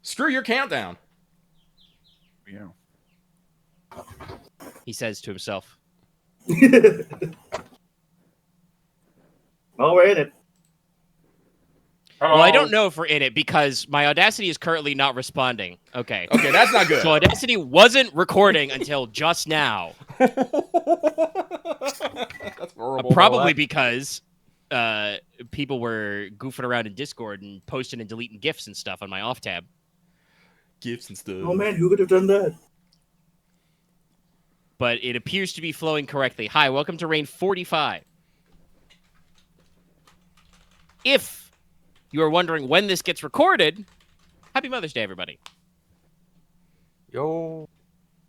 Screw your countdown. Yeah. He says to himself. Well, we're in it. Well, I don't know if we're in it because my Audacity is currently not responding. Okay. Okay, that's not good. So Audacity wasn't recording until just now. That's horrible. Probably because people were goofing around in Discord and posting and deleting GIFs and stuff on my off tab. GIFs and stuff. Oh man, who could have done that? But it appears to be flowing correctly. Hi, welcome to Reign 45. If you are wondering when this gets recorded, happy Mother's Day, everybody. Yo.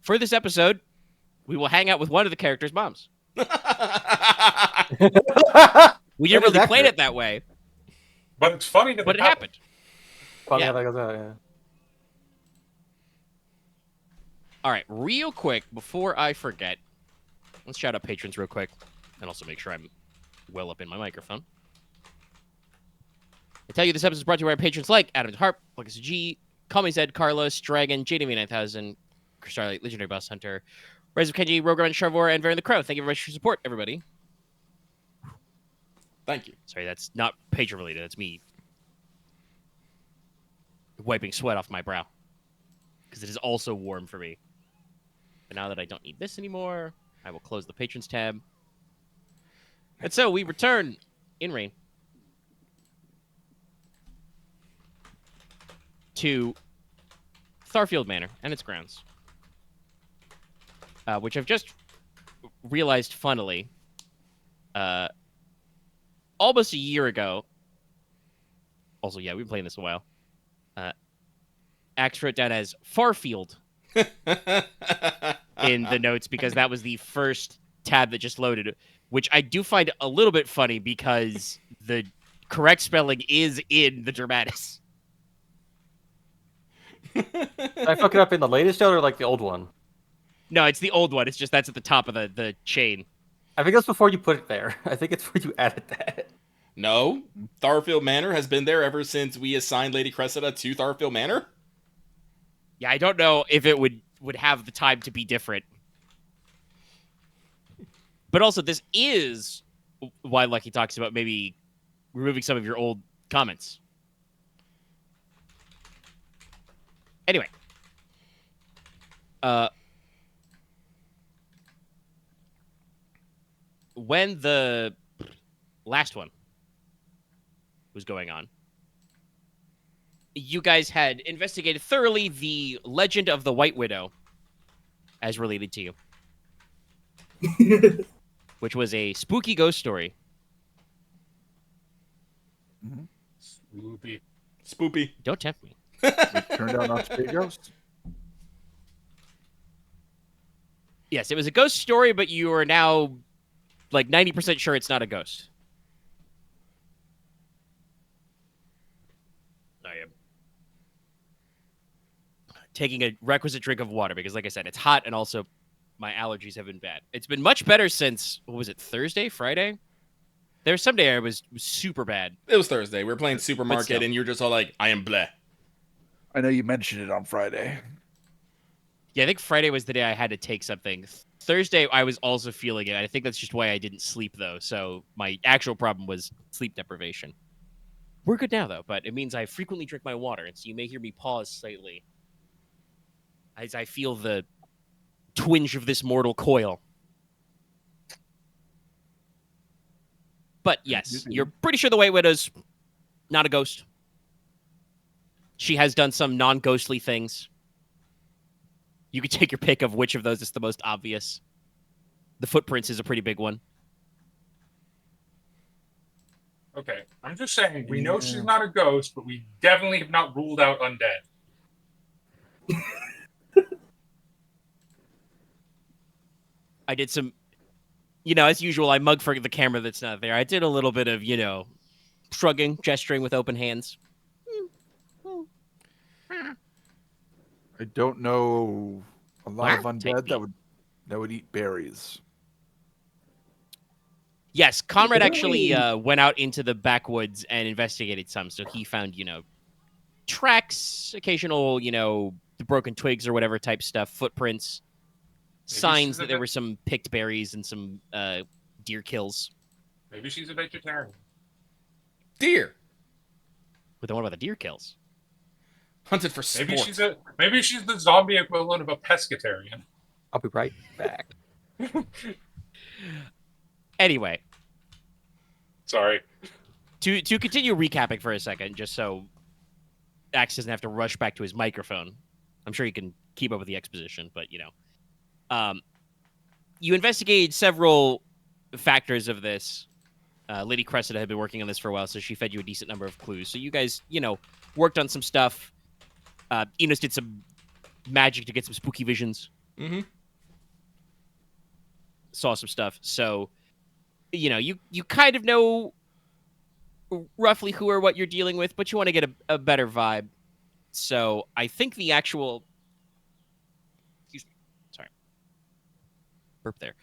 For this episode, we will hang out with one of the characters' moms. We didn't really plan it that way. But it's funny that it happened. Funny Yeah. how that goes out, yeah. All right, real quick, before I forget, let's shout out patrons real quick and also make sure I'm well up in my microphone. I tell you, this episode is brought to you by our patrons like Adam Harp, Lucas G, Call Me Zed, Carlos, Dragon, JDV9000, Starlight, Legendary Boss Hunter, Rise of Kenji, Rogan, Sharvor, and Varen the Crow. Thank you very much for your support, everybody. Thank you. Sorry, that's not patron related. That's me wiping sweat off my brow because it is also warm for me. But now that I don't need this anymore, I will close the patrons tab. And so we return in Reign to Tharfield Manor and its grounds, which I've just realized, funnily, almost a year ago. Also, yeah, we've been playing this a while. Axe wrote down as Farfield in the notes because that was the first tab that just loaded, which I do find a little bit funny because the correct spelling is in the Dramatis. Did I fuck it up in the latest note or like the old one? No, it's the old one. It's just that's at the top of the chain. I think that's before you put it there. I think it's where you added that. No, Tharfield Manor has been there ever since we assigned Lady Cressida to Tharfield Manor. Yeah, I don't know if it would have the time to be different. But also, this is why Lucky talks about maybe removing some of your old comments. Anyway. When the last one was going on, you guys had investigated thoroughly the legend of the White Widow as related to you, which was a spooky ghost story. Mm-hmm. Spoopy. Don't tempt me. It turned out not to be a ghost. Yes, it was a ghost story, but you are now like 90% sure it's not a ghost. I am taking a requisite drink of water because, like I said, it's hot and also my allergies have been bad. It's been much better since, what was it, Thursday, Friday? There was some day I was super bad. It was Thursday. We were playing Supermarket, still. and you're just all like, I am bleh. I know you mentioned it on Friday. Yeah, I think Friday was the day I had to take something. Thursday, I was also feeling it. I think that's just why I didn't sleep, though. So my actual problem was sleep deprivation. We're good now, though, but it means I frequently drink my water, and so you may hear me pause slightly as I feel the twinge of this mortal coil. But yes, you're pretty sure the White Widow's not a ghost. She has done some non-ghostly things. You can take your pick of which of those is the most obvious. The footprints is a pretty big one. Okay, I'm just saying, we know she's not a ghost, but we definitely have not ruled out undead. I did some, as usual, I mug for the camera that's not there. I did a little bit of, shrugging, gesturing with open hands. I don't know a lot of Take undead me. that would eat berries. Yes, Konrad actually went out into the backwoods and investigated some, so he found, tracks, occasional, the broken twigs or whatever type stuff, footprints, signs that there were some picked berries and some deer kills. Maybe she's a vegetarian. Deer. But then what about the deer kills? Hunted for sport. Maybe she's the zombie equivalent of a pescatarian. I'll be right back. Anyway. Sorry. To continue recapping for a second, just so Axe doesn't have to rush back to his microphone. I'm sure he can keep up with the exposition, but you investigated several factors of this. Lady Cressida had been working on this for a while, so she fed you a decent number of clues. So you guys, worked on some stuff. Inos did some magic to get some spooky visions. Mm-hmm. Saw some stuff. So, you kind of know roughly who or what you're dealing with, but you want to get a better vibe. So I think the actual... Excuse me. Sorry. Burp there.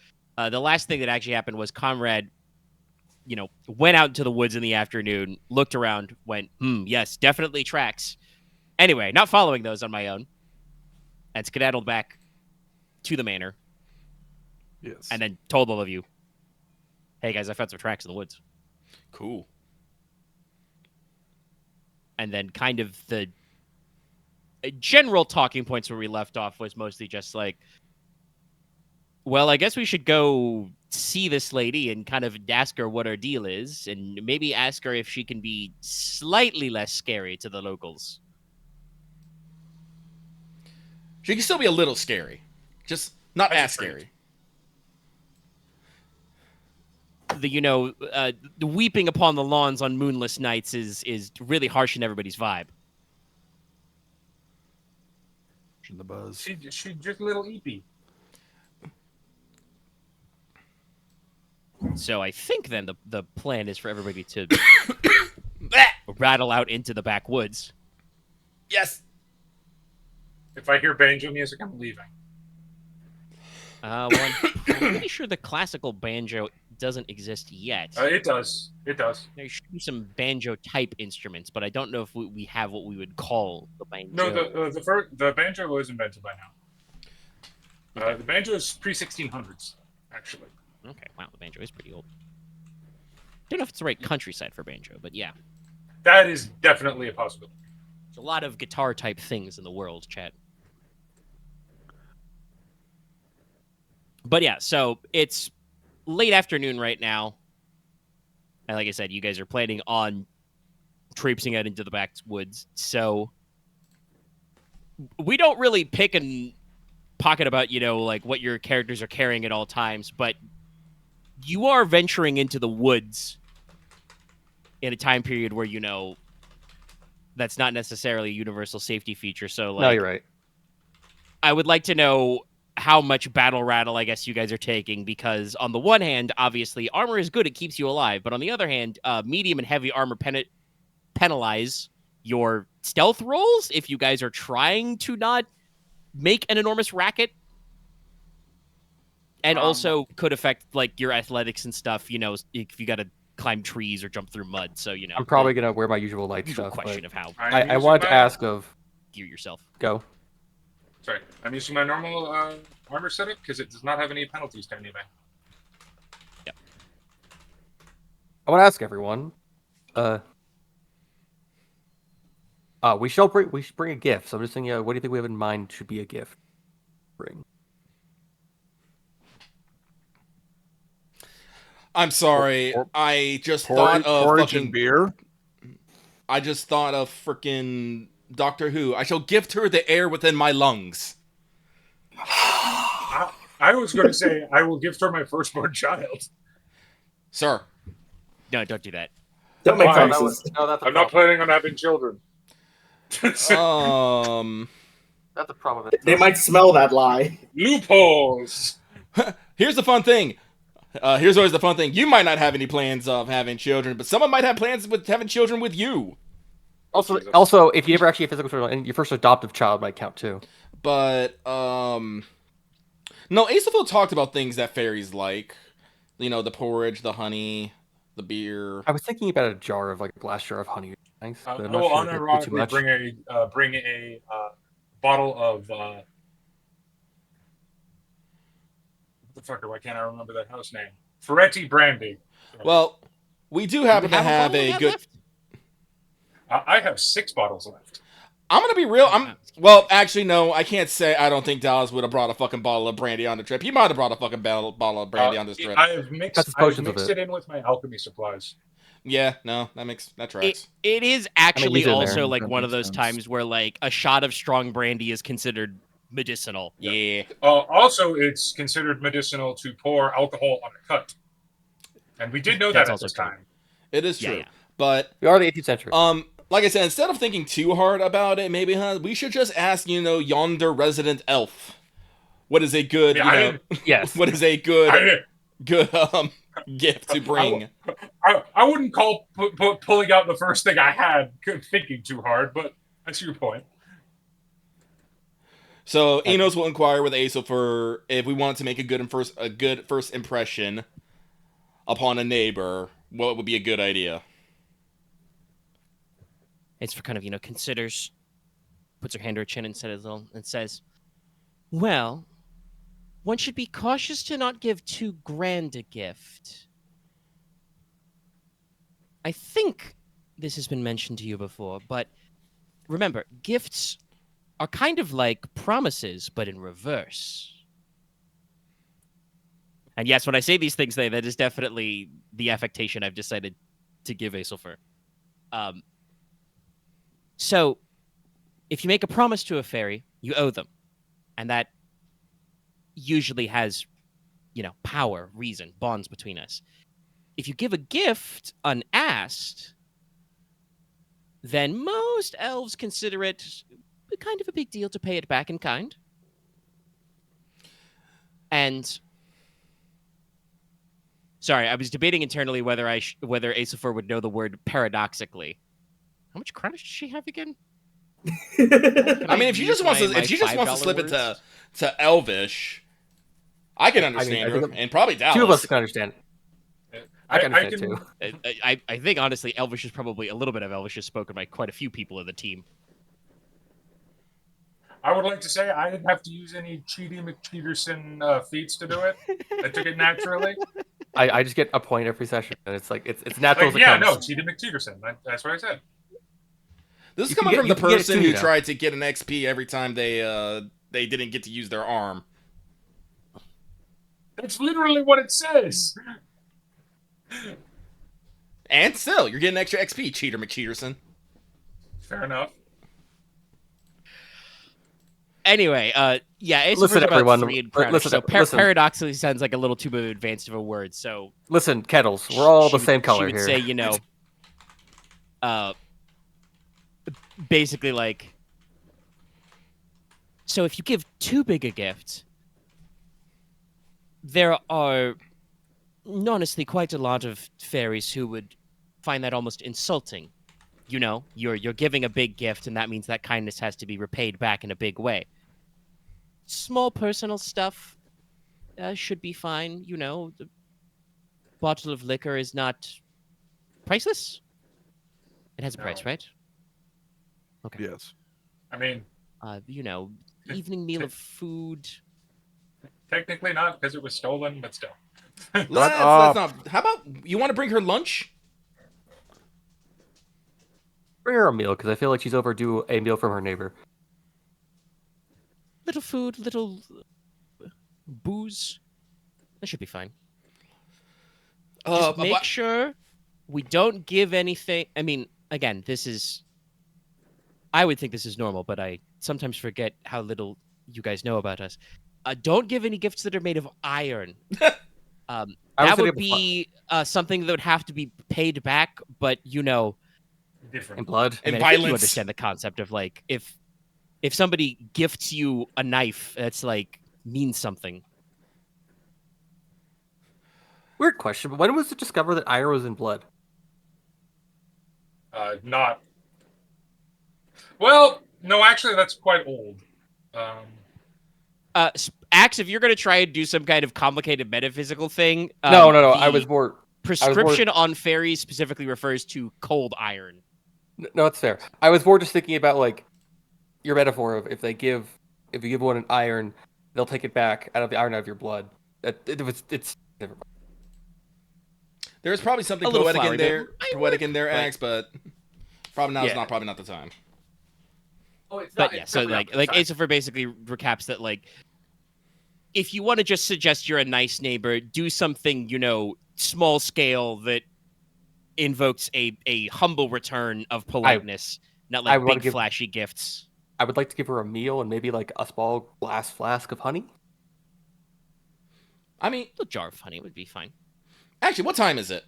The last thing that actually happened was Konrad, went out into the woods in the afternoon, looked around, went, yes, definitely tracks. Anyway, not following those on my own, and skedaddled back to the manor. Yes. And then told all of you, hey guys, I found some tracks in the woods. Cool. And then kind of the general talking points where we left off was mostly just like, well, I guess we should go see this lady and kind of ask her what her deal is, and maybe ask her if she can be slightly less scary to the locals. She can still be a little scary. Just not as scary. The weeping upon the lawns on moonless nights is really harshing everybody's vibe. In the buzz. She's just a little eepy. So I think then the plan is for everybody to rattle out into the backwoods. Yes. If I hear banjo music, I'm leaving. Well, I'm pretty sure the classical banjo doesn't exist yet. It does. It does. There should be some banjo-type instruments, but I don't know if we have what we would call the banjo. No, the banjo was invented by now. The banjo is pre-1600s, actually. Okay, wow, the banjo is pretty old. Don't know if it's the right countryside for banjo, but yeah. That is definitely a possibility. There's a lot of guitar-type things in the world, chat. But yeah, so it's late afternoon right now. And like I said, you guys are planning on traipsing out into the backwoods. So we don't really pick and pocket about, like what your characters are carrying at all times, but you are venturing into the woods in a time period where, that's not necessarily a universal safety feature. So, No, you're right. I would like to know how much battle rattle I guess you guys are taking, because on the one hand, obviously, armor is good. It keeps you alive. But on the other hand, medium and heavy armor penalize your stealth rolls if you guys are trying to not make an enormous racket. And also could affect, like, your athletics and stuff, if you got to climb trees or jump through mud. So, I'm probably going to wear my usual light usual stuff. Question of how I wanted to ask of... gear yourself. Go. Sorry, I'm using my normal armor setup because it does not have any penalties to anything. Yep. I want to ask everyone. We should bring a gift. So I'm just thinking, what do you think we have in mind should be a gift? Bring. I'm sorry. I just thought of porridge fucking and beer. I just thought of freaking Doctor Who. I shall gift her the air within my lungs. I was going to say I will gift her my firstborn child. Sir. No, don't do that. Don't make Why? promises. No, that's a I'm not planning on having children. That's a problem. They might smell that lie. Loopholes. Here's the fun thing. Here's always the fun thing. You might not have any plans of having children, but someone might have plans with having children with you. Also, if you ever actually have physical children, and your first adoptive child might count too. But no, Asaphil talked about things that fairies like. The porridge, the honey, the beer. I was thinking about a glass jar of honey. Thanks. I but I'm will not sure if it's too unironically much. bring a bottle of what the fucker? Why can't I remember that house name? Ferretti brandy. Well, we do happen to have a have bottle of a that good. left? I have 6 bottles left. I'm gonna be real. Wow. Well, actually, no. I can't say. I don't think Dallas would have brought a fucking bottle of brandy on the trip. He might have brought a fucking bottle of brandy on this trip. I've Got mixed, his I've potions with mixed it. it in with my alchemy supplies. Yeah, no, that tracks. It is actually use it in there. also like That one of makes those sense. times where like a shot of strong brandy is considered medicinal. Yeah. Also, it's considered medicinal to pour alcohol on a cut. And we did know That's that at also this true. time. It is Yeah, true. yeah. But We are the 18th century. like I said, instead of thinking too hard about it, maybe we should just ask, yonder resident elf. What is a good, Yeah, Yes. what is a good gift to bring? I wouldn't call pulling out the first thing I had thinking too hard, but I see your point. So Inos will inquire with Aso for if we want to make a good first impression upon a neighbor. What would be a good idea? It's for kind of, considers, puts her hand to her chin and says, well, one should be cautious to not give too grand a gift. I think this has been mentioned to you before, but remember, gifts are kind of like promises, but in reverse. And yes, when I say these things, that is definitely the affectation I've decided to give Aesilfur. So, if you make a promise to a fairy, you owe them. And that usually has, power, reason, bonds between us. If you give a gift unasked, then most elves consider it kind of a big deal to pay it back in kind. And sorry, I was debating internally whether whether Aesilfur would know the word paradoxically. How much credit does she have again? I mean, if she just wants to slip it to Elvish, I can understand her, and probably Dallas. 2 of us can understand. I can I understand can- too. I think honestly, Elvish is probably a little bit of Elvish is spoken by quite a few people of the team. I would like to say I didn't have to use any Cheaty McCheaterson feats to do it. I took it naturally. I just get a point every session, and it's like it's natural as it Yeah, comes. no, Cheaty McCheaterson. That's what I said. This is You can coming get- from you the can get it person too, who you know. tried to get an XP every time they didn't get to use their arm. That's literally what it says. And still, you're getting extra XP, Cheater McCheaterson. Fair enough. Anyway, Aesilfur's Listen, about everyone, 3 and prouder, listen, so listen. paradoxically sounds like a little too advanced of a word. So Listen, Kettles, we're all the she same would- color she would here. say, basically like, so if you give too big a gift, there are honestly quite a lot of fairies who would find that almost insulting. You're giving a big gift, and that means that kindness has to be repaid back in a big way. Small personal stuff should be fine. The bottle of liquor is not priceless. It has a price, No. right? Okay. Yes. I mean, Evening meal of food. technically not because it was stolen, but still. Let's not. How about you want to bring her lunch? Bring her a meal, because I feel like she's overdue a meal from her neighbor. Little food, little booze. That should be fine. Just make sure we don't give anything. I mean, again, I would think this is normal, but I sometimes forget how little you guys know about us. Don't give any gifts that are made of iron. That would be something that would have to be paid back, but Different. In blood. And I think you violence. understand the concept of like if somebody gifts you a knife, that's like means something. Weird question, but when was it discovered that iron was in blood? Not. Well, no, actually, that's quite old. Axe, if you're going to try and do some kind of complicated metaphysical thing, No. I the was more. prescription on fairies specifically refers to cold iron. No, it's fair. I was more just thinking about like your metaphor of if you give one an iron, they'll take it back out of the iron out of your blood. It's never mind. There's probably something A little poetic flowery, in there, but Axe, but probably now is Yeah. probably not the time. Oh, it's But yeah, so like Asafer basically recaps that like if you want to just suggest you're a nice neighbor, do something, small scale that invokes a humble return of politeness, not I like wanna big give- flashy gifts. I would like to give her a meal and maybe like a small glass flask of honey. I mean, A jar of honey would be fine. actually, what time is it?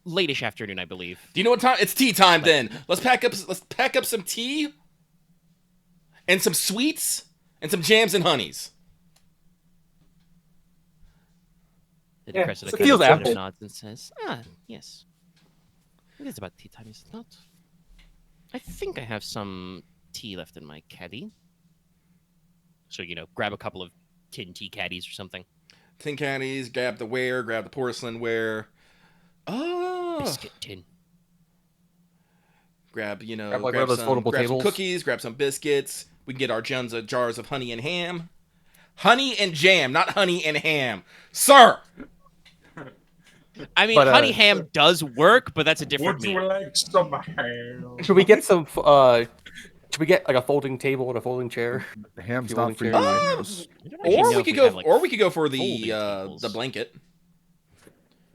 Late-ish afternoon, I believe. Do you know what time? It's tea time then. Let's pack up some tea and some sweets and some jams and honeys. The Yeah, Cressida so kind feels of ample. nods and says, yes. It is about tea time, is it not? I think I have some tea left in my caddy. So, grab a couple of tin tea caddies or something. Tin caddies, grab the ware, grab the porcelain ware. Oh, Biscuit tin. grab Grab, like, one of those foldable grab some tables. cookies, grab some biscuits. We can get our jars of honey and ham. Honey and jam, not honey and ham, sir. I mean, But, honey ham does work, but that's a different Would you meal. like some ham? Should we get some? Should we get like a folding table and a folding chair? The ham's You not want for to you. share? Inos. Actually, Or know we if could we go, have, like, or we could go for the folding tables. blanket.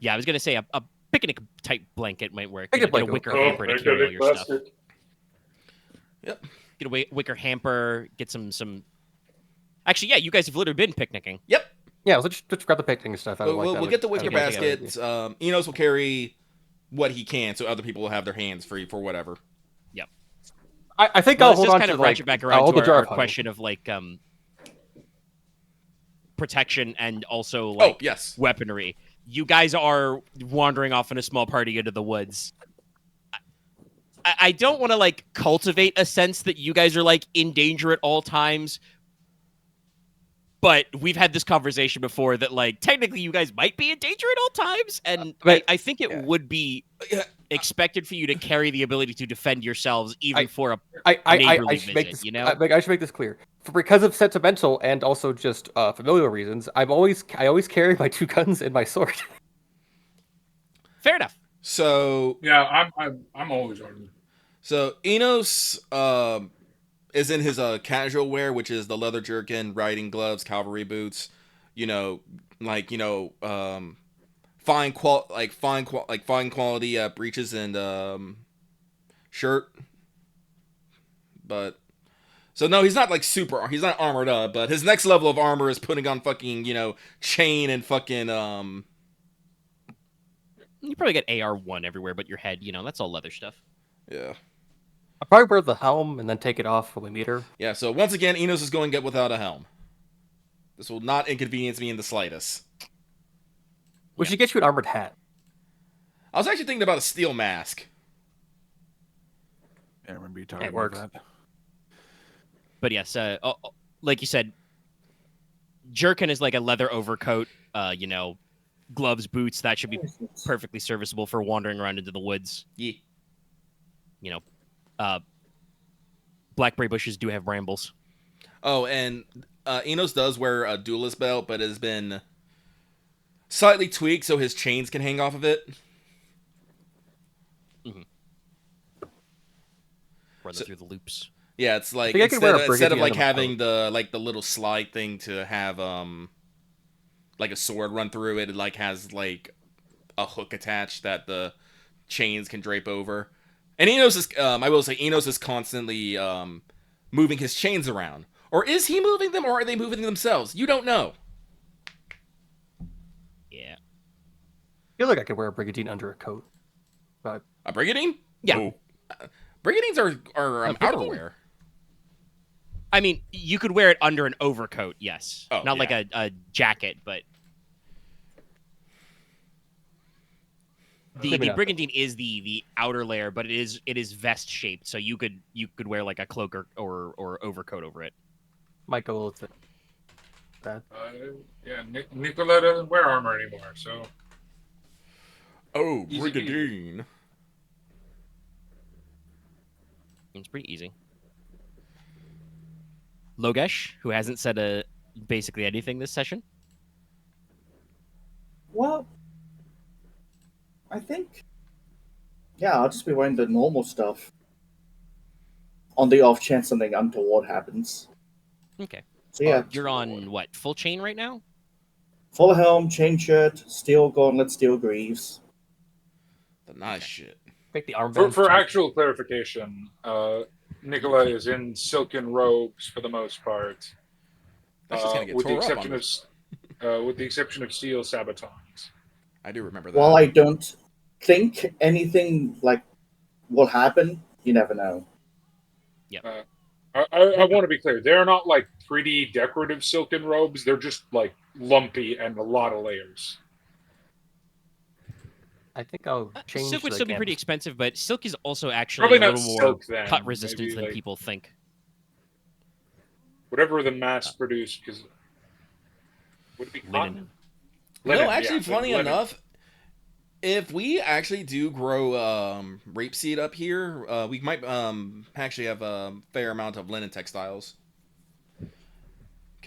Yeah, I was gonna say a picnic type blanket might work. Picnic Get a blanket wicker would Oh, hamper to carry all your stuff. classic. Yep. Get a wicker hamper. Get some. Actually, yeah, you guys have literally been picnicking. Yep. Yeah, let's just grab the picnic stuff. We'll get the wicker Okay, okay, baskets. Enos will carry what he can, so other people will have their hands free for whatever. I think Well, I'll let's hold just on kind to of like ratchet back around all to the jar our of honey. question of like protection and also like Yes. weaponry. You guys are wandering off in a small party into the woods. I don't want to like cultivate a sense that you guys are like in danger at all times. But we've had this conversation before that like technically you guys might be in danger at all times. And But- I think it would be expected for you to carry the ability to defend yourselves even for a I neighborly should make visit, this. you know? I should make this clear. Because of sentimental and also just familial reasons, I always carry my 2 guns and my sword. Fair enough. So Yeah, I'm always armed. Enos is in his casual wear, which is the leather jerkin, riding gloves, cavalry boots. Fine quality breeches and shirt. But so no, he's not like he's not armored up, but his next level of armor is putting on fucking, chain and fucking You probably get AR1 everywhere but your head, that's all leather stuff. yeah. I'll probably wear the helm and then take it off when we meet her. Yeah, so once again, Enos is going to get without a helm. This will not inconvenience me in the slightest. We should get you an armored hat. I was actually thinking about a steel mask. I remember you talking It about works. that. But yes, like you said, jerkin is like a leather overcoat, gloves, boots, that should be perfectly serviceable for wandering around into the woods. Yeah. Blackberry bushes do have brambles. Oh, and Enos does wear a duelist belt, but it has been slightly tweaked so his chains can hang off of it. Run them through the loops. Yeah, it's like think I could wear a instead of brigadier like under my having the little slide thing to have like a sword run through it, it like has like a hook attached that the chains can drape over. And Enos is I will say Enos is constantly moving his chains around. Or is he moving them or are they moving themselves? You don't know. Yeah. I feel like I could wear a brigandine under a coat. But A brigadine? Yeah. Oh. Brigadines are brigandine? outerwear. I mean, you could wear it under an overcoat, yes. Oh, Not yeah. like a jacket, but the Maybe not. brigandine is the outer layer, but it is vest shaped, so you could wear like a cloak or overcoat over it. might go a little bit. Yeah, Nicola doesn't wear armor anymore, so Oh, Easy peasy. Brigadine. It's pretty easy. Logesh, who hasn't said basically anything this session. Well, I think, yeah, I'll just be wearing the normal stuff. On the off chance something untoward happens. Okay. So yeah, You're on what? Full chain right now? full helm, chain shirt, steel gauntlet, steel greaves. The nice shit. Make the armband. For actual clarification, Nicola is in silken robes for the most part, That's just gonna get with the tore up on exception this. with the exception of steel sabatons. I do remember that. While I don't think anything like will happen, you never know. I want to be clear. They're not like pretty decorative silken robes. They're just like lumpy and a lot of layers. I think I'll change. Silk would the still be pretty canvas. expensive, but silk is also actually Probably a not little more silk then. cut resistant Maybe, than like, people think. Whatever the mass produced, because would it be Linen. cotton? Linen, no, actually, yeah, funny linen. enough, if we actually do grow rapeseed up here, we might actually have a fair amount of linen textiles.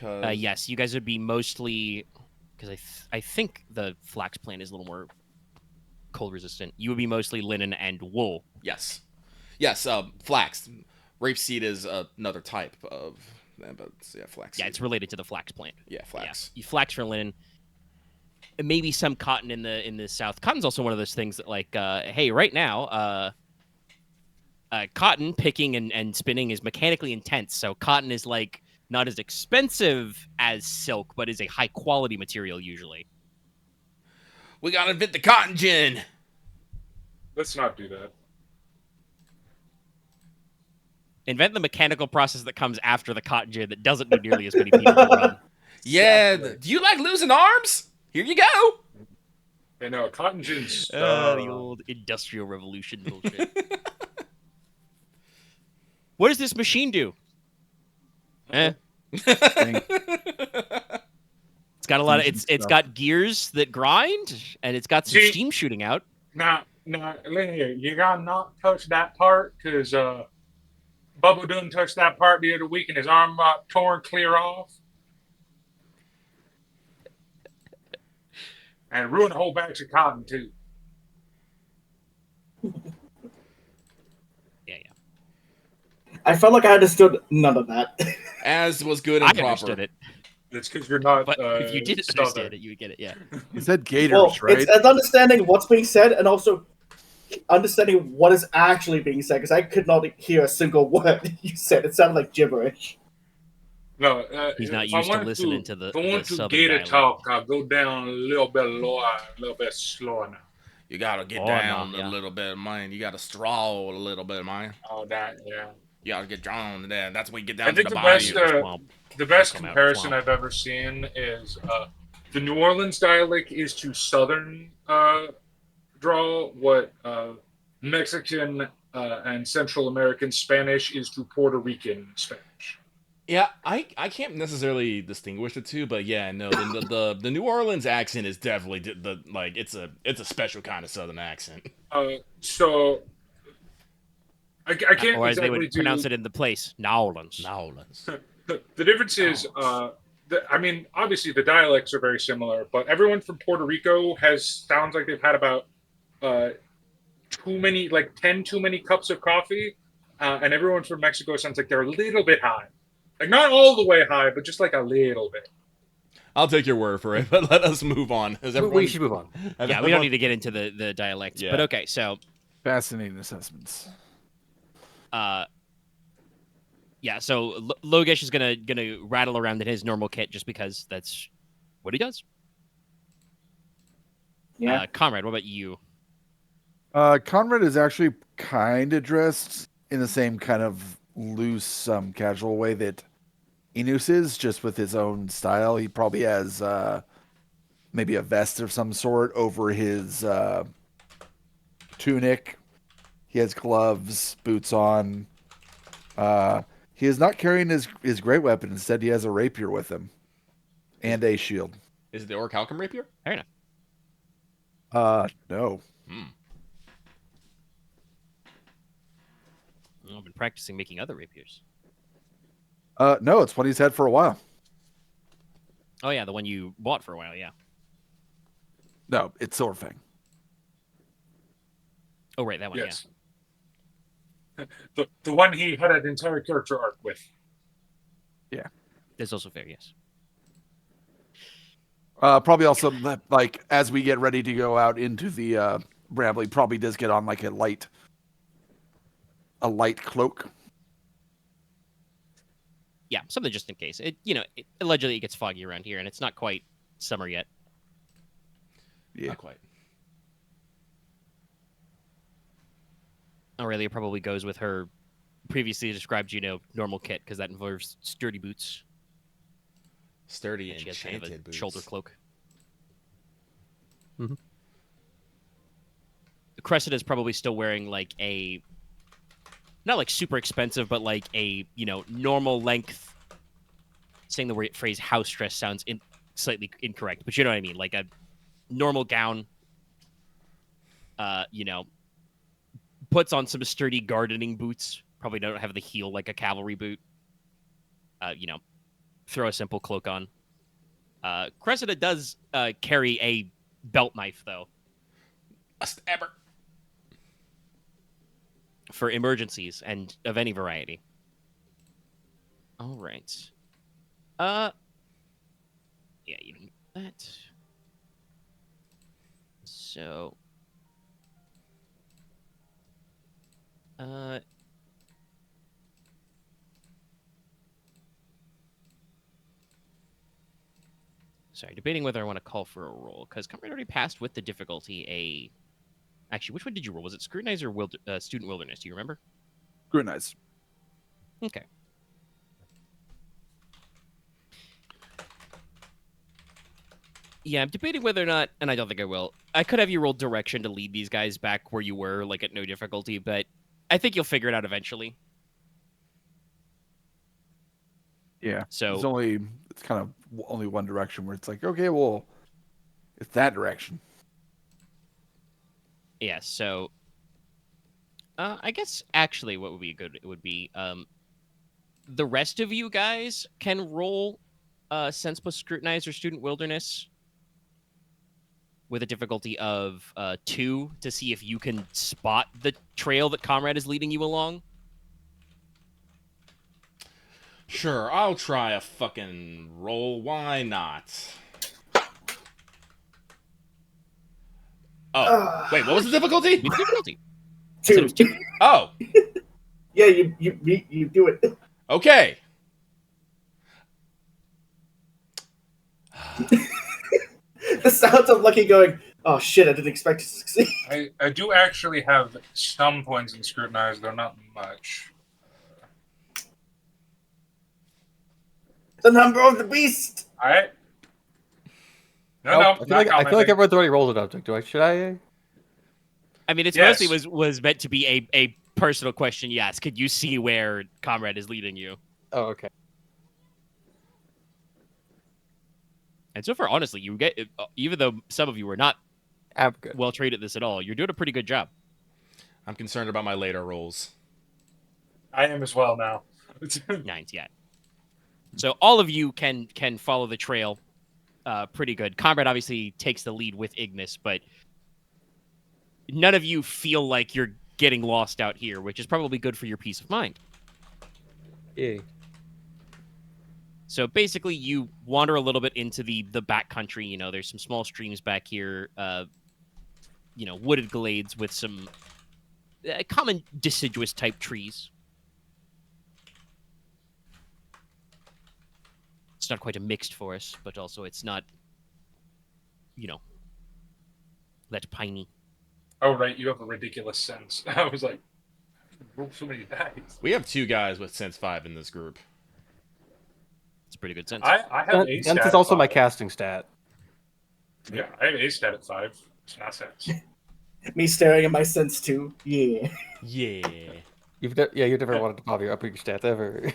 Yes, you guys would be mostly because I think the flax plant is a little more cold resistant. You would be mostly linen and wool. Yes, flax. Rapeseed is another type of, but yeah, flax. Yeah, it's related to the flax plant. Yeah, flax. Yeah, you flax for linen. And maybe some cotton in the south. Cotton's also one of those things that, like, hey, right now, cotton picking and spinning is mechanically intense. So cotton is like not as expensive as silk, but is a high quality material usually. We gotta invent the cotton gin. Let's not do that. Invent the mechanical process that comes after the cotton gin that doesn't need nearly as many people to run. Yeah, Exactly. do you like losing arms? Here you go. I know cotton gins. The old industrial revolution bullshit. What does this machine do? It's got a lot of it's got gears that grind and it's got some See- steam shooting out. Now, listen here. You gotta not touch that part, because Bubba done touched that part the other week and his arm got torn clear off. And ruined a whole batch of cotton, too. Yeah. I felt like I understood none of that. As was good I and proper. understood it, It's because you're not. but if you didn't Southern. understand it, you would get it. Yeah. You said gators, Well, right? it's understanding what's being said and also understanding what is actually being said, because I could not hear a single word you said. It sounded like gibberish. No, He's not if I used to wanted listening to the If I want to southern gator dialect. talk, I'll go down a little bit lower, a little bit slower now. You gotta get Oh, down no, yeah. a little bit, man. You gotta strawl a little bit, man. All that, yeah. You gotta get drawn to that. That's when you get I down to think the the bayou. best, Swamp. The best Come out of comparison swamp. I've ever seen is the New Orleans dialect is to Southern drawl what Mexican and Central American Spanish is to Puerto Rican Spanish. Yeah, I can't necessarily distinguish the two, but yeah, no, the New Orleans accent is definitely it's a special kind of Southern accent. So I can't Or as they exactly would pronounce it in the place, Nowlands. Nowlands. The difference is, I mean, obviously the dialects are very similar, but everyone from Puerto Rico sounds like they've had about 10 too many cups of coffee, and everyone from Mexico sounds like they're a little bit high, like not all the way high, but just like a little bit. I'll take your word for it, but let us move on. We should move on. Yeah, we don't need to get into the dialects. Yeah. But okay, so Fascinating assessments. yeah, so Logesh is gonna rattle around in his normal kit just because that's what he does. Yeah. Konrad, what about you? Konrad is actually kind of dressed in the same kind of loose, casual way that Inos is, just with his own style. He probably has maybe a vest of some sort over his tunic. He has gloves, boots on. He is not carrying his great weapon. Instead, he has a rapier with him and a shield. Is it the Orichalcum rapier? Fair enough. No. I've been practicing making other rapiers. No, it's what he's had for a while. Oh yeah, the one you bought for a while. Yeah. No, it's Swordfang. Oh right, that one. Yes. The one he had an entire character arc with. Yeah. That's also fair. Yes. Probably also like as we get ready to go out into the Bramble, probably does get on like a light cloak. Yeah, something just in case. Allegedly it gets foggy around here, and it's not quite summer yet. Yeah, Not quite. Aurelia probably goes with her previously described, normal kit, because that involves sturdy boots. Sturdy And and she has kind of a enchanted boots. shoulder cloak. Mm-hmm. Cressida's probably still wearing like a, not like super expensive, but like a, normal length. Saying the phrase house dress sounds slightly incorrect, but you know what I mean? Like a normal gown, puts on some sturdy gardening boots. Probably don't have the heel like a cavalry boot. Throw a simple cloak on. Cressida does carry a belt knife, though. A stabber. For emergencies and of any variety. All right. Yeah, you don't need that. So, sorry, debating whether I want to call for a roll, because Konrad already passed with the difficulty Actually, which one did you roll? Was it Scrutinize or Student Wilderness? Do you remember? Scrutinize. Okay. Yeah, I'm debating whether or not, and I don't think I will. I could have you roll direction to lead these guys back where you were, like at no difficulty, but I think you'll figure it out eventually. Yeah. So it's kind of only one direction where it's like, okay, well, it's that direction. Yeah, so I guess actually what would be good, it would be the rest of you guys can roll Sense plus Scrutinize or Student Wilderness with a difficulty of 2 to see if you can spot the trail that Konrad is leading you along. Sure, I'll try a fucking roll. Why not? Oh, wait, what was the difficulty? The difficulty. Two. Oh, Yeah, you do it. okay. The sounds of Lucky going, oh shit, I didn't expect to succeed. I do actually have some points in Scrutinize, though not much. The number of the beast! Alright. No, Nope. no, I feel like everyone's already rolled an object. Should I? I mean, it's Yes. mostly was meant to be a personal question. Yes, could you see where Konrad is leading you? Oh, okay. And so far, honestly, you get, even though some of you were not I'm good. well trained at this at all, you're doing a pretty good job. I'm concerned about my later rolls. I am as well now. 9s, yeah. So all of you can follow the trail pretty good. Konrad obviously takes the lead with Ignis, but none of you feel like you're getting lost out here, which is probably good for your peace of mind. Yay. So basically, you wander a little bit into the back country. There's some small streams back here, wooded glades with some common deciduous type trees. It's not quite a mixed forest, but also it's not, that piney. Oh, right, you have a ridiculous sense. I was like, roll so many dice. We have 2 guys with Sense 5 in this group. It's a pretty good sense. I have a stat Sense is at also 5. my casting stat. Yeah, I have a stat at 5. It's not sense. Me staring at my sense too. Yeah. Yeah. You've never wanted to pop your stat ever.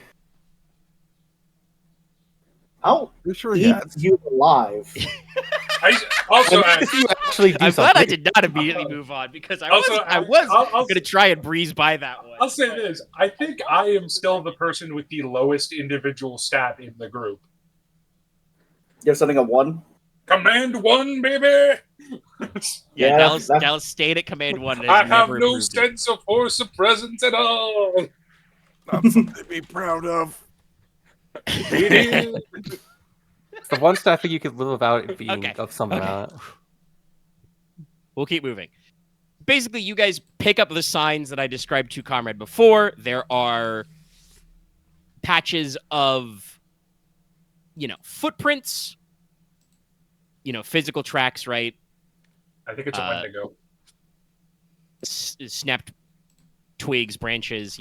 I'll You sure eat yeah. you alive. I also add, actually do I'm something. glad I did not immediately move on because I Also, was I'll going to try and breeze by that one. I'll say this. I think I am still the person with the lowest individual stat in the group. You have something at 1? Command 1, baby! Yeah, Yeah, Dallas stayed at Command 1 and I has have never no improved it. sense of force of presence at all. Not something to be proud of. It is. It's the one stat thing you could live without it being Okay, of some okay. amount. We'll keep moving. Basically, you guys pick up the signs that I described to Comrade before. There are patches of, footprints, physical tracks, right? I think it's a Wendigo. Snapped twigs, branches,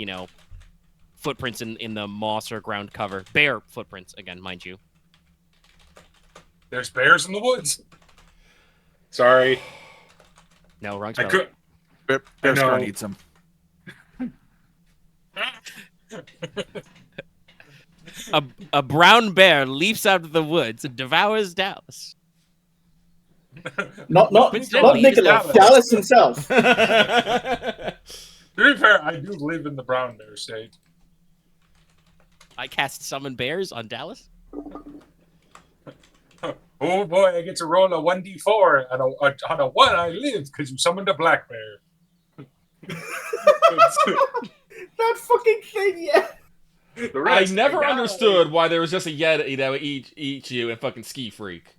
footprints in the moss or ground cover. Bear footprints, again, mind you. There's bears in the woods. Sorry. No, wrong I spelling. could. Bear I know. Scar needs him. A brown bear leaps out of the woods and devours Dallas. not Coincidentally, Nicola, Dallas. Dallas himself. To be fair, I do live in the brown bear state. I cast Summon Bears on Dallas. Oh boy, I get to roll a 1d4, and on a 1 I live because you summoned a black bear. That fucking thing, yeah. The I rest, never die. understood why there was just a Yeti that would eat you and fucking Ski Freak.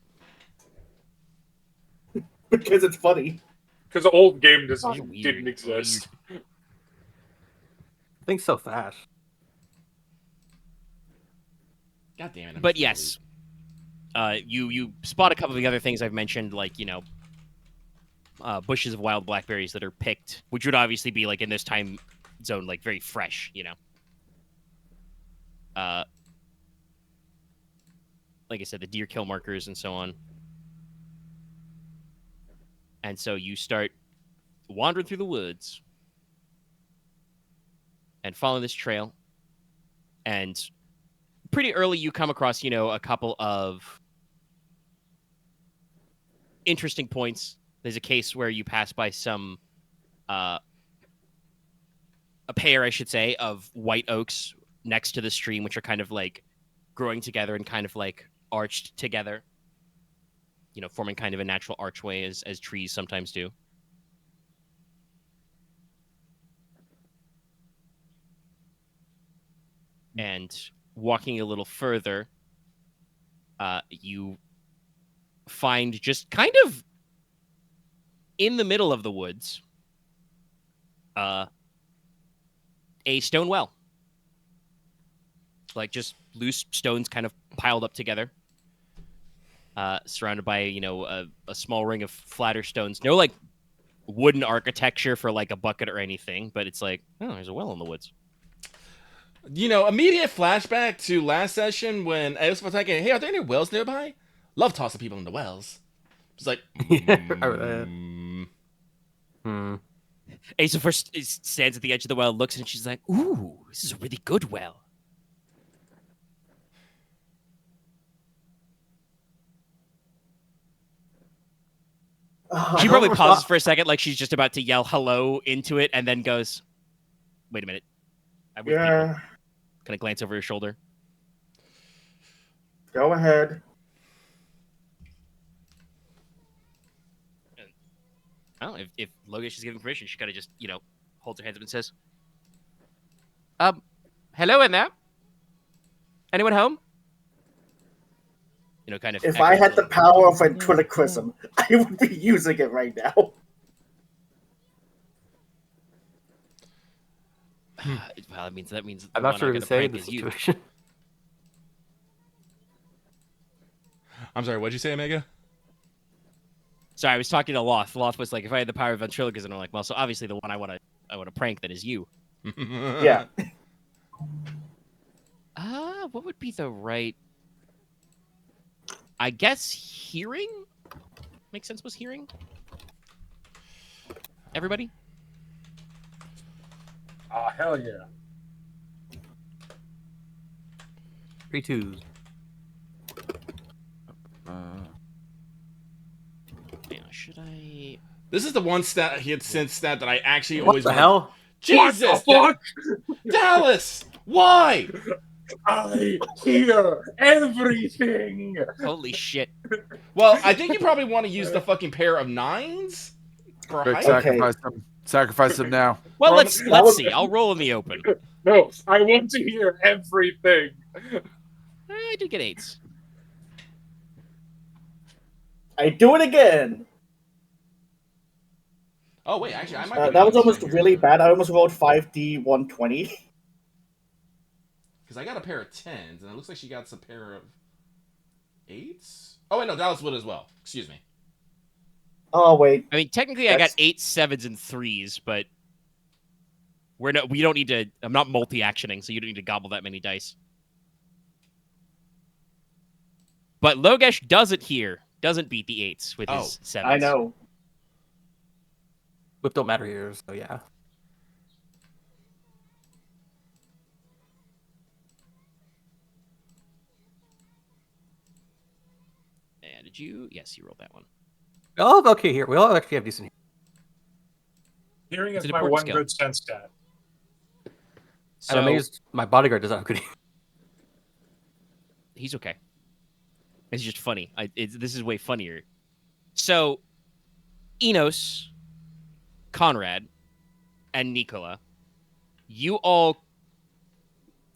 Because it's funny. Because the old game Weird. didn't exist. Things so fast. God damn it. I'm But so yes, you spot a couple of the other things I've mentioned, like bushes of wild blackberries that are picked, which would obviously be like in this time zone, like very fresh, like I said, the deer kill markers and so on. And so you start wandering through the woods and following this trail. And pretty early you come across, a couple of interesting points. There's a case where you pass by some, a pair, I should say, of white oaks next to the stream, which are kind of like growing together and kind of like arched together, forming kind of a natural archway as trees sometimes do. And walking a little further, you find just kind of in the middle of the woods, a stone well. Like just loose stones kind of piled up together, surrounded by, a small ring of flatter stones. No, like, wooden architecture for, like, a bucket or anything, but it's like, oh, there's a well in the woods. Immediate flashback to last session when I was attacking, hey, are there any wells nearby? Love tossing people into wells. It's like, Asa first stands at the edge of the well, looks, and she's like, ooh, this is a really good well. She probably pauses for a second, like she's just about to yell hello into it, and then goes, wait a minute. I'm with people. Kind of glance over her shoulder. Go ahead. Oh, if Logesh is giving permission, she kind of just, holds her hands up and says, hello in there? Anyone home? Kind of. If I had the power of ventriloquism, I would be using it right now. Well, that means I'm not sure to say in this situation. I'm sorry, what'd you say, Omega? Sorry, I was talking to Loth. Loth was like, if I had the power of ventriloquism, I'm like, well, so obviously the one I want to prank that is you. Yeah. What would be the right? I guess hearing makes sense. Was hearing? Everybody? Hell yeah. 3 2s. Hang on, Should I? This is the one stat he had since stat that I actually What always the wanted. hell? Jesus, What the fuck? Dallas, why? I hear everything. Holy shit! Well, I think you probably want to use the fucking pair of 9s for Quick, height. sacrifice them. Sacrifice them now. Well, Well, let's that was- see. I'll roll in the open. No, I want to hear everything. I did get 8s. I do it again. Oh wait, actually, I might. That was almost really bad. I almost rolled 5D 120. Because I got a pair of 10s, and it looks like she got a pair of 8s. Oh wait, no, Dallas would as well. Excuse me. Oh wait, I mean, technically, I got That's- 8s, 7s, and 3s, but we don't need to. I'm not multi-actioning, so you don't need to gobble that many dice. But Logesh doesn't beat the 8s with his 7s. I know. Whip don't matter here, so yeah. And did you? Yes, you rolled that one. Oh, okay. Here we all actually have decent. Hearing It's is an my important one skill. good sense stat. So I'm amazed my bodyguard does not have good. he's okay. It's just funny. This is way funnier. So, Inos, Konrad, and Nicola, you all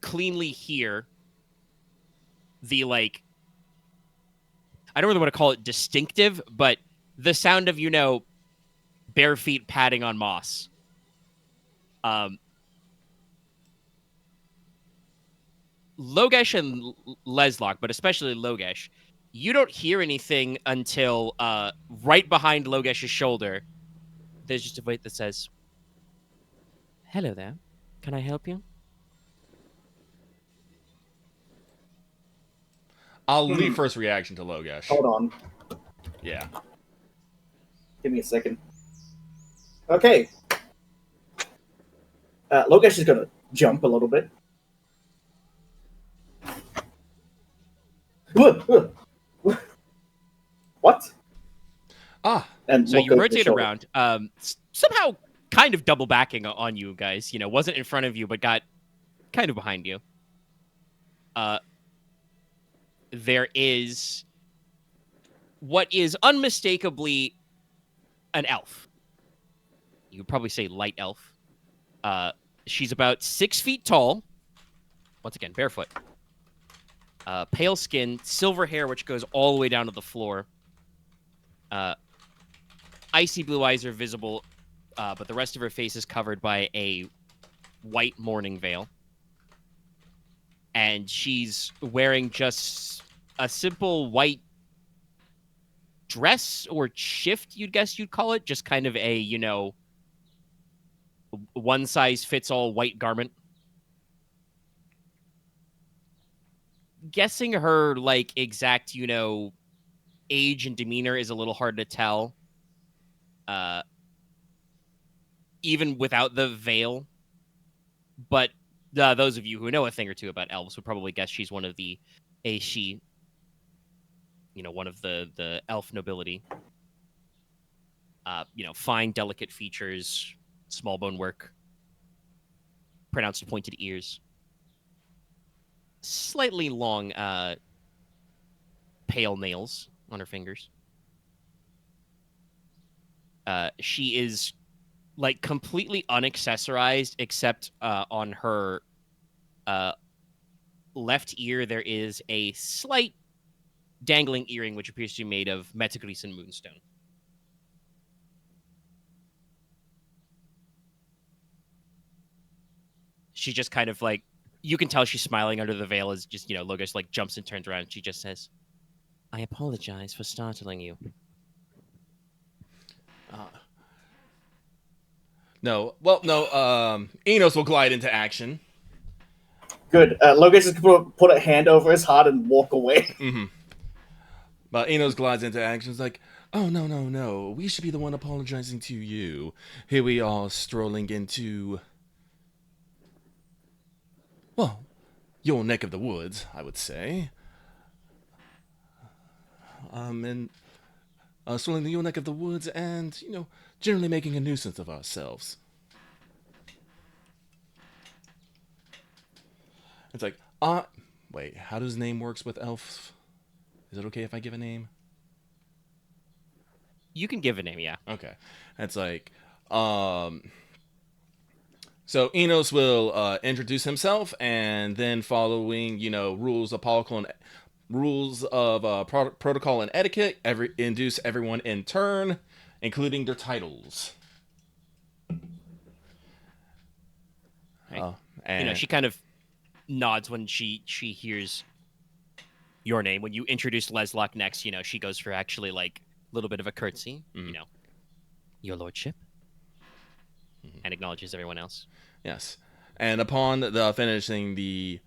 cleanly hear the, like, I don't really want to call it distinctive, but the sound of, bare feet padding on moss. Logesh and Leslok, but especially Logesh, you don't hear anything until right behind Logesh's shoulder. There's just a voice that says, "Hello there. Can I help you?" I'll leave first reaction to Logesh. Hold on. Yeah. Give me a second. Okay. Logesh is gonna jump a little bit. What? Ah. And So look you over his rotate shoulder. around, somehow kind of double backing on you guys. Wasn't in front of you, but got kind of behind you. There is what is unmistakably an elf. You could probably say light elf. She's about 6 feet tall. Once again, barefoot. Pale skin, silver hair, which goes all the way down to the floor. Icy blue eyes are visible, but the rest of her face is covered by a white mourning veil. And she's wearing just a simple white dress or shift, you'd call it. Just kind of a, one-size-fits-all white garment. Guessing her, exact, age and demeanor is a little hard to tell. Even without the veil. But those of you who know a thing or two about elves would probably guess she's one of one of the elf nobility. Fine, delicate features, small bone work, pronounced pointed ears, slightly long, pale nails on her fingers. She is completely unaccessorized, except on her left ear there is a slight dangling earring, which appears to be made of Metagris and moonstone. She just kind of you can tell she's smiling under the veil as just, Logesh jumps and turns around and she just says, "I apologize for startling you." No. Well, no. Inos will glide into action. Good. Logesh is gonna put a hand over his heart and walk away. Mm-hmm. But Inos glides into action. It's like, oh, no, no, no. We should be the one apologizing to you. Here we are strolling into, well, your neck of the woods, I would say. And swirling the your neck of the woods and, generally making a nuisance of ourselves. It's like, wait, how does name works with elf? Is it okay if I give a name? You can give a name, yeah. Okay. It's like, so Inos will introduce himself, and then following, rules of protocol and etiquette, induce everyone in turn, including their titles. Right. And She kind of nods when she hears your name. When you introduce Leslok next, she goes for actually like a little bit of a curtsy, your lordship, and acknowledges everyone else. Yes, and upon the finishing the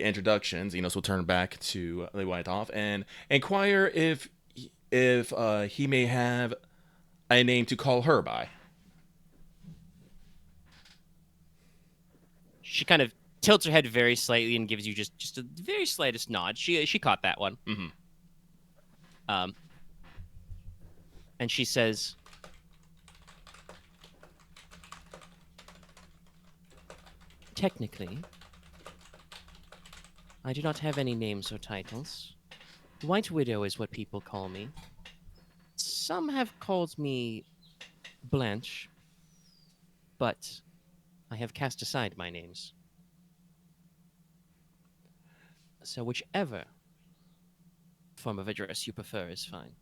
introductions, Enos will turn back to the White Off and inquire if he may have a name to call her by. She kind of tilts her head very slightly and gives you just a very slightest nod. She caught that one. Mm-hmm. And she says, technically, I do not have any names or titles. White Widow is what people call me. Some have called me Blanche, but I have cast aside my names. So whichever form of address you prefer is fine.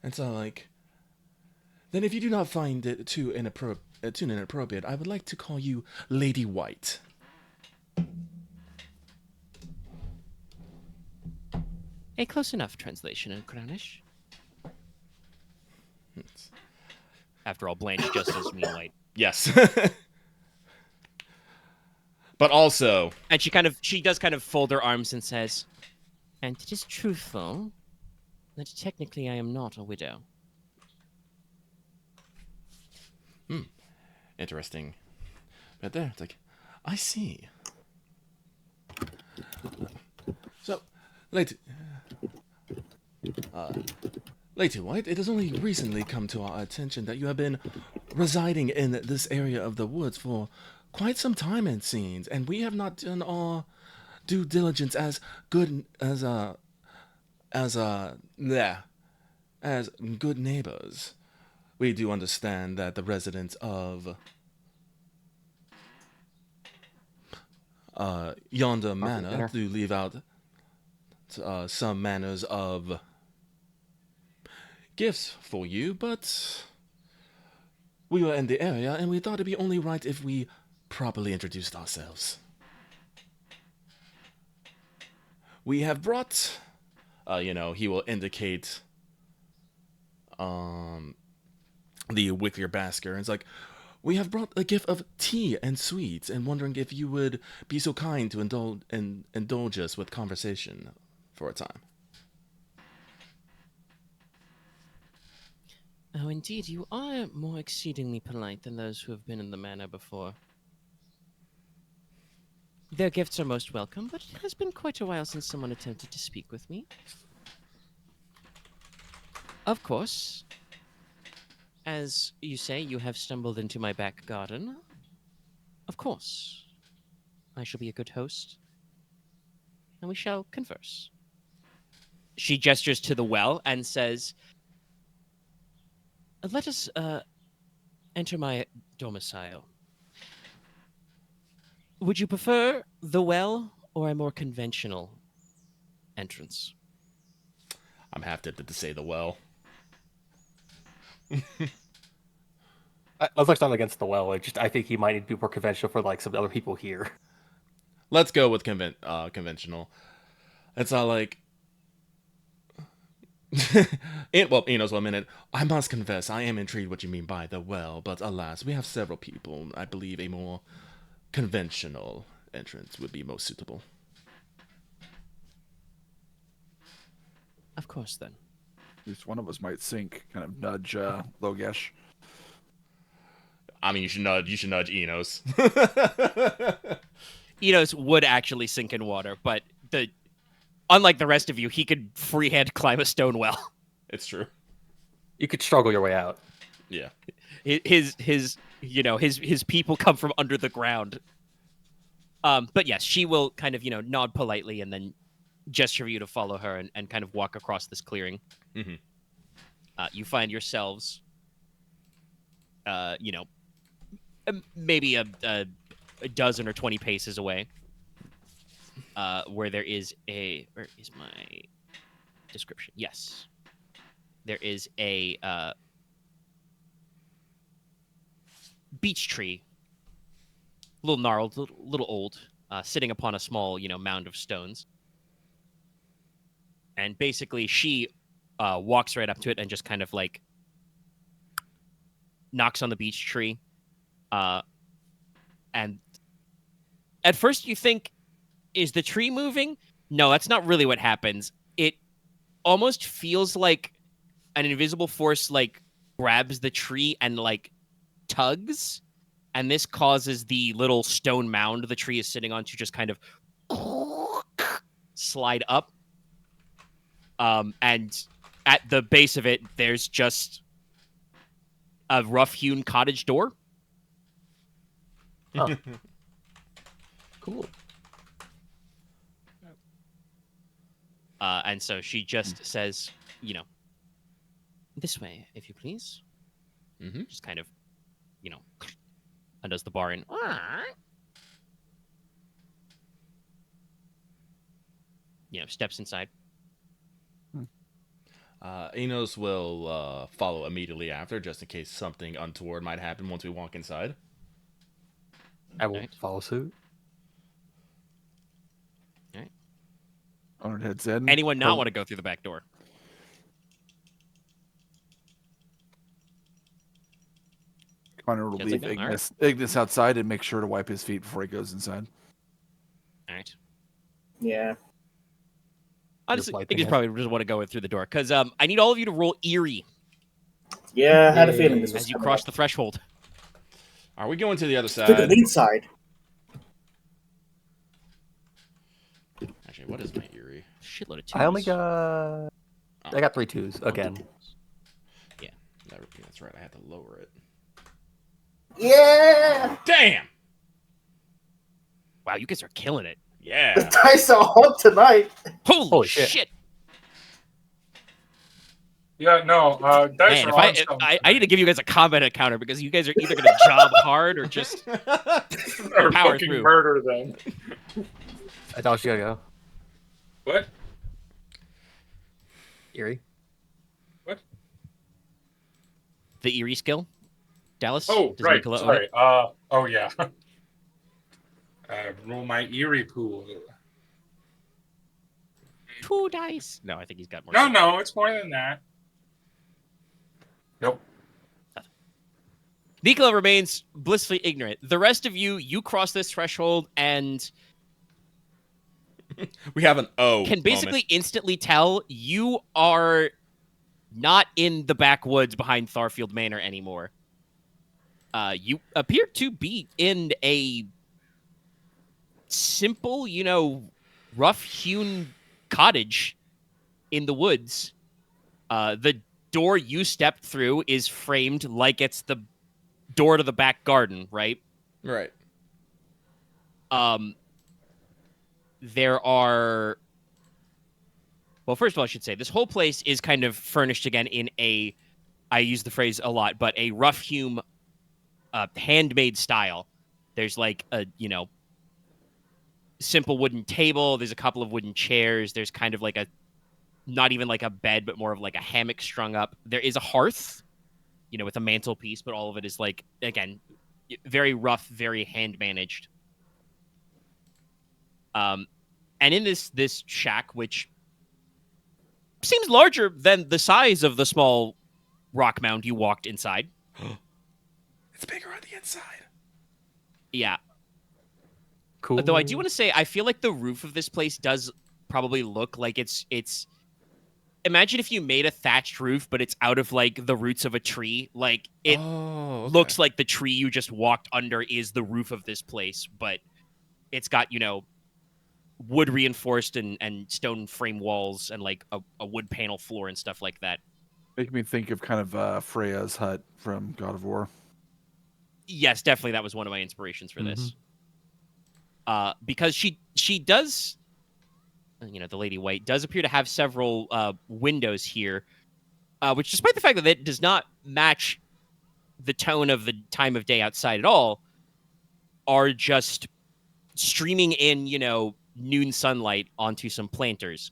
And so, like, then if you do not find it too inappropriate, I would like to call you Lady White. A close enough translation in Crownish. After all, Blanche just says me white. Yes. But also, And she does kind of fold her arms and says, and it is truthful that technically I am not a widow. interesting. Right there, it's like, I see. So, Lady White, it has only recently come to our attention that you have been residing in this area of the woods for quite some time, it seems, and we have not done our due diligence as good as good neighbors. We do understand that the residents of yonder manor do leave out some manners of gifts for you, but we were in the area and we thought it'd be only right if we properly introduced ourselves. We have brought, he will indicate the wicker basket, and it's like, we have brought a gift of tea and sweets, and wondering if you would be so kind to indulge us with conversation for a time. Oh, indeed, you are more exceedingly polite than those who have been in the manor before. Their gifts are most welcome, but it has been quite a while since someone attempted to speak with me. Of course, as you say, you have stumbled into my back garden. Of course, I shall be a good host, and we shall converse. She gestures to the well and says, let us enter my domicile. Would you prefer the well or a more conventional entrance? I'm half tempted to say the well. Leslok's not against the well. I think he might need to be more conventional for like some other people here. Let's go with conventional. It's not like Enos, 1 minute. I must confess, I am intrigued what you mean by the well, but alas, we have several people. I believe a more conventional entrance would be most suitable. Of course, then. At least one of us might sink, kind of nudge Logesh. I mean, you should nudge Enos. Enos would actually sink in water, but unlike the rest of you, he could freehand climb a stone well. It's true. You could struggle your way out. Yeah. His people come from under the ground. But yes, she will kind of nod politely and then gesture for you to follow her and kind of walk across this clearing. Mm-hmm. You find yourselves, maybe a dozen or 20 paces away, where there is where is my description? Yes. There is a beech tree, a little gnarled, little old, sitting upon a small, mound of stones. And basically, she walks right up to it and just kind of like knocks on the beech tree. And at first you think, is the tree moving? No, that's not really what happens. It almost feels like an invisible force like grabs the tree and like tugs, and this causes the little stone mound the tree is sitting on to just kind of slide up. And at the base of it, there's just a rough-hewn cottage door. Huh. Cool. And so she just says, this way, if you please. Mm-hmm. Just kind of, undoes the bar and steps inside. Inos will follow immediately after, just in case something untoward might happen once we walk inside. I will Right. follow suit. Konrad heads in. Anyone not want to go through the back door? Konrad will Gets leave like that, all Ignis outside and make sure to wipe his feet before he goes inside. All right. Yeah. Honestly, I wiping think you it. probably just want to go through the door because I need all of you to roll eerie Yeah, I had a feeling this was as you coming cross up. the threshold. Are we going to the other To the side? lead side. Actually, what is my eerie? Shitload of twos. I only got. I got 3 twos again. That's right. I had to lower it. Yeah! Damn. Wow, you guys are killing it. The Yeah. dice are on tonight. Holy shit. shit! Yeah, no. Dice Man, are on if some I need to give you guys a combat encounter because you guys are either going to job hard or just or power fucking through. murder them. I thought you gotta go. What? Eerie. What? the eerie skill. Dallas. Oh, Does right. Nicola own Sorry. it? Oh, yeah. Roll my eerie pool. 2 dice. No, I think he's got more. No, it's more than that. Nope. Nicola remains blissfully ignorant. The rest of you cross this threshold and We have an O. can basically instantly tell you are not in the backwoods behind Tharfield Manor anymore. You appear to be in a simple, rough-hewn cottage in the woods. The door you stepped through is framed like it's the door to the back garden, right? Right. There are... Well, first of all, I should say, this whole place is kind of furnished again in a... I use the phrase a lot, but a rough-hewn, handmade style. There's like a, simple wooden table. There's a couple of wooden chairs. There's kind of like not even like a bed, but more of like a hammock strung up. There is a hearth, with a mantelpiece, but all of it is like, again, very rough, very hand managed. And in this shack, which seems larger than the size of the small rock mound you walked inside. It's bigger on the inside. Yeah. Cool. Though I do want to say, I feel like the roof of this place does probably look like it's. Imagine if you made a thatched roof, but it's out of like the roots of a tree. Like it looks like the tree you just walked under is the roof of this place, but it's got wood reinforced and stone frame walls and like a wood panel floor and stuff like that. Make me think of kind of Freya's hut from God of War. Yes, definitely that was one of my inspirations for this. Because she does, the Lady White does appear to have several windows here, which, despite the fact that it does not match the tone of the time of day outside at all, are just streaming in, noon sunlight onto some planters.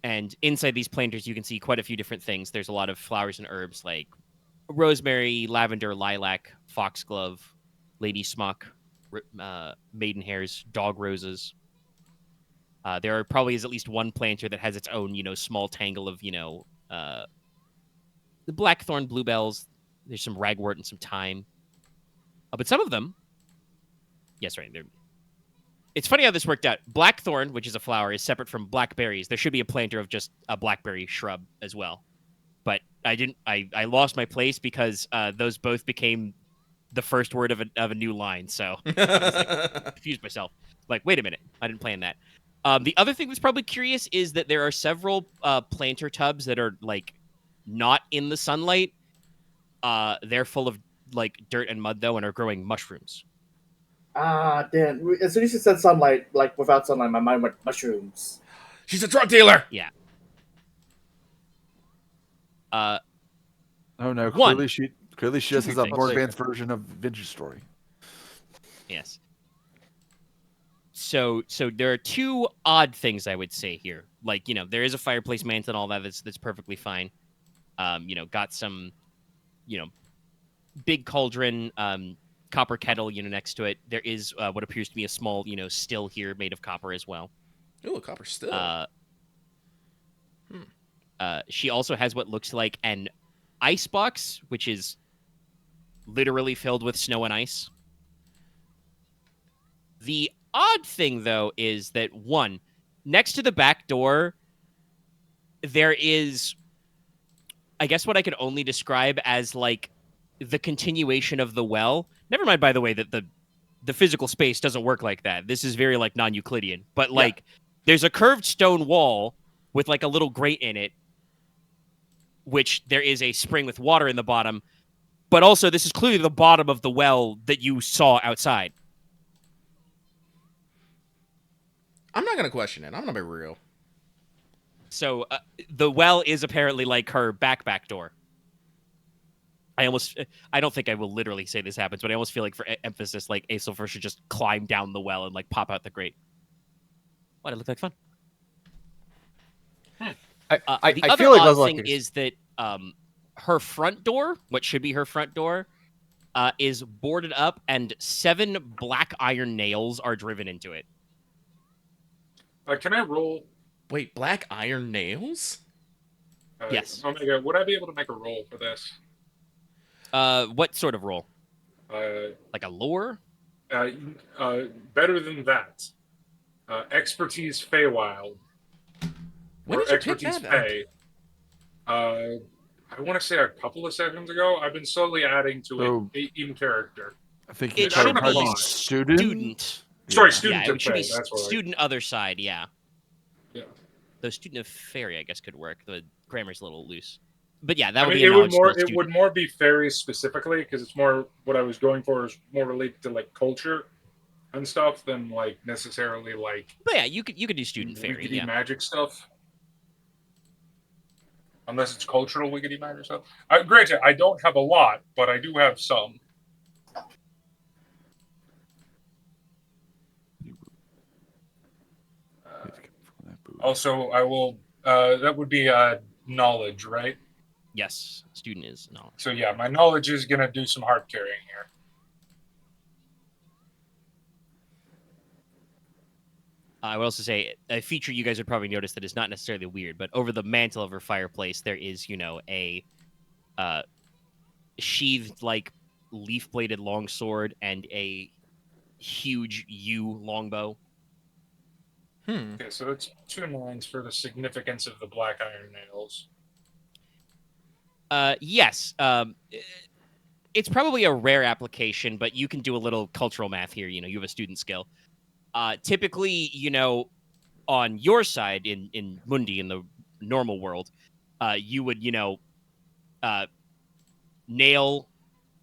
And inside these planters, you can see quite a few different things. There's a lot of flowers and herbs like rosemary, lavender, lilac, foxglove, lady smock, maidenhairs, dog roses. There are probably is at least one planter that has its own, small tangle of, the blackthorn bluebells. There's some ragwort and some thyme. But some of them, yes, right. It's funny how this worked out. Blackthorn, which is a flower, is separate from blackberries. There should be a planter of just a blackberry shrub as well. But I didn't. I lost my place because those both became the first word of a new line. So I was confused myself. Like, wait a minute, I didn't plan that. The other thing that's probably curious is that there are several planter tubs that are like not in the sunlight. They're full of like dirt and mud though, and are growing mushrooms. Ah, damn. As soon as you said sunlight, like without sunlight, my mind went mushrooms. She's a drug dealer. Yeah. Oh no! One. Clearly she just has a things. more advanced version of Vintage Story. Yes. So there are two odd things I would say here. Like, there is a fireplace mantle and all that. That's perfectly fine. Got some, big cauldron, copper kettle, next to it. There is what appears to be a small, still here made of copper as well. Ooh, a copper still. She also has what looks like an ice box, which is literally filled with snow and ice. The odd thing, though, is that, one, next to the back door, there is, I guess, what I could only describe as, like, the continuation of the well. Never mind, by the way, that the physical space doesn't work like that. This is very, like, non-Euclidean. But, like, there's a curved stone wall with, like, a little grate in it, which there is a spring with water in the bottom. But also, this is clearly the bottom of the well that you saw outside. I'm not going to question it. I'm going to be real. So the well is apparently like her back door. I don't think I will literally say this happens, but I almost feel like for emphasis, like Aesopher should just climb down the well and like pop out the grate. What, it looked like fun. I other feel like odd Leslok thing is that her front door, what should be her front door, is boarded up and 7 black iron nails are driven into it. Can I roll? Wait, black iron nails? Yes. Omega, would I be able to make a roll for this? What sort of roll? Like a lore? Better than that. Expertise Feywild. When Or did you pick expertise that? Fey. I want to say a couple of sessions ago. I've been slowly adding to it in character. I think It should probably be student. Sorry, Yeah, student it of should Fey. be That's right. student other side, yeah. Yeah. Though student of fairy, I guess, could work. The grammar's a little loose. But yeah, that I would mean, be a knowledge skill it student. would more be fairies specifically because it's more what I was going for is more related to like culture and stuff than like necessarily like. But yeah, you could do student fairy. Wiggity Yeah. magic stuff. Unless it's cultural wiggity magic stuff. Granted, I don't have a lot, but I do have some. Also, I will. That would be knowledge, right? Yes, student is knowledge. So yeah, my knowledge is gonna do some hard carrying here. I would also say a feature you guys would probably notice that is not necessarily weird, but over the mantle of her fireplace, there is, a sheathed, like, leaf-bladed longsword and a huge yew longbow. Okay, so that's 2 lines for the significance of the black iron nails. Yes. It's probably a rare application, but you can do a little cultural math here. You have a student skill. Typically, on your side in Mundi, in the normal world, you would, nail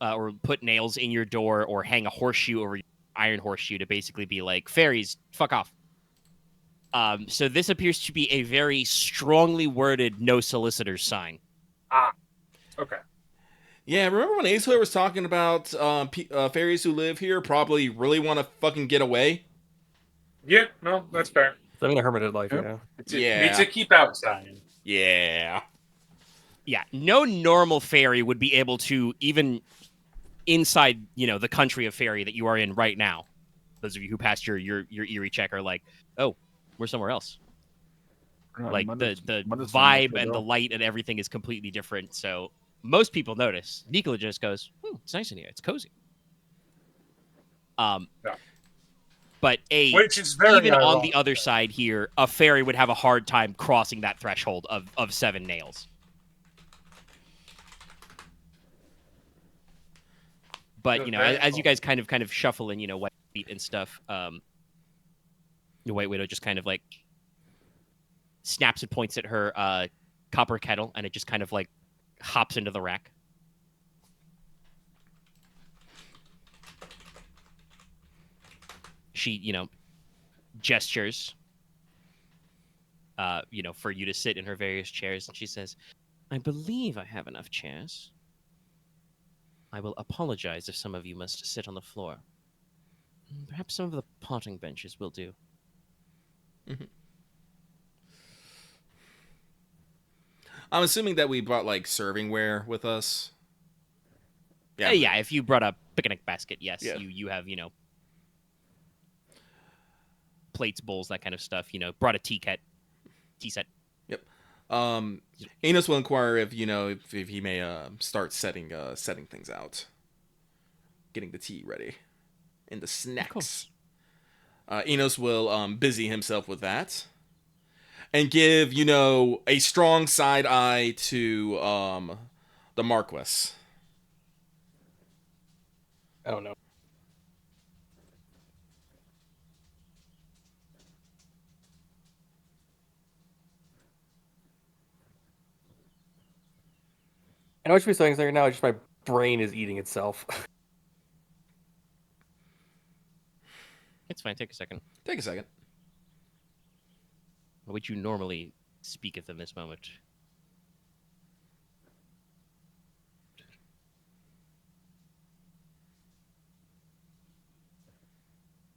or put nails in your door or hang a horseshoe over your iron horseshoe to basically be like, fairies, fuck off. So this appears to be a very strongly worded no solicitors sign. Okay. Yeah, remember when Aesler was talking about fairies who live here probably really want to fucking get away? Yeah, no, that's fair. Living a hermited life, Yep. yeah. It's a keep out sign. Yeah. Yeah, no normal fairy would be able to, even inside, the country of fairy that you are in right now. Those of you who passed your eerie check are like, oh, we're somewhere else. Like the vibe and the light and everything is completely different. So most people notice. Nicola just goes, it's nice in here. It's cozy. Yeah. But Which is very even on ironic. the other side here, a fairy would have a hard time crossing that threshold of 7 nails. But, as you guys kind of shuffle in, White feet and stuff, the White Widow just kind of like snaps and points at her copper kettle, and it just kind of like hops into the rack. She, gestures, for you to sit in her various chairs, and she says, I believe I have enough chairs. I will apologize if some of you must sit on the floor. Perhaps some of the potting benches will do. Mm-hmm. I'm assuming that we brought like servingware with us. Yeah, yeah. If you brought a picnic basket, yes, Yeah. you have plates, bowls, that kind of stuff. Brought a tea set. Yep. Inos will inquire if if he may start setting things out, getting the tea ready, and the snacks. Inos will busy himself with that, and give a strong side eye to the Marquess. I don't know. I know what you're saying right now. Just my brain is eating itself. It's fine. Take a second. Take a second. What would you normally speaketh in this moment?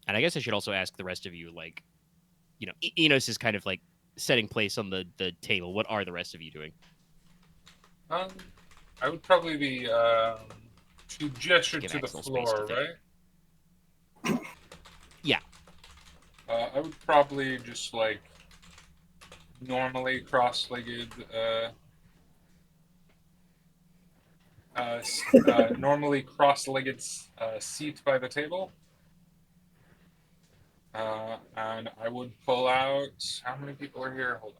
And I guess I should also ask the rest of you, like, Enos is kind of like setting place on the table. What are the rest of you doing? I would probably be to gesture Give to the Axel space floor, to right? Yeah. I would probably just like normally cross-legged, seat by the table. And I would pull out. How many people are here? Hold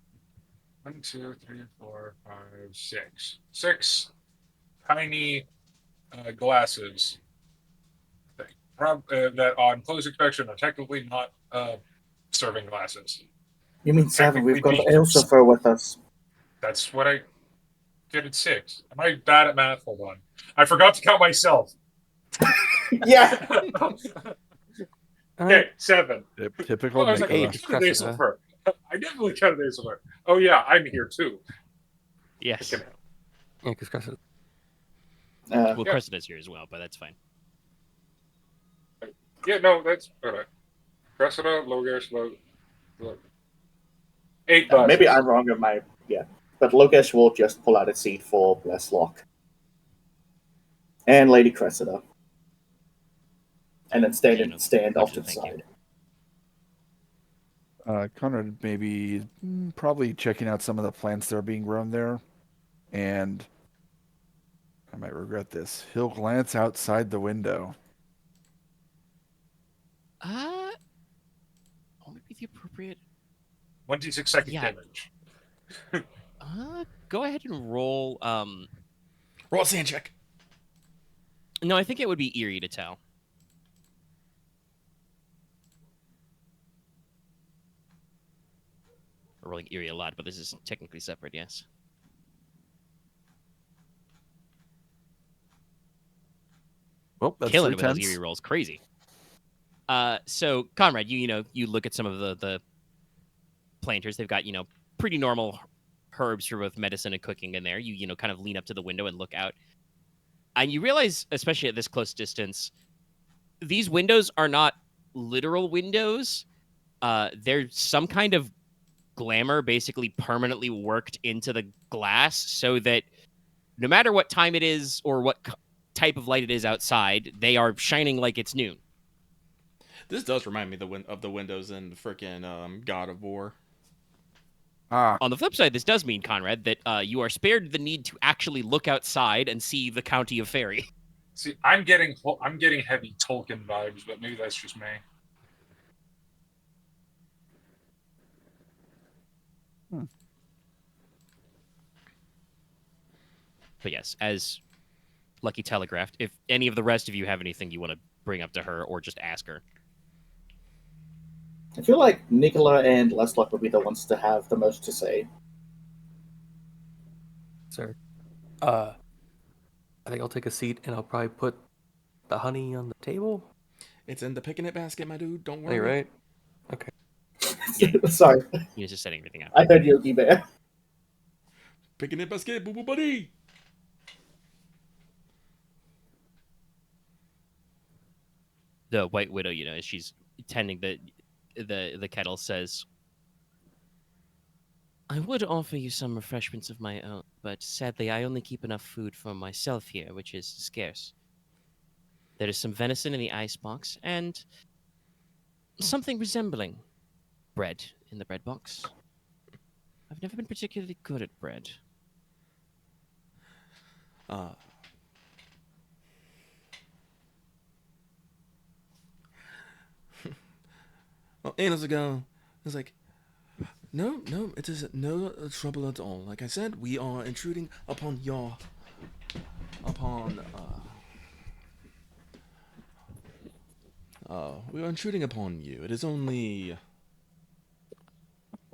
on. 1, 2, 3, 4, 5, 6. 6 tiny glasses that on close inspection are technically not serving glasses. You mean 7? We've got Technically Ilsifer with us. That's what I did at 6. Am I bad at math? Hold on. I forgot to count myself. Yeah. Okay, 7. Typical I was like, Nicola. I counted Ilsifer. I definitely counted Ilsifer. Oh yeah, I'm here too. Yes. Okay. Yeah, because Cressida. Well, Yeah. Cressida's here as well, but that's fine. Yeah, no, that's alright. Cressida, Logesh, Log. 8 glasses. Maybe I'm wrong in my... Yeah. But Logesh will just pull out a seat for Leslok. And Lady Cressida. And then stand off to the Thank you. side. Konrad maybe probably checking out some of the plants that are being grown there. And I might regret this. He'll glance outside the window. What would be the appropriate? 1d6 second Yeah. damage. Go ahead and roll. Roll a sand check. No, I think it would be eerie to tell. We're rolling Eerie a lot, but this is technically separate, yes. Well, that's Killing 3 it with those tenths. Eerie rolls. Crazy. So, Konrad, you look at some of the planters. They've got, pretty normal herbs for both medicine and cooking in there. You kind of lean up to the window and look out. And you realize, especially at this close distance, these windows are not literal windows. There's some kind of glamour basically permanently worked into the glass so that no matter what time it is or what type of light it is outside, they are shining like it's noon. This does remind me of the windows in freaking God of War. On the flip side, this does mean, Konrad, that you are spared the need to actually look outside and see the county of Fairy. See, I'm getting heavy Tolkien vibes, but maybe that's just me. But yes, as Lucky telegraphed, if any of the rest of you have anything you want to bring up to her or just ask her. I feel like Nicola and Leslok would be the ones to have the most to say. Sir. I think I'll take a seat and I'll probably put the honey on the table. It's in the picnic basket, my dude. Don't worry. Are you right? Okay. Sorry, He was just setting everything out. I heard Yogi Bear. Picnic basket, boo boo buddy. The White Widow, as she's tending the kettle, says, I would offer you some refreshments of my own, but sadly I only keep enough food for myself here, which is scarce. There is some venison in the icebox, and something resembling bread in the bread box. I've never been particularly good at bread. Well, ages ago, I was like, no, it is no trouble at all. Like I said, we are intruding upon we are intruding upon you. It is only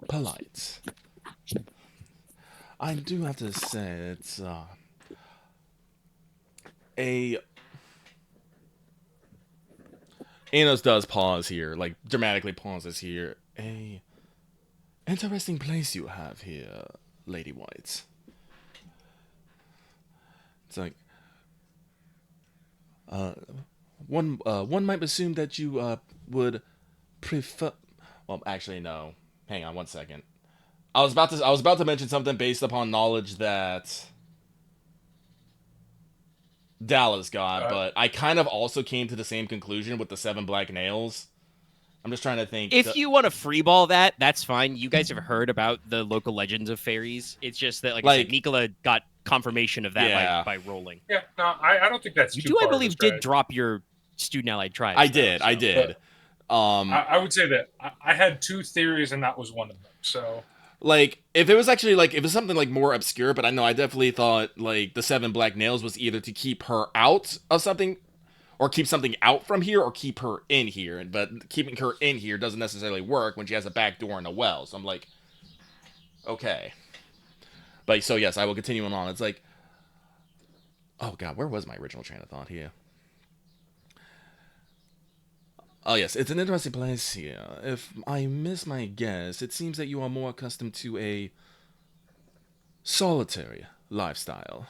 polite. I do have to say, it's Inos does pause here, like dramatically pauses here. A interesting place you have here, Lady White. It's like one might assume that you would prefer. Well, actually, no. Hang on one second. I was about to mention something based upon knowledge that Dallas got, but I kind of also came to the same conclusion with the 7 black nails. I'm just trying to think. If you want to freeball that, that's fine. You guys have heard about the local legends of fairies. It's just that, like I said, Nicola got confirmation of that by rolling. Yeah, no, I don't think that's you too do, I far believe, of a did drop your student allied tribes. I did. I would say that I had 2 theories, and that was one of them. So, like, if it was actually like, if it's something like more obscure, but I know I definitely thought like the 7 black nails was either to keep her out of something, or keep something out from here, or keep her in here. But keeping her in here doesn't necessarily work when she has a back door and a well. So I'm like, okay. But so yes, I will continue on. It's like, oh god, where was my original train of thought here? Oh yes, it's an interesting place here. If I miss my guess, it seems that you are more accustomed to a solitary lifestyle.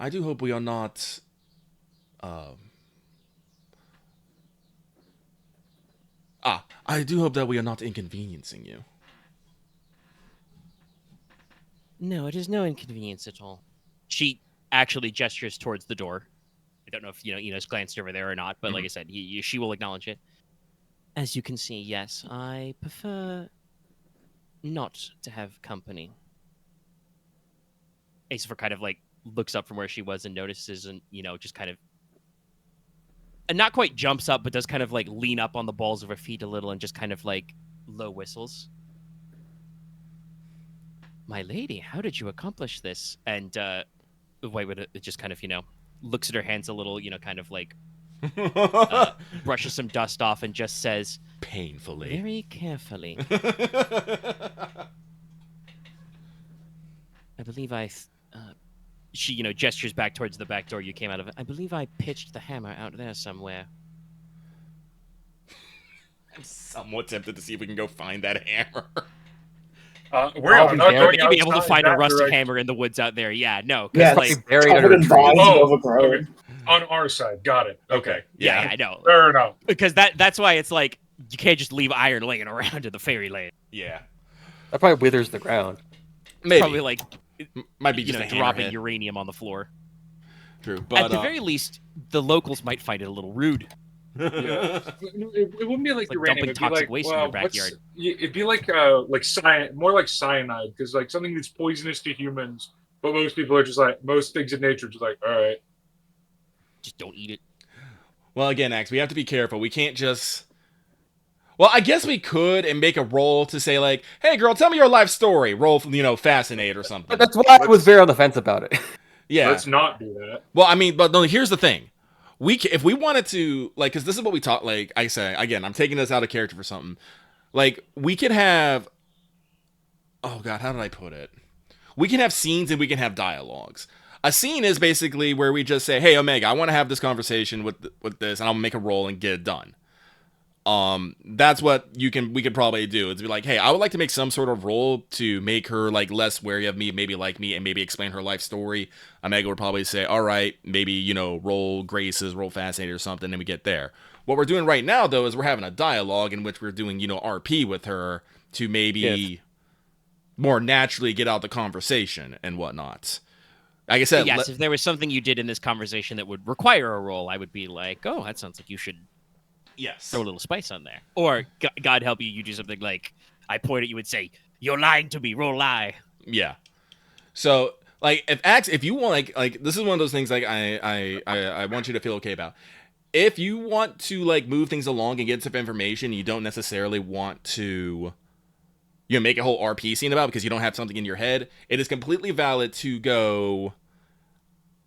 I do hope we are not I do hope that we are not inconveniencing you. No, it is no inconvenience at all. She actually gestures towards the door. I don't know if Enos glanced over there or not, but like I said, she will acknowledge it. As you can see, yes, I prefer not to have company. Aesifer kind of like looks up from where she was and notices, and just kind of, and not quite jumps up, but does kind of like lean up on the balls of her feet a little and just kind of like low whistles. My lady, how did you accomplish this? And White Widow just kind of, looks at her hands a little, kind of like brushes some dust off and just says, painfully. Very carefully. I believe she, gestures back towards the back door you came out of. I believe I pitched the hammer out there somewhere. I'm somewhat tempted to see if we can go find that hammer. We're I'll be not there. going You'd be able to outside find a that rusty direction. hammer in the woods out there. Yeah, no. Yeah, Because, it's like, buried covered under in a tree. vines and Oh, overgrown. okay. On our side, got it. Okay, yeah, I know. fair enough. Because that's why it's like, you can't just leave iron laying around in the fairyland. Yeah. That probably withers the ground. Maybe. Probably like, Might be just a dropping hammerhead. uranium on the floor. True. But, At the very least, the locals might find it a little rude. Yeah. It wouldn't be like Like uranium. dumping It'd be toxic like, waste in your backyard. It'd be like more like cyanide, because like something that's poisonous to humans, but most people are just like most things in nature, just like, all right. Just don't eat it. Well, again, Axe, we have to be careful. We can't just... Well, I guess we could and make a roll to say, like, hey, girl, tell me your life story. Roll, fascinate or something. But that's why I was very on the fence about it. Yeah. Let's not do that. Well, I mean, but no, here's the thing. If we wanted to, like, because this is what we talk, like I say, again, I'm taking this out of character for something. Like, we could have... Oh, God, how did I put it? We can have scenes and we can have dialogues. A scene is basically where we just say, hey, Omega, I want to have this conversation with this, and I'll make a roll and get it done. That's what we could probably do. It's be like, hey, I would like to make some sort of role to make her like less wary of me, maybe like me, and maybe explain her life story. Omega would probably say, all right, maybe, roll graces, roll fascinated or something, and we get there. What we're doing right now, though, is we're having a dialogue in which we're doing, RP with her to maybe more naturally get out the conversation and whatnot. Like I said, Yes, if there was something you did in this conversation that would require a roll, I would be like, oh, that sounds like you should yes. throw a little spice on there. Or, God help you, you do something like, I point at you and say, you're lying to me, roll lie. Yeah. So, like, if you want, like, this is one of those things, like, I want you to feel okay about. If you want to, like, move things along and get some information, you don't necessarily want to, make a whole RP scene about it because you don't have something in your head, it is completely valid to go,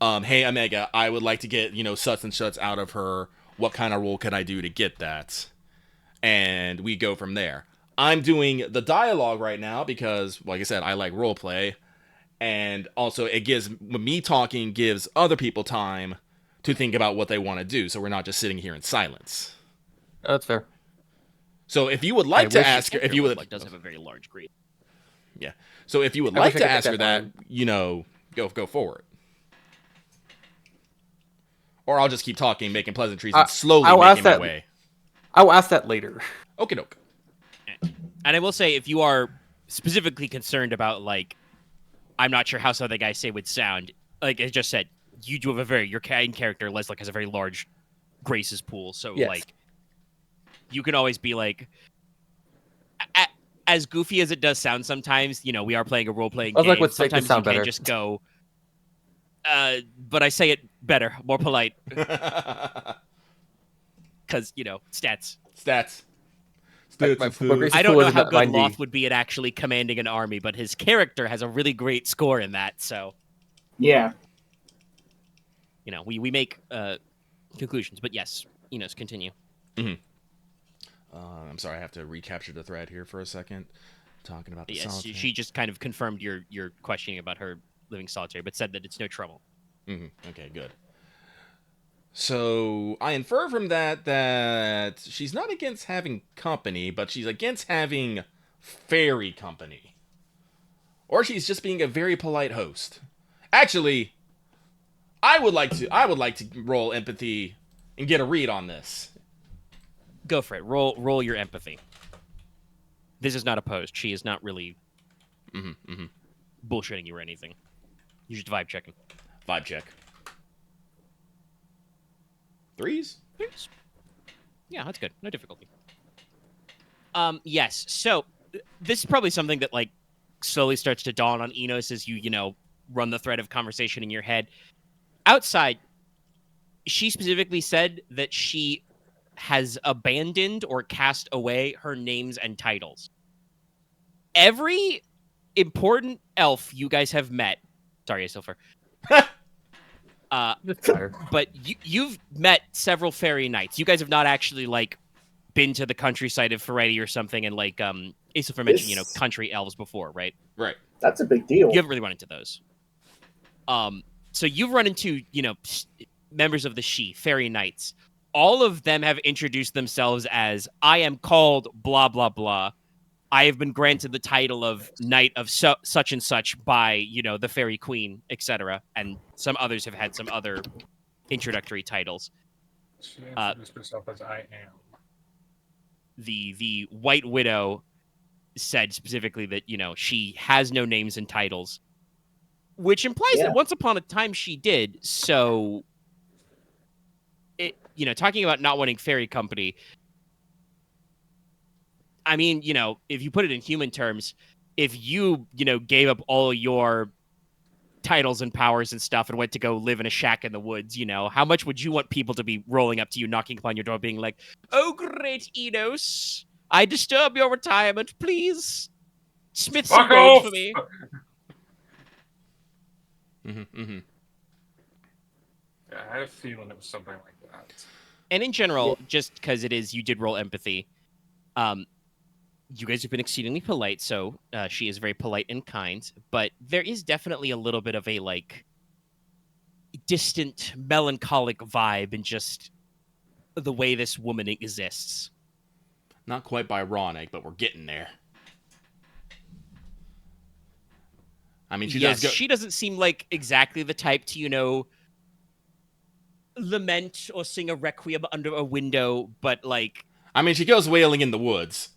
hey, Omega, I would like to get, such and such out of her. What kind of role could I do to get that? And we go from there. I'm doing the dialogue right now because, like I said, I like roleplay. And also, me talking gives other people time to think about what they want to do. So we're not just sitting here in silence. Oh, that's fair. So if you would like to ask her, if you would... Like, does have a very large grade. Yeah. So if you would I like wish I to could ask get her that that, go forward. Or I'll just keep talking, making pleasantries, and slowly I'll making ask my that- way. I'll ask that later. Okie doke. And I will say, if you are specifically concerned about, like, I'm not sure how some of the guys say would sound, like I just said, you do have your main character, Leslok, has a very large graces pool. So, Yes. like, you can always be like, as goofy as it does sound sometimes, we are playing a role-playing game. Leslok would make Sometimes this you sound can't better. just go, but I say it better, more polite, because, stats. Stats. My graces I don't pool know isn't how that good 9D. Loth would be at actually commanding an army, but his character has a really great score in that, so, Yeah. we make conclusions. But yes, Inos, continue. I'm sorry, I have to recapture the thread here for a second. Talking about the Yes, solitaire. she just kind of confirmed your questioning about her living solitary, but said that it's no trouble. Okay, good. So I infer from that she's not against having company, but she's against having fairy company. Or she's just being a very polite host. Actually, I would like to roll empathy and get a read on this. Go for it. Roll your empathy. This is not opposed. She is not really bullshitting you or anything. You're just vibe checking. Vibe check. 3s? Yeah, that's good. No difficulty. Yes. So this is probably something that like slowly starts to dawn on Inos as you run the thread of conversation in your head. Outside, she specifically said that she has abandoned or cast away her names and titles. Every important elf you guys have met, sorry, Silver, but you've met several fairy knights. You guys have not actually like been to the countryside of Ferretti or something, and like Aesopher mentioned, country elves before, right? Right. That's a big deal. You haven't really run into those. So you've run into, members of the She, fairy knights. All of them have introduced themselves as, I am called blah, blah, blah. I have been granted the title of Knight of such and such by, the Fairy Queen, etc. And some others have had some other introductory titles. She introduced herself as I am. The White Widow said specifically that, she has no names and titles, which implies that once upon a time she did. So, talking about not wanting fairy company, I mean, if you put it in human terms, if you, gave up all your titles and powers and stuff and went to go live in a shack in the woods, how much would you want people to be rolling up to you, knocking upon your door, being like, "Oh, great Inos, I disturb your retirement. Please smith some gold for me." Mm-hmm. Yeah, I had a feeling it was something like that. And in general, just because you did roll empathy, you guys have been exceedingly polite, so she is very polite and kind, but there is definitely a little bit of a, distant, melancholic vibe in just the way this woman exists. Not quite Byronic, but we're getting there. I mean, she doesn't seem like exactly the type to, lament or sing a requiem under a window, but, I mean, she goes wailing in the woods.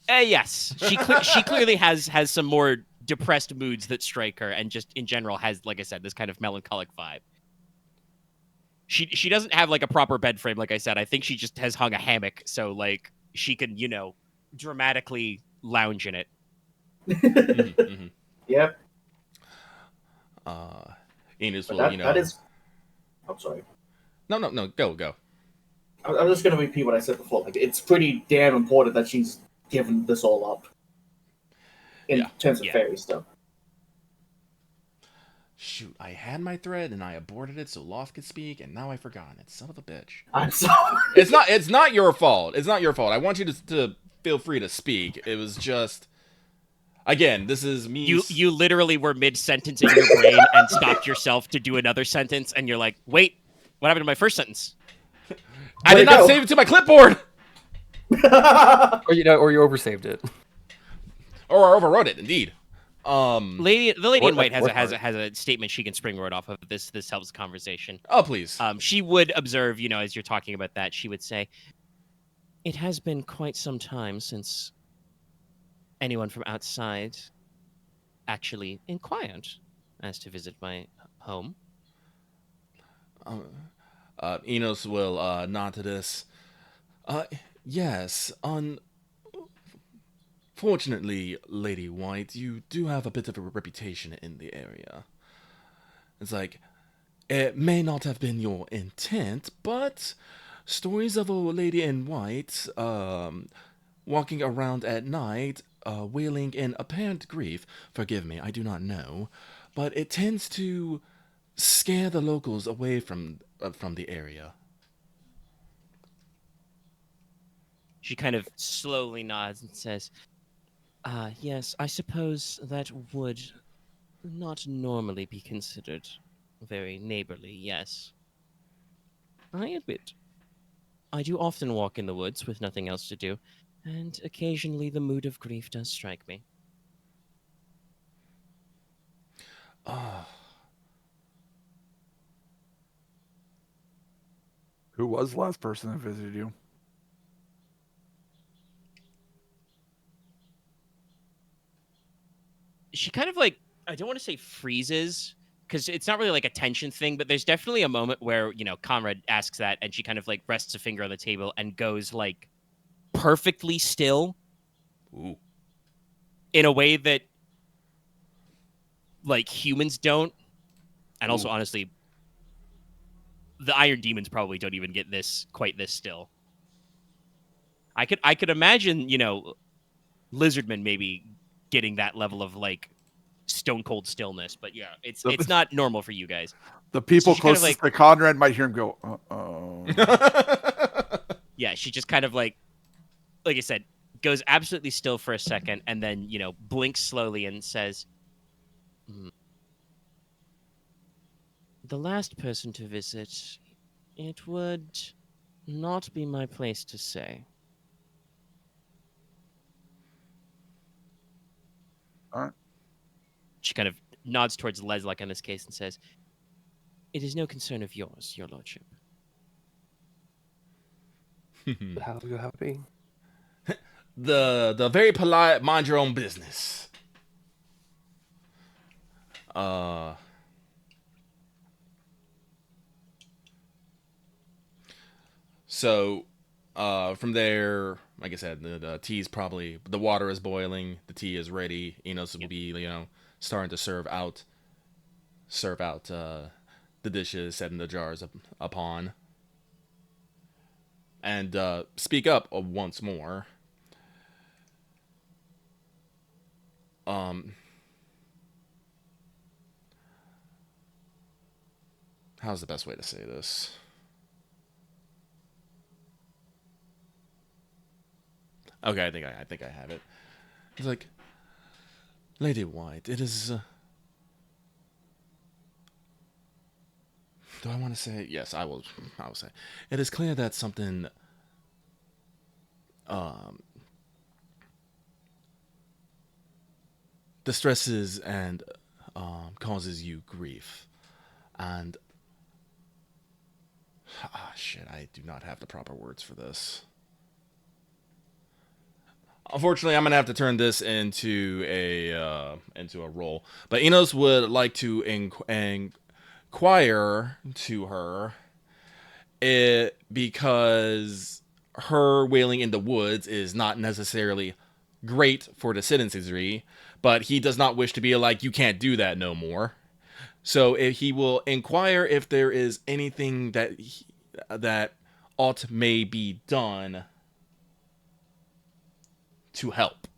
Yes, she clearly has some more depressed moods that strike her, and just in general has, like I said, this kind of melancholic vibe. She doesn't have a proper bed frame, like I said. I think she just has hung a hammock, so she can dramatically lounge in it. Mm-hmm. Yep. Inos will, that is. I'm sorry. No, go. I'm just going to repeat what I said before. It's pretty damn important that she's given this all up. In terms of fairy stuff. Shoot, I had my thread and I aborted it so Loth could speak, and now I've forgotten it. Son of a bitch. I'm sorry. It's not your fault. It's not your fault. I want you to feel free to speak. It was just... Again, this is me... You literally were mid-sentence in your brain and stopped yourself to do another sentence, and you're like, wait, what happened to my first sentence? I did not save it to my clipboard! or you oversaved it. Or I overwrote it, indeed. The lady in white has a statement she can springboard off of. This helps the conversation. Oh, please. She would observe, as you're talking about that, she would say, "It has been quite some time since anyone from outside actually inquired as to visit my home." Inos will nod to this. Yes, Fortunately, Lady White, you do have a bit of a reputation in the area. It's it may not have been your intent, but stories of a lady in white, walking around at night, wailing in apparent grief, forgive me, I do not know, but it tends to scare the locals away from the area. She kind of slowly nods and says, "Yes, I suppose that would not normally be considered very neighborly, yes. I admit, I do often walk in the woods with nothing else to do, and occasionally the mood of grief does strike me." Who was the last person that visited you? She kind of I don't want to say freezes, because it's not really a tension thing, but there's definitely a moment where, Konrad asks that, and she kind of rests a finger on the table and goes perfectly still. Ooh. In a way that humans don't. And also, honestly, the Iron Demons probably don't even get quite this still. I could imagine, Lizardmen maybe getting that level of stone cold stillness, but yeah, it's not normal for you guys. The people closest to Konrad might hear him go, "Uh-oh." Yeah, she just kind of like I said, goes absolutely still for a second, and then blinks slowly and says, "The last person to visit, it would not be my place to say." All right. She kind of nods towards Leslok in this case and says, "It is no concern of yours, your lordship." How you happy? The very polite mind your own business. So from there, like I said, the tea's probably, the water is boiling, the tea is ready. Enos will be starting to serve out the dishes, setting the jars upon, and speak up once more. How's the best way to say this? Okay, I think I have it. It's like, Lady White, it is. Do I want to say? Yes, I will. I will say it is clear that something distresses and causes you grief, and shit, I do not have the proper words for this. Unfortunately, I'm gonna have to turn this into a role. But Inos would like to inquire to her, because her wailing in the woods is not necessarily great for the citizenry, but he does not wish to be like, you can't do that no more. So he will inquire if there is anything that ought may be done to help.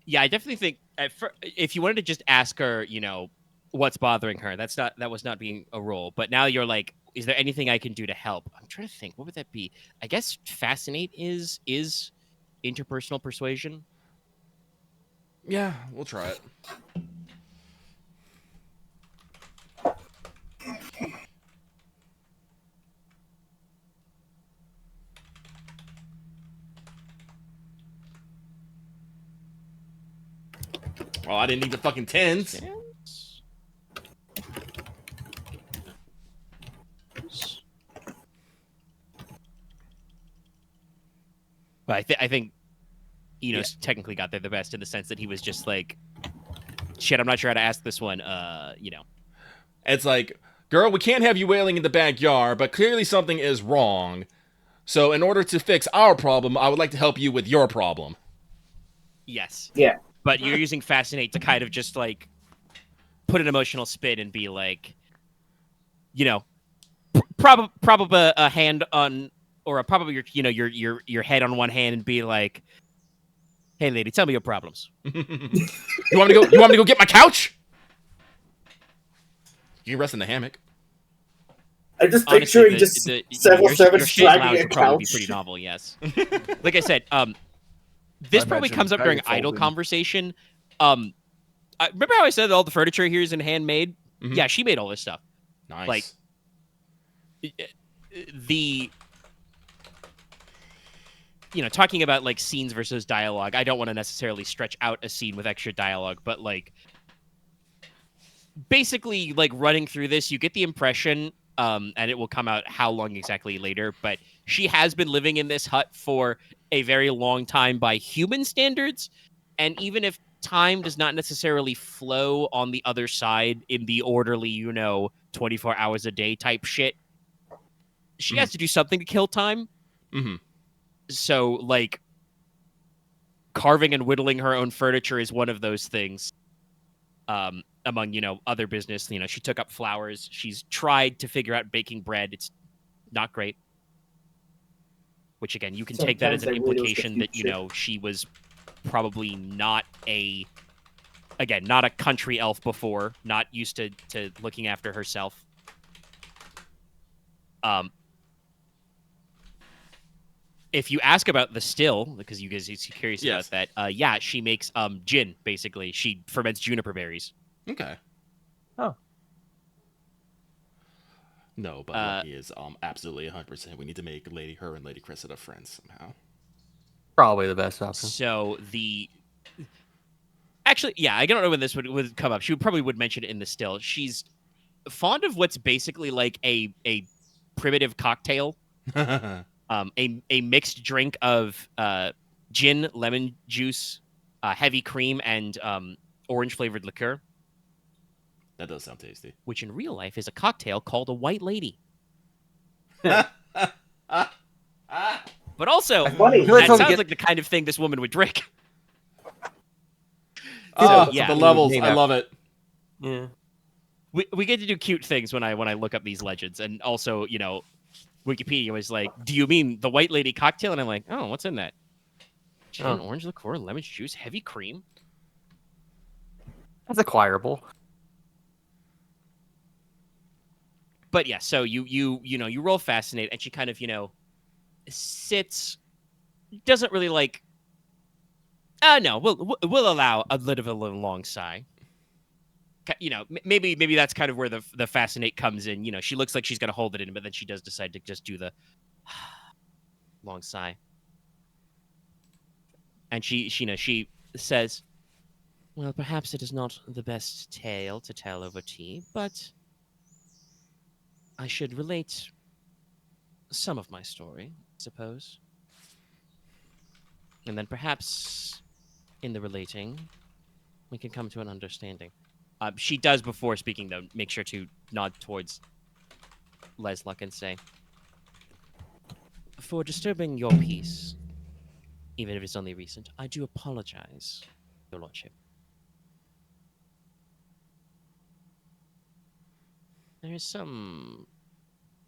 Yeah, I definitely think if you wanted to just ask her, what's bothering her, that was not being a role. But now you're like, is there anything I can do to help? I'm trying to think. What would that be? I guess fascinate is interpersonal persuasion. Yeah, we'll try it. Oh, I didn't need the fucking tens. But I think Enos technically got there the best, in the sense that he was just like, shit, I'm not sure how to ask this one. It's like, girl, we can't have you wailing in the backyard, but clearly something is wrong. So in order to fix our problem, I would like to help you with your problem. Yes. Yeah. But you're using fascinate to kind of just like put an emotional spin and be like, probably a hand on, or probably your head on one hand and be like, "Hey, lady, tell me your problems." You want me to go get my couch? You can rest in the hammock. I'm just Honestly, picturing just several servants dragging a would probably be couch. pretty novel. Yes. Like I said, this I probably imagine comes up during Patty idle folding. Conversation. Remember how I said that all the furniture here is in handmade? Mhm. Yeah, she made all this stuff. Nice. Like, the talking about like scenes versus dialogue, I don't want to necessarily stretch out a scene with extra dialogue, but like basically like running through this, you get the impression, and it will come out how long exactly later, but she has been living in this hut for a very long time by human standards, and even if time does not necessarily flow on the other side in the orderly 24 hours a day type shit, she has to do something to kill time. Mm-hmm. So, like, carving and whittling her own furniture is one of those things. Among, other business, she took up flowers. She's tried to figure out baking bread. It's not great. Which, again, you can take that as Sometimes an I really implication that, shit. she was probably not a again, not a country elf before, not used to looking after herself. If you ask about the still, because you guys are curious Yes. about that, yeah, she makes gin, basically. She ferments juniper berries. Okay. Oh. No, but Lucky is absolutely 100%. We need to make her and Lady Cressida friends somehow. Probably the best option. So actually, yeah, I don't know when this would come up. She probably would mention it in the still. She's fond of what's basically like a primitive cocktail, a mixed drink of gin, lemon juice, heavy cream, and orange flavored liqueur. That does sound tasty. Which in real life is a cocktail called a white lady. But also, funny. that sounds like the kind of thing this woman would drink. yeah, the levels, I love it. Yeah. We get to do cute things when I look up these legends, and also, you know, Wikipedia was like, "Do you mean the white lady cocktail?" And I'm like, "Oh, what's in that? Gin, orange liqueur, lemon juice, heavy cream." That's acquirable. But yeah, so you roll fascinate, and she kind of, sits, doesn't really like. No, we'll allow a little long sigh. Maybe that's kind of where the fascinate comes in. You know, she looks like she's gonna hold it in, but then she does decide to just do the long sigh, and she says, "Well, perhaps it is not the best tale to tell over tea, but I should relate some of my story, I suppose. And then perhaps in the relating, we can come to an understanding." She does, before speaking, though, make sure to nod towards Leslok and say, "For disturbing your peace, even if it's only recent, I do apologize, Your Lordship. There is some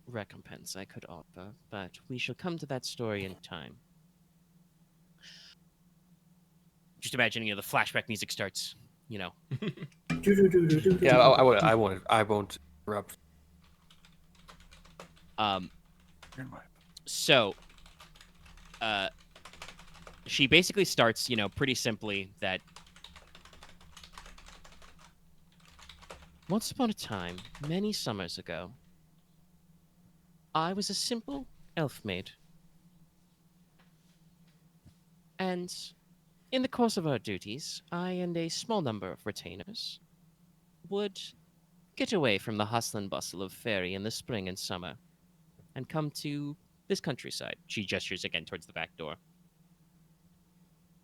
recompense I could offer, but we shall come to that story in time." Just imagining, the flashback music starts, Yeah, I won't interrupt. So, she basically starts, pretty simply that once upon a time, many summers ago, I was a simple elf maid. And in the course of our duties, I and a small number of retainers would get away from the hustle and bustle of Fairy in the spring and summer and come to this countryside. She gestures again towards the back door.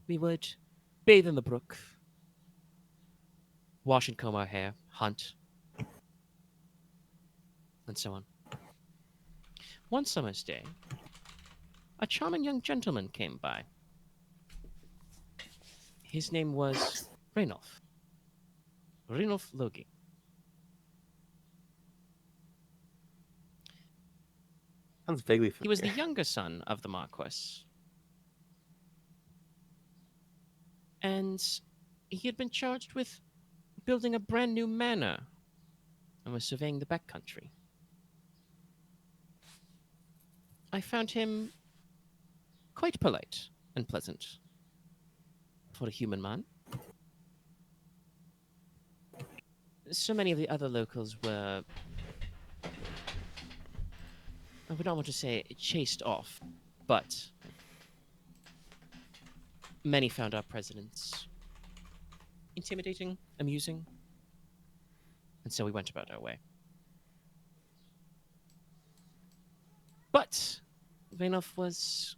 We would bathe in the brook, wash and comb our hair, hunt, and so on. One summer's day, a charming young gentleman came by. His name was Ranulf Logi. Sounds vaguely familiar. He was the younger son of the Marquess. And he had been charged with building a brand new manor and was surveying the backcountry. I found him quite polite and pleasant for a human man. So many of the other locals were, I would not want to say chased off, but many found our presence intimidating, amusing, and so we went about our way. But Ranulf was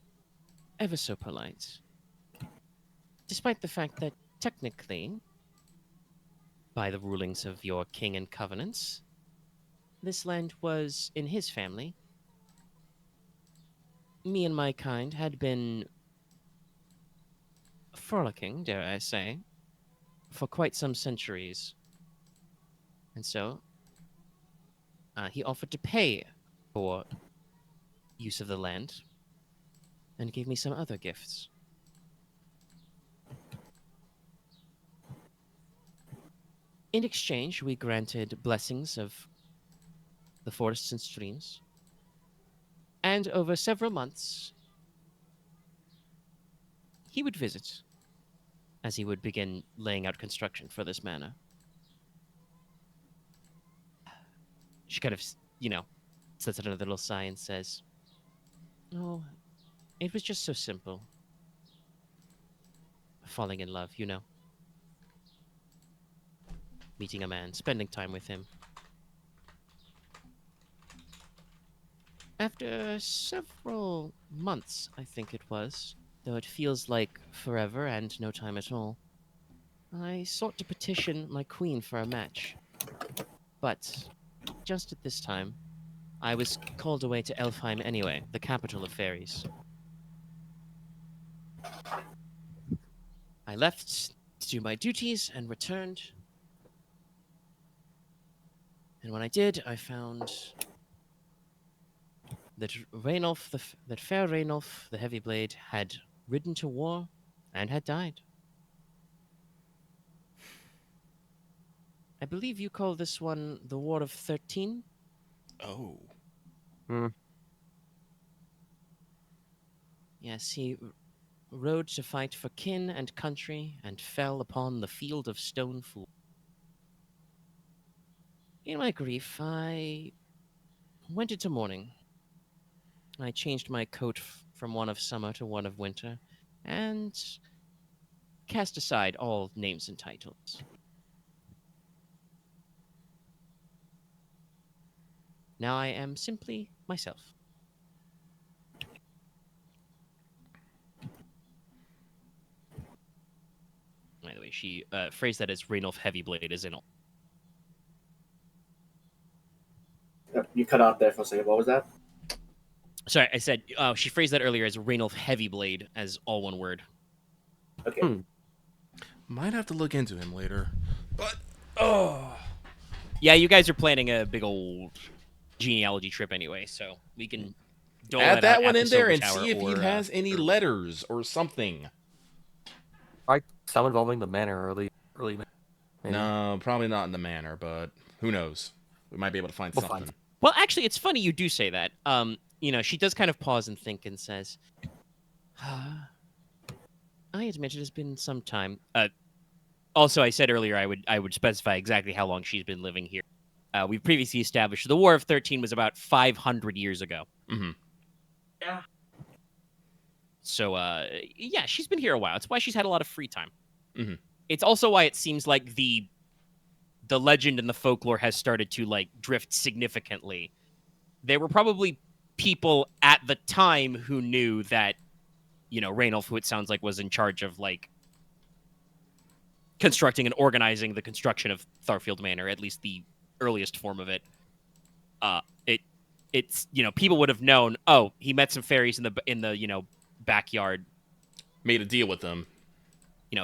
ever so polite, despite the fact that technically, by the rulings of your king and covenants, this land was in his family. Me and my kind had been frolicking, dare I say, for quite some centuries. And so, he offered to pay for use of the land and gave me some other gifts. In exchange, we granted blessings of the forests and streams. And over several months, he would visit as he would begin laying out construction for this manor. She kind of, sets out another little sigh and says, "Oh, it was just so simple. Falling in love, meeting a man, spending time with him. After several months, I think it was, though it feels like forever and no time at all, I sought to petition my queen for a match. But just at this time, I was called away to Elfheim anyway, the capital of fairies. I left to do my duties and returned. And when I did, I found that that fair Rainulf, the Heavy Blade, had ridden to war and had died. I believe you call this one the War of 13? Oh. Yes, he rode to fight for kin and country and fell upon the field of stone fool. In my grief, I went into mourning. I changed my coat from one of summer to one of winter, and cast aside all names and titles. Now I am simply myself. By the way, she phrased that as Rainulf Heavyblade, as in all. You cut out there for a second. What was that? Sorry, I said she phrased that earlier as Rainulf Heavyblade, as all one word. Okay. Might have to look into him later. But, Yeah, you guys are planning a big old genealogy trip anyway, so we can dole add that out one at in the there Silver and Tower see if he or, has any letters or something. Right, some involving the manor early. Maybe. No, probably not in the manor, but who knows? We might be able to find We'll something. find Well, actually, it's funny you do say that. She does kind of pause and think and says, I admit it has been some time. Also, I said earlier I would specify exactly how long she's been living here. We've previously established the War of 13 was about 500 years ago. Mm-hmm. Yeah. So, yeah, she's been here a while. It's why she's had a lot of free time. Mm-hmm. It's also why it seems like the legend and the folklore has started to, drift significantly. There were probably people at the time who knew that, Rainulf, who it sounds like was in charge of, constructing and organizing the construction of Tharfield Manor, at least the earliest form of it. It's people would have known, oh, he met some fairies in the backyard, Made a deal with them.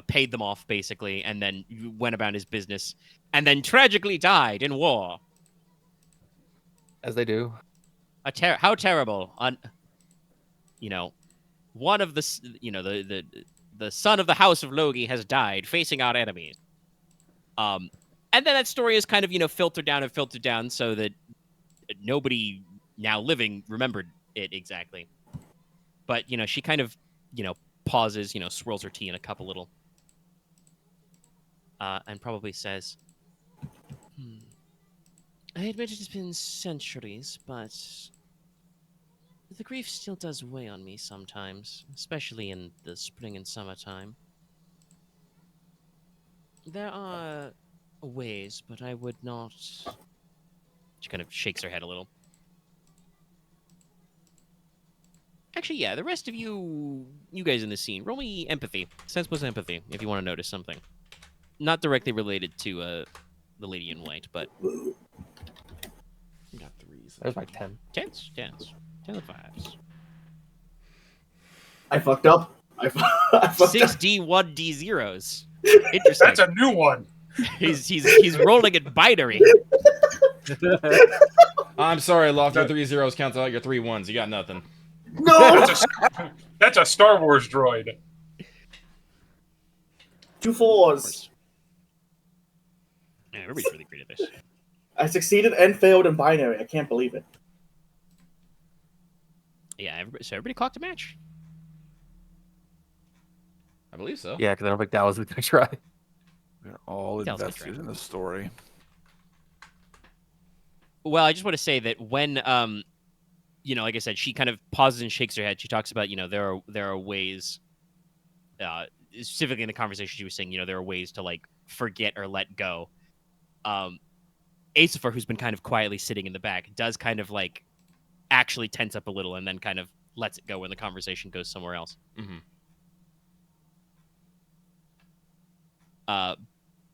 paid them off basically, and then went about his business, and then tragically died in war. as they do. How terrible! One of the son of the House of Logi has died facing our enemies. And then that story is kind of filtered down so that nobody now living remembered it exactly. But she kind of pauses, swirls her tea in a cup a little, and probably says, I admit it has been centuries, but the grief still does weigh on me sometimes, especially in the spring and summertime. There are ways, but I would not... She kind of shakes her head a little. Actually, yeah, the rest of you guys in the scene, roll me empathy. Sense plus empathy, if you want to notice something. Not directly related to the Lady in White, but... Got threes. There's my 10. 10s, 10s, 10 and 5s. I fucked up. I fucked up. 6D1D0s. Interesting. That's a new one. He's rolling it binary. I'm sorry, Loth. Your 3 zeros cancel out your 3 1s. You got nothing. No! That's a Star Wars droid. 2 4s. Yeah, everybody's really great at this. I succeeded and failed in binary. I can't believe it. Yeah, everybody clocked a match. I believe so. Yeah, because I don't think that was going to try. We're all That was my invested trap. in the story. Well, I just want to say that when like I said, she kind of pauses and shakes her head. She talks about, there are ways, specifically in the conversation she was saying, there are ways to like forget or let go. Asaphar, who's been kind of quietly sitting in the back, does kind of like actually tense up a little and then kind of lets it go when the conversation goes somewhere else. Mm-hmm.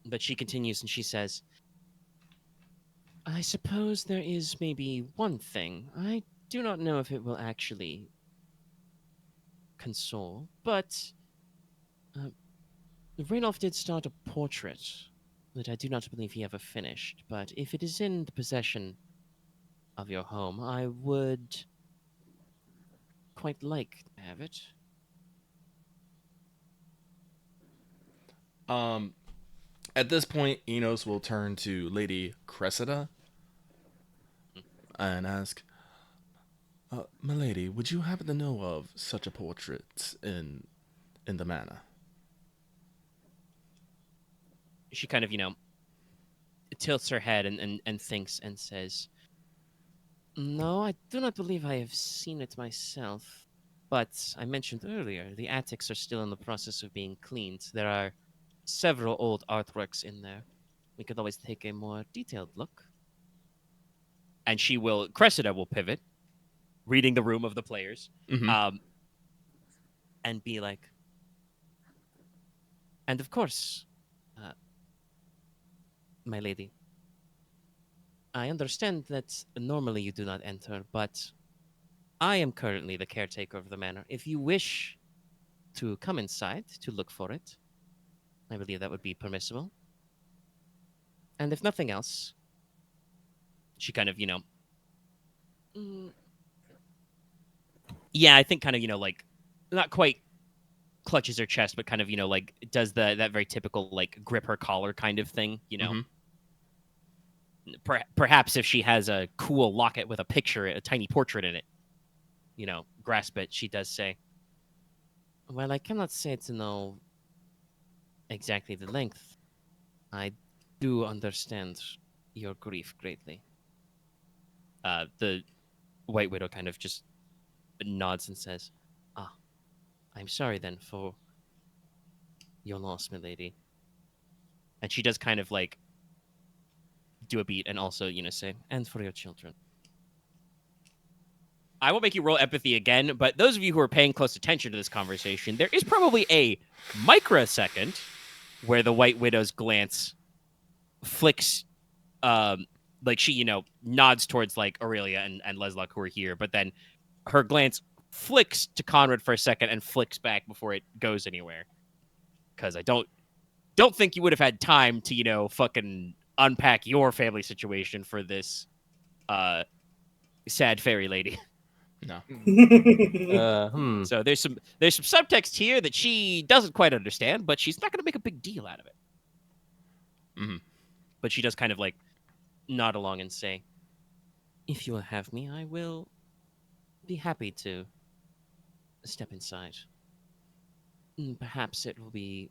But she continues and she says, I suppose there is maybe one thing. I do not know if it will actually console, but Raynolf did start a portrait that I do not believe he ever finished, but if it is in the possession of your home, I would quite like to have it. At this point, Enos will turn to Lady Cressida and ask, "Milady, would you happen to know of such a portrait in the manor?" She kind of, tilts her head and thinks and says, No, I do not believe I have seen it myself. But I mentioned earlier, the attics are still in the process of being cleaned. There are several old artworks in there. We could always take a more detailed look. And Cressida will pivot, reading the room of the players, Mm-hmm. and be like, and of course, my lady, I understand that normally you do not enter, but I am currently the caretaker of the manor. If you wish to come inside to look for it, I believe that would be permissible. And if nothing else, she kind of, yeah, I think kind of, like, not quite clutches her chest, but kind of, like, does that very typical, like, grip her collar kind of thing, Mm-hmm. Perhaps if she has a cool locket with a tiny portrait in it, grasp it, she does say, well, I cannot say to know exactly the length. I do understand your grief greatly. The White Widow kind of just nods and says, Ah, I'm sorry then for your loss, milady. And she does kind of like do a beat and also, say, and for your children. I won't make you roll empathy again, but those of you who are paying close attention to this conversation, there is probably a microsecond where the White Widow's glance flicks, like she, nods towards like Aurelia and Leslok who are here, but then her glance flicks to Konrad for a second and flicks back before it goes anywhere. Because I don't think you would have had time to, fucking unpack your family situation for this sad fairy lady. No. So there's some subtext here that she doesn't quite understand, but she's not going to make a big deal out of it. Mm-hmm. But she does kind of like nod along and say, if you will have me, I will be happy to step inside. Perhaps it will be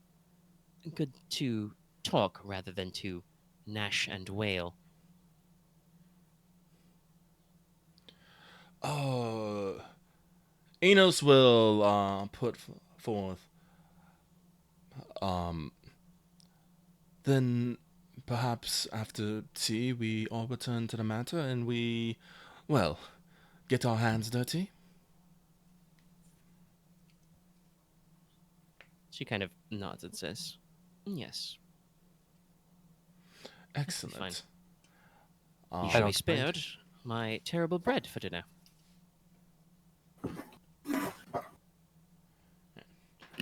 good to talk rather than to gnash and wail. Enos will put forth. Then perhaps after tea we all return to the matter and we, well, get our hands dirty. She kind of nods and says, yes. Excellent. You shall be spared my terrible bread for dinner.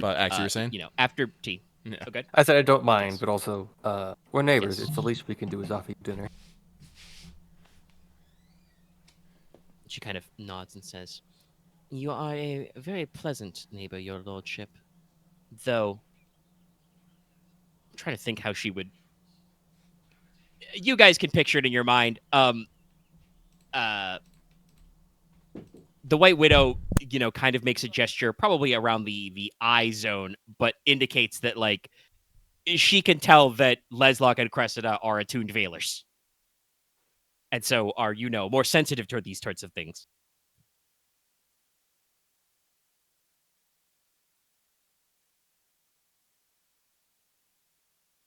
But actually, you're saying? After tea. Yeah. Okay. I said I don't mind, but also we're neighbors. Yes. It's the least we can do is offer you dinner. She kind of nods and says, you are a very pleasant neighbor, your lordship. Though, I'm trying to think how she would you guys can picture it in your mind. The White Widow, kind of makes a gesture, probably around the eye zone, but indicates that like she can tell that Leslok and Cressida are attuned veilers, and so are more sensitive toward these sorts of things.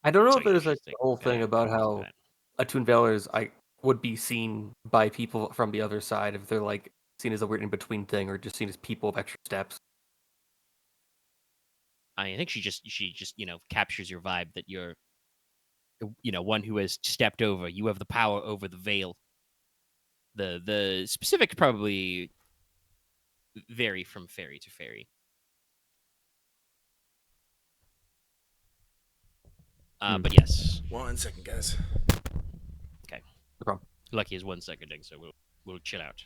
I don't know So if there's like interesting. a whole thing about how attuned veilers would be seen by people from the other side if they're like seen as a weird in between thing or just seen as people with extra steps. I think she just captures your vibe that you're one who has stepped over. You have the power over the veil. The specifics probably vary from fairy to fairy. But yes. 1 second, guys. Okay. No problem. Lucky is 1 seconding, so we'll chill out.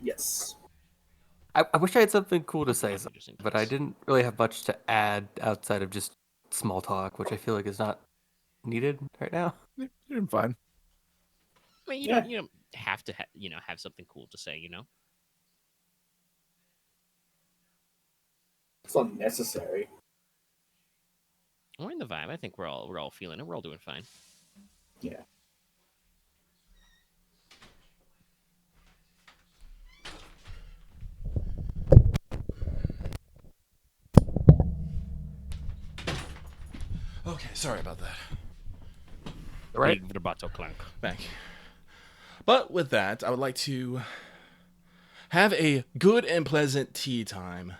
Yes. I wish I had something cool to say, Just in but I case. didn't really have much to add outside of just small talk, which I feel like is not needed right now. You're doing fine. I mean, Yeah. you don't have to have something cool to say, It's not necessary. We're in the vibe. I think we're all feeling it. We're all doing fine. Yeah. Okay, sorry about that. Right? Big vibrato clank. Thank you. But with that, I would like to have a good and pleasant tea time.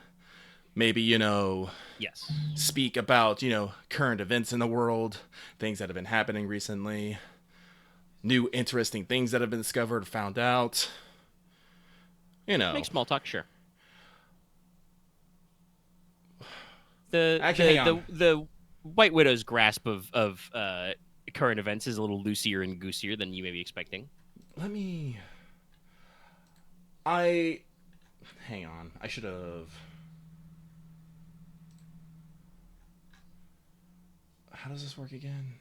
Maybe, Yes. speak about, current events in the world, things that have been happening recently, new interesting things that have been discovered, found out. Make small talk, sure. The Actually, hang on. the White Widow's grasp of current events is a little loosier and goosier than you may be expecting. Hang on. I should have. How does this work again?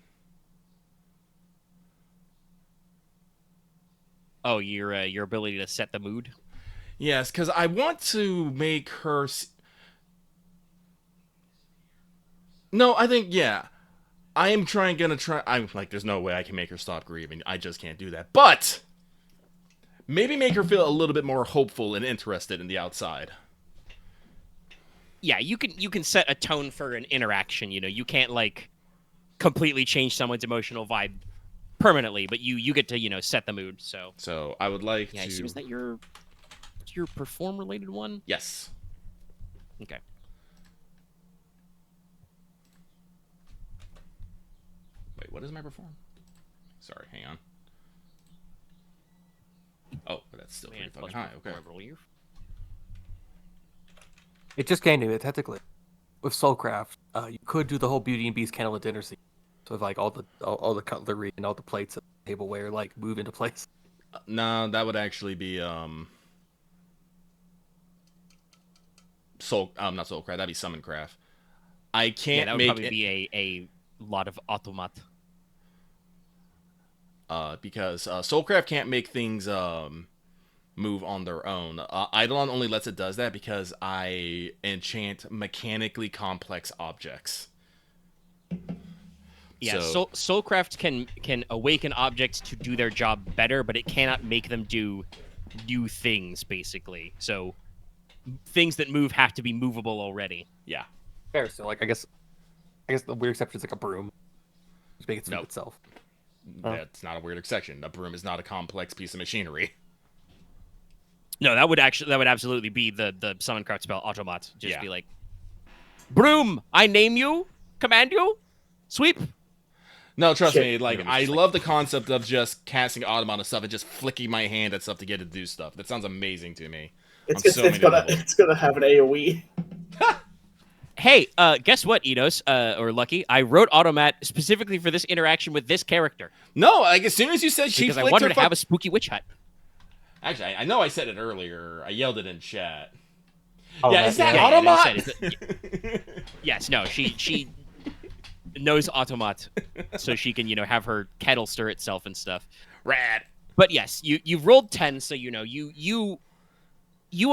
Oh, your ability to set the mood. Yes, because I want to make her. No, I think I am gonna try. I'm like, there's no way I can make her stop grieving. I just can't do that. But maybe make her feel a little bit more hopeful and interested in the outside. Yeah, you can set a tone for an interaction. You can't like completely change someone's emotional vibe permanently, but you get to set the mood. So I would like yeah, to. I assume is that your perform related one? Yes. Okay. Wait, what is my perform? Sorry, hang on. Oh, but that's still pretty fucking high. Okay. It just came to me technically. With Soulcraft, you could do the whole Beauty and Beast candle dinner scene. So if, like all the cutlery and all the plates at the tableware like move into place. No, that would actually be not Soulcraft. That'd be Summoncraft. I can't that would make probably it be a lot of automat. because Soulcraft can't make things move on their own. Eidolon only lets it does that because I enchant mechanically complex objects. Yeah, So- Soulcraft can awaken objects to do their job better, but it cannot make them do new things, basically. So things that move have to be movable already. Yeah. Fair. So like I guess the weird exception is like a broom. Just make it move No. itself. That's not a weird exception. A broom is not a complex piece of machinery. No, that would absolutely be the summon card spell automat. Just Yeah. be like, broom, I name you, command you, sweep. No, trust Shit. me. Like, I love the concept of just casting Automata stuff and just flicking my hand at stuff to get it to do stuff. That sounds amazing to me. It's On so many levels. it's gonna have an AOE. Hey, guess what, Inos, or Lucky? I wrote automat specifically for this interaction with this character No, like as soon as you said she because I flicked wanted her to have a spooky witch hut. Actually, I know I said it earlier. I yelled it in chat. Oh, yeah, is that yeah, no, you Automat? said it. Yes, no, she nose automat, so she can have her kettle stir itself and stuff. Rad. But yes, you've rolled 10, so you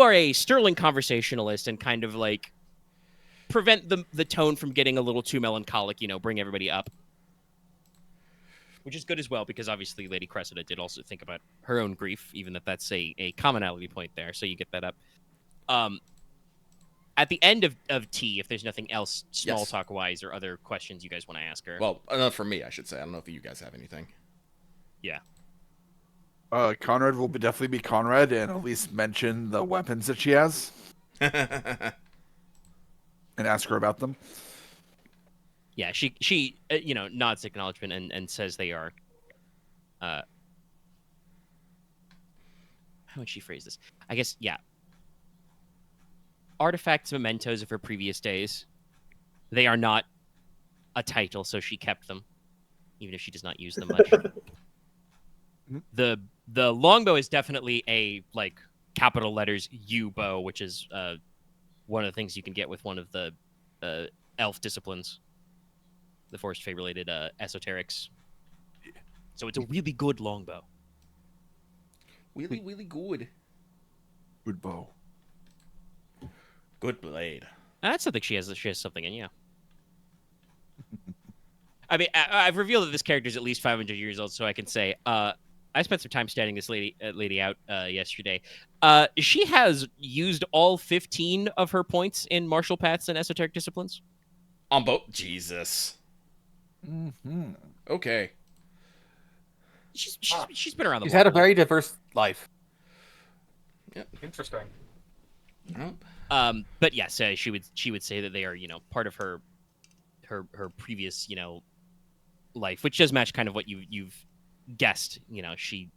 are a sterling conversationalist and kind of like prevent the tone from getting a little too melancholic. Bring everybody up, which is good as well because obviously Lady Cressida did also think about her own grief, even if that's a commonality point there. So you get that up. At the end of tea, if there's nothing else small Yes. talk wise or other questions you guys want to ask her. Well, enough for me, I should say. I don't know if you guys have anything. Yeah. Konrad will definitely be Konrad and at least mention the weapons that she has and ask her about them. Yeah, she nods acknowledgement and says they are. How would she phrase this? I guess, yeah. Artifacts, mementos of her previous days. They are not a title, so she kept them, even if she does not use them much. The longbow is definitely a capital letters U bow, which is one of the things you can get with one of the elf disciplines, the Forest Fey related esoterics. So it's a really good longbow. Really, really good. Good bow. Good blade. That's something she has something in, yeah. I mean, I've revealed that this character is at least 500 years old, so I can say, I spent some time standing this lady out yesterday. She has used all 15 of her points in martial paths and esoteric disciplines. On both. Jesus. Mm-hmm. Okay. She's been around the She's block. had a very diverse life. Interesting. But yes, she would say that they are part of her previous life, which does match kind of what you've guessed. She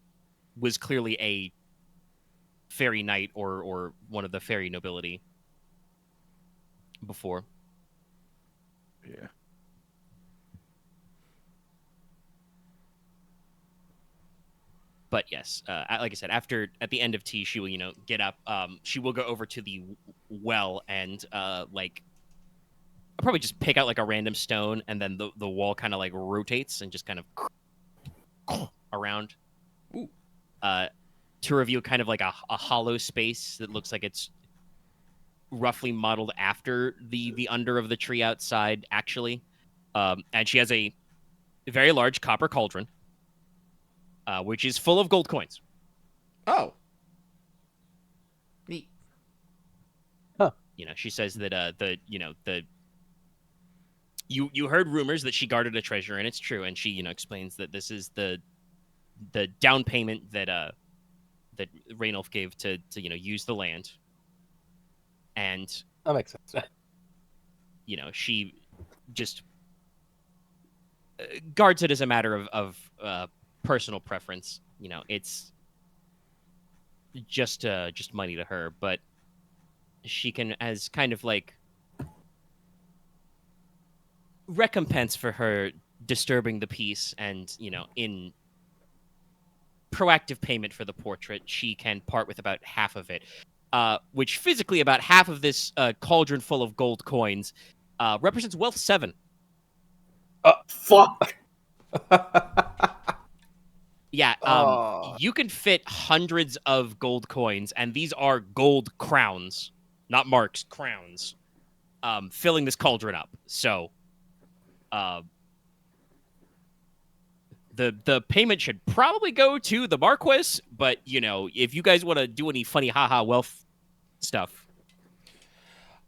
was clearly a fairy knight or one of the fairy nobility before. Yeah. But yes, like I said, at the end of tea, she will get up. She will go over to the well and I'll probably just pick out a random stone, and then the wall kind of rotates and just kind of around. Ooh. To reveal kind of a hollow space that looks like it's roughly modeled after the under of the tree outside, actually. And she has a very large copper cauldron. Which is full of gold coins. Oh. Neat. She says that you heard rumors that she guarded a treasure, and it's true. And she explains that this is the down payment that Raynolf gave to use the land. And That makes sense. she just guards it as a matter of personal preference. It's just money to her, but she can, as kind of recompense for her disturbing the peace, and in proactive payment for the portrait, she can part with about half of it, which physically about half of this cauldron full of gold coins represents wealth 7. Fuck. Yeah, you can fit hundreds of gold coins, and these are gold crowns, not marks, crowns, filling this cauldron up. So, the payment should probably go to the Marquess, but if you guys want to do any funny haha wealth stuff.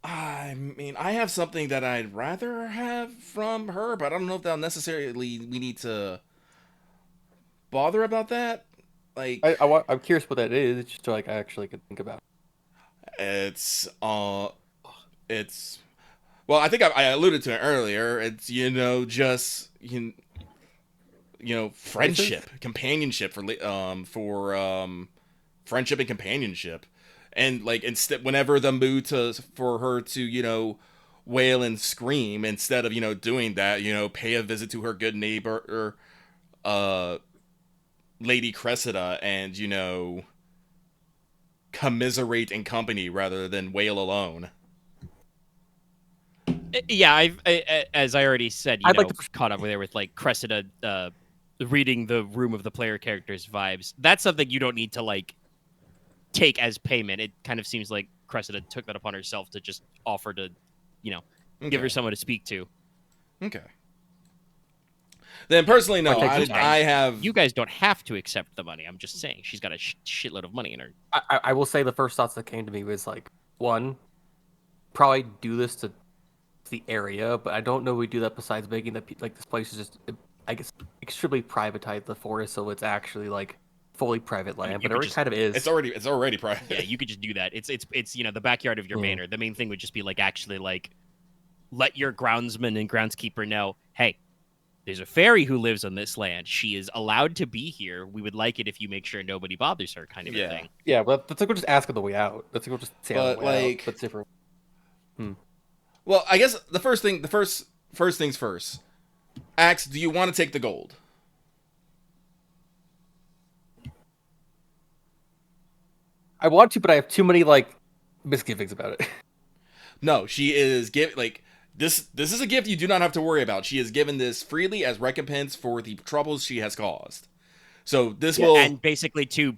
I mean, I have something that I'd rather have from her, but I don't know if that'll necessarily we need to bother about that. I'm curious what that is, just so I actually could think about it. It's well, I think I alluded to it earlier. It's just friendship, companionship for friendship and companionship, and instead whenever the mood for her to wail and scream, instead of doing that, pay a visit to her good neighbor Lady Cressida and commiserate in company rather than wail alone. Yeah, as I already said, I'd like to caught up there with like Cressida reading the room of the player character's vibes. That's something you don't need to like take as payment. It kind of seems like Cressida took that upon herself to just offer to, give her someone to speak to. Okay. Then personally, no, Like, I have. You guys don't have to accept the money. I'm just saying she's got a shitload of money in her. I will say the first thoughts that came to me was like, one, probably do this to the area, but I don't know we do that besides making that like this place is just, I guess, extremely privatized the forest, so it's actually like fully private land, but it kind of is. It's already private. Yeah, you could just do that. It's the backyard of your manor. The main thing would just be like actually like let your groundsman and groundskeeper know, hey, there's a fairy who lives on this land. She is allowed to be here. We would like it if you make sure nobody bothers her, kind of a thing. Yeah, but that's like we'll just ask on the way out. That's like we'll just say on the way out. That's different. Well, I guess the first things first. Axe, do you want to take the gold? I want to, but I have too many like misgivings about it. No, she is this is a gift you do not have to worry about. She is given this freely as recompense for the troubles she has caused. So this will and basically to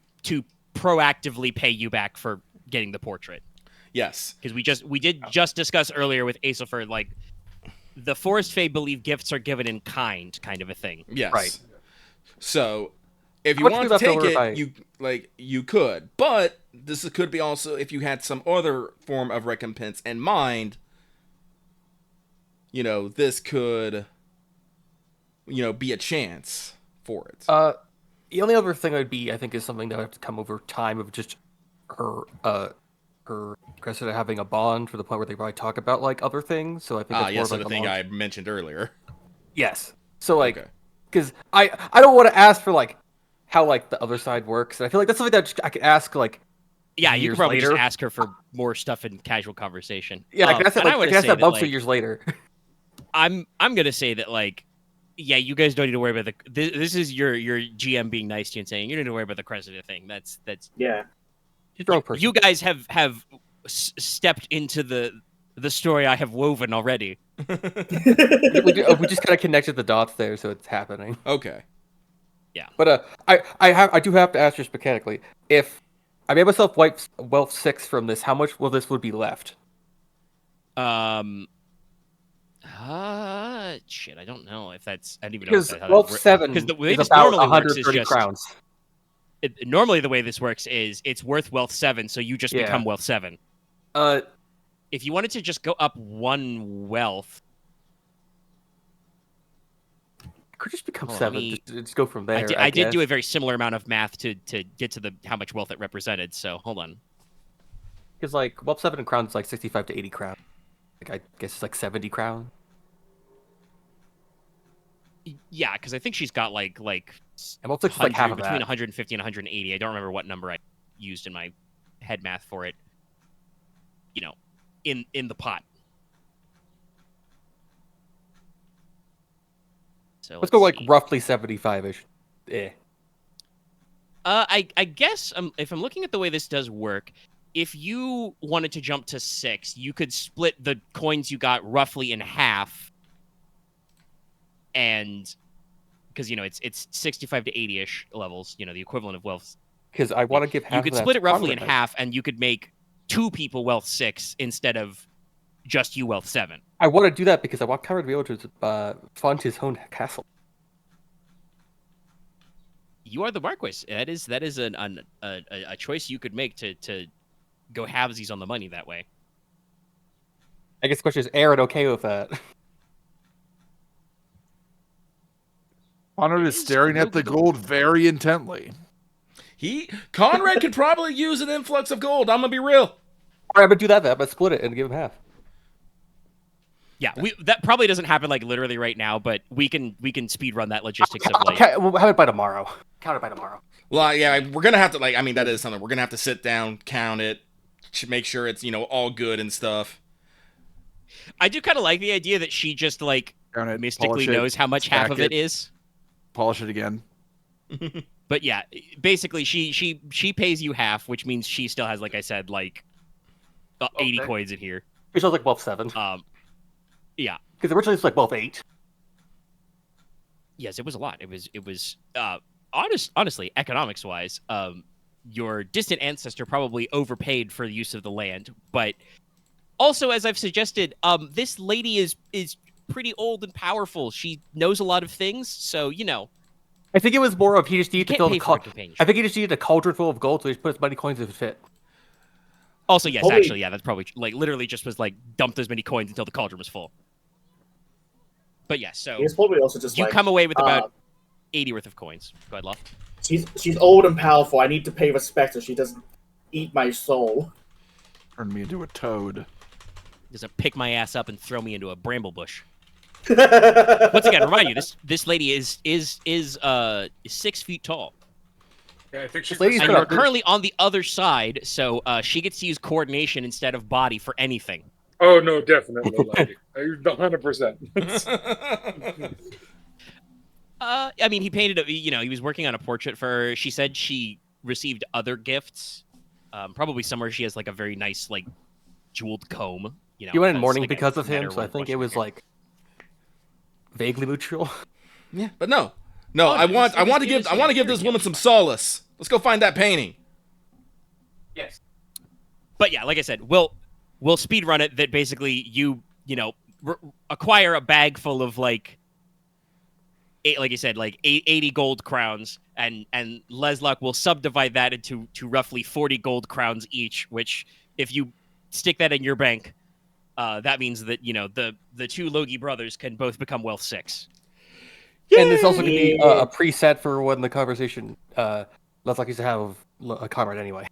proactively pay you back for getting the portrait. Yes. Because we did just discuss earlier with Aethelford, like the Forest Fae believe gifts are given in kind of a thing. Yes. Right. So if you want to take it, you could, but this could be also if you had some other form of recompense in mind. This could, be a chance for it. The only other thing would be, I think, is something that would have to come over time of just her Cressida having a bond to the point where they probably talk about like other things. So I think that's more of like the thing I mentioned earlier. Yes. So like, because I don't want to ask for like how like the other side works, and I feel like that's something that I could ask like. Yeah, you could probably later. just ask her for more stuff in casual conversation. Yeah, I guess that months or years later. I'm gonna say that like, yeah, you guys don't need to worry about this is your GM being nice to you and saying you don't need to worry about the Cressida thing. That's yeah. She's the wrong person. You guys have stepped into the story I have woven already. we just kind of connected the dots there, so it's happening. Okay. Yeah. But I do have to ask just mechanically, if I made myself wealth 6 from this, how much will this would be left? Shit, I don't know if that's. I don't even know. Because wealth 7 because the way is this about normally works 130 is crowns. Normally, the way this works is it's worth wealth 7, so you just become wealth 7. If you wanted to just go up 1 wealth, could just become 7. Just go from there. I did do a very similar amount of math to get to how much wealth it represented. So hold on. Because like wealth 7 in crowns is like 65 to 80 crowns. Like I guess it's like 70 crowns. Yeah, because I think she's got like and wealth 6 is like half of between that. 150 and 180. I don't remember what number I used in my head math for it. In the pot. So let's go like roughly 75-ish. I guess if I'm looking at the way this does work, if you wanted to jump to 6, you could split the coins you got roughly in half, and because it's 65 to 80ish levels, the equivalent of wealth. Because I want to give half. You could split it roughly in half, and you could make 2 people wealth 6 instead of just you wealth 7. I want to do that because I want Konrad to be able to fund his own castle. You are the Marquess. That is a choice you could make to go halvesies on the money that way. I guess the question is, Aren okay with that? Konrad is staring at the gold very intently. Konrad could probably use an influx of gold. I'm gonna be real. All right, I'm gonna do that. Then I'm gonna split it and give him half. Yeah, that probably doesn't happen like literally right now, but we can speed run that logistics of like. Okay, we'll have it by tomorrow. Count it by tomorrow. Well, yeah, we're gonna have to that is something we're gonna have to sit down, count it, make sure it's all good and stuff. I do kind of like the idea that she just like mystically knows how much half of it is. Polish it again. But yeah, basically she pays you half, which means she still has, like I said, like 80 coins in here. It sounds like wealth 7. Yeah. Because originally it's like both 8. Yes, it was a lot. It was honestly, economics wise, your distant ancestor probably overpaid for the use of the land, but also, as I've suggested, this lady is pretty old and powerful. She knows a lot of things, so I think it was more of he just you needed to can't fill pay the for I think he just needed a cauldron full of gold, so he just put as many coins as it fit. Also, yes, Probably- actually, yeah, that's probably like literally just was like dumped as many coins until the cauldron was full. But yes, so He's probably also just you like, come away with about 80 worth of coins. Go ahead, Loth. she's old and powerful. I need to pay respect so she doesn't eat my soul. Turn me into a toad. Doesn't pick my ass up and throw me into a bramble bush. Once again, remind you, this lady is 6 feet tall. Yeah, I think she's lady's And got you're currently on the other side, so she gets to use coordination instead of body for anything. Oh no, definitely, lady. 100%. I mean, he painted he was working on a portrait for her. She said she received other gifts, probably somewhere she has like a very nice like jeweled comb. You went in because, mourning again, because of met him, her so I when think she it was here. like vaguely mutual. Yeah, but no. Oh, I want to give very this good. woman some solace. Let's go find that painting. Yes. But yeah, like I said, we'll speed run it. That basically you acquire a bag full of like like you said, like 80 gold crowns, and Leslok will subdivide that into roughly 40 gold crowns each. Which, if you stick that in your bank, that means that the two Logi brothers can both become wealth 6. And this also could be a preset for when the conversation Leslok used to have a Konrad anyway.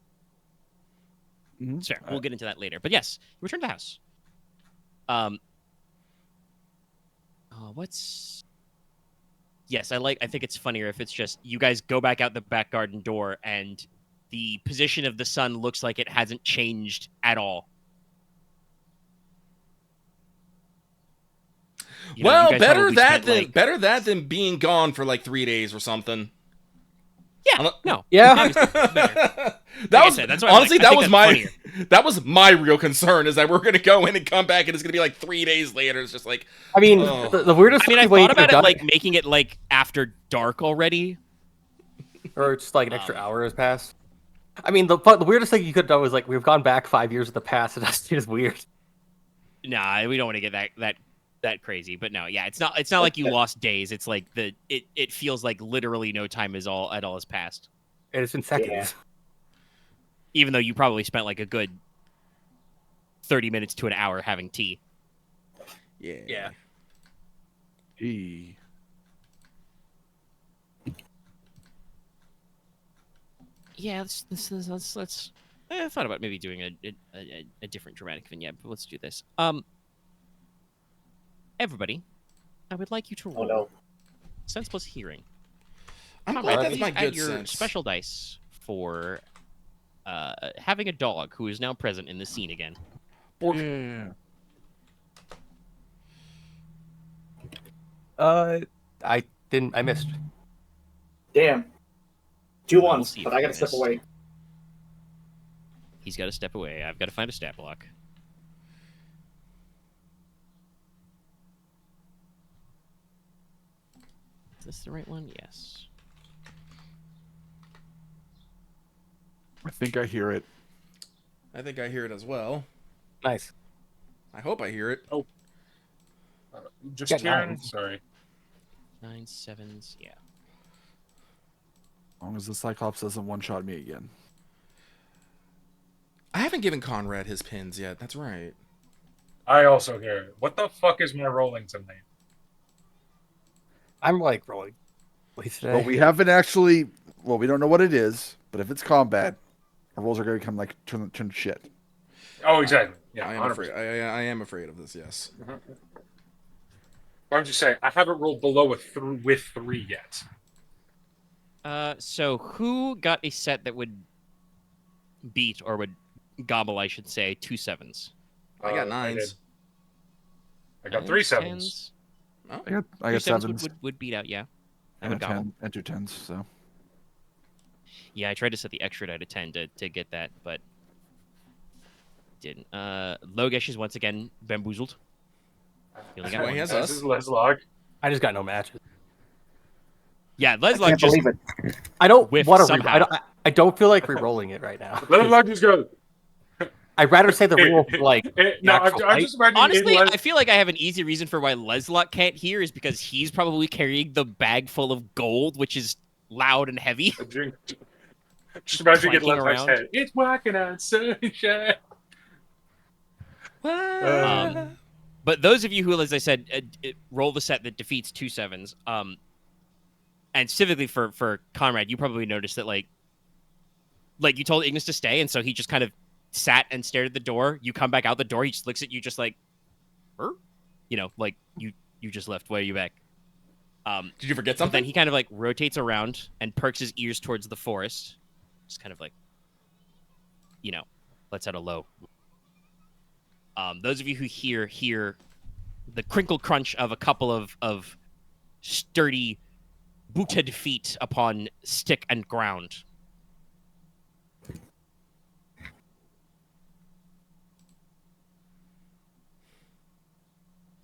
Sure, we'll get into that later. But yes, return to the house. What's? Yes, I think it's funnier if it's just you guys go back out the back garden door and the position of the sun looks like it hasn't changed at all. You guys better probably spent, that than being gone for like 3 days or something. Yeah, no. Yeah. Obviously, it's better. That I was said, that's why honestly I think that's funnier. that was my real concern is that we're gonna go in and come back and it's gonna be like 3 days later. It's just like I mean, oh. the weirdest I mean, I way thought you could about have it done like making it like after dark already. or just like an extra hour has passed. I mean, the weirdest thing you could have done was like we've gone back 5 years in the past, and that's just weird. Nah, we don't want to get that crazy. But no, yeah, it's not like you lost days. It's like it feels like literally no time has passed. And it's been seconds. Yeah. Even though you probably spent like a good 30 minutes to an hour having tea. Yeah. Gee. Yeah, let's I thought about maybe doing a different dramatic vignette, but let's do this. Everybody, I would like you to roll Oh no. sense plus hearing. I'm Conrad, glad that's please my add good your sense. special dice for having a dog who is now present in the scene again. Yeah. I missed. Damn. 2 Well, we'll ones, see but if I you gotta step missed. away. He's got to step away. I've got to find a stat block. Is this the right one? Yes. I think I hear it. I think I hear it as well. Nice. I hope I hear it. Just Yeah, hearing. nine. Sorry. 9 7s. Yeah. As long as the Cyclops doesn't one-shot me again. I haven't given Konrad his pins yet. That's right. I also hear it. What the fuck is my rolling tonight? I'm like rolling today. But we haven't actually. Well, we don't know what it is. But if it's combat, our rolls are going to become like turn to shit. Oh, exactly. Yeah, I am 100%. afraid. I am afraid of this. Yes. Why don't you say I haven't rolled below with 3 yet? So who got a set that would beat or would gobble, I should say, 2 7s? I got I 9s. did. I got 3 7s. 10s? I got 3 7s would beat out, yeah. I and would a gobble. 10 and 2 10s. So Yeah, I tried to set the extra die to 10 to get that, but didn't. Logesh is once again bamboozled. You only That's got why he one. has This us. is Leslok. I just got no matches. Yeah, I Leslok can't just believe it. I don't Whiffed want to. somehow. I don't feel like re-rolling it right now. Leslok just goes. I'd rather say the reroll for like the No, actual I'm fight. just imagining honestly, it I feel like I have an easy reason for why Leslok can't hear is because he's probably carrying the bag full of gold, which is loud and heavy. Just imagine it Clanking Leslok's around. head. It's walking on sunshine. But those of you who, as I said, roll the set that defeats 2 7s, and specifically for Konrad, you probably noticed that like you told Inos to stay, and so he just kind of sat and stared at the door. You come back out the door, he just looks at you, just like, like you just left. Why are you back? Did you forget But something? then he kind of like rotates around and perks his ears towards the forest, just kind of like, lets out a low. Those of you who hear the crinkle crunch of a couple of sturdy, booted feet upon stick and ground.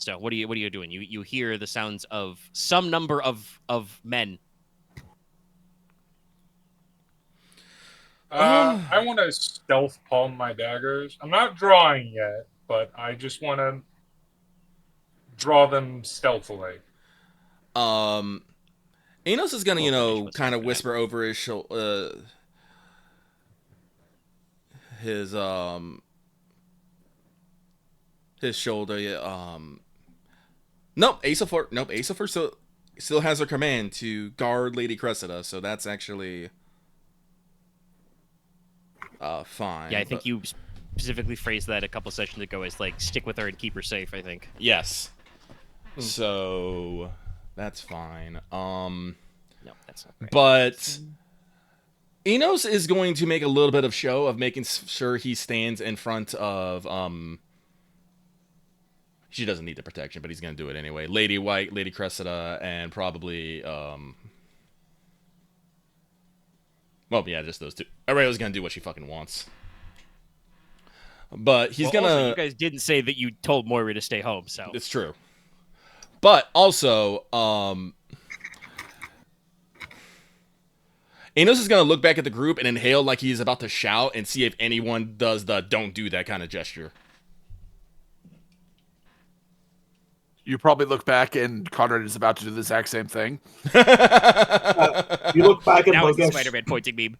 So what are you doing? You hear the sounds of some number of men. I want to stealth palm my daggers. I'm not drawing yet, but I just want to draw them stealthily. Enos is gonna, kind of whisper over his his shoulder. Yeah, nope, Asafor still has her command to guard Lady Cressida, so that's actually fine. Yeah, I think you specifically phrased that a couple sessions ago as like stick with her and keep her safe, I think. Yes. So that's fine. No, that's not right. But Enos is going to make a little bit of show of making sure he stands in front of she doesn't need the protection, but he's going to do it anyway. Lady White, Lady Cressida, and probably well, yeah, just those two. Everybody's going to do what she fucking wants. But he's going Also, to you guys didn't say that you told Moira to stay home, so It's true. But also, Enos is going to look back at the group and inhale like he's about to shout and see if anyone does the don't do that kind of gesture. You probably look back and Konrad is about to do the exact same thing. You look back and now it's the Logesh. Spider-Man pointing meme.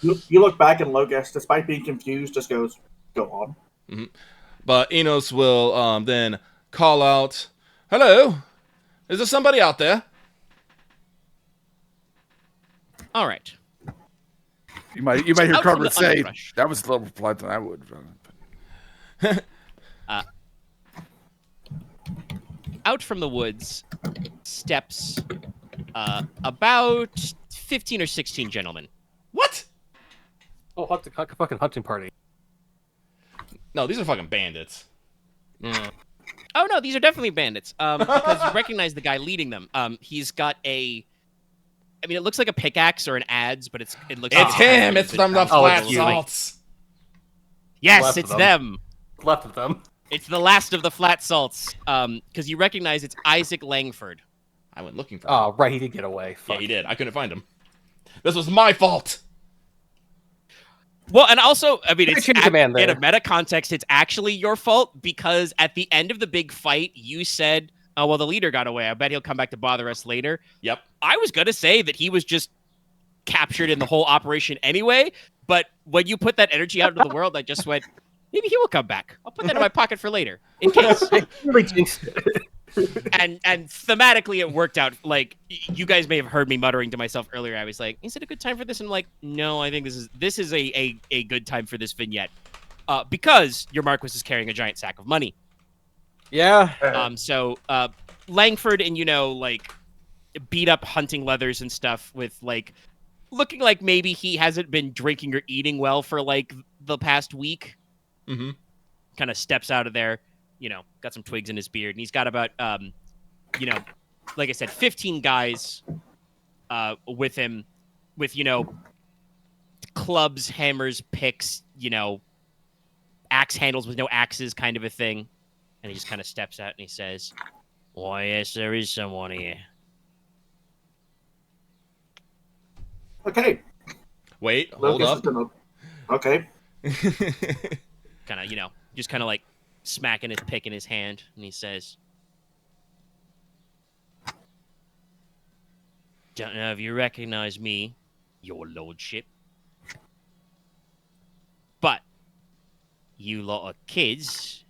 You look back and Logesh, despite being confused, just goes, "Go on." Mm-hmm. But Enos will then call out, "Hello, is there somebody out there?" All right. You might hear out from Konrad the say, underbrush. "That was a little polite than I would." Out from the woods steps about 15 or 16 gentlemen. What? Oh, fucking hunting party. No, these are fucking bandits. Oh no, these are definitely bandits. Because you recognize the guy leading them. He's got it looks like a pickaxe or an adze, but it looks like It's him. It's from the flat it's you. salts. Yes, Left it's of them. Left of them. It's the last of the flat salts. Because you recognize it's Isaac Langford. I went looking for him. Oh, right, he did get away. Yeah, Fuck. he did. I couldn't find him. This was my fault. Well, and also, it's Chain of command in there. a meta context, it's actually your fault because at the end of the big fight, you said, "Oh well, the leader got away. I bet he'll come back to bother us later." Yep. I was gonna say that he was just captured in the whole operation anyway, but when you put that energy out into the world, I just went, maybe he will come back. I'll put that in my pocket for later, in case. Really jinxed it. and thematically, it worked out. Like you guys may have heard me muttering to myself earlier. I was like, "Is it a good time for this?" And I'm like, "No, I think this is a good time for this vignette, because your Marquess is carrying a giant sack of money." Yeah. So Langford and beat up hunting leathers and stuff with looking like maybe he hasn't been drinking or eating well for the past week. Mm-hmm. Kind of steps out of there, got some twigs in his beard, and he's got about like I said, 15 guys with him with clubs, hammers, picks, axe handles with no axes kind of a thing. And he just kind of steps out and he says, "Why, yes, there is someone here." Okay. Wait, hold Logesh up. is gonna. Okay. Kind of, just kind of like smacking his pick in his hand. And he says, "Don't know if you recognize me, your lordship. But you lot of kids,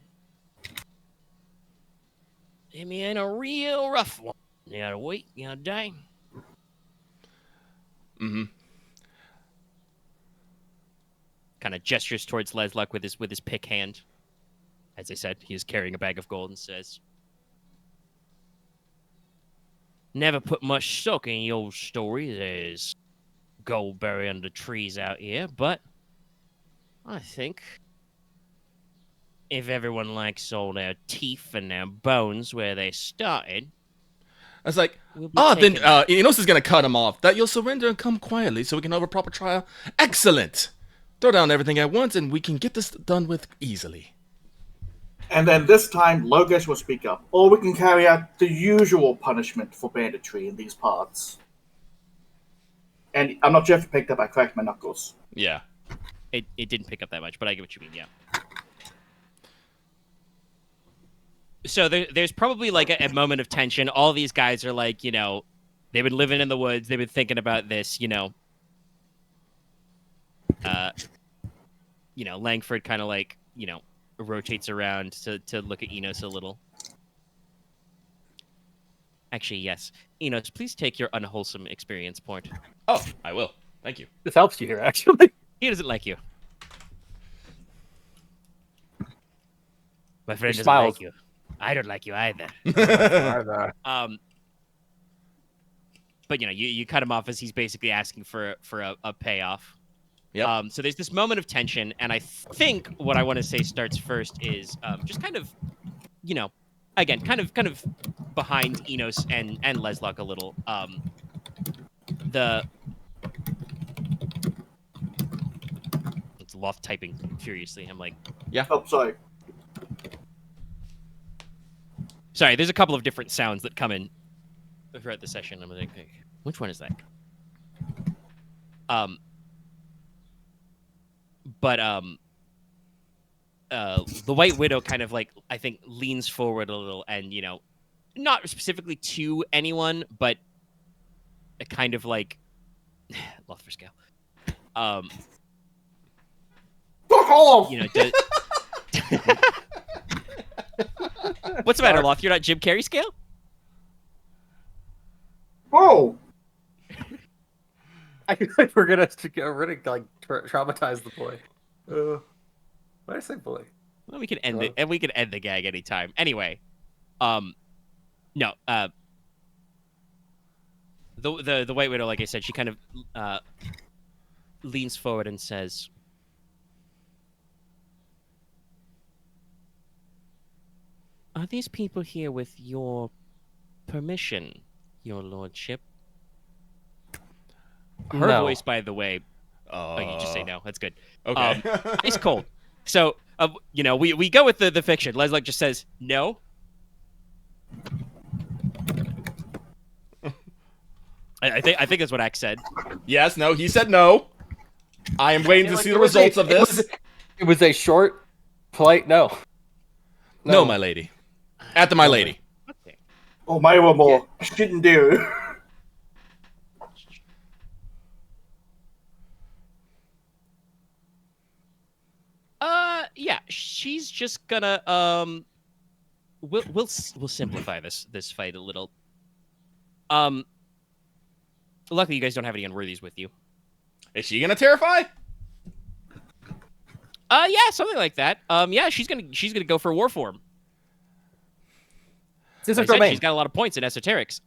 hit me in a real rough one. The other week, the other day." Mm-hmm. Kind of gestures towards Leslok with his pick hand. As I said, he is carrying a bag of gold and says, "Never put much stock in your story. There's gold buried under trees out here, but I think if everyone likes all their teeth and their bones where they started, I was like, we'll be then taking that." Inos is gonna cut him off. That you'll surrender and come quietly so we can have a proper trial. Excellent. Throw down everything at once and we can get this done with easily. And then this time, Logesh will speak up, or we can carry out the usual punishment for banditry in these parts. And I'm not sure if you picked up. I cracked my knuckles. Yeah. It didn't pick up that much, but I get what you mean, yeah. So there's probably like a moment of tension. All these guys are like, they've been living in the woods. They've been thinking about this, Langford kind of like, rotates around to look at Inos a little. Actually, yes. Inos, please take your unwholesome experience point. Oh, I will. Thank you. This helps you here, actually. He doesn't like you. My friend He doesn't smiles. like you. I don't like you either. But you cut him off as he's basically asking for a payoff. Yep. So there's this moment of tension, and I think what I want to say starts first is just kind of, again, kind of behind Inos and Leslok a little. It's Loth typing furiously. I'm like, Oh, sorry. sorry. There's a couple of different sounds that come in throughout the session. I'm like, which one is that? But the White Widow kind of like, I think, leans forward a little and, not specifically to anyone, but a kind of like Loth for scale. Fuck off! What's the matter, Loth? You're not Jim Carrey scale? Oh! I feel like we're gonna like traumatize the boy. Why did I say boy? Well, we can end it, and we can end the gag anytime. Anyway, no, the White Widow, like I said, she kind of leans forward and says, "Are these people here with your permission, your lordship?" Her No. voice, by the way. Oh, you just say no. That's good. Okay. Ice cold. So, we go with the fiction. Leslok just says no. I think that's what Axe said. Yes, no, he said no. I am waiting to see the results of this. It was a short, polite no. No, my lady. At the my lady. Okay. Oh, my one more. Shouldn't do. Yeah, she's just gonna we'll simplify this fight a little. Luckily you guys don't have any unworthies with you. Is she gonna terrify? Yeah, something like that. Yeah, she's gonna go for war form. This Like is I said, domain. she's got a lot of points in esoterics.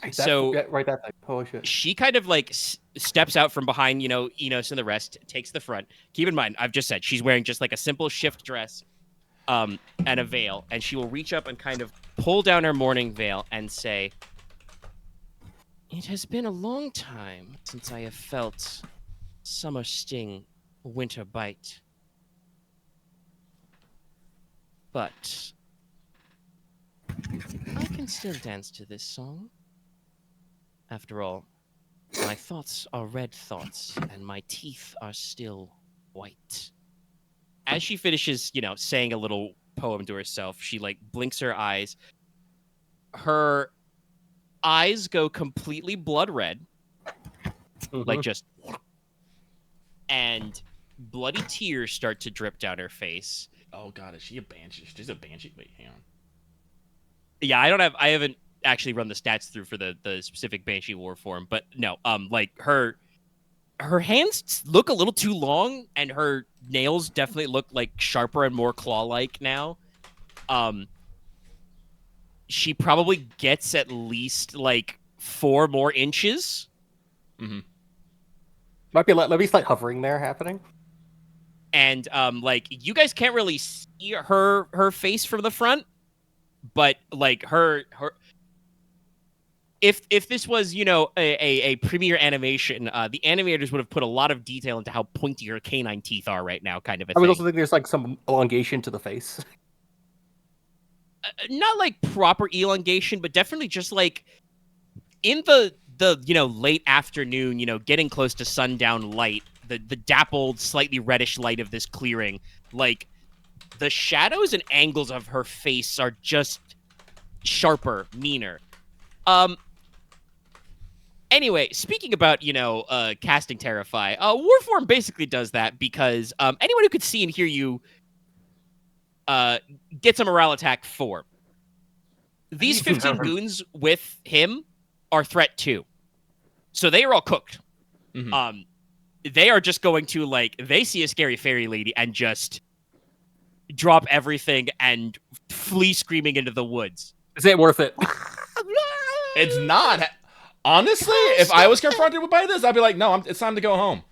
Right, so right that thing. Holy shit. she kind of like steps out from behind, Inos and the rest, takes the front. Keep in mind, I've just said she's wearing just like a simple shift dress, and a veil, and she will reach up and kind of pull down her mourning veil and say, "It has been a long time since I have felt summer sting, winter bite. but I can still dance to this song. After all, my thoughts are red thoughts, and my teeth are still white. As she finishes, saying a little poem to herself, she blinks her eyes. Her eyes go completely blood red, just, and bloody tears start to drip down her face. Oh god, is she a banshee? She's a banshee. Wait, hang on. Yeah, I haven't actually run the stats through for the specific banshee war form, but no, her hands look a little too long, and her nails definitely look sharper and more claw-like now. She probably gets at least 4 more inches. Mm-hmm. Might be slight hovering there happening. And you guys can't really see her face from the front, but her if this was a premiere animation, the animators would have put a lot of detail into how pointy her canine teeth are right now, kind of a I would thing. also think there's some elongation to the face. Not proper elongation, but definitely just in the late afternoon, getting close to sundown light, the dappled, slightly reddish light of this clearing, the shadows and angles of her face are just sharper, meaner. Anyway, speaking about, casting Terrify, Warform basically does that because anyone who could see and hear you gets a morale attack 4. These 15 goons with him are threat 2. So they are all cooked. Mm-hmm. They are just going to, they see a scary fairy lady and just drop everything and flee screaming into the woods. Is it worth it? It's not. Honestly, if I was confronted by this, I'd be like, no, it's time to go home.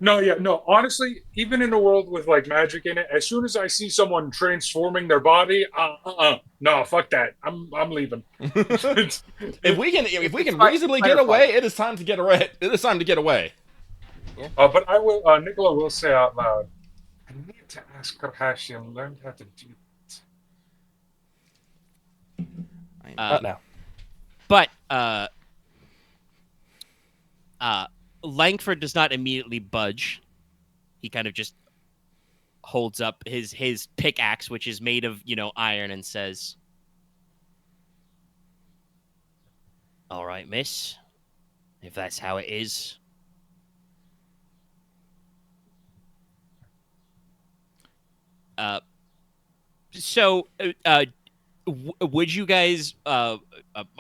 No. Honestly, even in a world with magic in it, as soon as I see someone transforming their body, no, fuck that. I'm leaving. If we can reasonably get away, it is time to get away. It is time to get away. Yeah. But I will. Nicola will say out loud, I need to ask Carhassian learn how to do it. Not now. But Langford does not immediately budge. He kind of just holds up his pickaxe, which is made of, iron, and says, "All right, miss, if that's how it is." Would you guys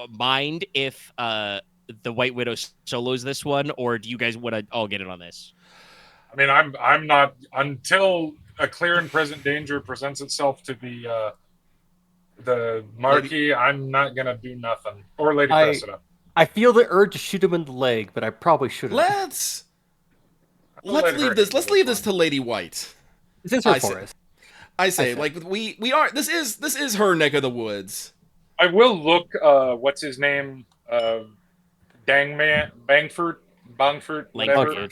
mind if the White Widow solos this one, or do you guys want to all get in on this? I mean, I'm not until a clear and present danger presents itself to the Marquis. I'm not gonna do nothing. Or Lady Cressida. I feel the urge to shoot him in the leg, but I probably shouldn't. Let's leave this. Let's leave this to Lady White. This is her forest. I say, we are. This is her neck of the woods. I will look. What's his name? Bangford, whatever.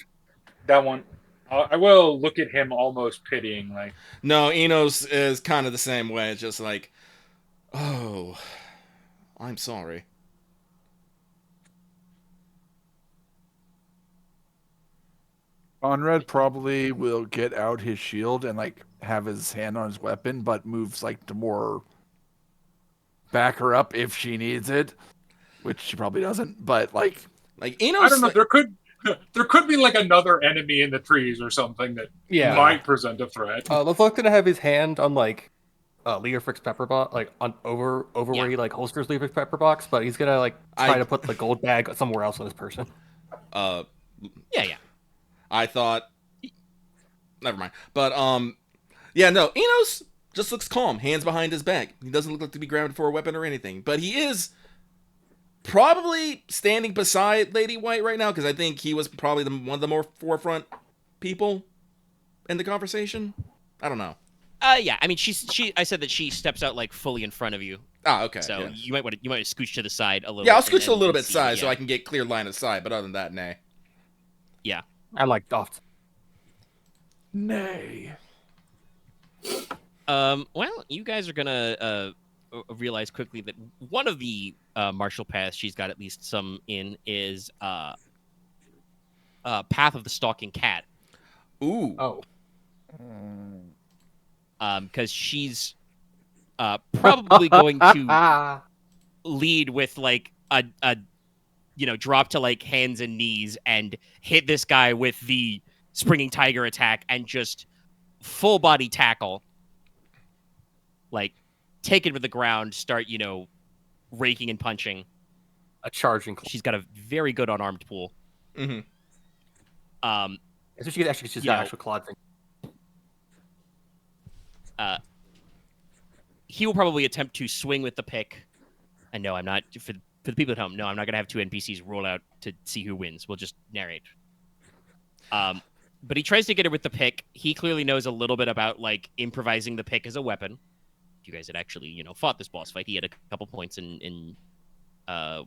That one. I will look at him almost pitying, No, Inos is kind of the same way. It's just oh, I'm sorry. Konrad probably will get out his shield and have his hand on his weapon, but moves to more back her up if she needs it, which she probably doesn't. But Inos, I don't know. There could be another enemy in the trees or something that might present a threat. Leslok's gonna have his hand on Leofric's pepper box, on over where he holsters Leofric's pepper box, but he's gonna try to put the gold bag somewhere else on his person. Yeah. I thought, never mind. But yeah, no. Inos just looks calm, hands behind his back. He doesn't look like to be grabbing for a weapon or anything, but he is probably standing beside Lady White right now because I think he was probably one of the more forefront people in the conversation. I don't know. Yeah. I mean, I said that she steps out fully in front of you. Ah, okay. So yeah. you might want to scooch to the side a little. Yeah, bit I'll scooch a little bit see, side so I can get clear line of sight. But other than that, nay. Yeah. I'm off. Nay. Well, you guys are gonna realize quickly that one of the martial paths she's got at least some in is Path of the Stalking Cat. Ooh. Oh. Because she's probably going to lead with like a drop to like hands and knees and hit this guy with the springing tiger attack and just full body tackle, like take it to the ground, start raking and punching. A charging claw. She's got a very good unarmed pool. Mm-hmm. So she's got actual clawed thing. He will probably attempt to swing with the pick. And no, I'm not for the people at home. No, I'm not gonna have two NPCs roll out to see who wins. We'll just narrate. But he tries to get her with the pick. He clearly knows a little bit about like improvising the pick as a weapon. If you guys had actually fought this boss fight, he had a couple points in I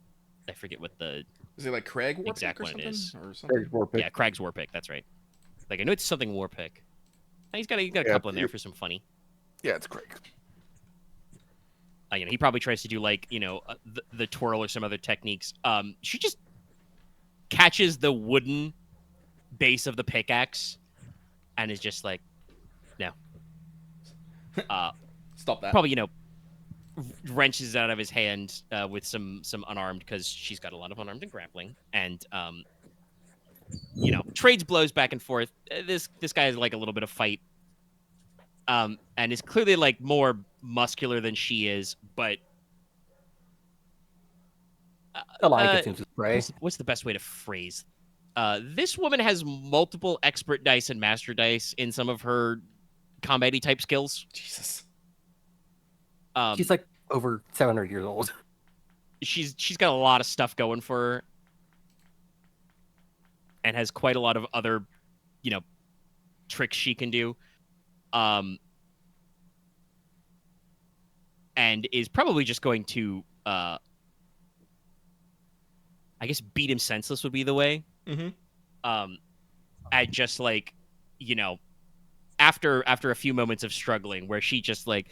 forget what the Is it like Craig Warpick exact or one something? it is. Or something? Craig's Warpick. Yeah, Craig's Warpick. That's right. Like I know it's something Warpick. He's got a couple in there for some funny. Yeah, it's Craig. He probably tries to do like the twirl or some other techniques. She just catches the wooden base of the pickaxe and is just like, no. Stop that. Probably wrenches it out of his hand with some unarmed, because she's got a lot of unarmed and grappling, and trades blows back and forth. This guy has like a little bit of fight, and is clearly like more muscular than she is, but The line continues to spray. what's the best way to phrase? This woman has multiple expert dice and master dice in some of her combat-y type skills. Jesus. She's like over 700 years old. She's got a lot of stuff going for her, and has quite a lot of other, tricks she can do. And is probably just going to, I guess, beat him senseless would be the way. Mm-hmm. At just like, after a few moments of struggling, where she just like,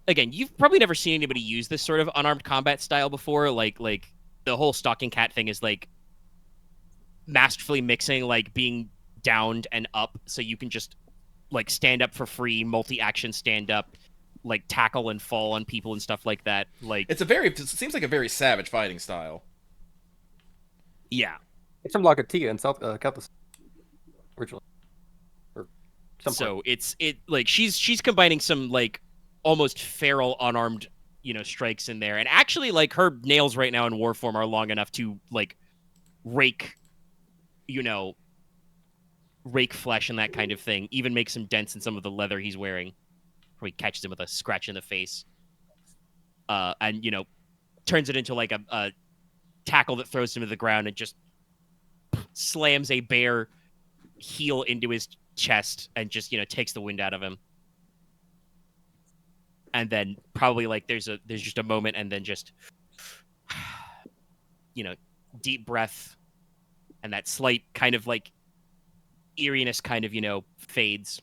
again, you've probably never seen anybody use this sort of unarmed combat style before. Like the whole stalking cat thing is like masterfully mixing like being downed and up, so you can just like stand up for free, multi-action stand up, like tackle and fall on people and stuff like that. Like It seems like a very savage fighting style. yeah. It's from Logatia in South Calthus originally. Or So it's like she's combining some like almost feral unarmed strikes in there, and actually like her nails right now in war form are long enough to like rake flesh and that kind of thing, even make some dents in some of the leather he's wearing. Probably catches him with a scratch in the face, and turns it into like a tackle that throws him to the ground and just slams a bare heel into his chest and just takes the wind out of him. And then probably like there's just a moment, and then just deep breath, and that slight kind of like eeriness kind of fades,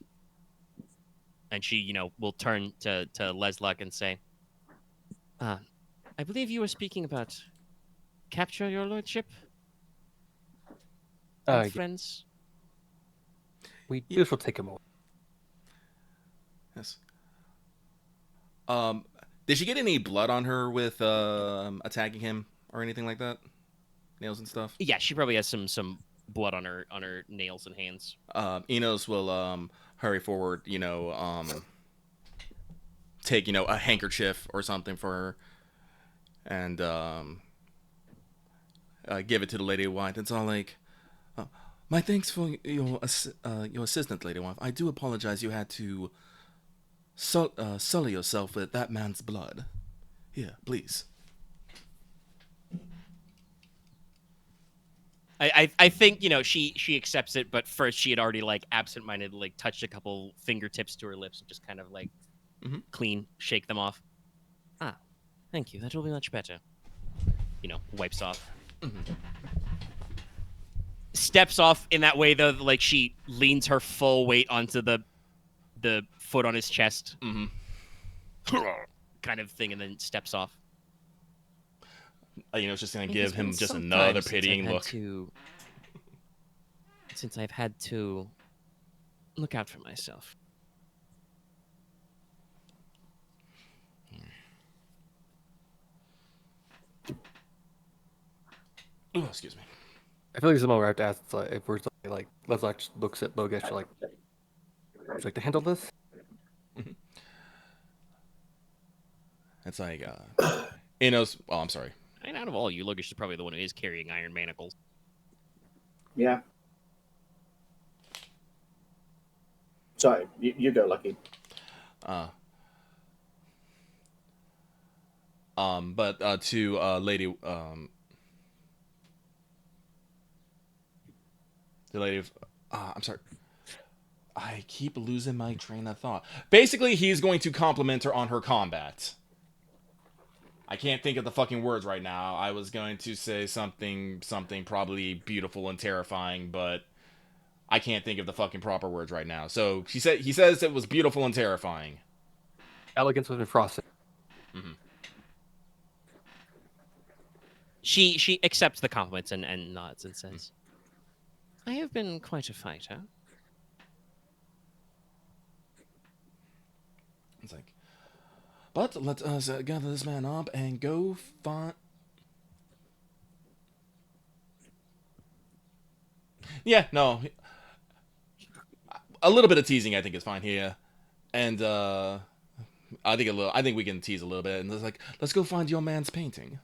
and she will turn to Leslok and say, I believe you were speaking about capture, your lordship, and friends. This will take a moment. Yes. Did she get any blood on her with attacking him or anything like that? Nails and stuff? Yeah, she probably has some blood on her nails and hands. Inos will hurry forward, take a handkerchief or something for her, and give it to the lady wife. It's all like, my thanks for your assistant, lady wife. I do apologize you had to sully yourself with that man's blood. Here, please. I think she accepts it, but first she had already like absentminded like touched a couple fingertips to her lips and just kind of like clean shake them off. Thank you, that will be much better. Wipes off. steps off in that way, though, like she leans her full weight onto the foot on his chest, kind of thing, and then steps off. It's just gonna give him just another pitying look. Since I've had to look out for myself. Oh, excuse me. I feel like there's a moment where I have to ask if we're like Leslok just looks at Logesh like, would you like to handle this? It's like, Inos. Oh, I'm sorry. And out of all you, Logesh is probably the one who is carrying iron manacles. Yeah. Sorry, you go, Lucky. But to Lady, the lady, I'm sorry. I keep losing my train of thought. Basically, he's going to compliment her on her combat. I can't think of the fucking words right now. I was going to say something probably beautiful and terrifying, but I can't think of the fucking proper words right now. So he says it was beautiful and terrifying. Elegance within frosting. Mm-hmm. She accepts the compliments and nods and says, I have been quite a fighter. It's like, but let us gather this man up and go find... Yeah, no. A little bit of teasing, I think, is fine here. And, I think we can tease a little bit. And it's like, let's go find your man's painting.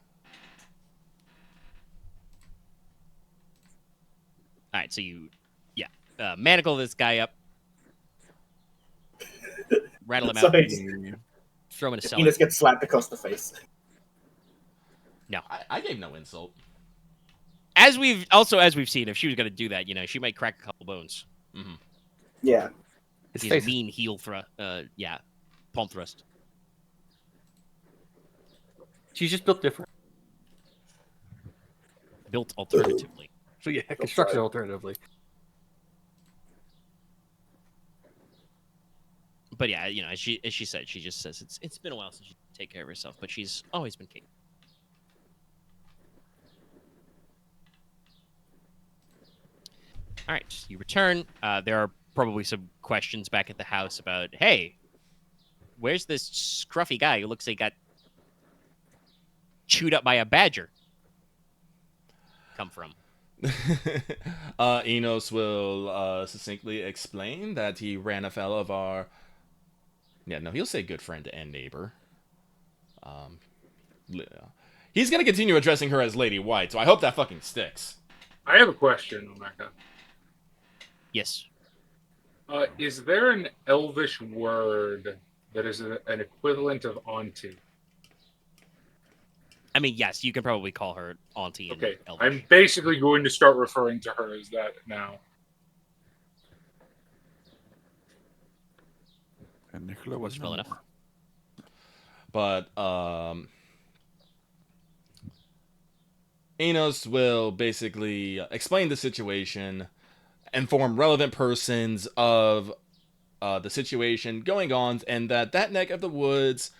All right, so manacle this guy up. Rattle him out. Throw him in a cellar. Inos gets slapped across the face. No. I gave no insult. As we've seen, if she was going to do that, she might crack a couple bones. Mm-hmm. Yeah. He's a mean heel thrust. Palm thrust. She's just built different. Built alternatively. So yeah, constructed alternatively. But yeah, as she said, she just says it's been a while since she take care of herself, but she's always been capable. All right, you return. There are probably some questions back at the house about, hey, where's this scruffy guy who looks like he got chewed up by a badger come from? Inos will succinctly explain that he ran afoul of our... Yeah, no, he'll say good friend and neighbor. He's going to continue addressing her as Lady White, so I hope that fucking sticks. I have a question, Omeka. Yes. Is there an Elvish word that is an equivalent of auntie? I mean, yes, you can probably call her auntie. Okay, Elvish. I'm basically going to start referring to her as that now. And Nicola was well enough. But Inos will basically explain the situation, inform relevant persons of the situation going on, and that neck of the woods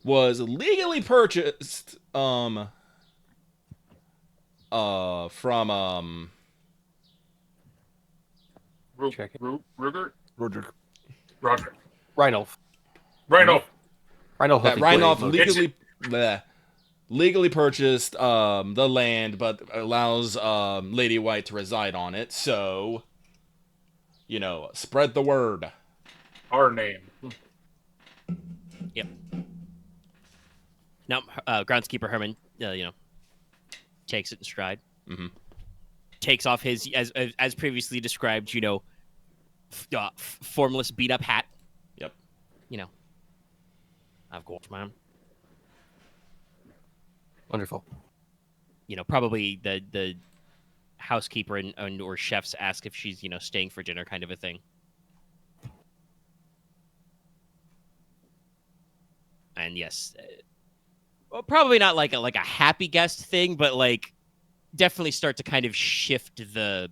was legally purchased from Roger. Rheinolf. Rheinolf legally purchased the land, but allows Lady White to reside on it. So, spread the word. Our name. Yep. Now, groundskeeper Herman, takes it in stride. Mm-hmm. Takes off his, as previously described, formless beat-up hat. Yep. Of course, man. Wonderful. Probably the housekeeper and or chefs ask if she's, staying for dinner, kind of a thing. And yes, well, probably not like a happy guest thing, but definitely start to kind of shift the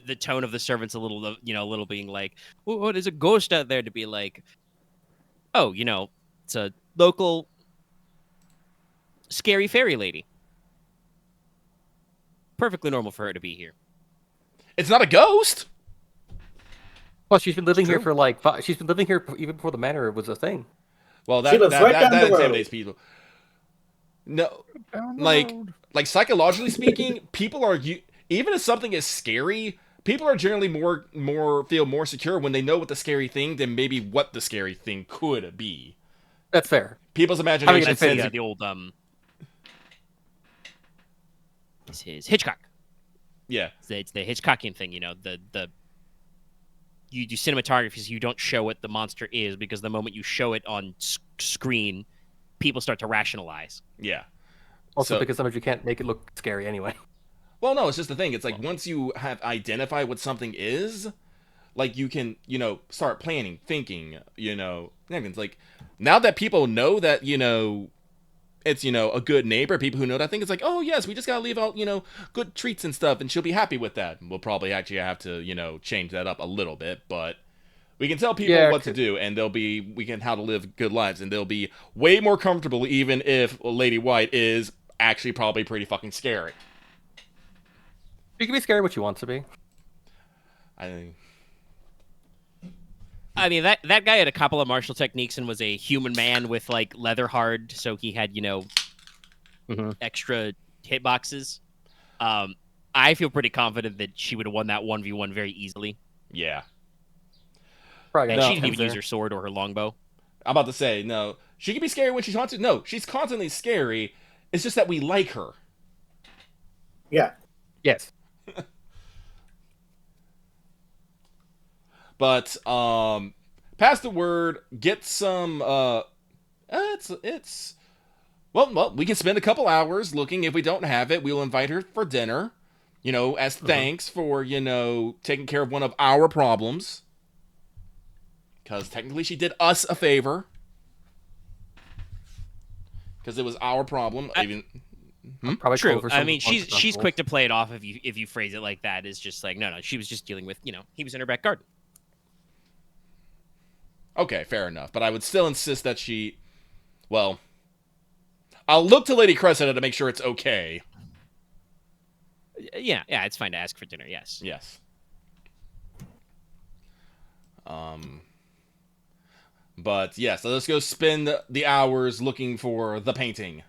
the tone of the servants a little, a little being like, "Oh, there's a ghost out there," to be like, "Oh, it's a local scary fairy lady. Perfectly normal for her to be here." It's not a ghost. Well, she's been living here True. for she's been living here even before the manor was a thing. Well, She lives right down the road. intimidates people. No, Down the like road. psychologically speaking, people are even if something is scary, people are generally feel more secure when they know what the scary thing than maybe what the scary thing could be. That's fair. People's imagination. That's defends the old This is Hitchcock. Yeah, It's the Hitchcockian thing, you do cinematography, so you don't show what the monster is, because the moment you show it on screen, people start to rationalize. yeah. Also, So- because sometimes you can't make it look scary anyway. Well, no, it's just the thing. It's like once you have identified what something is, like you can, start planning, thinking, everything's like now that people know that, it's, a good neighbor, people who know that thing, it's like, oh, yes, we just gotta leave out, good treats and stuff, and she'll be happy with that. We'll probably actually have to, change that up a little bit, but we can tell people what to do, and we can how to live good lives, and they'll be way more comfortable, even if Lady White is actually probably pretty fucking scary. You can be scary what you want to be. I mean, that guy had a couple of martial techniques and was a human man with, like, leather hard, so he had, extra hitboxes. I feel pretty confident that she would have won that 1v1 very easily. Yeah. Probably And got she didn't even there. use her sword or her longbow. I'm about to say, no. She can be scary when she wants to. No, she's constantly scary. It's just that we like her. Yeah. Yes. But pass the word, get some it's well, we can spend a couple hours looking. If we don't have it, we'll invite her for dinner, as thanks for, taking care of one of our problems. Because technically she did us a favor. Because it was our problem. Probably True. over I some mean, she's festivals. quick to play it off if you phrase it like that. It's just like, no, she was just dealing with, he was in her back garden. Okay, fair enough. But I would still insist that I'll look to Lady Cressida to make sure it's okay. Yeah, it's fine to ask for dinner, yes. Yes. But yeah, so let's go spend the hours looking for the painting.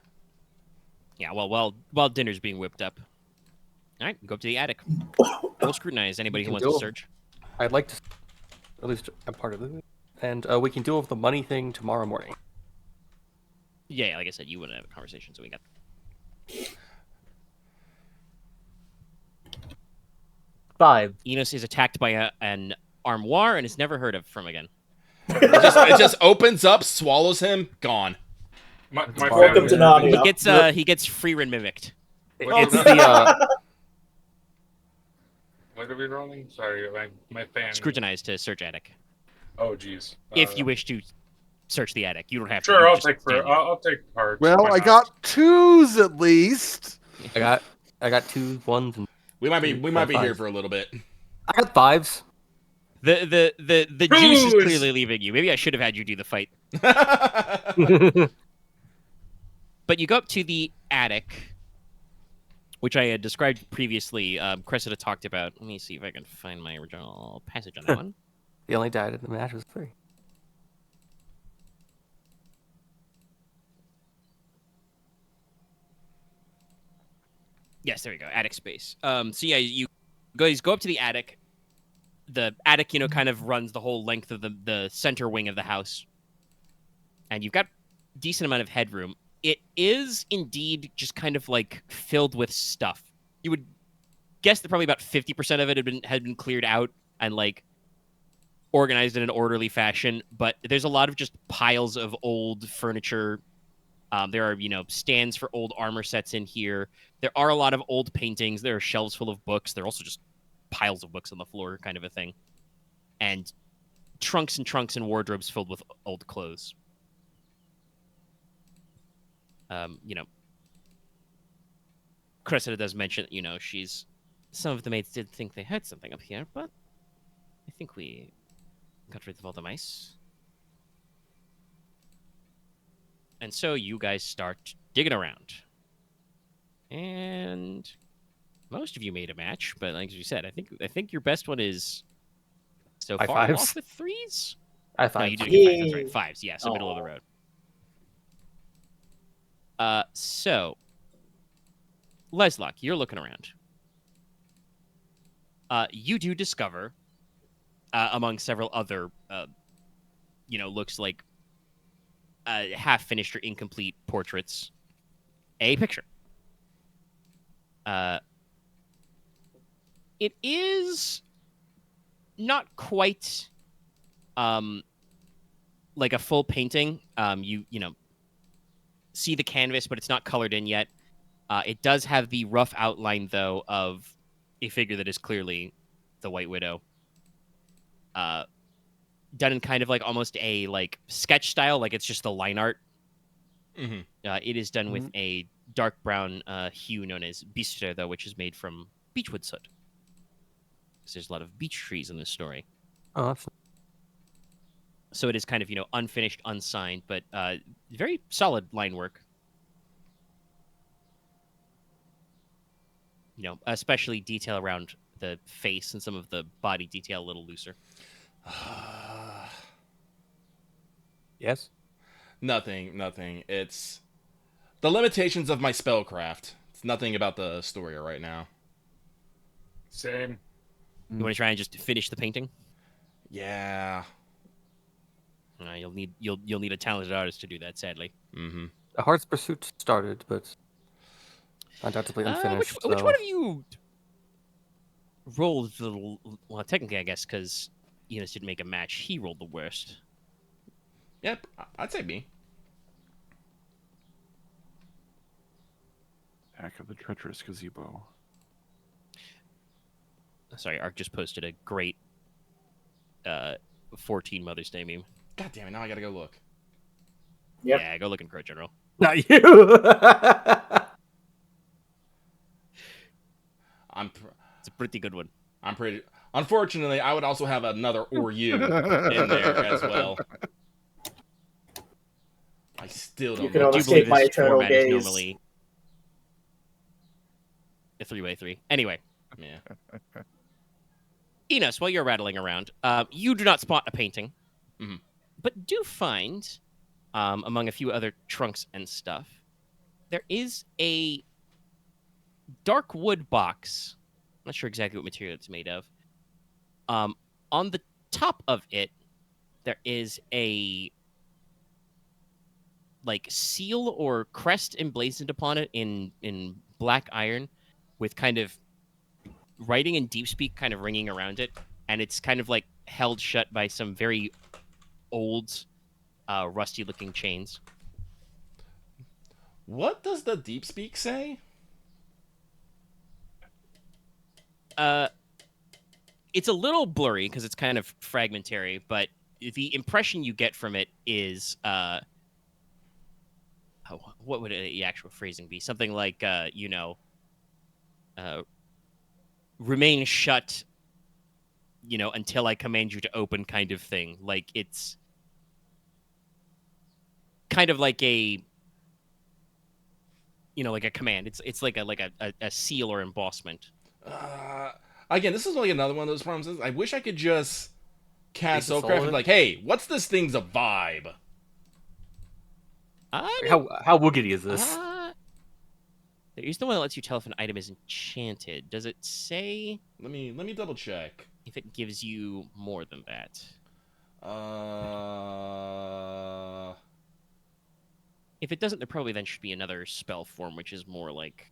Yeah, well, while dinner's being whipped up. All right, go up to the attic. We'll scrutinize anybody who can wants to do. search. I'd like to, at least a part of it. And we can deal with the money thing tomorrow morning. Yeah, like I said, you want to have a conversation, so we got... 5. Inos is attacked by an armoire and is never heard of from again. It just opens up, swallows him, gone. My Welcome to family- Narnia. He gets Freerin mimicked. It's the What are we rolling? Sorry, my fan. Scrutinize to search attic. Oh, jeez. If you wish to search the attic, you don't have to. Sure, you I'll just take stand there. I'll take part. Well, Why I not? got 2s at least. I got 2 1s and We might be Five. here for a little bit. I got 5s. The juice is Booze! clearly leaving you. Maybe I should have had you do the fight. But you go up to the attic, which I had described previously. Cressida talked about. Let me see if I can find my original passage on that one. The only died in the match was 3. Yes, there we go. Attic space. So yeah, you guys go up to the attic. The attic, kind of runs the whole length of the center wing of the house. And you've got a decent amount of headroom. It is indeed just kind of like filled with stuff. You would guess that probably about 50% of it had been cleared out and like organized in an orderly fashion, but there's a lot of just piles of old furniture. There are, stands for old armor sets in here. There are a lot of old paintings. There are shelves full of books. There are also just piles of books on the floor, kind of a thing. And trunks and wardrobes filled with old clothes. Cressida does mention that, she's Some of the maids did think they heard something up here, but I think we got rid of all the mice. And so you guys start digging around. And most of you made a match, but like you said, I think your best one is so High far fives. off with 3s. I No, thought you did get 5s. That's Yay. right. 5s, yeah, so middle of the Aw. road. So Leslok, you're looking around. You do discover, among several other, looks like half-finished or incomplete portraits, a picture. It is not quite like a full painting. You see the canvas, but it's not colored in yet. It does have the rough outline, though, of a figure that is clearly the White Widow. Done in kind of like almost a like sketch style, like it's just the line art. Mm-hmm. It is done with a dark brown hue known as bistre, though, which is made from beechwood soot. Because there's a lot of beech trees in this story. Oh, that's So it is kind of, unfinished, unsigned, but very solid line work. Especially detail around the face and some of the body detail a little looser. yes. Nothing. It's the limitations of my spellcraft. It's nothing about the story right now. Same. You want to try and just finish the painting? Yeah. You'll need a talented artist to do that, sadly. Mm-hmm. A heart's pursuit started, but undoubtedly unfinished. Which one of you rolled the... Well, technically, I guess, because Inos didn't make a match, he rolled the worst. Yep, I'd say me. Back of the treacherous gazebo. Sorry, Ark just posted a great 14 Mother's Day meme. God damn it! Now I gotta go look. Yep. Yeah, go look in Crow General. Not you. It's a pretty good one. I'm pretty. Unfortunately, I would also have another or you in there as well. I still don't You can know. I do escape believe my this eternal format is gaze. normally a 3x3. Anyway, Yeah. Inos, while you're rattling around, you do not spot a painting, Mhm. but do find, among a few other trunks and stuff, there is a dark wood box. I'm not sure exactly what material it's made of. On the top of it, there is a seal or crest emblazoned upon it in black iron, with kind of writing in deep speak kind of ringing around it, and it's kind of like held shut by some very old, rusty looking chains. What does the deep speak say? It's a little blurry because it's kind of fragmentary, but the impression you get from it is what would the actual phrasing be? Something like remain shut, until I command you to open, kind of thing. Like it's kind of like a like a command. It's like a seal or embossment. Again, this is like another one of those problems. I wish I could just cast Take the soul Soulcraft in and it? be like, hey, what's this thing's a vibe? I mean, How woogity is this? there is the one that lets you tell if an item is enchanted. Does it say Let me double check. if it gives you more than that? If it doesn't, there probably then should be another spell form, which is more like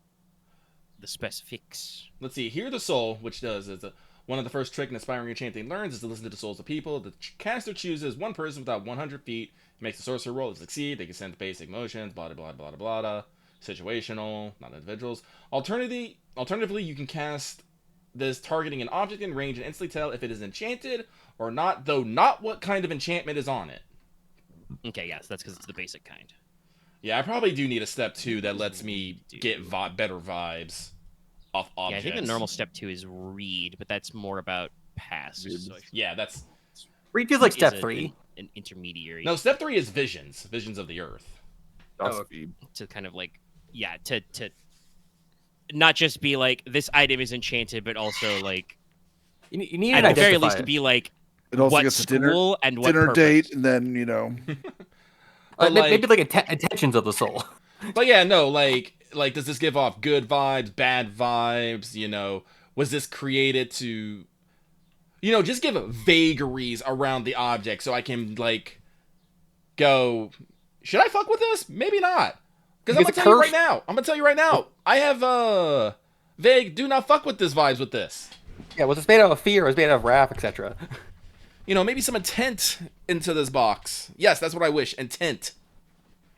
the specifics. Let's see. Hear the soul, which does is one of the first trick an aspiring enchanting learns is to listen to the souls of people. The caster chooses one person without 100 feet. Makes the sorcerer roll to succeed. They can send basic motions, blah blah blah blah blah. Situational, not individuals. Alternatively, you can cast this targeting an object in range and instantly tell if it is enchanted or not, though not what kind of enchantment is on it. Okay, yes, that's because it's the basic kind. Yeah, I probably do need a step 2 that lets me get better vibes off Yeah, objects. I think the normal step 2 is read, but that's more about pass. So Yeah, that's Read feels like is step 3. An intermediary. no. Step 3 is visions of the earth. That's Oh. To kind of like, yeah, to not just be like this item is enchanted, but also like You need at to the very identify least it. to be like It also what gets a school and what dinner purpose. date, and then But maybe like intentions of the soul. But yeah, no, like does this give off good vibes, bad vibes? Was this created to, just give vagaries around the object so I can like go, should I fuck with this? Maybe not. Because I'm gonna tell you right now. I have vague do not fuck with this vibes with this. Yeah, was it made out of fear? Was it made out of wrath, etc.? Maybe some intent into this box. Yes, that's what I wish. Intent.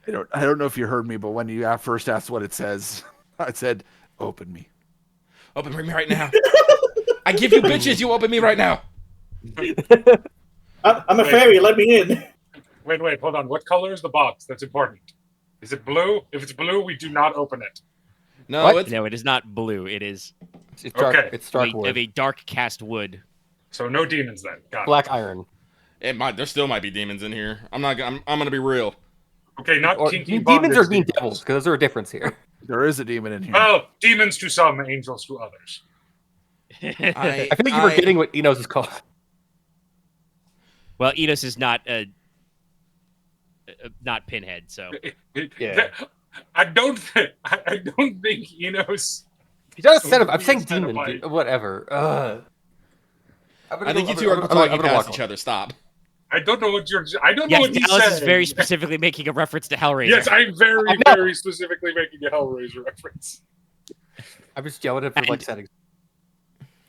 I don't know if you heard me, but when you first asked what it says, I said, "Open me." Open me right now. I give you bitches. You open me right now. I'm a fairy. Let me in. Wait, hold on. What color is the box? That's important. Is it blue? If it's blue, we do not open it. No, What? No, it is not blue. It is It's dark. Okay. It's dark of wood. a dark cast wood. So no demons then. Got it. Black iron. there still might be demons in here. I'm gonna be real. Okay, not Or kinky demons bondage or green devils, because there's a difference here. There is a demon in here. Well, demons to some, angels to others. I feel like you were getting what Enos is called. Well, Inos is not not Pinhead, so Yeah. I don't think Enos. He does set up. I'm Weird saying setup, demon. like- Whatever. I think you two are talking past each other. Stop. I don't know what you're. I don't yes, know what he Dallas said. is very specifically making a reference to Hellraiser. Yes, I'm very, I know. very specifically making a Hellraiser reference. I'm just yelling it for like And- settings.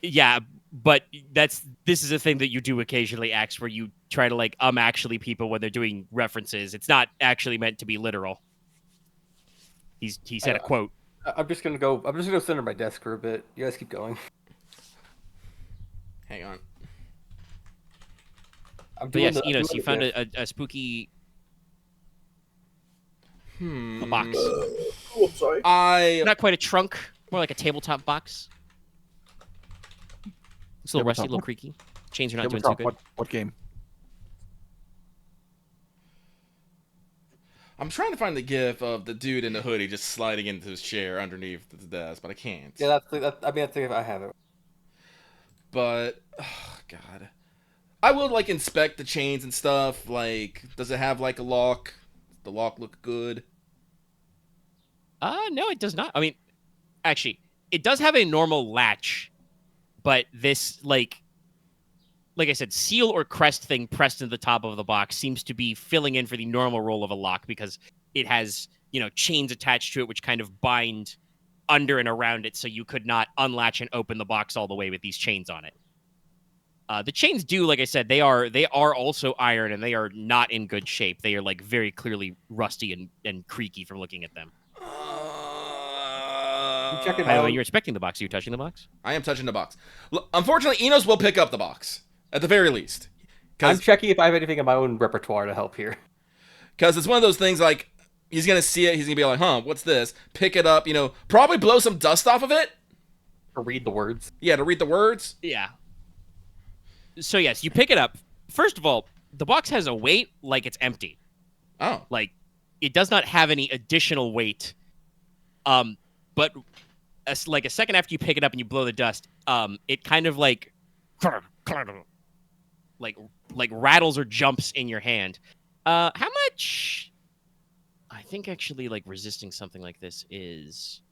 Yeah, but this is a thing that you do occasionally, X, where you try to like actually people when they're doing references. It's not actually meant to be literal. He said a quote. I'm just gonna go sit under my desk for a bit. You guys keep going. Hang on. I'm But yes, I'm Enos, doing you the found bit. a spooky Hmm. a box. Oh, I'm sorry. I Not quite a trunk, more like a tabletop box. It's a little rusty, a little creaky. Chains are not doing so good. What game? I'm trying to find the gif of the dude in the hoodie just sliding into his chair underneath the desk, but I can't. Yeah, I think if I have it. But oh, God, I would like inspect the chains and stuff. Like, does it have like a lock? Does the lock look good? No, it does not. I mean, actually, it does have a normal latch, but this like I said, seal or crest thing pressed into the top of the box seems to be filling in for the normal role of a lock because it has, chains attached to it which kind of bind under and around it so you could not unlatch and open the box all the way with these chains on it. The chains do, like I said, they are also iron and they are not in good shape. They are like very clearly rusty and creaky from looking at them. checking By the way, out- you're inspecting the box. Are you touching the box? I am touching the box. Unfortunately, Enos will pick up the box at the very least, I'm because checking if I have anything in my own repertoire to help here. it's one of those things like he's gonna see it, he's gonna be like, "Huh, what's this?" Pick it up, probably blow some dust off of it. To read the words. Yeah, to read the words. Yeah. So yes, you pick it up. First of all, the box has a weight like it's empty. Oh, Like it does not have any additional weight. But like a second after you pick it up and you blow the dust, it kind of like rattles or jumps in your hand. How much? I think actually like resisting something like this is.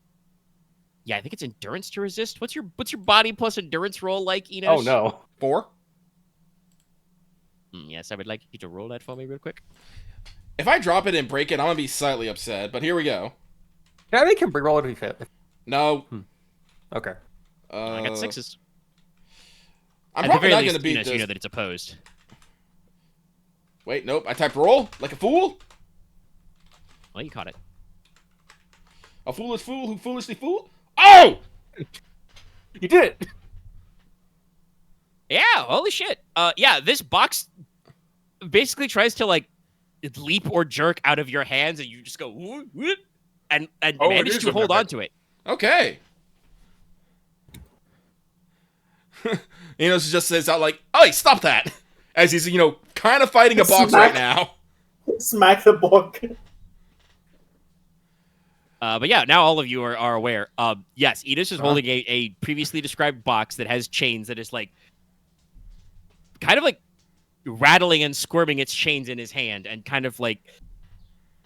Yeah, I think it's endurance to resist. What's your body plus endurance roll like, Enos? Oh no. 4. Yes, I would like you to roll that for me real quick. If I drop it and break it, I'm gonna be slightly upset. But here we go. Can I make him roll it if he fails? No. Okay. I got 6s. I'm At the probably very not least, gonna beat Enos, this. you know that it's opposed. Wait, nope. I typed roll like a fool. Well, you caught it. A foolish fool who foolishly fooled. Oh! You did it. Yeah, holy shit. Yeah, this box basically tries to like leap or jerk out of your hands, and you just go whoop, whoop, and Oh, it manage is to a hold weapon. on to it. Okay. Enos just says out like, "Hey, stop that!" As he's kind of fighting a box right now. Smack the book. But yeah, now all of you are aware. Yes, Inos is holding a previously described box that has chains that is like kind of like rattling and squirming its chains in his hand, and kind of like,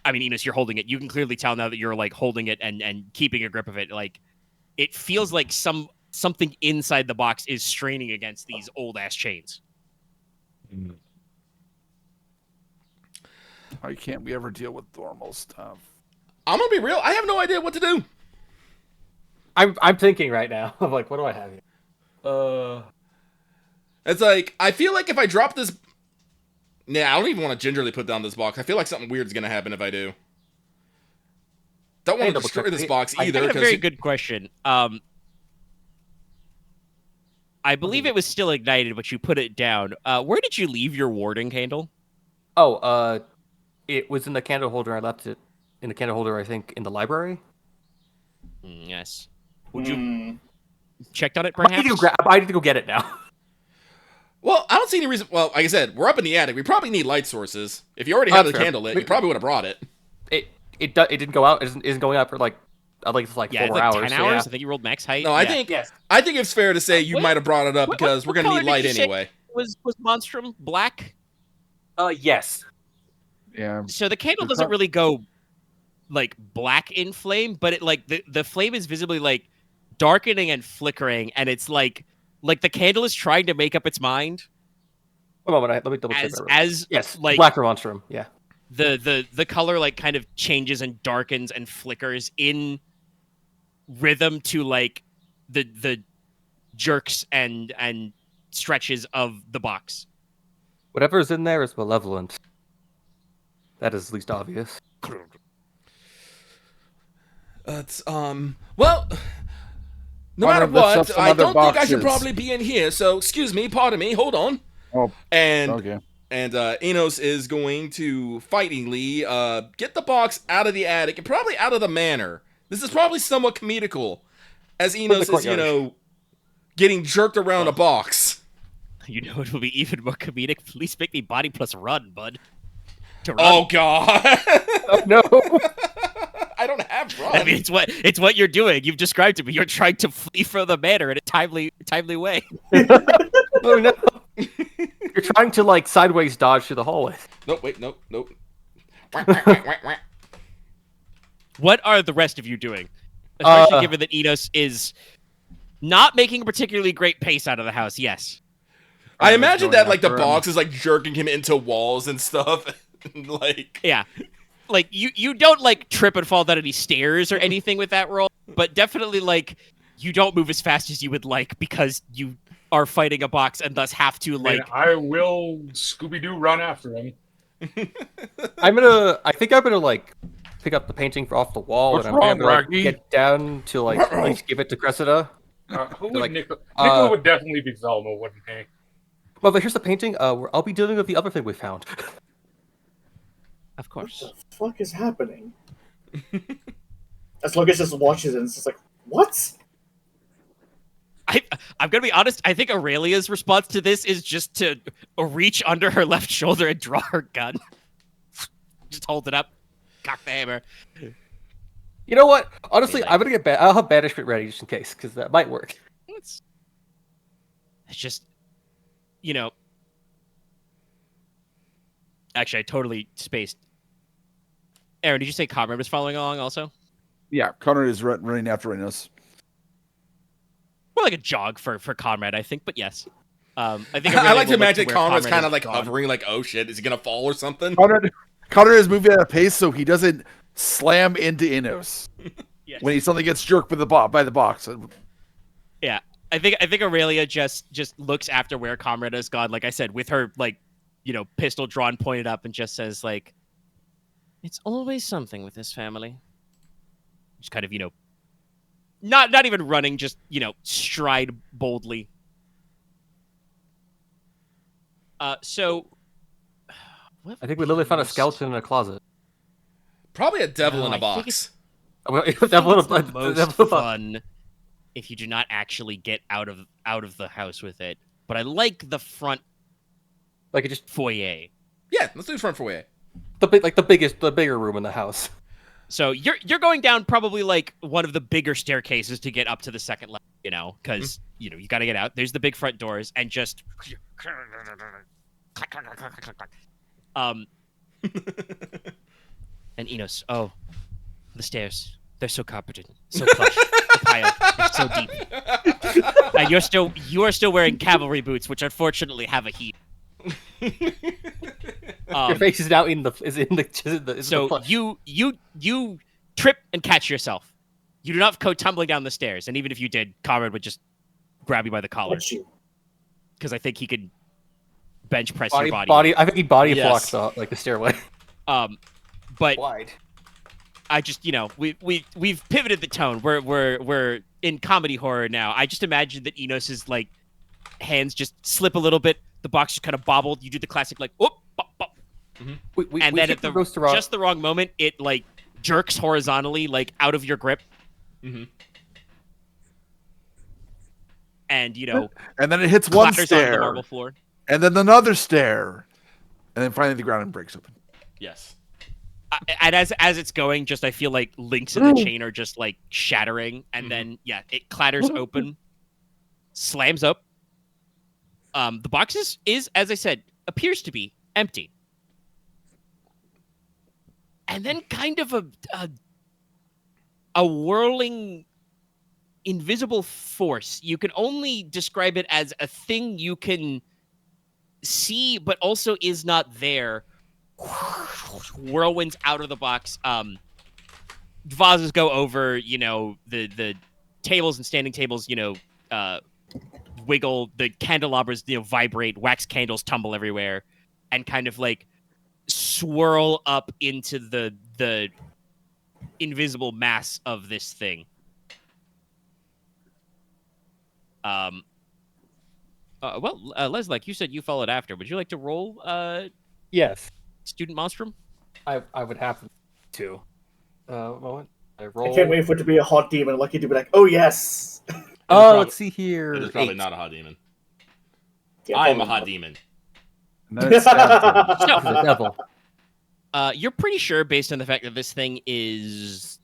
I mean, Inos, you're holding it. You can clearly tell now that you're like holding it and keeping a grip of it. Like, it feels like something inside the box is straining against these old ass chains. Why can't we ever deal with normal stuff? I'm gonna be real. I have no idea what to do. I'm thinking right now. I'm like, what do I have here? It's like, I feel like if I drop this... Nah, I don't even want to gingerly put down this box. I feel like something weird's gonna happen if I do. Don't want to destroy this box either. That's a very good question. I believe it was still ignited, but you put it down. Where did you leave your warding candle? Oh, it was in the candle holder. I left it in the candle holder, I think, in the library. Yes. Would you checked on it, perhaps? I need to go get it now. Well, I don't see any reason... Well, like I said, we're up in the attic. We probably need light sources. If you already had the candle lit, you probably would have brought it. It didn't go out. It isn't going out for like, I think it's like 4 it's like hours. 10 hours. I think you rolled max height. No, I think it's fair to say you might have brought it up because we're going to need light anyway. Was Monstrum black? Yes. Yeah. So the candle doesn't really go like black in flame, but it like the flame is visibly like darkening and flickering, and it's like the candle is trying to make up its mind. Hold on, let me double check. As yes, like black monstrum. Yeah. The color like kind of changes and darkens and flickers in rhythm to like the jerks and stretches of the box. Whatever is in there is malevolent. That is least obvious. It's well, no matter what, I don't think I should probably be in here. So excuse me, pardon me, hold on. Oh, and okay. And Inos is going to fightingly get the box out of the attic and probably out of the manor. This is probably somewhat comedical, as Inos is, getting jerked around a box. You know it will be even more comedic. Please make me body plus run, bud. Oh God! Oh, no. I don't have run. I mean, it's what you're doing. You've described to me. You're trying to flee from the manor in a timely way. Oh no! You're trying to like sideways dodge through the hallway. Nope. Wait. Nope. What are the rest of you doing? Especially given that Inos is not making a particularly great pace out of the house. Yes. I imagine that like the box is like jerking him into walls and stuff. Like, yeah. Like you don't like trip and fall down any stairs or anything with that roll, but definitely like you don't move as fast as you would like because you are fighting a box and thus have to like. I will Scooby-Doo run after him. I think I'm gonna like pick up the painting off the wall. What's and I'm wrong, gonna like, Rocky? get down to like at least give it to Cressida. Who would like, Nicola? Nicola would definitely be Velma, wouldn't he? Well, but here's the painting. I'll be dealing with the other thing we found. Of course. What the fuck is happening? As Logesh just watches it and it's just like, what? I'm gonna be honest. I think Aurelia's response to this is just to reach under her left shoulder and draw her gun. Just hold it up, cock the hammer. You know what? Honestly, I'm gonna get I'll have banishment ready just in case, because that might work. It's just, you know. Actually, I totally spaced. Aren, did you say Conrad was following along also? Yeah, Konrad is running after Inos. More like a jog for Conrad, I think, but yes. I think I like to look imagine where Conrad's kind of like gone. hovering, like, oh shit, is he gonna fall or something? Konrad is moving at a pace so he doesn't slam into Inos Yes. when he suddenly gets jerked by the box. Yeah, I think Aurelia just looks after where Conrad has gone. Like I said, with her pistol drawn, pointed up, and just says like, "It's always something with this family." Just kind of not even running, just stride boldly. So I think we literally found a skeleton in a closet. Probably a devil in a I think box. That's the most fun. if you do not actually get out of the house with it. But I like the front Like it just foyer. Yeah, let's do the front foyer. the bigger room in the house. So you're going down probably like one of the bigger staircases to get up to the second level, because you got to get out. There's the big front doors and just and Inos, oh, the stairs. They're so carpeted, so plush. The pile is so deep. And you are still wearing cavalry boots, which unfortunately have a heel. Your face is now in the So plush. you trip and catch yourself. You do not go tumbling down the stairs, and even if you did, Konrad would just grab you by the collar Watch you. because I think he could bench press body, your body. I think he body Yes. blocks the stairway. But Wide. I just we've pivoted the tone. We're in comedy horror now. I just imagine that Enos's like hands just slip a little bit. The box just kind of bobbled. You do the classic like whoop, bop, bop. And then at just the wrong moment, it like jerks horizontally like out of your grip. Mm-hmm. And And then it hits one clatters onto the stair, marble floor. and then another stair, and then finally the ground breaks open. Yes. And as it's going, just I feel like links in the chain are just like shattering, and then it clatters open, slams up. The box is as I said, appears to be empty, and then kind of a whirling invisible force. You can only describe it as a thing you can see, but also is not there. Whirlwinds out of the box. Vases go over, the tables and standing tables, wiggle, the candelabras, vibrate, wax candles tumble everywhere, and kind of like swirl up into the invisible mass of this thing. Leslok, you said you followed after. Would you like to roll Yes, Student Monstrum? I would have to. Moment. I roll. I can't wait for it to be a hot demon. Like you to be like, oh yes. Let's see here. It is probably 8. not a hot demon. Yeah, I am a probably hot not. demon. And then it stabs him. He's a devil. You're pretty sure, based on the fact that this thing is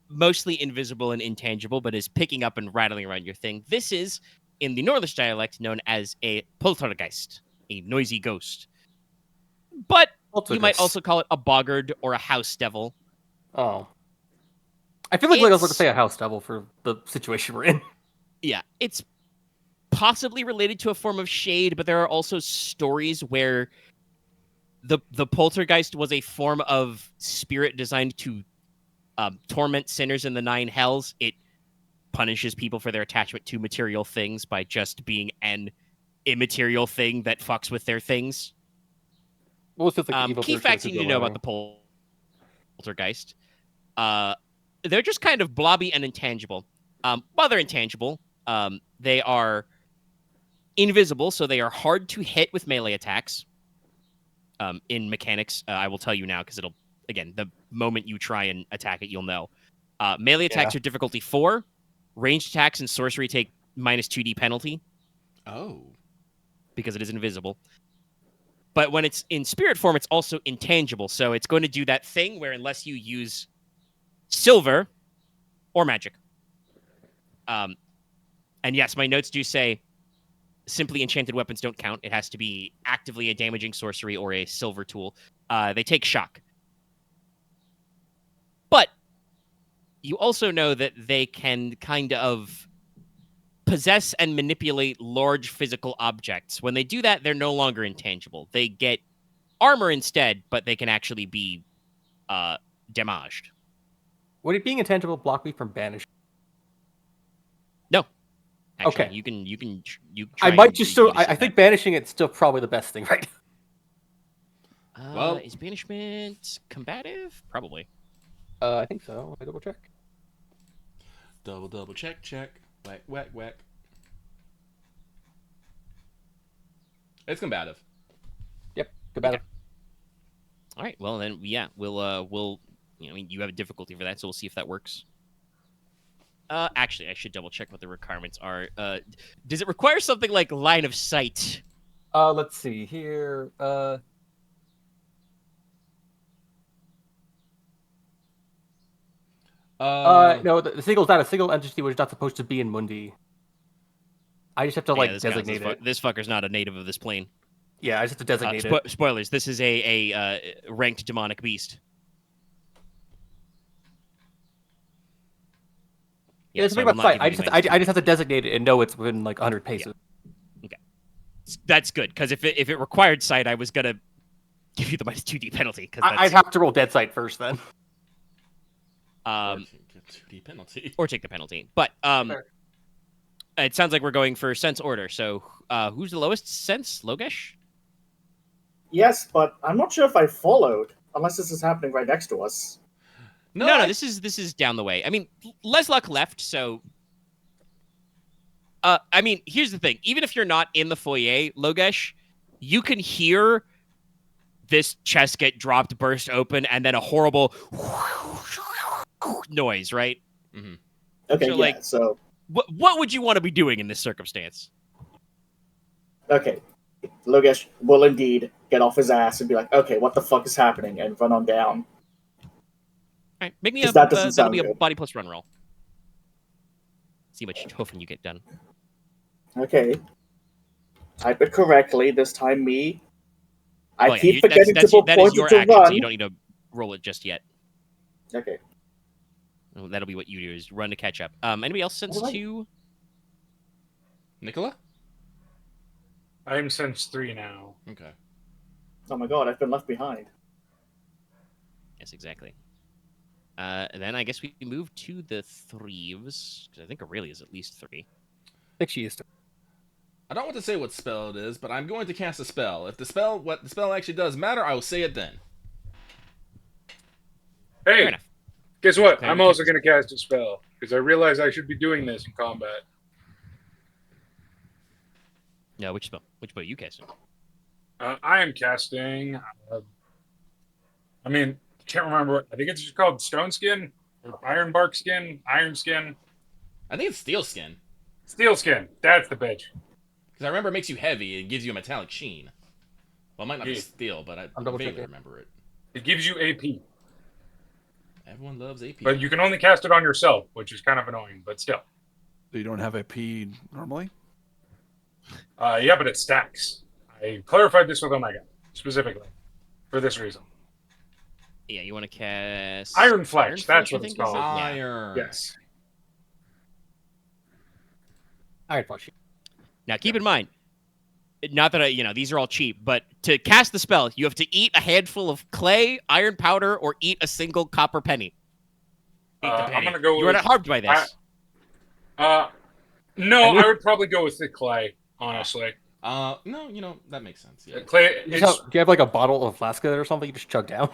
mostly invisible and intangible, but is picking up and rattling around your thing. This is, in the Northern dialect, known as a poltergeist, a noisy ghost. But you might also call it a boggard or a house devil. Oh. I feel like I was going to say a house devil for the situation we're in. Yeah, it's possibly related to a form of shade, but there are also stories where the poltergeist was a form of spirit designed to torment sinners in the 9 hells. It punishes people for their attachment to material things by just being an immaterial thing that fucks with their things. What was this, like, evil Key facts you need to know about the poltergeist. They're just kind of blobby and intangible. While they're intangible, they are invisible, so they are hard to hit with melee attacks. In mechanics, I will tell you now, because the moment you try and attack it, you'll know. Melee attacks are difficulty 4. Ranged attacks and sorcery take minus 2d penalty. Oh. Because it is invisible. But when it's in spirit form, it's also intangible. So it's going to do that thing where unless you use silver or magic. And yes, my notes do say simply enchanted weapons don't count. It has to be actively a damaging sorcery or a silver tool. They take shock. But you also know that they can kind of possess and manipulate large physical objects. When they do that, they're no longer intangible. They get armor instead, but they can actually be damaged. Would it being intangible block me from banishing? No. Actually, Okay. You can. I might just so. I think banishing it's still probably the best thing right now. Well- Is banishment combative? Probably. I think so. Let me double check. Double check. Whack, whack, whack. It's combative. Yep. Combative. All right. Well, then, we'll. You have a difficulty for that, so we'll see if that works. Actually, I should double check what the requirements are. Does it require something like line of sight? Let's see here. No, the single's not a single entity which is not supposed to be in Mundi. I just have to Yeah, this counts. designate it. This fucker's not a native of this plane. Yeah, I just have to designate it. Spoilers. This is a ranked demonic beast. Yeah, it's something about sight. I just have to designate it and know it's within like 100 paces. Yeah. Okay, that's good because if it required sight, I was gonna give you the -2D penalty. I'd have to roll dead sight first then. Or 2D penalty. Or take the penalty. But it sounds like we're going for sense order. So who's the lowest sense? Logesh? Yes, but I'm not sure if I followed, unless this is happening right next to us. No, this is down the way. I mean, Leslok left, so I mean, here's the thing. Even if you're not in the foyer, Logesh, you can hear this chest get dropped, burst open, and then a horrible noise, right? Mm-hmm. Okay, so what would you want to be doing in this circumstance? Okay, Logesh will indeed get off his ass and be like, okay, what the fuck is happening, and run on down. All right, make me that'll be a body plus run roll. See how much hoofing you get done. Okay. Type it correctly. This time me. I keep forgetting to put that is your to action, run. so you don't need to roll it just yet. Okay. Well, that'll be what you do, is run to catch up. Anybody else sense 2? Nicola? I'm sense 3 now. Okay. Oh my god, I've been left behind. Yes, exactly. And then I guess we move to the thieves, because I think Aurelia's at least 3. I think she used to. I don't want to say what spell it is, but I'm going to cast a spell. If what the spell actually does matter, I will say it then. Hey, guess what? I'm also going to cast a spell, because I realize I should be doing this in combat. No, which spell? Which spell are you casting? I am casting... I mean, can't remember. I think it's just called Stone Skin, or Iron Bark Skin, Iron Skin. I think it's Steel Skin. Steel Skin. That's the bitch. Because I remember it makes you heavy. It gives you a metallic sheen. Well, it might not be steel, but I vaguely remember it. It gives you AP. Everyone loves AP. But you can only cast it on yourself, which is kind of annoying, but still. So you don't have AP normally? Yeah, but it stacks. I clarified this with Omega, specifically, for this reason. Yeah, you want to cast... Iron Fletch, that's what it's called. Iron. Yes. Iron Fletch. Now, keep in mind, not that these are all cheap, but to cast the spell, you have to eat a handful of clay, iron powder, or eat a single copper penny. I'm going to go with... You are not harmed by this. No, I would probably go with the clay, honestly. No, that makes sense. Yeah. Clay. Do you have like a bottle of Flasca or something you just chug down?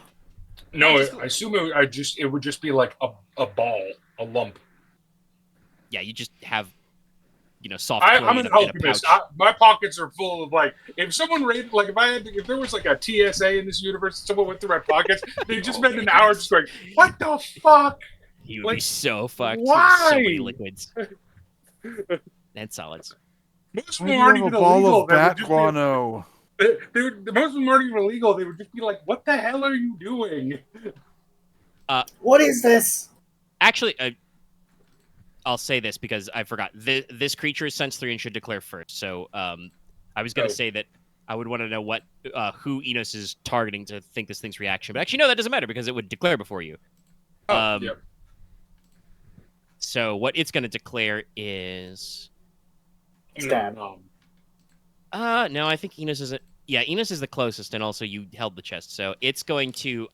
No, I assume it would just be like a ball, a lump. Yeah, you just have, soft. I'm an alchemist. My pockets are full of if someone raided, if there was like a TSA in this universe, someone went through my pockets, they just spent an hour just going, what the fuck? You would be so fucked. Why? So many liquids and solids. Most of them aren't even illegal. Bat guano. Most of them aren't even illegal. They would just be like, "What the hell are you doing?" What is this? Actually, I'll say this because I forgot. This creature is sense 3 and should declare first. So I was going to say that I would want to know who Inos is targeting to think this thing's reaction. But actually, no, that doesn't matter because it would declare before you. Yep. So what it's going to declare is... Stab. no, I think Inos is Inos is the closest, and also you held the chest. So it's going to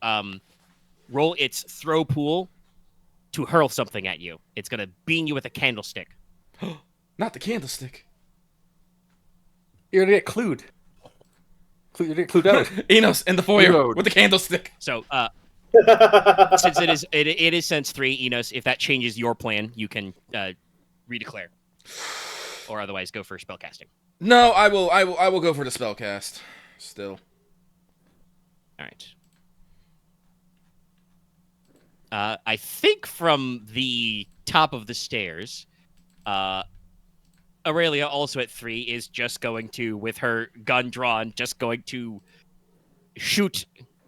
roll its throw pool to hurl something at you. It's going to beam you with a candlestick. Not the candlestick. You're going to get clued. You're going to get clued out. Enos in the foyer with the candlestick. So since it is sense 3, Enos, if that changes your plan, you can redeclare. Or otherwise go for spellcasting. No, I will go for the spellcast. Still. Alright. I think from the top of the stairs. Aurelia, also at 3, is just going to, with her gun drawn, just going to shoot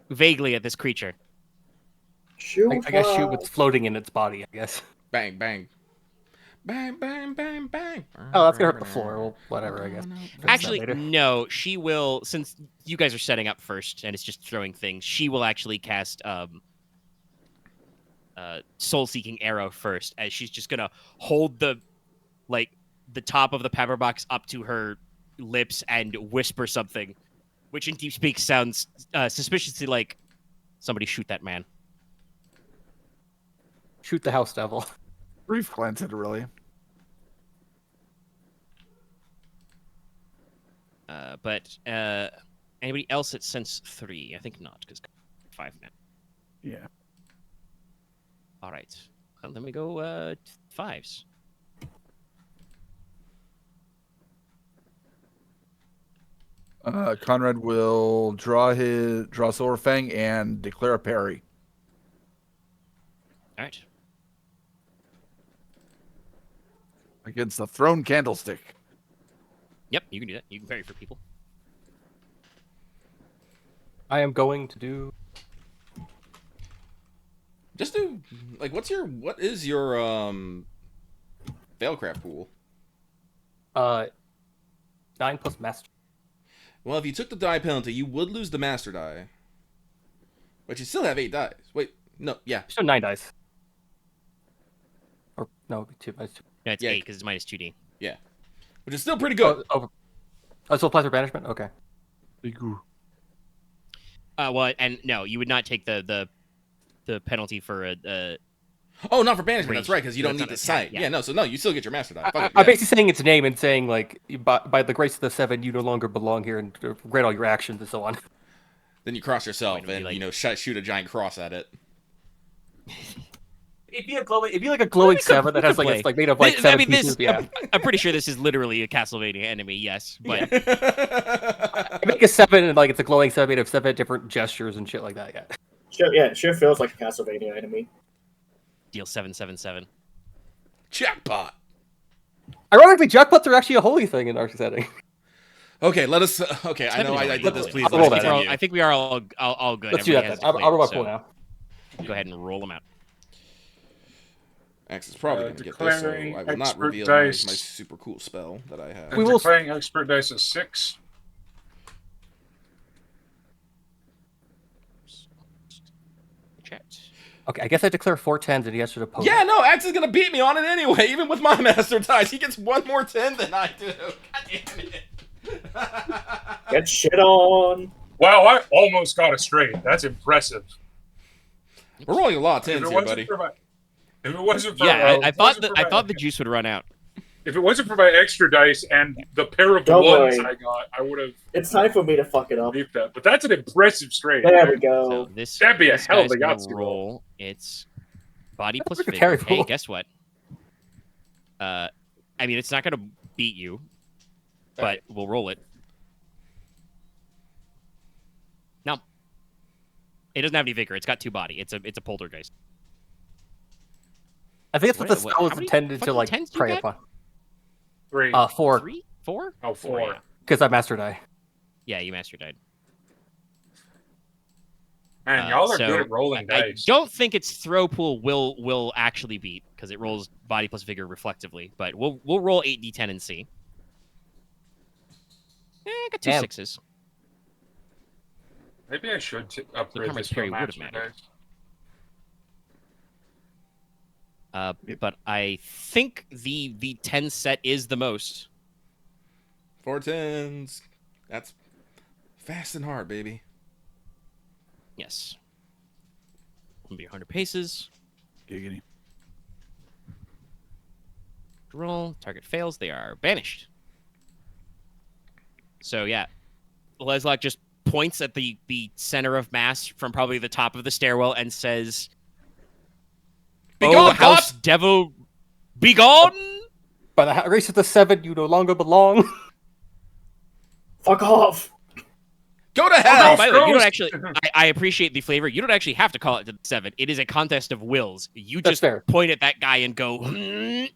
vaguely at this creature. Shoot I guess shoot her. what's floating in its body, I guess. Bang, bang. Bang, bang, bang, bang. Oh, that's gonna hurt the floor. Well, whatever, I guess. Fix that Actually, later. no, she will, since you guys are setting up first and it's just throwing things, she will actually cast soul-seeking arrow first, as she's just gonna hold the top of the pepper box up to her lips and whisper something, which in deep speak sounds suspiciously like somebody shoot that man. Shoot the house devil. Brief glance at Aurelia. But anybody else at sense 3? I think not, because 5 now. Yeah. All right. Well, let me go 5s. Konrad will draw Silver Fang and declare a parry. All right. Against the thrown candlestick. Yep, you can do that. You can parry for people. I am going to do. Just do like what is your failcraft pool? 9 plus master. Well, if you took the die penalty, you would lose the master die. But you still have 8 dice. Wait, no, yeah. So 9 dice. Or no, it'd be 2 minus 2. No, it's Yeah. 8 because it's minus 2d. Yeah. Which is still pretty good. Oh, so applies for banishment. Okay. Well, and no, you would not take the penalty for a. Oh, not for banishment. Range. That's right, because you No, don't it's need not the an sight. attack, yeah. Yeah, no, so no, you still get your master die. Fuck it, I'm yeah. basically saying its name and saying like, by the grace of the 7, you no longer belong here, and regret all your actions and so on. Then you cross yourself Wait, and, like- shoot a giant cross at it. It'd be like a glowing 7 that has like it's like made of like 7 pieces. Yeah. I'm pretty sure this is literally a Castlevania enemy. Yes, but Make a 7 and like it's a glowing 7 made of 7 different gestures and shit like that. Yeah. It sure feels like a Castlevania enemy. deal 777. Jackpot. Ironically, jackpots are actually a holy thing in our setting. Okay, let us. Okay, I know I did this. Please, I'll roll let us that. continue. I think we are all good. Let's do that Everybody then. has I'll roll my declared, pool so now. Go ahead and roll them out. X is probably going to get this, so declaring I will not expert reveal my dice. super cool spell that I have. We will- Declaring expert dice is 6. Checked. Okay, I guess I declare 4 10s and he has to oppose. Yeah, no, X is going to beat me on it anyway, even with my master dice. He gets 1 more 10 than I do. God damn it. Get shit on. Wow, I almost got it straight. That's impressive. We're rolling a lot of If 10s it here, wasn't buddy. for my, if it wasn't for Yeah, if I it thought wasn't that for I my- thought the juice would run out. If it wasn't for my extra dice and the pair of Don't ones worry. I got, I would have It's time for me to fuck it up. leaped that. But that's an impressive straight. There we So go. this That'd be a this hell of guy's a gonna Yahtzee roll. roll. It's body plus like a vigor. terrible Hey, roll. guess what? I mean, it's not gonna beat you, but we'll roll it. No, it doesn't have any vigor. It's got 2 body. It's a poltergeist. I think that's what the What- spell is how many intended to fucking like 10s do you prey get? upon. 3. 4 3, 4? Oh, 4. Yeah. because I master die. Yeah, you master died. Man, y'all are So, good at rolling I dice. don't think its throw pool will actually beat because it rolls body plus vigor reflectively. But we'll roll 8d10 and see. I got 2 Damn. 6s. Maybe I should upgrade Conrad's this to parry a would have master mattered. dice. But I think the 10 set is the most. 4 10s. That's fast and hard, baby. Yes. Will be 100 paces. Giggity. Roll. Target fails. They are banished. So yeah, Leslok just points at the center of mass from probably the top of the stairwell and says, Be "Oh, gone, house God!" devil, be gone!" By the grace of the 7, you no longer belong. Fuck off. Go to hell! By the way, you don't Ghost. actually. I appreciate the flavor. You don't actually have to call it to the 7. It is a contest of wills. You That's just fair. point at that guy and go.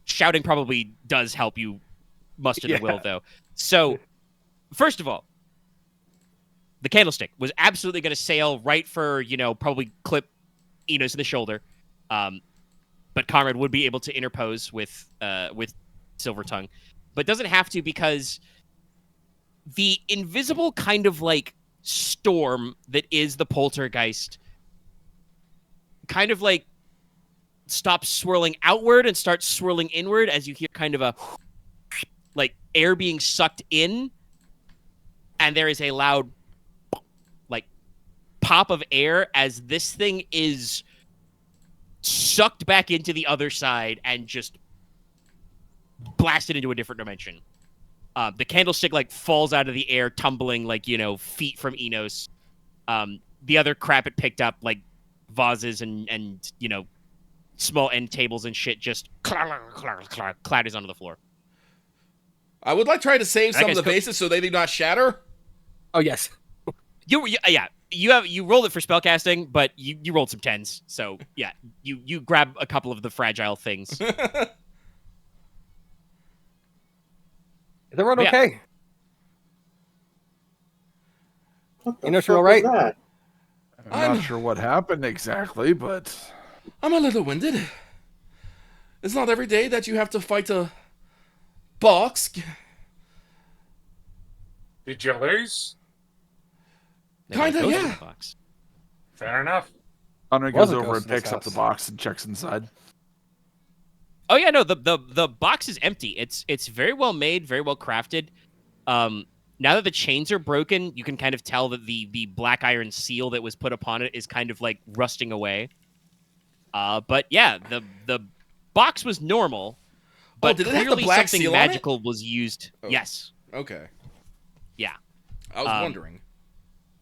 Shouting probably does help you muster the will, though. So, first of all, the candlestick was absolutely going to sail right for, probably clip Inos in the shoulder. But Konrad would be able to interpose with Silver Tongue. But doesn't have to, because the invisible kind of like storm that is the poltergeist kind of like stops swirling outward and starts swirling inward as you hear kind of a like air being sucked in, and there is a loud like pop of air as this thing is sucked back into the other side and just blasted into a different dimension. The candlestick like falls out of the air, tumbling like, feet from Inos. The other crap it picked up, like vases and small end tables and shit, just clatters onto the floor. I would like try to save some Okay, of the so- bases so they do not shatter. Oh yes. You rolled it for spellcasting, but you rolled some 10s. So yeah, you grab a couple of the fragile things. Is everyone Yeah. okay? What the You know, fuck you're all was right. that? I'm not sure what happened exactly, but I'm a little winded. It's not every day that you have to fight a box. Did you lose? Kinda, Goes in yeah. the box. Fair enough. Conrad goes Was a over ghost and in this picks up the house. box and checks inside. Oh yeah, no, the box is empty. It's very well made, very well crafted. Now that the chains are broken, you can kind of tell that the black iron seal that was put upon it is kind of like rusting away. But yeah, the box was normal, but did it have the clearly black something seal on it? magical was used. Oh. Yes, Okay. yeah. I was wondering.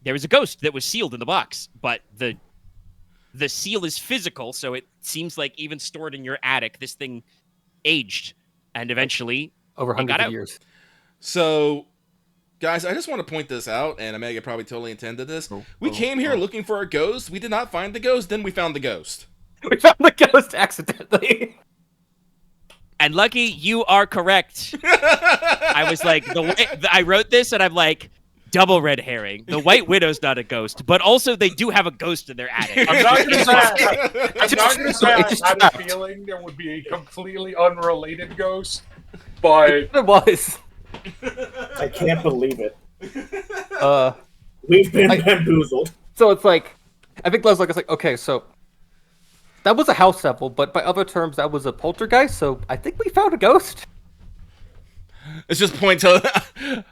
There was a ghost that was sealed in the box, but the seal is physical, so it seems like even stored in your attic, this thing aged and eventually Over It got hundreds of out. years. So, guys, I just want to point this out, and Omega probably totally intended this. We came here looking for a ghost. We did not find the ghost. Then we found the ghost. We found the ghost accidentally. And Lucky, you are correct. I was like, I wrote this and I'm like, double red herring. The White Widow's not a ghost, but also they do have a ghost in their attic. I'm not going to say I just had a trapped. feeling there would be a completely unrelated ghost, but It was. I can't believe it. Uh, We've been I- bamboozled. so it's like, I think Leslok is like, okay, so that was a house devil, but by other terms, that was a poltergeist. So I think we found a ghost. It's just point to.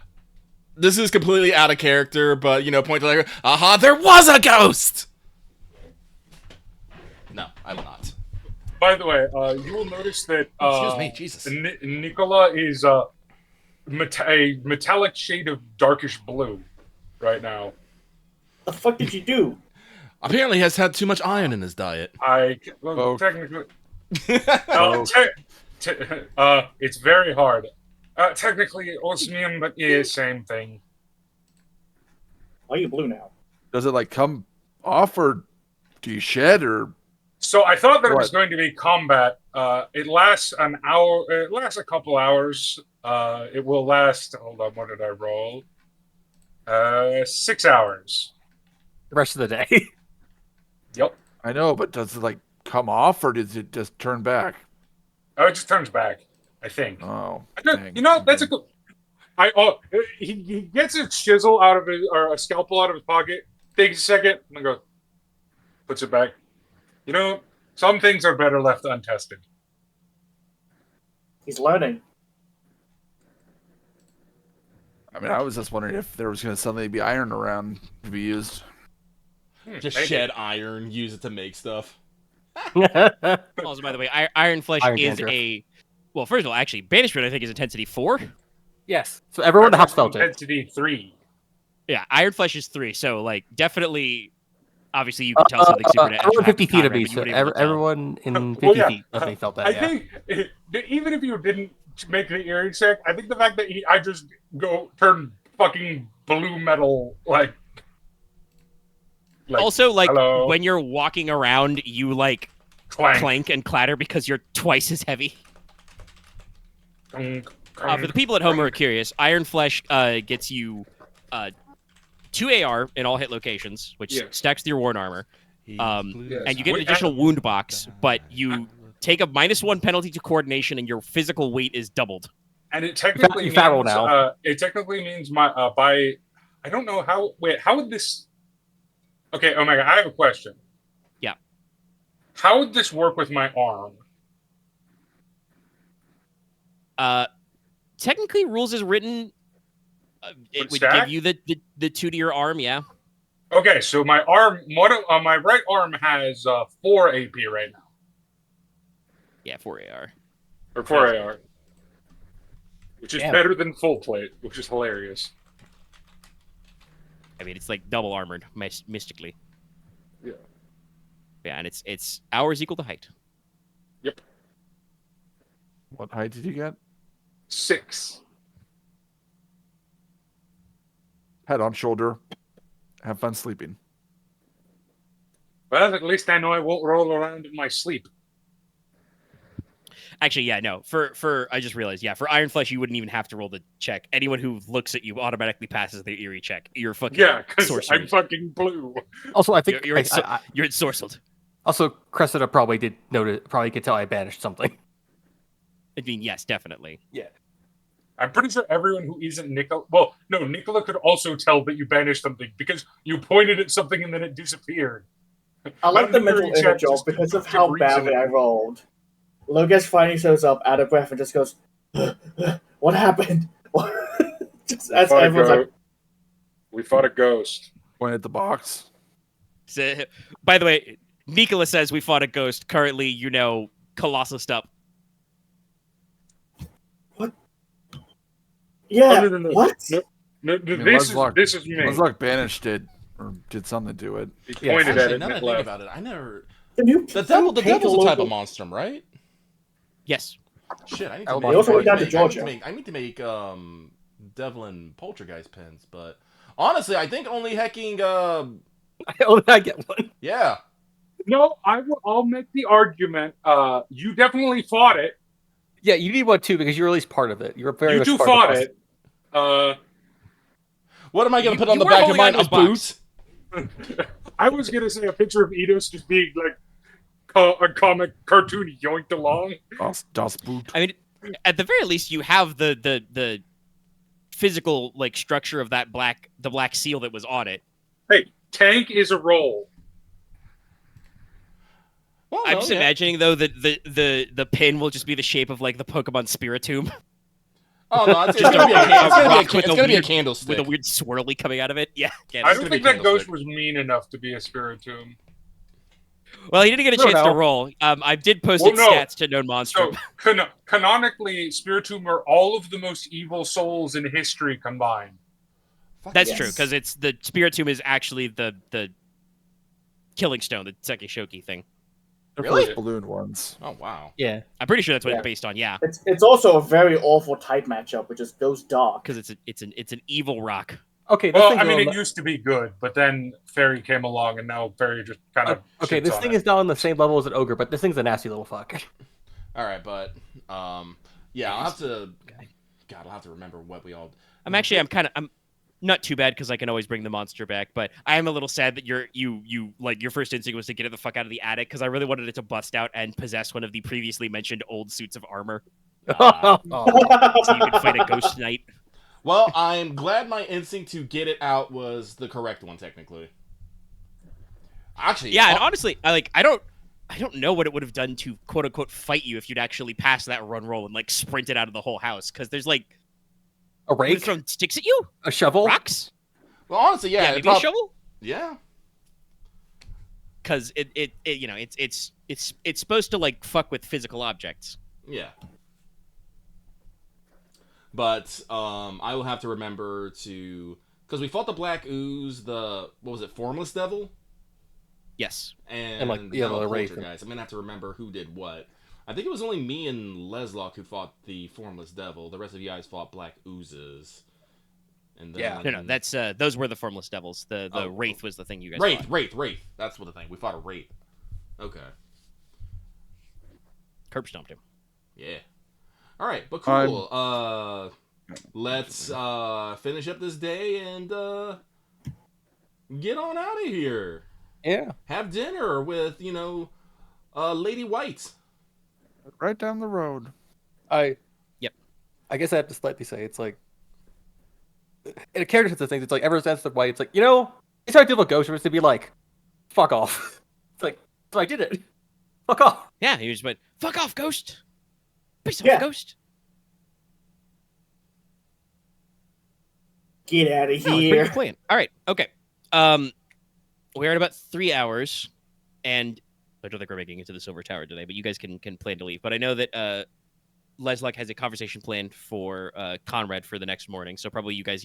This is completely out of character, but point to like, aha, there was a ghost. No, I will not. by the way, you will notice that Excuse me, Jesus. Nicola is a metallic shade of darkish blue right now. The fuck did you do? Apparently, has had too much iron in his diet. Oh. Technically, Oh. it's very hard. Technically, osmium, but yeah, same thing. Why are you blue now? Does it like come off, or do you shed, or So I thought that it was What? going to be combat. It lasts an hour. It lasts a couple hours. It will last. Hold on, what did I roll? 6 hours. The rest of the day. Yep. I know, but does it like come off, or does it just turn back? Oh, it just turns back. I think. Oh, I don't- dang. you know, that's a good. He gets a chisel out of his or a scalpel out of his pocket. Takes a second and goes, puts it back. You know, some things are better left untested. He's learning. I mean, I was just wondering if there was going to suddenly be iron around to be used. Just Maybe. shed iron, use it to make stuff. Also, by the way, Iron Flesh Iron is dandruff. well, first of all, actually, Banishment I think is intensity 4. Yes. So everyone in the house felt it. Intensity 3. Yeah, Iron Flesh is 3, so like definitely, obviously you can tell something supernatural. Everyone 50 feet of Conrad, me, but you so weren't able to tell. everyone in 50 Well, yeah. feet definitely felt that. I Yeah. think even if you didn't make the earring check. I think the fact that I just turn fucking blue metal like also, like, hello. when you're walking around, you, like, clank and clatter because you're twice as heavy. For the people at home who are curious, Iron Flesh gets you 2 AR in all hit locations, which stacks to your Worn Armor. And you get an additional wound box, but you take a -1 penalty to coordination, and your physical weight is doubled. And it technically means, now. It technically means my by. I don't know how. Wait, how would this? Okay, Omega, I have a question. Yeah. How would this work with my arm? Technically, rules is written. It would stack? give you the 2 to your arm, yeah. Okay, so my arm, my right arm has 4 AP right now. Yeah, 4 AR. Or 4 AR. Which is better than full plate, which is hilarious. I mean, it's like double armored, mystically. Yeah. Yeah, and it's hours equal to height. Yep. What height did you get? 6. Head on shoulder. Have fun sleeping. Well, at least I know I won't roll around in my sleep. Actually, yeah, no. For I just realized, yeah, for Iron Flesh, you wouldn't even have to roll the check. Anyone who looks at you automatically passes their eerie check. You're fucking because I'm fucking blue. Also, I think you're ensorcelled. Also, Cressida probably did notice. Probably could tell I banished something. I mean, yes, definitely. Yeah. I'm pretty sure everyone who isn't Nicola... Well, no, Nicola could also tell that you banished something because you pointed at something and then it disappeared. I like the mental image of because of how badly I rolled. Logesh finally shows up out of breath and just goes, "What happened?" Just as everyone's like, "We fought a ghost." Point at the box. So, by the way, Nicola says we fought a ghost. Currently, Colossus up. What? Yeah. No. What? No, this is me. Leslok banished it or did something to it. He pointed at it. Now that I think about it, I never. The devil's a type of monstrum, right? Yes. Shit, I need to make. I need to make Devlin Poltergeist pins, but honestly, I think only hecking. I get one. Yeah. No, I'll make the argument. You definitely fought it. Yeah, you need one too because you're at least part of it. You're very you much two part fought of it. What am I going to put on the back of mine? A boot? I was going to say a picture of Inos just being like a comic cartoon yoinked along. Das Boot. I mean, at the very least, you have the physical structure of the black seal that was on it. Hey, tank is a roll. Well, I'm just imagining though that the pin will just be the shape of the Pokemon Spiritomb. Oh no, it's gonna be a candlestick with a weird swirly coming out of it. Yeah, I don't think that ghost was mean enough to be a Spiritomb. Well, he didn't get a chance to roll. I did post its stats to known monster. So, canonically, Spiritomb are all of the most evil souls in history combined. That's true, because it's the Spiritomb is actually the Killing Stone, the Sekishoki thing. Really? Balloon ones. Oh wow. Yeah, I'm pretty sure that's what it's based on. Yeah. It's also a very awful type matchup, which just goes dark because it's an evil rock. Okay. Well, I mean, it used to be good, but then Fairy came along, and now Fairy just kind of. Okay, this thing is not on the same level as an ogre, but this thing's a nasty little fuck. All right, but yeah, I'll have to. God, I'll have to remember what we all. I'm not too bad because I can always bring the monster back, but I am a little sad that your first instinct was to get it the fuck out of the attic because I really wanted it to bust out and possess one of the previously mentioned old suits of armor, so you could fight a ghost knight. Well, I'm glad my instinct to get it out was the correct one, technically. Actually, yeah, and honestly, I don't know what it would have done to quote unquote fight you if you'd actually passed that run roll and sprinted out of the whole house because there's a rake throwing sticks at you, a shovel, rocks. Well, honestly, yeah, maybe a shovel. Yeah, because it's supposed to fuck with physical objects. Yeah. But I will have to remember to because we fought the Black Ooze, what was it, Formless Devil? Yes, and the Wraith guys. I'm gonna have to remember who did what. I think it was only me and Leslok who fought the Formless Devil. The rest of you guys fought Black Oozes. And then... No, that's those were the Formless Devils. The Oh, Wraith was the thing you guys Wraith, fought. Wraith. That's what the thing. We fought a Wraith. Okay. Curb stomped him. Yeah. All right, but cool. Let's finish up this day and get on out of here. Yeah. Have dinner with, Lady White. Right down the road. I guess I have to slightly say it's like in a character sense of things, it's like ever since the White, it's like, it's hard to deal with Ghost to be like, fuck off. It's like, so I did it. Fuck off. Yeah, he just went, fuck off, Ghost. Piss off, Yeah. Ghost. Get out of No, it's pretty here. good plan. All right, okay. We're at about 3 hours, and I don't think we're making it to the Silver Tower today, but you guys can plan to leave. But I know that Leslok has a conversation planned for Konrad for the next morning, so probably you guys,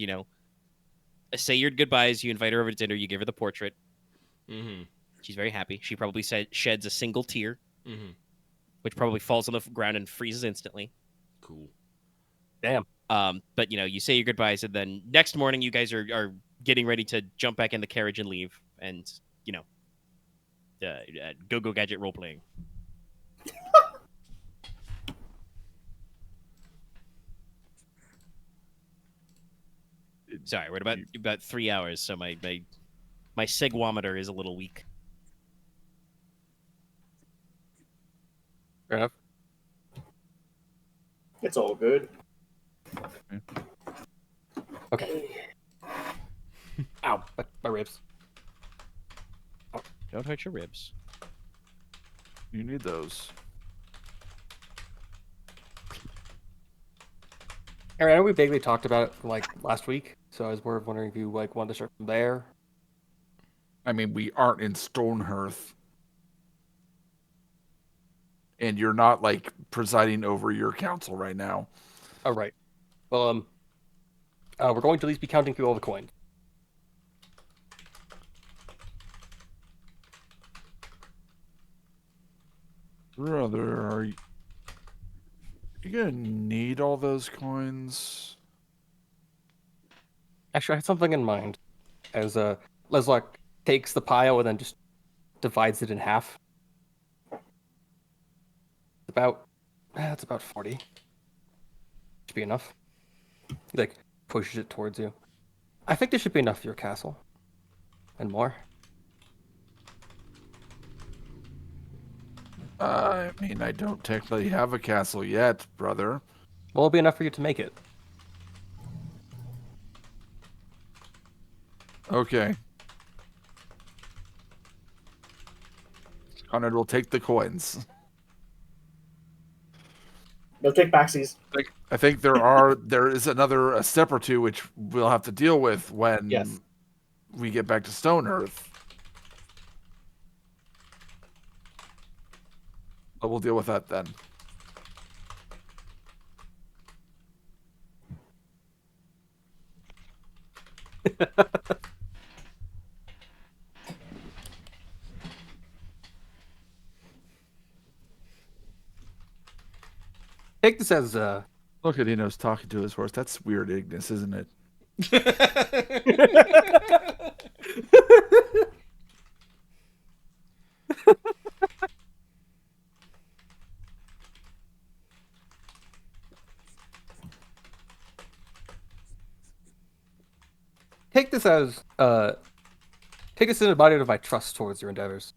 say your goodbyes, you invite her over to dinner, you give her the portrait. Mm-hmm. She's very happy. She probably sheds a single tear, Mm-hmm. which probably falls on the ground and freezes instantly. Cool. Damn. But you say your goodbyes, and then next morning you guys are getting ready to jump back in the carriage and leave, and go gadget role playing. Sorry, we're at about 3 hours, so my segwometer is a little weak. Fair enough. It's all good. Okay. Ow, my ribs. Don't hurt your ribs. You need those. Aren, I know we vaguely talked about it from last week, so I was wondering if you wanted to start from there. I mean, we aren't in Stonehearth. And you're not presiding over your council right now. Oh, right. Well, we're going to at least be counting through all the coins. Brother, are you gonna need all those coins? Actually, I had something in mind. As Leslok takes the pile and then just divides it in half. That's about 40. Should be enough. He pushes it towards you. I think this should be enough for your castle. And more. I mean, I don't technically have a castle yet, brother. Well, it'll be enough for you to make it. Okay. Konrad will take the coins. No take backsies. I think there is a step or two which we'll have to deal with when Yes. we get back to Stonehearth. But we'll deal with that then. Take this as Look at Inos talking to his horse. That's weird, Ignis, isn't it? take this as an embodiment of my trust towards your endeavors.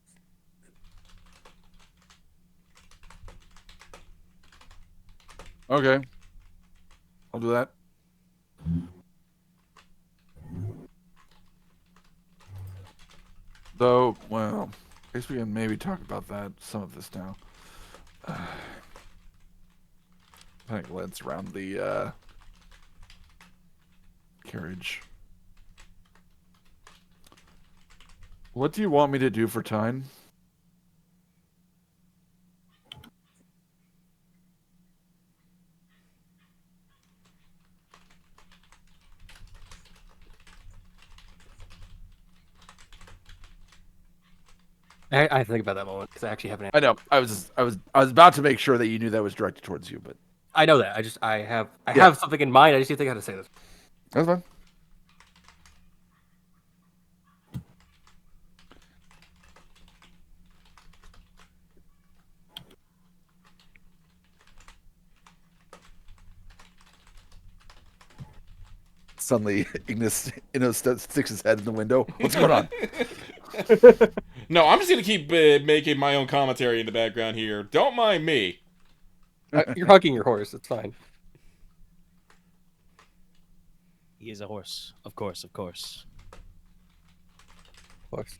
Okay. I'll do that. Though, well, I guess we can maybe talk about some of this now. I think let's round the carriage. What do you want me to do for time? I think about that moment because I actually haven't. I know. I was about to make sure that you knew that was directed towards you, but I know that. I have something in mind. I just need to think how to say this. that's fine. Suddenly, Inos sticks his head in the window. What's going on? No, I'm just gonna keep making my own commentary in the background here. Don't mind me. You're hugging your horse. It's fine. He is a horse. Of course, of course. Horse.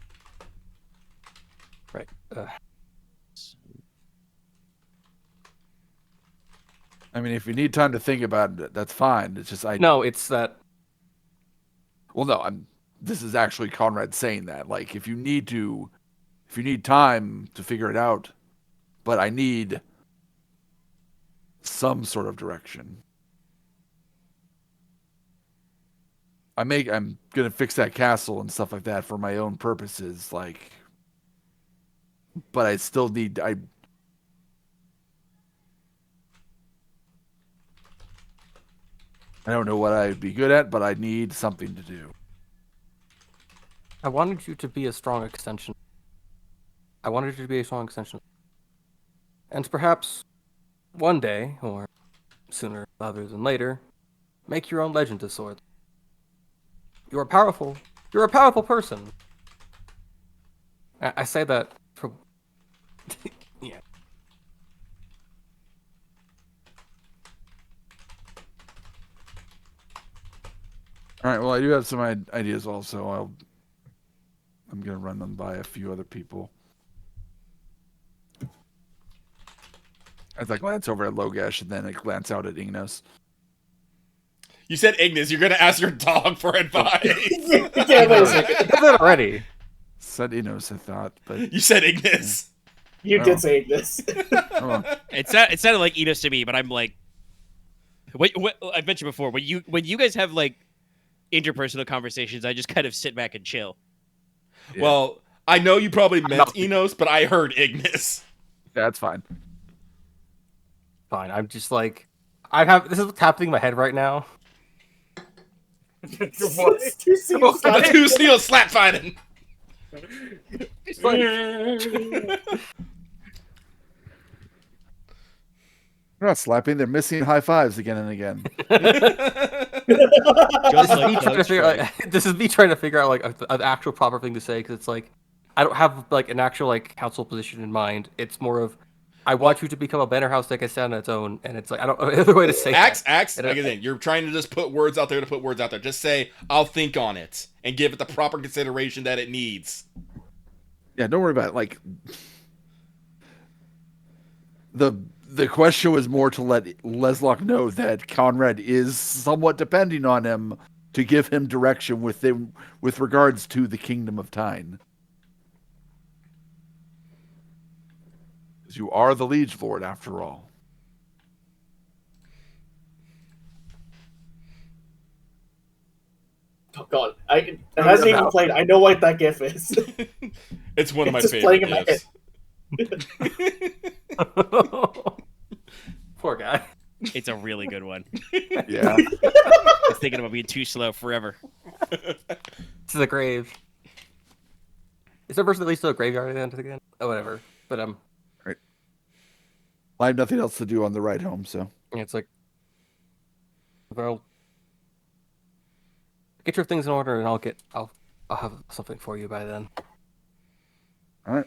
Right. I mean, if you need time to think about it, that's fine. It's just No, it's that. Well, no, this is actually Konrad saying that. Like, if you need time to figure it out, but I need some sort of direction. I'm gonna fix that castle and stuff like that for my own purposes, like, but I still need I don't know what I'd be good at, but I need something to do. I wanted you to be a strong extension. And perhaps one day, or sooner rather than later, make your own legend of swords. You're powerful. You're a powerful person. I say that for... yeah. All right. Well, I do have some ideas also. I'm gonna run them by a few other people. As I glance over at Logesh and then I glance out at Inos. You said Ignis. You're gonna ask your dog for advice. Yeah, wait a second. I did that already. Said Inos, I thought, but You said Ignis. You did say this. oh, It sounded like Inos to me, but I'm like, what I've mentioned before. When you guys have like interpersonal conversations, I just kind of sit back and chill. Yeah. Well, I know you probably meant Enos, but I heard Ignis. that's fine. Fine. I'm just like, this is what's happening in my head right now. It's too serious. The two steel slap fighting. It's like, They're not slapping; they're missing high fives again and again. this is me trying to figure out like an actual proper thing to say because it's like I don't have like an actual like council position in mind. It's more of I want you to become a banner house that can stand on its own, and it's like I don't know other way to say Axe. that. Again, you're trying to just put words out there to put words out there. Just say, "I'll think on it" and give it the proper consideration that it needs. Yeah, don't worry about it. Like the question was more to let Leslok know that Konrad is somewhat depending on him to give him direction with regards to the kingdom of Teine. Because you are the liege lord, after all. Oh god, it hasn't even played. I know what that gif is. It's one of my It's just favorite playing in my gifs. Poor guy. It's a really good one. Yeah. I was thinking about being too slow forever. To the grave. Is there a person at least still a graveyard at the end of the game? Oh, whatever. But Right. I have nothing else to do on the ride home, so yeah, it's like, well, get your things in order, and I'll have something for you by then. all right.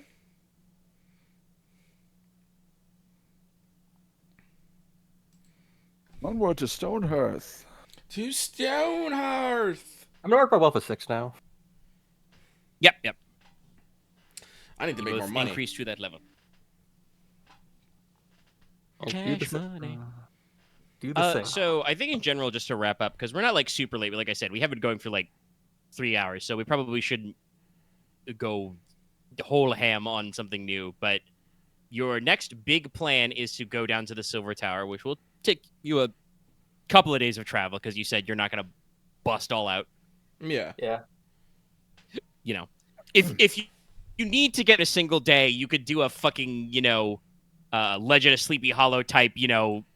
Onward to Stonehearth. To Stonehearth. I'm gonna work my wealth at 6 now. Yep. I need to make Both more money. increase to that level. Do Cash the money. Do the same. So I think in general, just to wrap up, because we're not like super late. But like I said, we have been going for like 3 hours, so we probably shouldn't go the whole ham on something new. But your next big plan is to go down to the Silver Tower, which will take you a couple of days of travel, because you said you're not going to bust all out. Yeah. Yeah. You know, if you you need to get a single day. You could do a fucking, Legend of Sleepy Hollow type,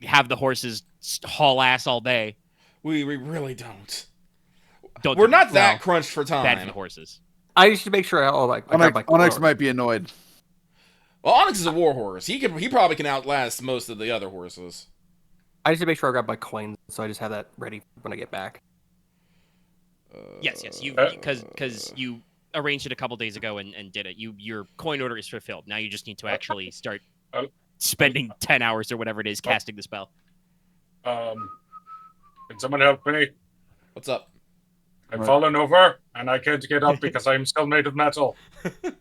have the horses haul ass all day. We really don't. Don't We're do not it. that Well, crunched for Bad for the time. horses. I should make sure I grab my Onyx core. might be annoyed. Well, Onyx is a war horse. He probably can outlast most of the other horses. I just need to make sure I grab my coins, so I just have that ready when I get back. Yes. You because you arranged it a couple days ago and did it. Your coin order is fulfilled. Now you just need to actually start spending 10 hours or whatever it is casting the spell. Can someone help me? What's up? I've fallen over and I can't get up because I'm still made of metal.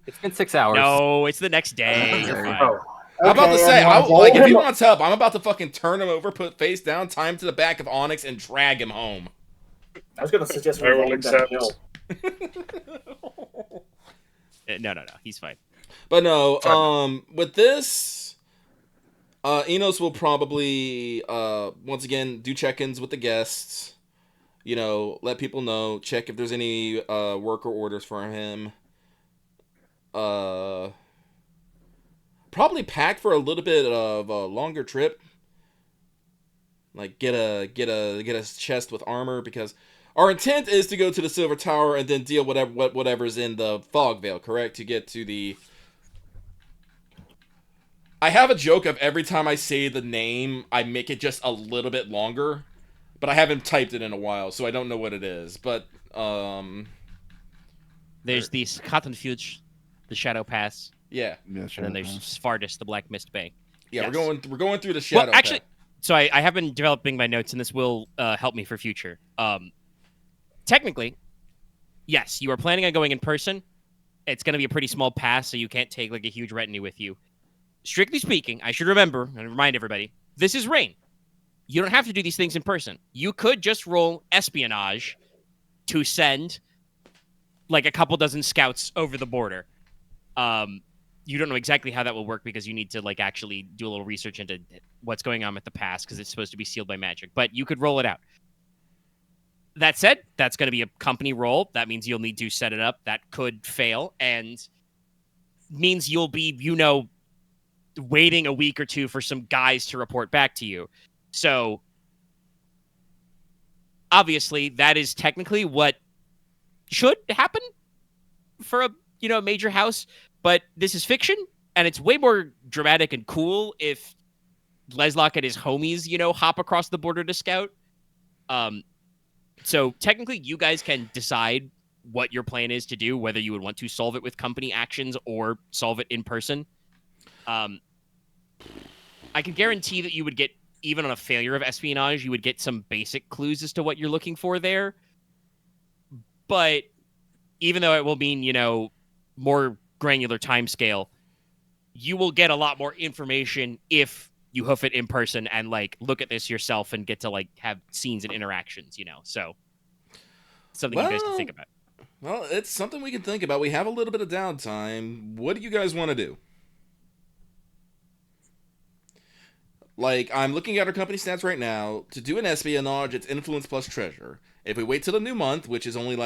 It's been 6 hours. No, it's the next day. You're fine. Oh, I'm about to Okay, say, everyone, like, if roll he him- wants help, I'm about to fucking turn him over, put face down, tie him to the back of Onyx, and drag him home. I was going to suggest we I will roll him down accept. hill. No. He's fine. But no, with this, Inos will probably, once again, do check-ins with the guests. Let people know, check if there's any worker orders for him. Probably pack for a little bit of a longer trip. Like get a chest with armor, because our intent is to go to the Silver Tower and then deal whatever's in the Fog Veil, correct? To get to the. I have a joke of every time I say the name, I make it just a little bit longer, but I haven't typed it in a while, so I don't know what it is. But There's the Scottenfuge, the Shadow Pass, Yeah, and sure. then there's Svardis, the Black Mist Bank. yeah, Yes. we're going through the Shadow. Well, actually, so I have been developing my notes, and this will help me for future. Technically, yes, you are planning on going in person. It's going to be a pretty small pass, so you can't take like a huge retinue with you. Strictly speaking, I should remember and remind everybody, this is Rain. You don't have to do these things in person. You could just roll espionage to send like a couple dozen scouts over the border. You don't know exactly how that will work because you need to like actually do a little research into what's going on with the pass because it's supposed to be sealed by magic, but you could roll it out. That said, that's going to be a company roll. That means you'll need to set it up. That could fail and means you'll be, waiting a week or two for some guys to report back to you. So obviously that is technically what should happen for a major house, but this is fiction and it's way more dramatic and cool if Leslok and his homies, hop across the border to scout. So technically you guys can decide what your plan is to do, whether you would want to solve it with company actions or solve it in person. I can guarantee that you would get, even on a failure of espionage, you would get some basic clues as to what you're looking for there. But even though it will mean, more granular timescale, you will get a lot more information if you hoof it in person and look at this yourself and get to have scenes and interactions, So something you guys can think about. Well, it's something we can think about. We have a little bit of downtime. What do you guys want to do? I'm looking at our company stats right now. To do an espionage, it's influence plus treasure. If we wait till the new month, which is only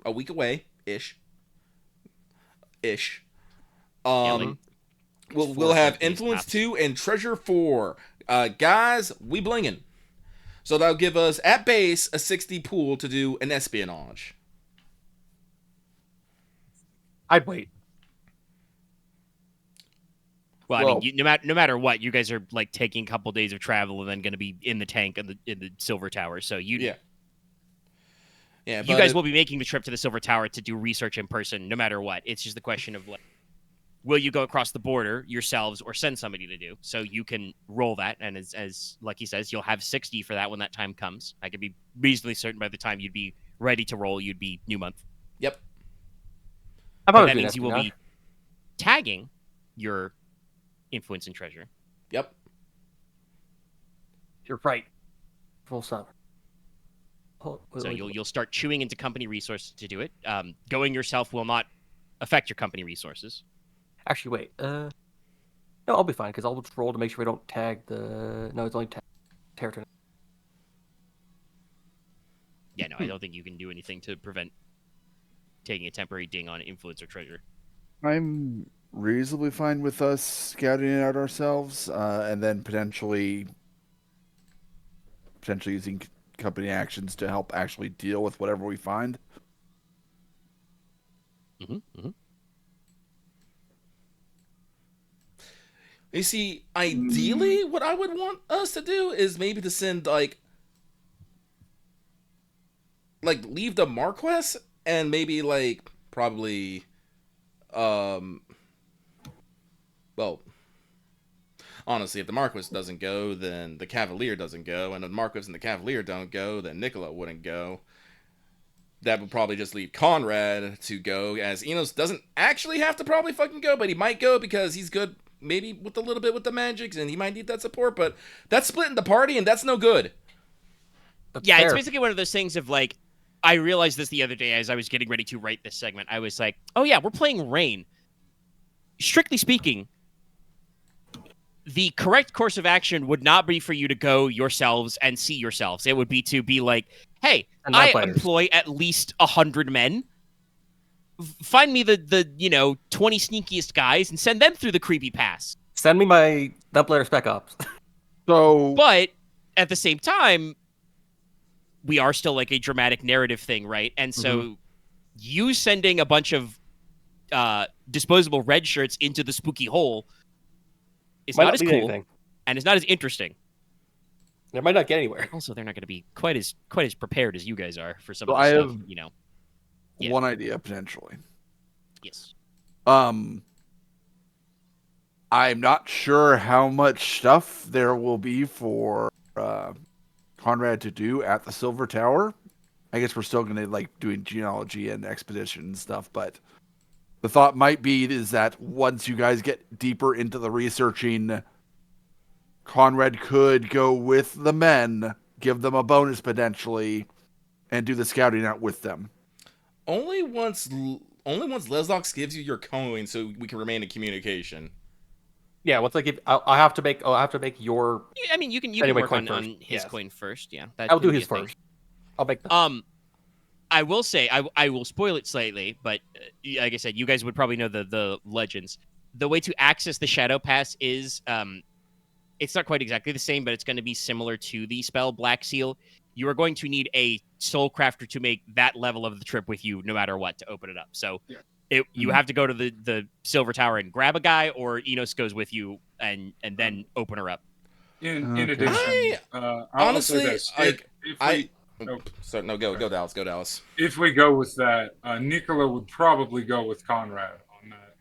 a week away, ish. We'll have influence 2 and treasure 4. Guys, we blingin'. So that'll give us at base a 60 pool to do an espionage. I'd wait. Well, I mean, no matter what, you guys are taking a couple days of travel and then going to be in the tank in the Silver Tower. So you guys will be making the trip to the Silver Tower to do research in person, no matter what. It's just the question of will you go across the border yourselves or send somebody to do? So you can roll that, and as Lucky says, you'll have 60 for that when that time comes. I can be reasonably certain by the time you'd be ready to roll, you'd be new month. Yep. That means you will be tagging your influence and treasure. Yep. You're right. Full stop. So you'll start chewing into company resources to do it. Going yourself will not affect your company resources. Actually, wait. No, I'll be fine because I'll just roll to make sure we don't tag the. No, it's only territory. Yeah, no, I don't think you can do anything to prevent taking a temporary ding on influence or treasure. I'm reasonably fine with us scouting it out ourselves, and then potentially using company actions to help actually deal with whatever we find. You see, ideally, what I would want us to do is maybe to send leave the Marquess and maybe probably well, honestly, if the Marquess doesn't go, then the Cavalier doesn't go, and if the Marquess and the Cavalier don't go, then Nicola wouldn't go. That would probably just leave Konrad to go, as Inos doesn't actually have to probably fucking go, but he might go because he's good maybe with a little bit with the magics, and he might need that support, but that's splitting the party, and that's no good. Yeah, it's basically one of those things of I realized this the other day as I was getting ready to write this segment. I was like, oh yeah, we're playing Rain. Strictly speaking, the correct course of action would not be for you to go yourselves and see yourselves. It would be to be like, hey, I employ at least 100 men. Find me the 20 sneakiest guys and send them through the creepy pass. Send me my Noblesse spec ops. But at the same time, we are still a dramatic narrative thing, right? And so you sending a bunch of disposable red shirts into the spooky hole is not as cool and it's not as interesting. They might not get anywhere. Also, they're not going to be quite as prepared as you guys are for some of I the stuff, have one idea potentially. Yes. I'm not sure how much stuff there will be for Konrad to do at the Silver Tower. I guess we're still going to doing genealogy and expedition and stuff, but the thought might be is that once you guys get deeper into the researching, Konrad could go with the men, give them a bonus potentially, and do the scouting out with them. Only once Leslok gives you your coin, so we can remain in communication. Yeah, once I'll have to make your. I mean, you can work on his coin first. Yeah, I'll do his first. I'll make. I will say I will spoil it slightly, but like I said, you guys would probably know the legends. The way to access the Shadow Pass is it's not quite exactly the same, but it's going to be similar to the spell Black Seal. You are going to need a soul crafter to make that level of the trip with you, no matter what, to open it up. So you have to go to the Silver Tower and grab a guy, or Inos goes with you and then open her up. In addition, honestly, go Dallas. If we go with that, Nicola would probably go with Konrad on that,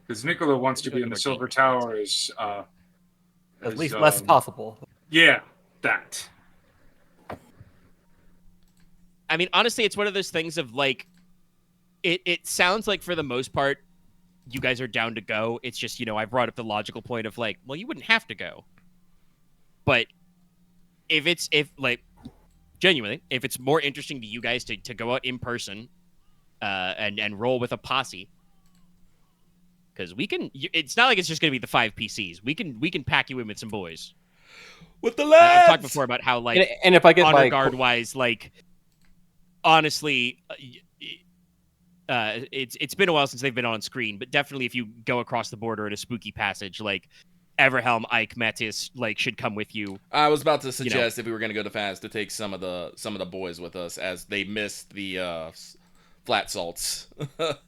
because Nicola wants to be in the Silver Tower as at least less possible. Yeah, that. I mean, honestly, it's one of those things of it sounds like for the most part, you guys are down to go. It's just, I brought up the logical point of well, you wouldn't have to go. But genuinely, if it's more interesting to you guys to go out in person and roll with a posse, because it's not like it's just going to be the 5 PCs. We can pack you in with some boys. With the lads! I've talked before about how, and if I get honor guard-wise, honestly, it's been a while since they've been on screen, but definitely if you go across the border in a spooky passage, Everhelm, Ike, Metis, should come with you. I was about to suggest if we were going to go to Fast to take some of the boys with us, as they missed the flat salts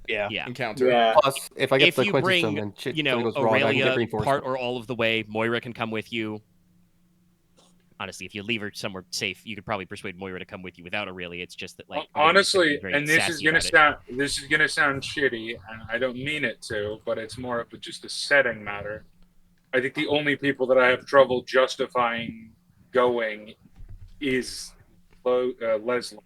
encounter. Yeah. Plus, if I get the you bring, and shit goes wrong, Aurelia I can get part or all of the way, Moira can come with you. Honestly, if you leave her somewhere safe, you could probably persuade Moira to come with you without Aurelia. It's just that, honestly, and this is gonna sound shitty, and I don't mean it to, but it's more of just a setting matter. I think the only people that I have trouble justifying going is Leslok.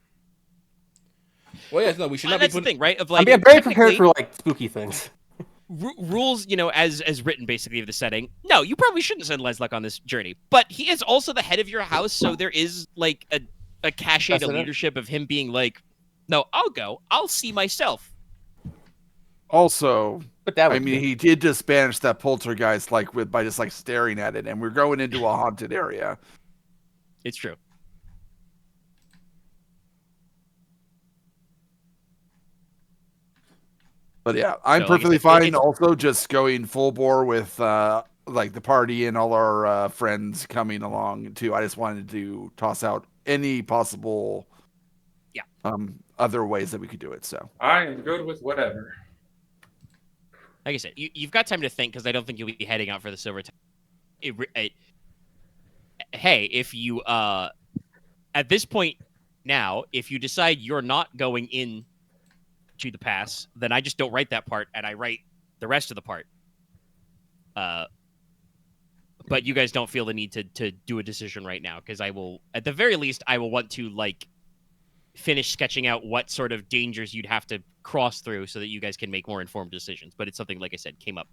Well, yeah, no, we should not that's be the thing, right? Of I'm very prepared for spooky things. Rules, as written basically of the setting. No, you probably shouldn't send Leslok on this journey. But he is also the head of your house, so there is a cachet to leadership of him being no, I'll go. I'll see myself. Also, but he did just banish that poltergeist by just staring at it, and we're going into a haunted area. It's true. But yeah, I'm So, like I perfectly said, fine. it's- Also, just going full bore with like the party and all our friends coming along too. I just wanted to toss out any possible other ways that we could do it. So I am good with whatever. Like I said, you've got time to think because I don't think you'll be heading out for the Silver Tower. Hey, if you at this point now, if you decide you're not going in to the pass, then I just don't write that part and I write the rest of the part. But you guys don't feel the need to do a decision right now because I will, at the very least, I will want to like finish sketching out what sort of dangers you'd have to cross through so that you guys can make more informed decisions. But it's something, like I said, came up.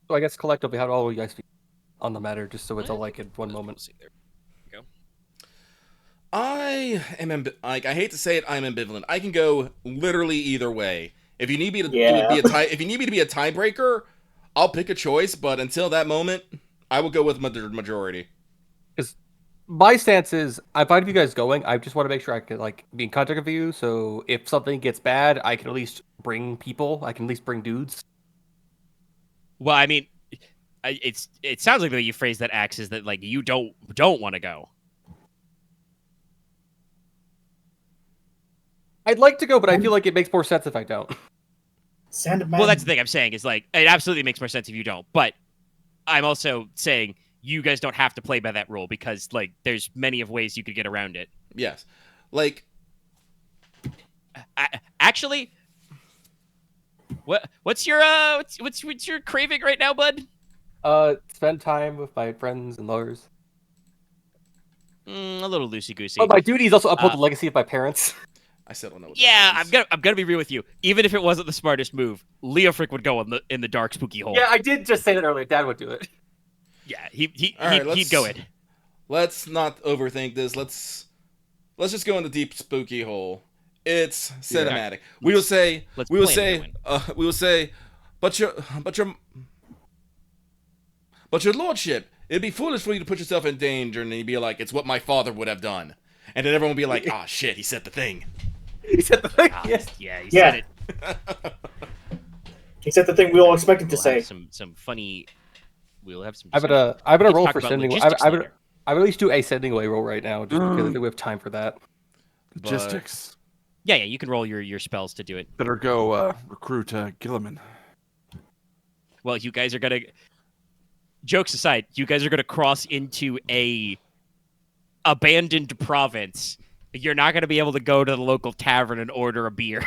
So I guess collectively, how do all you guys feel on the matter, just so it's all like in one moment? We'll see. There we go. I am like I hate to say it, I'm ambivalent. I can go literally either way. If you need me to Yeah. if you need me to be a tiebreaker, I'll pick a choice. But until that moment, I will go with majority. Because my stance is, I'm fine with you guys going. I just want to make sure I can like be in contact with you. So if something gets bad, I can at least bring people. I can at least bring dudes. Well, I mean, it sounds like the way you phrase that, Axe, is that like you don't want to go. I'd like to go, but I feel like it makes more sense if I don't. Sandman. Well, that's the thing I'm saying is like it absolutely makes more sense if you don't. But I'm also saying you guys don't have to play by that rule because like there's many of ways you could get around it. Yes, like Actually, what's your what's your craving right now, bud? Spend time with my friends and lovers. A little loosey goosey. But my duty is also uphold the legacy of my parents. I still don't know. What Yeah, that is. I'm gonna be real with you. Even if it wasn't the smartest move, Leofric would go in the dark spooky hole. Yeah, I did just say that earlier. Dad would do it. Yeah, All right, he'd go in. Let's not overthink this. Let's just go in the deep spooky hole. It's cinematic. We will say, but your lordship, it'd be foolish for you to put yourself in danger, and he'd be like, it's what my father would have done, and then everyone would be like, ah, shit, he said the thing. He said the thing. Yeah, he Yeah. said it. He said the thing we all expected to We'll say. have some funny. We'll have some. I'm gonna roll talk for about sending. logistics I would later. at least do a sending away roll right now, just because I think we have time for that. logistics. Yeah, you can roll your spells to do it. Better go recruit Gilliman. Well, you guys are gonna. Jokes aside, you guys are gonna cross into a abandoned province. You're not gonna be able to go to the local tavern and order a beer.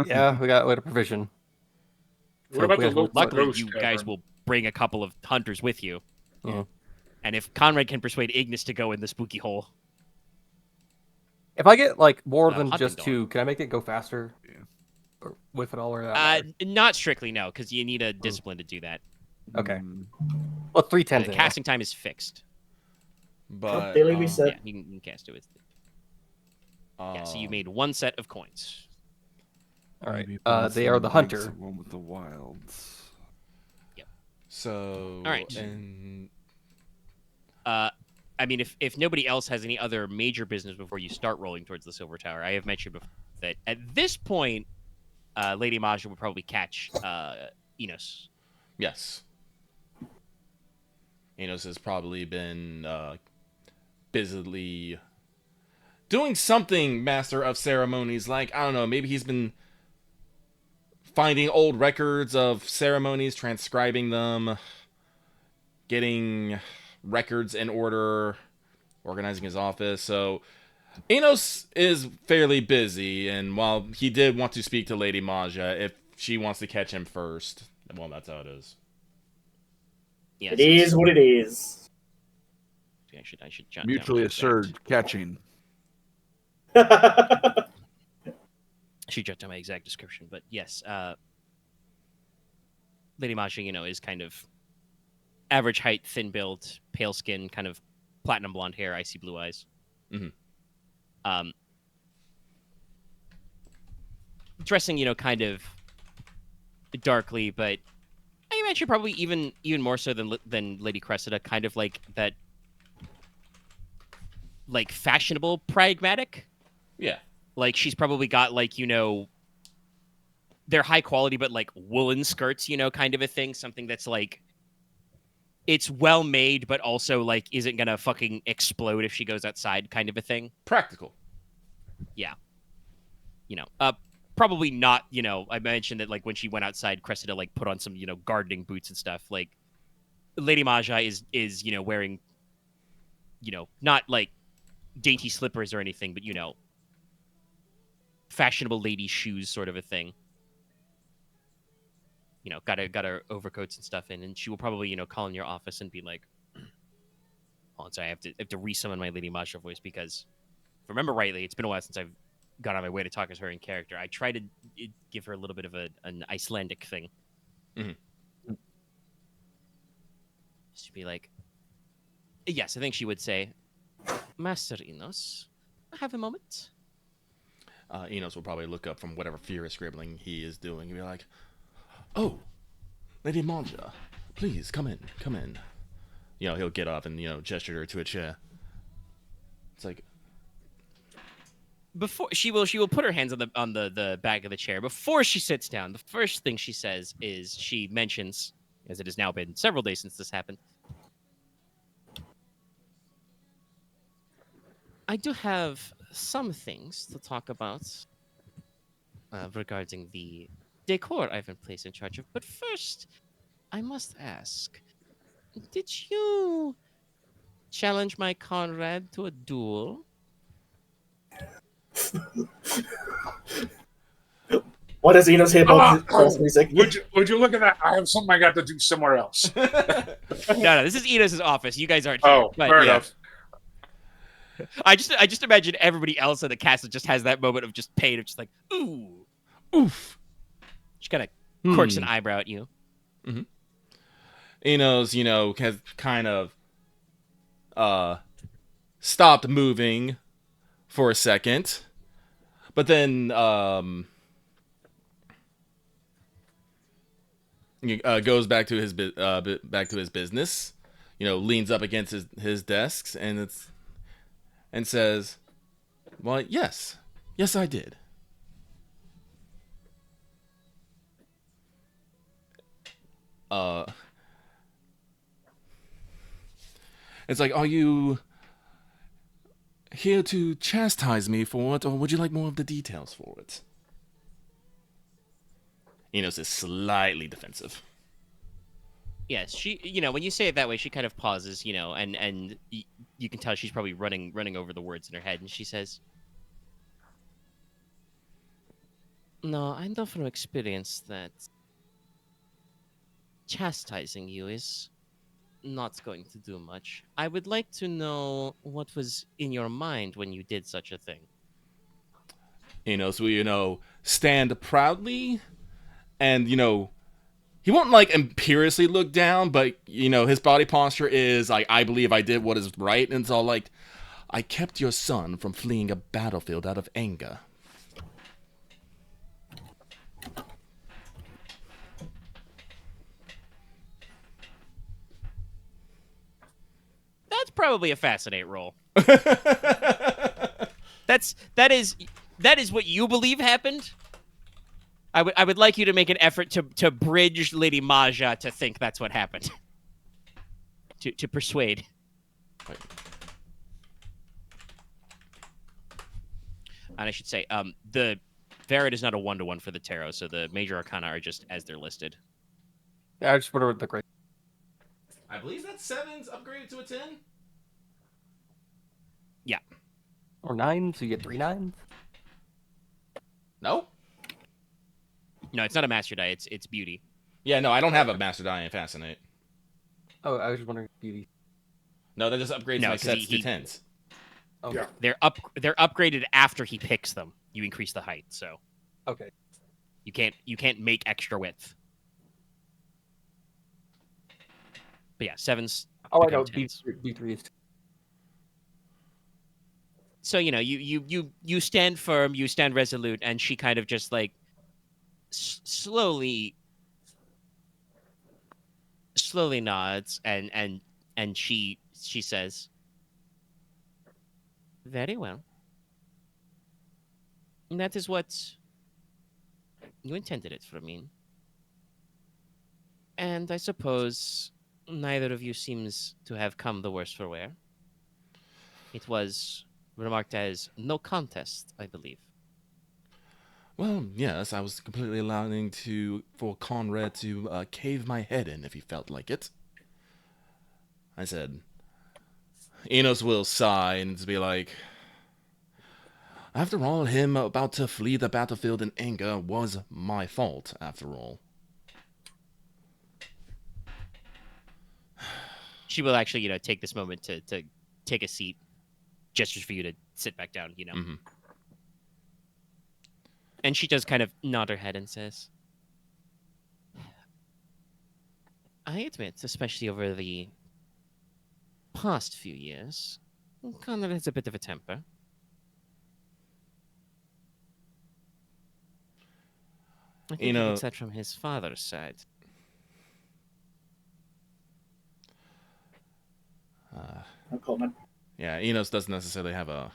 Yeah, we got a provision. What about we the have- local Luckily, ghost you tavern? guys will bring a couple of hunters with you. Yeah. And if Konrad can persuade Ignis to go in the spooky hole, If I get like more than hunting just dog. 2, can I make it go faster? Yeah. Or with it all or not? not strictly no, because you need a discipline to do that. Okay. Mm, Well, 3 The 10s. anyway. casting time is fixed. But Billy, we said- Yeah, you can cast it with. Yeah, so you made one set of coins. All right. maybe They are the some hunter. links at One with the wilds. So, All right. and I mean, if nobody else has any other major business before you start rolling towards the Silver Tower, I have mentioned before that at this point, Lady Maja would probably catch Inos. yes, Inos has probably been busily doing something, Master of Ceremonies. Like, I don't know, maybe he's been finding old records of ceremonies, transcribing them, getting records in order, organizing his office. So Inos is fairly busy, and while he did want to speak to Lady Maja, if she wants to catch him first, well, that's how it is. Yes, It is what it is. I should jot down Mutually my assured catching. I should jot down my exact description, but yes, Lady Maja, is kind of average height, thin build, pale skin, kind of platinum blonde hair, icy blue eyes. Mhm. Dressing, kind of darkly, but I imagine probably even more so than Lady Cressida, kind of like that, like fashionable, pragmatic. Yeah. Like she's probably got like, they're high quality, but like woolen skirts, kind of a thing. Something that's like, it's well made, but also like isn't gonna fucking explode if she goes outside, kind of a thing. Practical. Yeah. Probably not, I mentioned that like when she went outside, Cressida like put on some, gardening boots and stuff. Like Lady Maja is, wearing, not like dainty slippers or anything, but fashionable lady shoes sort of a thing. Got her overcoats and stuff in, and she will probably, call in your office and be like, "Oh, sorry, I have to resummon my Lady Masha voice because, if I remember rightly, it's been a while since I've got on my way to talk as her in character. I try to give her a little bit of an Icelandic thing." Mm-hmm. She'd be like, "Yes, I think she would say, Master Inos, have a moment." Enos will probably look up from whatever furious scribbling he is doing and be like, "Oh, Lady Manja, please come in, come in." He'll get up and gesture her to a chair. It's like, before she will put her hands on the back of the chair before she sits down. The first thing she says is she mentions, as it has now been several days since this happened, I do have some things to talk about regarding the decor I've been placed in charge of. But first, I must ask, did you challenge my Konrad to a duel? What does Inos hear about this music? Would you look at that? I have something I got to do somewhere else. No, this is Enos' office. You guys aren't here. Oh, But, fair enough. I just imagine everybody else in the castle just has that moment of just pain, of just like, ooh, oof. She kind of quirks an eyebrow at you. Mm-hmm. Enos, has kind of stopped moving for a second, but then goes back to his business. Leans up against his desks and says, "Well, yes, I did." It's like, are you here to chastise me for it, or would you like more of the details for it? Enos is slightly defensive. Yes, she, when you say it that way, she kind of pauses, and you can tell she's probably running over the words in her head, and she says, "No, I know from experience that chastising you is not going to do much. I would like to know what was in your mind when you did such a thing." Enos will, stand proudly, and, he won't, like, imperiously look down, but, his body posture is, like, I believe I did what is right, and it's all like, I kept your son from fleeing a battlefield out of anger. That's probably a fascinate roll. That is what you believe happened. I would like you to make an effort to bridge Lady Maja to think that's what happened. to persuade. Right. And I should say, the Varad is not a 1-to-1 for the tarot, so the major arcana are just as they're listed. Yeah, I just wonder what the great. I believe that 7's upgraded to a 10? Yeah. Or 9, so you get 3 9s? No? No, it's not a master die. It's beauty. Yeah, no, I don't have a Master Die in Fascinate. Oh, I was just wondering beauty. No, that just upgrades No, my 'cause sets to he- 10s. Oh, Yeah. They're upgraded after he picks them. You increase the height, so okay. you can't make extra width. But yeah, 7s. Oh, I become know. 10s. B3 is. So you stand firm, you stand resolute, and she kind of just like slowly nods, and she says, "Very well. And that is what you intended it for me. And I suppose neither of you seems to have come the worse for wear. It was remarked as no contest, I believe. Well, yes, I was completely allowing for Konrad to cave my head in if he felt like it. I said, Inos will sigh and be like, after all, him about to flee the battlefield in anger was my fault, after all. She will actually, take this moment to take a seat, gestures for you to sit back down, Mm-hmm. And she does kind of nod her head and says, I admit, especially over the past few years, Konrad has a bit of a temper. I think he gets that from his father's side. No comment. Yeah, Inos doesn't necessarily have a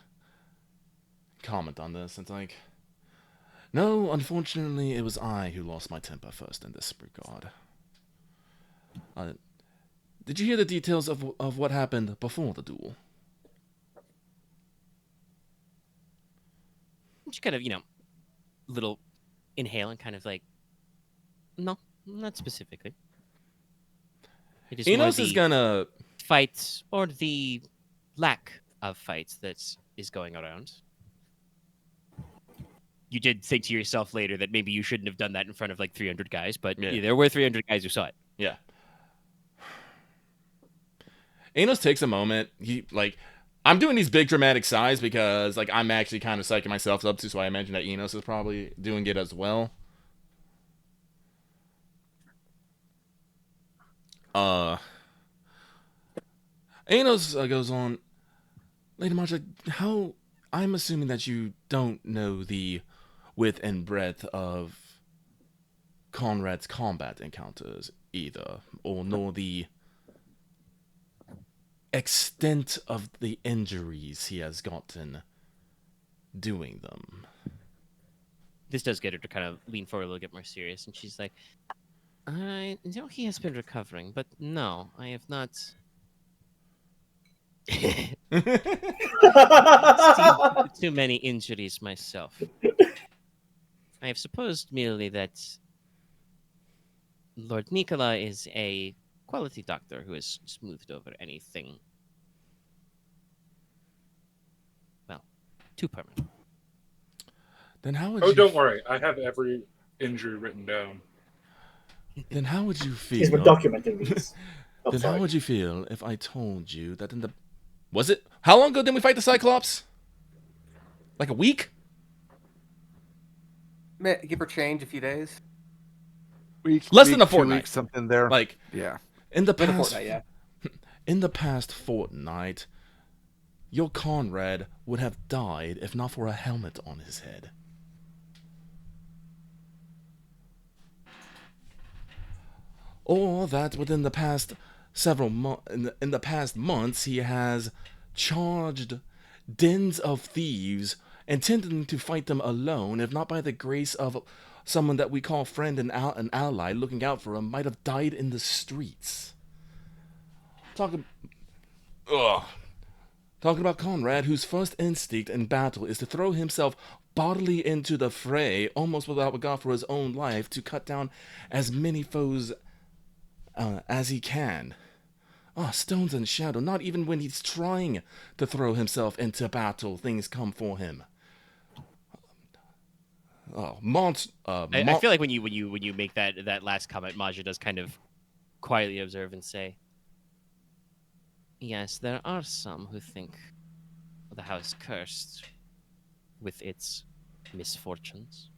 comment on this. It's like, no, unfortunately, it was I who lost my temper first in this regard. Did you hear the details of what happened before the duel? She kind of, little inhale and kind of like, no, not specifically. It is Inos is gonna fight or the lack of fights that is going around. You did think to yourself later that maybe you shouldn't have done that in front of like 300 guys, but there were 300 guys who saw it. Yeah. Inos takes a moment. I'm doing these big dramatic sighs because I'm actually kind of psyching myself up to, so I imagine that Inos is probably doing it as well. Inos goes on, Lady Marja, how... I'm assuming that you don't know the width and breadth of Konrad's combat encounters either, or nor the extent of the injuries he has gotten doing them. This does get her to kind of lean forward a little bit more serious, and she's like, I know he has been recovering, but no, I have not seen too many injuries myself. I have supposed merely that Lord Nicola is a quality doctor who has smoothed over anything, well, too permanent. Then how would don't worry. I have every injury written down. Then how would you feel? He's been documenting these. Then how would you feel if I told you that in the... Was it... How long ago did we fight the Cyclops? Like a week? Give her change a few days. Less than a 2 fortnight. weeks, something there. Yeah. In the Been a past... fortnight, yeah. In the past fortnight, your Konrad would have died if not for a helmet on his head. Or that within the past in the past months he has charged dens of thieves, intending to fight them alone, if not by the grace of someone that we call friend and an ally looking out for him, might have died in the streets. Talking about Konrad, whose first instinct in battle is to throw himself bodily into the fray, almost without regard for his own life, to cut down as many foes as he can. Stones and shadow, not even when he's trying to throw himself into battle, things come for him. I feel like when you make that last comment, Maja does kind of quietly observe and say, yes, there are some who think the house cursed with its misfortunes.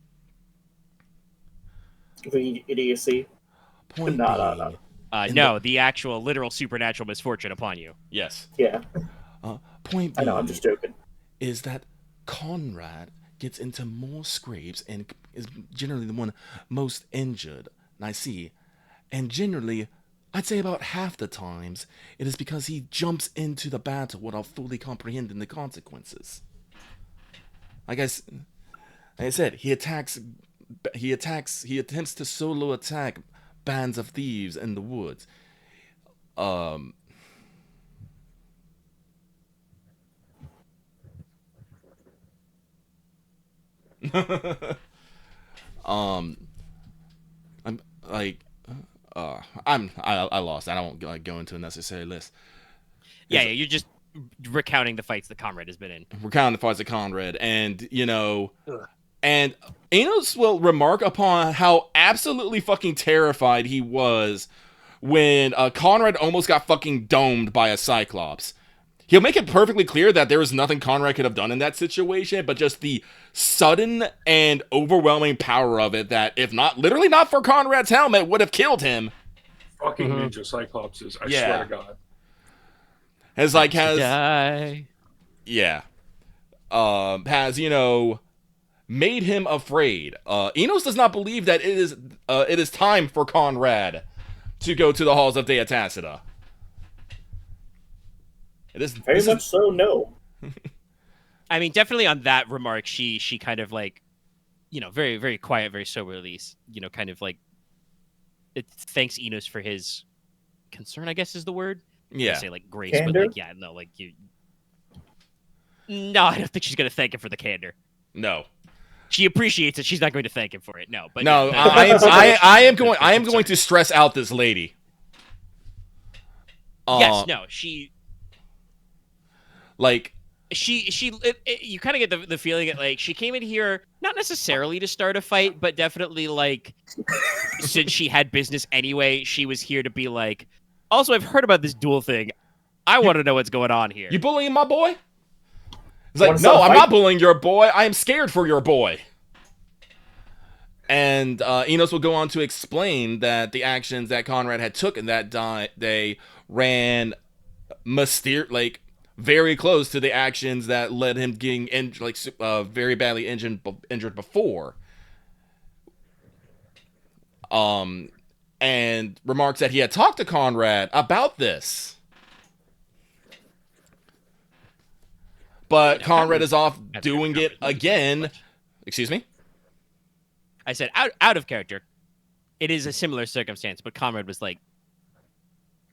The idiocy. Point No. No, the actual literal supernatural misfortune upon you. Yes. Yeah. Point I know, I'm just joking. is that Konrad gets into more scrapes and is generally the one most injured. And generally, I'd say about half the times, it is because he jumps into the battle without fully comprehending the consequences. Like I said, he attempts to solo attack bands of thieves in the woods. Um, um, I'm like, I lost. I don't like go into a necessary list. Yeah, you're just recounting the fights that Konrad has been in. Recounting the fights of Konrad, and and Inos will remark upon how absolutely fucking terrified he was when Konrad almost got fucking domed by a Cyclops. He'll make it perfectly clear that there was nothing Konrad could have done in that situation, but just the sudden and overwhelming power of it that, if not, literally not for Konrad's helmet, would have killed him. Fucking ninja Cyclopses, I swear to God. Has, made him afraid. Inos does not believe that it is time for Konrad to go to the halls of Dea Tacita. Very much so, no. I mean, definitely on that remark, she kind of like, very, very quiet, very soberly, kind of like, it thanks Inos for his concern, I guess is the word. Yeah. I say like grace, Candor? but like, yeah, no, like you. No, I don't think she's gonna thank him for the candor. No. She appreciates it. She's not going to thank him for it. No, but no, yeah, I am going to stress out this lady. Yes, no, she. Like. You kind of get the feeling that like she came in here not necessarily to start a fight, but definitely like since she had business anyway, she was here to be like. Also, I've heard about this duel thing. I want to know what's going on here. You bullying my boy? It's like, no, I'm not bullying your boy. I am scared for your boy. And Inos will go on to explain that the actions that Konrad had took in that day ran very close to the actions that led him getting very badly injured before. And remarks that he had talked to Konrad about this. But Konrad is off doing it again. Excuse me? I said out of character. It is a similar circumstance, but Konrad was like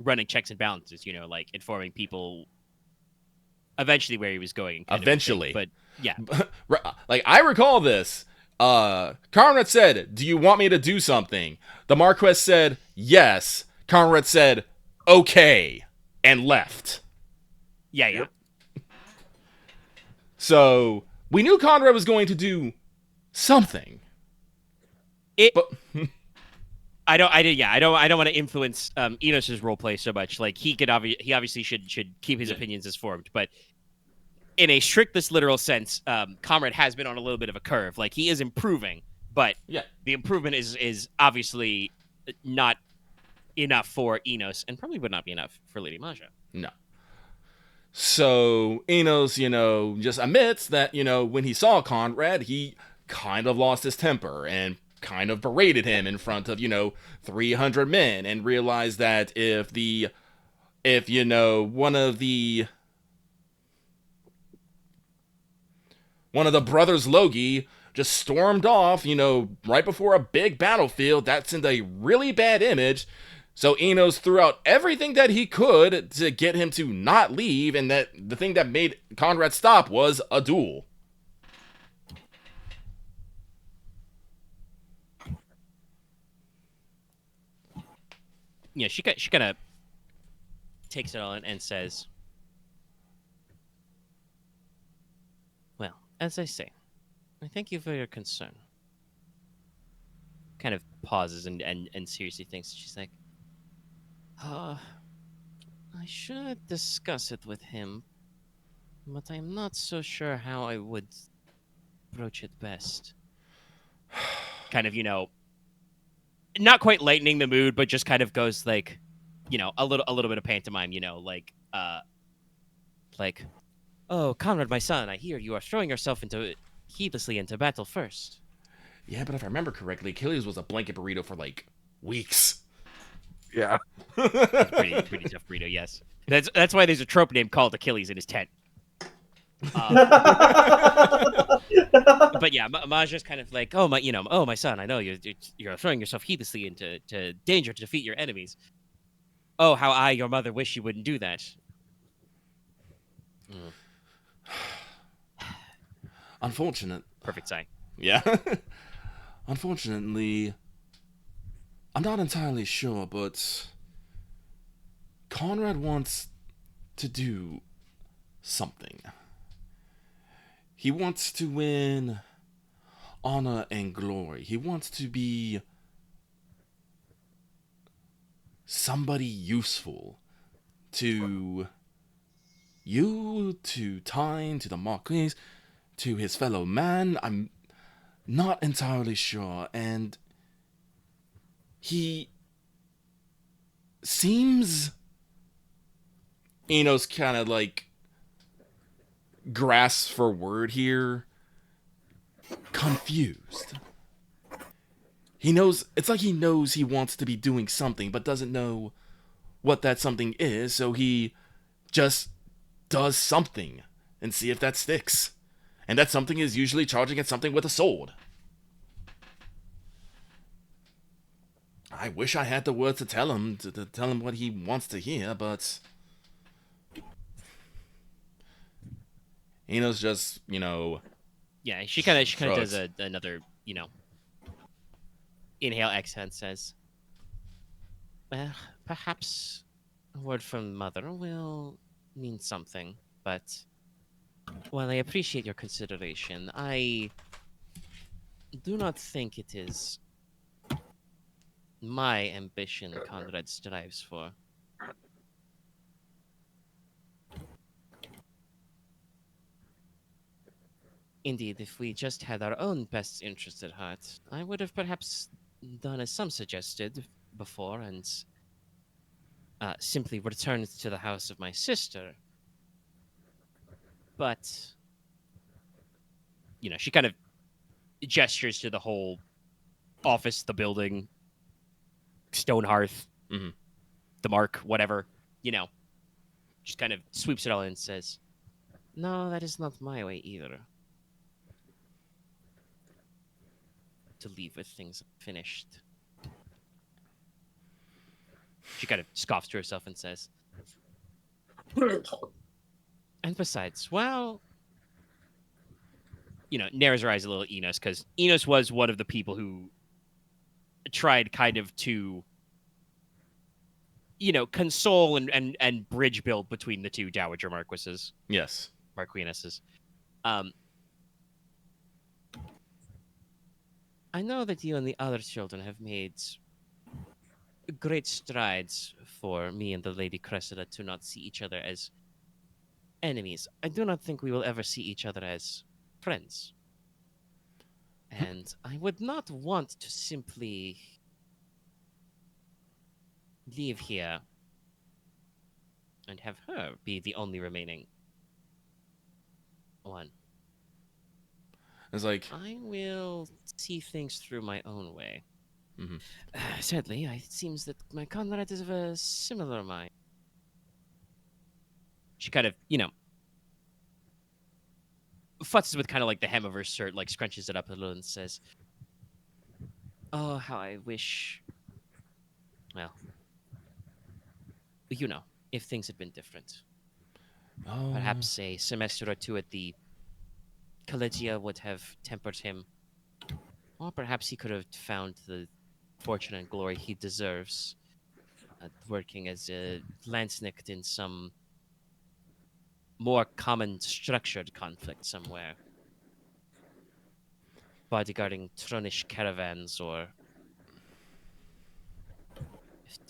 running checks and balances, like informing people eventually where he was going. Eventually. But yeah. Like, I recall this. Konrad said, "Do you want me to do something?" The Marquess said, "Yes." Konrad said, "Okay," and left. Yeah. So we knew Konrad was going to do something. I don't want to influence Enos's role play so much. Like he obviously should keep his opinions as formed, but in a strictest literal sense, Konrad has been on a little bit of a curve. Like he is improving, but the improvement is obviously not enough for Inos, and probably would not be enough for Lady Maja. No. So Inos, just admits that, when he saw Konrad, he kind of lost his temper and kind of berated him in front of, 300 men, and realized that if one of the brothers Logi just stormed off, right before a big battlefield, that sent a really bad image. So Inos threw out everything that he could to get him to not leave, and that the thing that made Konrad stop was a duel. Yeah, she kind of takes it all in and says, "Well, as I say, I thank you for your concern." Kind of pauses and seriously thinks. She's like, I should discuss it with him, but I'm not so sure how I would broach it best. Kind of, not quite lightening the mood, but just kind of goes like, a little bit of pantomime, like, "Oh, Konrad, my son, I hear you are throwing yourself heedlessly into battle first." Yeah, but if I remember correctly, Achilles was a blanket burrito for like weeks. Yeah. pretty tough burrito, yes. That's why there's a trope name called Achilles in his tent. But yeah, Maja's kind of like, oh my son, I know you're throwing yourself heedlessly into danger to defeat your enemies. Oh, how I, your mother, wish you wouldn't do that. Mm, Unfortunate. perfect sign. Yeah. Unfortunately, I'm not entirely sure, but Konrad wants to do something. He wants to win honor and glory. He wants to be somebody useful to you, to Teine, to the Marquess, to his fellow man. I'm not entirely sure, and he seems, Inos kind of like grasps for word here, confused. He knows, it's like he knows he wants to be doing something, but doesn't know what that something is, so he just does something and see if that sticks. And that something is usually charging at something with a sword. I wish I had the words to tell him, to tell him what he wants to hear, but Inos just, Yeah, she kind of shrugs. does another inhale, exhale, and says, well, perhaps a word from mother will mean something, but while I appreciate your consideration, I do not think it is my ambition Konrad strives for. Indeed, if we just had our own best interests at heart, I would have perhaps done as some suggested before and simply returned to the house of my sister. But, she kind of gestures to the whole office, the building, stone hearth, Mhm. the mark, whatever, just kind of sweeps it all in and says, no, that is not my way either. To leave with things finished. She kind of scoffs to herself and says, and besides, well, narrows her eyes a little at Enos, because Enos was one of the people who tried kind of to, console and bridge build between the two Dowager Marquesses, Yes. Marquesses. I know that you and the other children have made great strides for me and the Lady Cressida to not see each other as enemies. I do not think we will ever see each other as friends. And I would not want to simply leave here and have her be the only remaining one. It's like, I will see things through my own way. Mhm. Sadly, it seems that my Konrad is of a similar mind. She kind of, futzes with kind of like the hem of her shirt, like scrunches it up a little and says, oh, how I wish. Well, if things had been different. oh, Perhaps a semester or two at the Collegia would have tempered him. Or perhaps he could have found the fortune and glory he deserves working as a Landsnicht in some more common structured conflict somewhere. Bodyguarding Tronish caravans or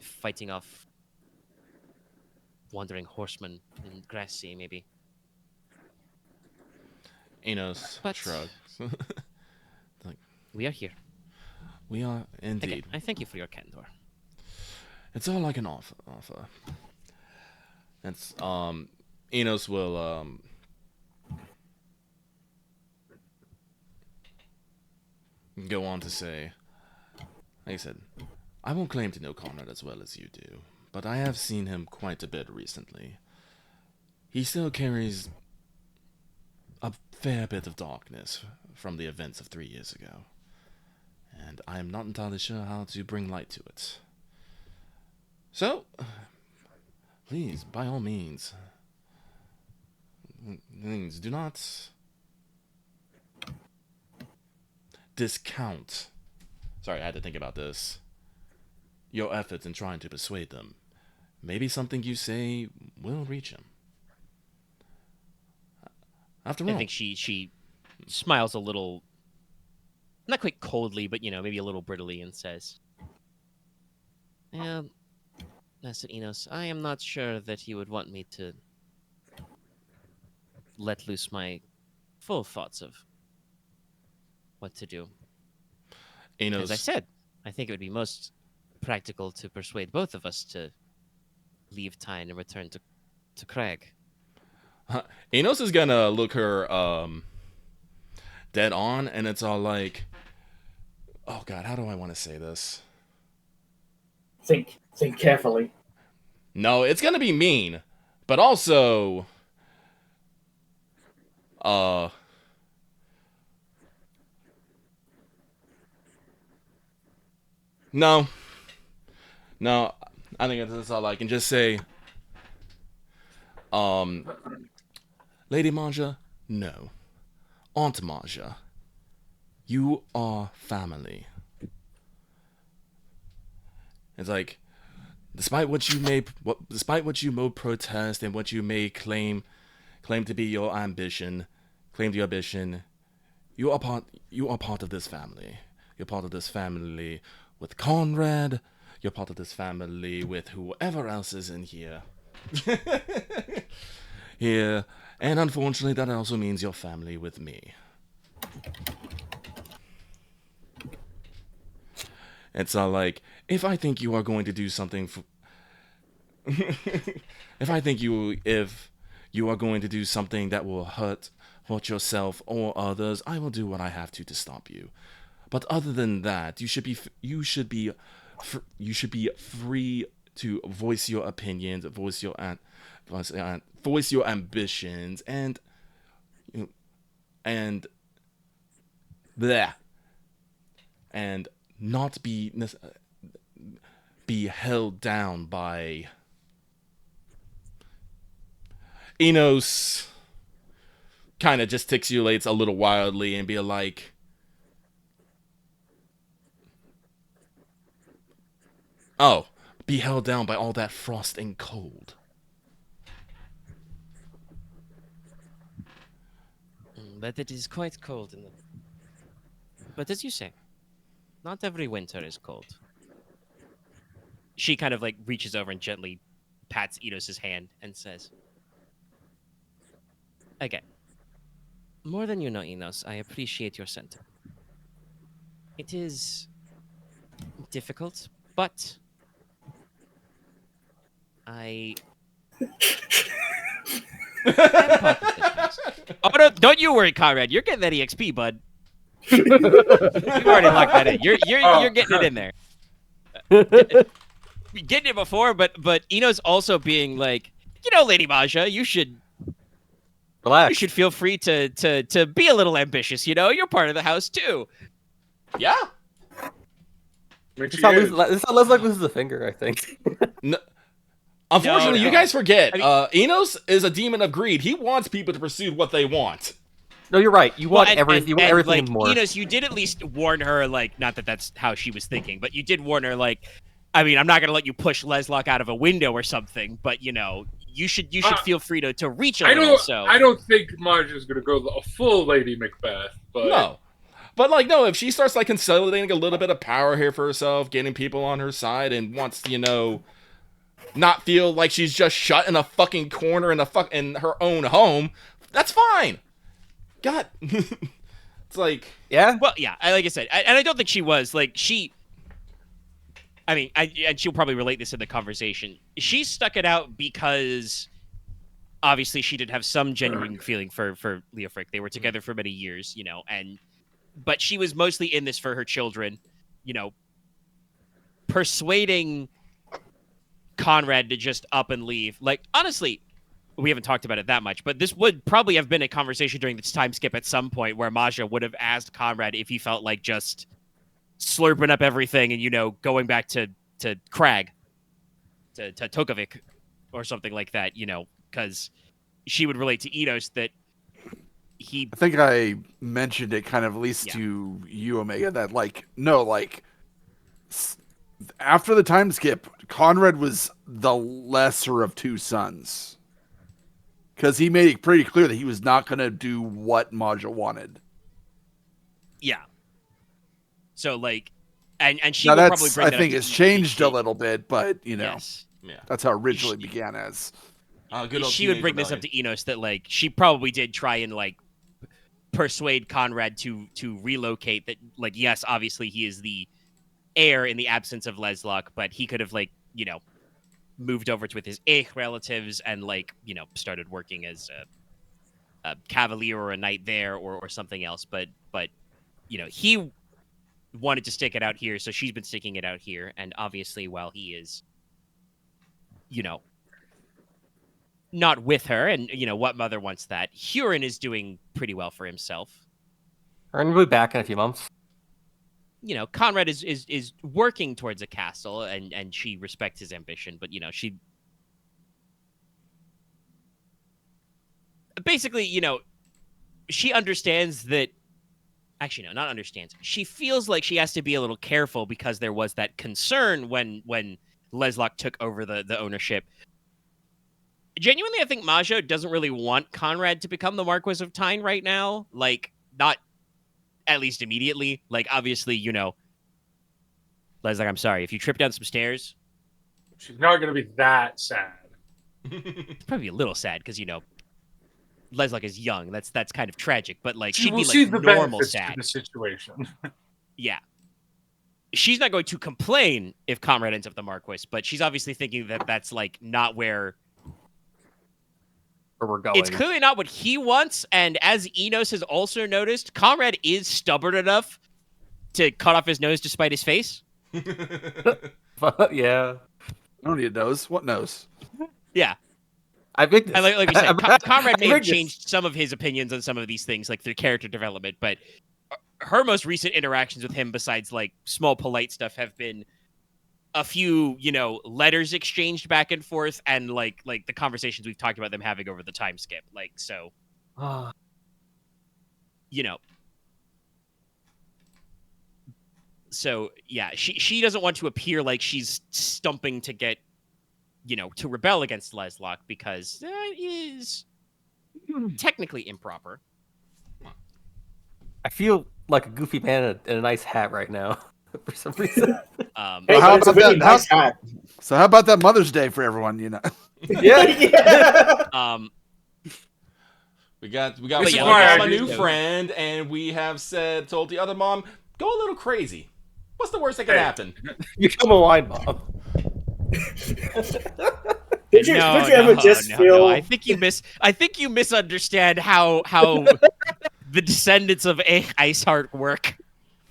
fighting off wandering horsemen in Grassy, maybe. Enos But shrugs. we are here. We are Again, indeed. I thank you for your candor. It's all I can offer. It's Enos will go on to say, like I said, I won't claim to know Konrad as well as you do, but I have seen him quite a bit recently. He still carries a fair bit of darkness from the events of 3 years ago, and I am not entirely sure how to bring light to it. So, please, by all means, do not discount. Sorry, I had to think about this. Your efforts in trying to persuade them. Maybe something you say will reach him. After all, I think she smiles a little, not quite coldly, but maybe a little brittly, and says, Master Inos, I am not sure that you would want me to let loose my full thoughts of what to do. Inos, As I said, I think it would be most practical to persuade both of us to leave Teine and return to Craig. Inos is gonna look her dead on, and it's all like, oh god, how do I want to say this? Think carefully. No, it's gonna be mean, but also, no, I think that's all I can just say. Lady Maja, no. Aunt Maja, you are family. It's like, despite what you may protest and what you may claim to be your ambition, you are part of this family. You're part of this family with Konrad. You're part of this family with whoever else is in here. Here, and unfortunately, that also means you're family with me. It's all like, if I think you are going to do something if you are going to do something that will hurt yourself or others, I will do what I have to stop you. But other than that, you should be free to voice your opinions, voice your ambitions, and not be held down by Inos. Kind of gesticulates a little wildly and be like, oh, be held down by all that frost and cold. But it is quite cold in the... But as you say, not every winter is cold. She kind of reaches over and gently pats Inos' hand and says, again, more than you know, Inos, I appreciate your sentiment. It is difficult, but I am part of this house. Oh, don't you worry, Konrad. You're getting that EXP, bud. You've already locked that in. You're getting it in there. Getting it before, but Eno's also being like, Lady Maja, you should Relax. You should feel free to be a little ambitious. You're part of the house too. Yeah. Which This he is is. how Leslok loses a finger, I think. No, unfortunately, No. you guys forget. I Enos is a demon of greed. He wants people to pursue what they want. No, you're right. You want and everything and more. Enos, you did at least warn her, not that that's how she was thinking, but you did warn her, I mean, I'm not going to let you push Leslok out of a window or something, but, you should feel free to reach a little, so... I don't think Marge is going to go a full Lady Macbeth, but... No. But, no, if she starts, consolidating a little bit of power here for herself, getting people on her side, and wants to, not feel like she's just shut in a fucking corner in her own home, that's fine. God. It's like... Yeah? Well, yeah, like I said, and I don't think she was, I mean, and she'll probably relate this in the conversation. She stuck it out because obviously she did have some genuine feeling for Leofric. They were together for many years, but she was mostly in this for her children, persuading Konrad to just up and leave. Honestly, we haven't talked about it that much, but this would probably have been a conversation during this time skip at some point where Maja would have asked Konrad if he felt like just slurping up everything and, going back to Crag, to Tokovic or something like that, because she would relate to Inos that he... I think I mentioned it kind of at least Yeah. to you, Omega, that after the time skip, Konrad was the lesser of two sons. Because he made it pretty clear that he was not going to do what Maja wanted. Yeah. So, and she Now would probably bring I that think up it's to changed a Inos. little bit, but, Yes. Yeah. that's how it originally began as. Good old She would teenage bring this up to Inos that, she probably did try and, persuade Konrad to relocate that, yes, obviously he is the heir in the absence of Leslok, but he could have, moved over with his relatives and, started working as a cavalier or a knight there or something else. But he wanted to stick it out here, so she's been sticking it out here. And obviously, while he is, not with her, and, what mother wants that, Huron is doing pretty well for himself. Aren will be back in a few months. Konrad is working towards a castle, and she respects his ambition, but, she... Basically, she understands that... Actually, no, not understands. She feels like she has to be a little careful because there was that concern when Leslok took over the ownership. Genuinely, I think Majo doesn't really want Konrad to become the Marquess of Teine right now. Not... at least immediately. Obviously, Leslok, I'm sorry. If you trip down some stairs... She's not going to be that sad. It's probably a little sad because, Leslok is young. That's kind of tragic. But, She she'd will be, see the normal benefits sad. to the situation. Yeah. She's not going to complain if Konrad ends up the Marquess, but she's obviously thinking that that's, not where Where we're going. it's clearly not what he wants, and as Inos has also noticed, Konrad is stubborn enough to cut off his nose to spite his face. Yeah. I don't need a nose. What nose? Yeah. I think And like we said, Konrad may I have think this- changed some of his opinions on some of these things, through character development, but her most recent interactions with him, besides, small polite stuff, have been a few, letters exchanged back and forth, and, the conversations we've talked about them having over the time skip. So... So, yeah, she doesn't want to appear like she's stumping to get, to rebel against Leslok, because that is technically improper. I feel like a goofy man in a nice hat right now for some reason. Hey, How but it's a about really that? nice hat. So how about that Mother's Day for everyone, Yeah. We got But one yeah, from like, a new so- friend, and we have told the other mom, go a little crazy. What's the worst that can happen? Become a wine bomb. Did you ever just feel? No. I think you misunderstand how the descendants of Iceheart work.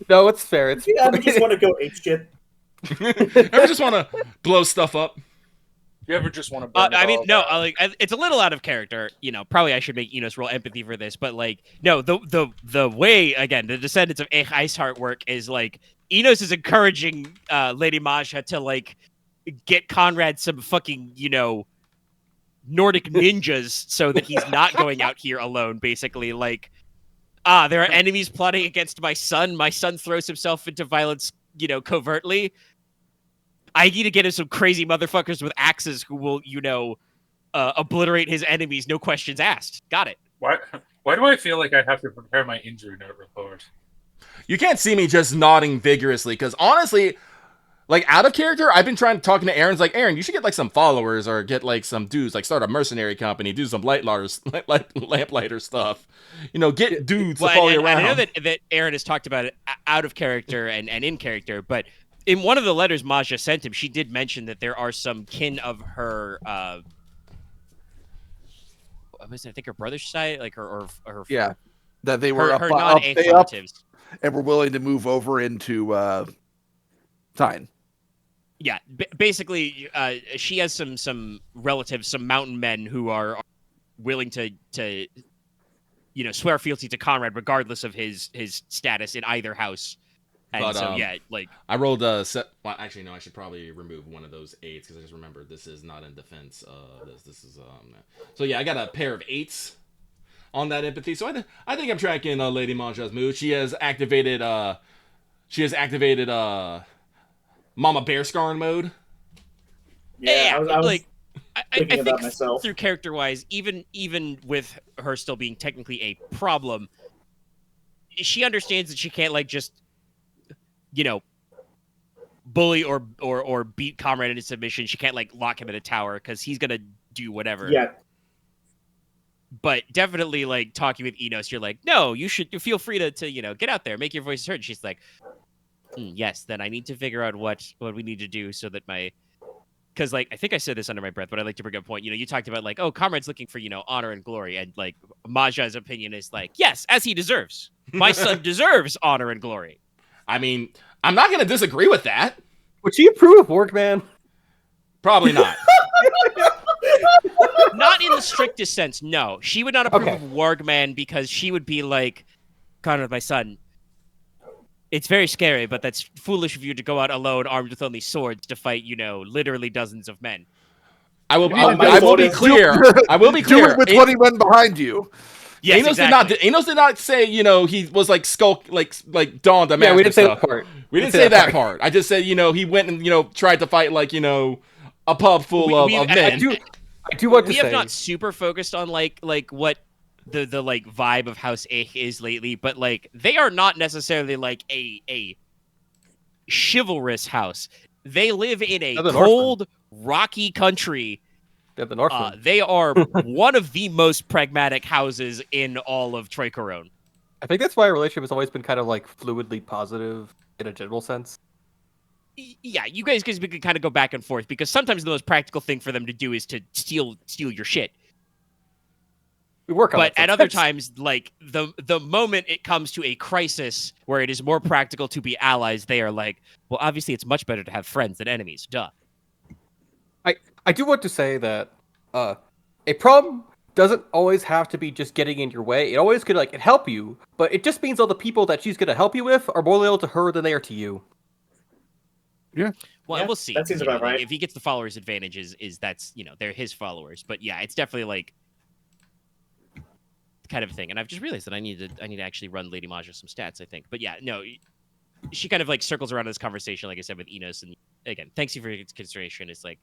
No, it's fair. It's You ever just want to go ape shit? Ever just want to blow stuff up? You ever just want to burn it I mean, all no, down? it's a little out of character. Probably I should make Enos roll empathy for this, but no, the way, again, the descendants of Iceheart work is Enos is encouraging Lady Maja to get Konrad some fucking Nordic ninjas so that he's not going out here alone. Basically, there are enemies plotting against my son. My son throws himself into violence, covertly. I need to get him some crazy motherfuckers with axes who will, obliterate his enemies, no questions asked. Got it. Why do I feel like I have to prepare my injury note report? You can't see me just nodding vigorously, because honestly, out of character, I've been talking to Aaron's Aaron, you should get some followers or get some dudes, start a mercenary company, do some lamplighter stuff. Get dudes to follow you around. I know that Aaron has talked about it out of character and in character, but in one of the letters Maja sent him, she did mention that there are some kin of her, I think her brother's side, her Yeah, that they were her up non-Ache they up relatives. and were willing to move over into Tyne. Yeah, basically, she has some relatives, some mountain men who are willing to swear fealty to Konrad regardless of his status in either house. And But, so like I rolled a set. Well, actually, no. I should probably remove one of those 8s because I just remembered this is not in defense. This is So yeah, I got a pair of 8s on that empathy. So I think I'm tracking Lady Manja's mood. She has activated Mama Bear Scarn mode. Yeah, I was I thinking about think myself. through character wise, even with her still being technically a problem, she understands that she can't like just bully or beat Konrad into submission. She can't like lock him in a tower because he's gonna do whatever. Yeah. But definitely like talking with Inos, you're like, no, you should feel free to get out there, make your voice heard. She's like, yes, then I need to figure out what we need to do so that because like I think I said this under my breath, but I'd like to bring up a point. You talked about like, oh, Konrad's looking for honor and glory, and like Maja's opinion is like, yes, as he deserves. My son deserves honor and glory. I mean, I'm not going to disagree with that. Would she approve of Workman? Probably not. Not in the strictest sense, no. She would not approve Okay. of Wargman because she would be like, Konrad, my son, it's very scary, but that's foolish of you to go out alone, armed with only swords, to fight, literally dozens of men. I will be Do- clear. I will be Do clear. it with 20 men behind you. Yes, Anos exactly. did not say, he was like skulk, like Dawn the Master. Yeah, we didn't say stuff. that part. We didn't say that part. I just said, he went and, tried to fight like, a pub full of men. I do want to We say have not super focused on like what the like vibe of House Eich is lately, but like they are not necessarily like a chivalrous house. They live in a They're the cold, rocky country. they're the Northland. They are one of the most pragmatic houses in all of Troycaron. I think that's why our relationship has always been kind of like fluidly positive in a general sense. Yeah, you guys we could kind of go back and forth because sometimes the most practical thing for them to do is to steal your shit. We work on But it at other sometimes. times, like the moment it comes to a crisis where it is more practical to be allies, they are like, well, obviously it's much better to have friends than enemies. Duh. I do want to say that a problem doesn't always have to be just getting in your way. It always could it help you, but it just means all the people that she's going to help you with are more loyal to her than they are to you. Well, Yeah, and we'll see. that seems about right. If he gets the followers' advantages, is that's they're his followers. But yeah, it's definitely like kind of a thing. And I've just realized that I need to actually run Lady Maja some stats. I think. But yeah, no, she kind of like circles around this conversation, like I said with Inos. And again, thanks you for your consideration. It's like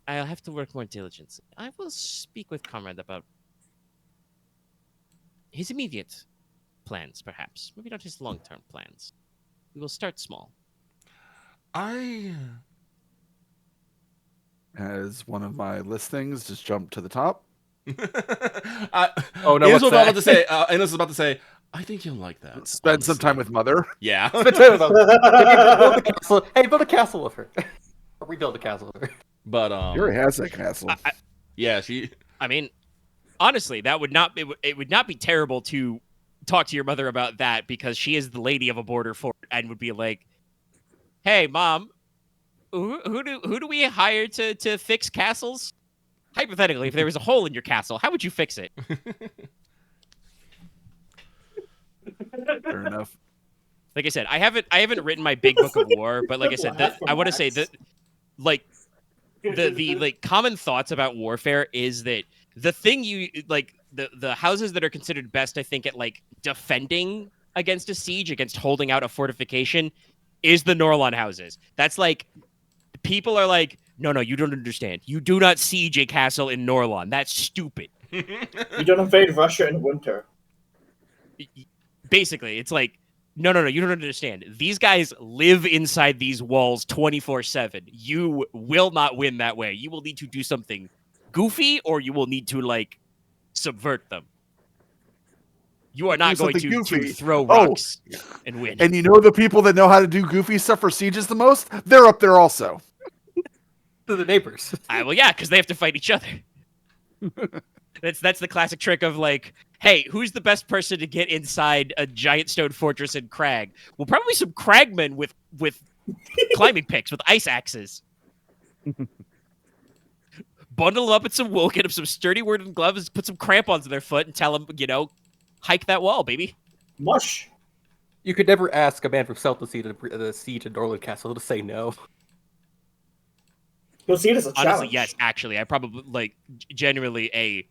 I'll have to work more diligently. I will speak with Konrad about his immediate plans, perhaps. Maybe not his long-term plans. We will start small. As one of my listings just jumped to the top. Oh, no, Enos what's was about that? to say. Enos was about to say. I think you'll like that. Spend some time with Mother. Yeah. Build a castle. Hey, build a castle with her. Or rebuild a castle with her. But He already has that castle. yeah, she. I mean, honestly, that would not it would not be terrible to talk to your mother about that because she is the lady of a border fort and would be like, "Hey, Mom, who do we hire to fix castles? Hypothetically, if there was a hole in your castle, how would you fix it?" Fair enough. Like I said, I haven't written my big book of war, but like I said, I want to say that like the like common thoughts about warfare is that the thing you like the houses that are considered best, I think, at like defending against a siege, against holding out a fortification, is the Norlon houses. That's like people are like, no, you don't understand. You do not siege a castle in Norlon. That's stupid. You don't invade Russia in winter. Basically, it's like, no, you don't understand. These guys live inside these walls 24/7. You will not win that way. You will need to do something goofy, or you will need to like subvert them. You are not going to throw rocks and win. And you know the people that know how to do goofy stuff for sieges the most? They're up there also. To the neighbors. Well, yeah, because they have to fight each other. That's the classic trick of like, hey, who's the best person to get inside a giant stone fortress in Crag? Well, probably some cragmen with climbing picks with ice axes. bundle them up in some wool, get them some sturdy wooden gloves, put some crampons in their foot, and tell them, hike that wall, baby. Mush. You could never ask a man from South to siege a Norland castle to say no. You'll see it as a challenge. Honestly, yes, actually. I probably, genuinely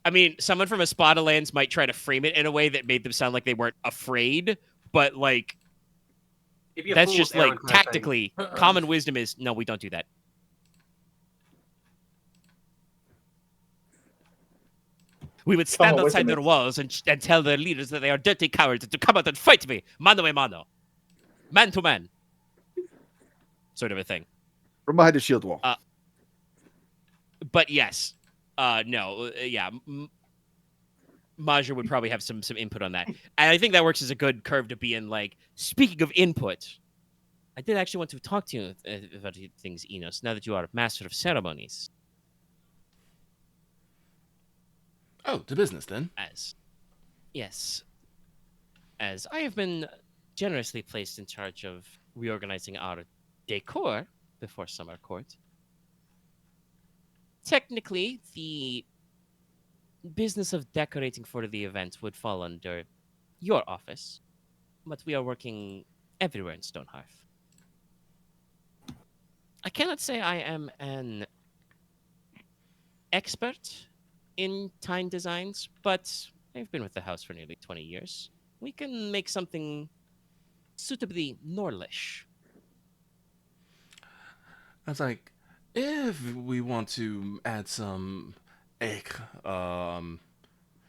I mean, someone from Espada lands might try to frame it in a way that made them sound like they weren't afraid, but, that's just, tactically, common wisdom is, no, we don't do that. We would stand Common outside wisdom their is- walls and tell their leaders that they are dirty cowards and to come out and fight me, mano a mano, man to man, sort of a thing. From behind the shield wall. But yes, no, yeah, Major would probably have some input on that, and I think that works as a good curve to be in. Speaking of input, I did actually want to talk to you about things, Inos. Now that you are master of ceremonies, Oh, to business then. as I have been generously placed in charge of reorganizing our decor before summer court. Technically, the business of decorating for the event would fall under your office, but we are working everywhere in Stonehearth. I cannot say I am an expert in Teine designs, but I've been with the house for nearly 20 years. We can make something suitably Norlish. I was like, if we want to add some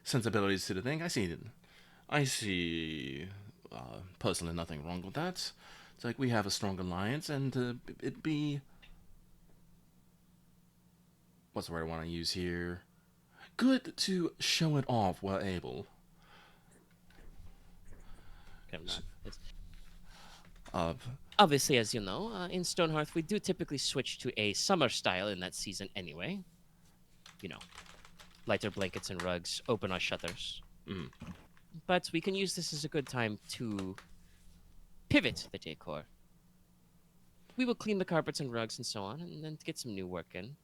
sensibilities to the thing, I see personally nothing wrong with that. It's like we have a strong alliance, and it'd be, what's the word I want to use here? Good to show it off where able. Obviously, as you know, in Stonehearth, we do typically switch to a summer style in that season anyway. Lighter blankets and rugs, open our shutters. Mm. But we can use this as a good time to pivot the decor. We will clean the carpets and rugs and so on, and then get some new work in.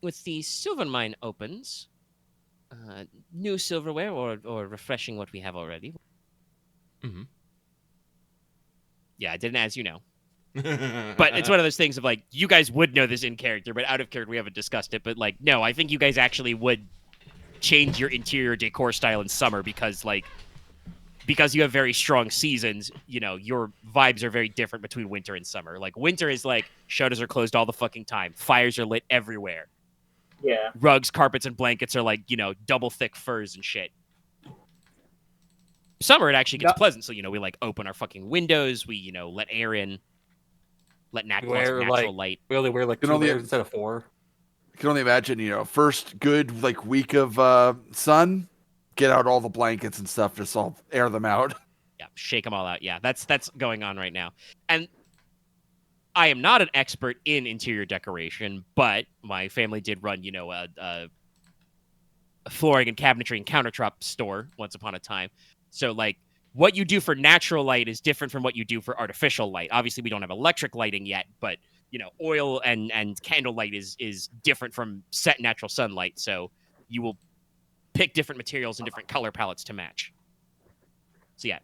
With the silver mine opens, new silverware or refreshing what we have already. Mm-hmm. Yeah, I didn't, as you know. But it's one of those things of you guys would know this in character, but out of character we haven't discussed it. But no, I think you guys actually would change your interior decor style in summer because you have very strong seasons. Your vibes are very different between winter and summer. Winter is shutters are closed all the fucking time, fires are lit everywhere. Yeah. Rugs, carpets, and blankets are double thick furs and shit. Summer it actually gets pleasant, so we open our fucking windows. We let air in, let natural light. We only wear 2 layers instead of 4. I can only imagine, first good week of sun, get out all the blankets and stuff, just all air them out. Yeah, shake them all out. Yeah, that's going on right now. And I am not an expert in interior decoration, but my family did run, a flooring and cabinetry and countertop store once upon a time. So what you do for natural light is different from what you do for artificial light. Obviously, we don't have electric lighting yet, but oil and candle light is different from set natural sunlight. So you will pick different materials and different color palettes to match. So yeah,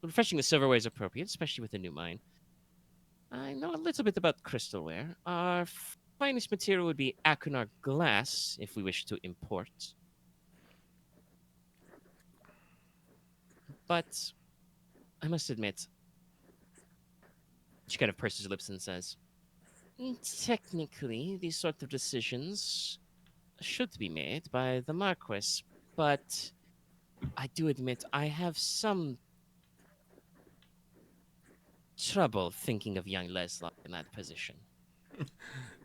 refreshing the silverware is appropriate, especially with the new mine. I know a little bit about crystalware. Our finest material would be Akunar glass if we wish to import. But I must admit, she kind of purses her lips and says, technically, these sort of decisions should be made by the Marquess, but I do admit I have some trouble thinking of young Leslok in that position.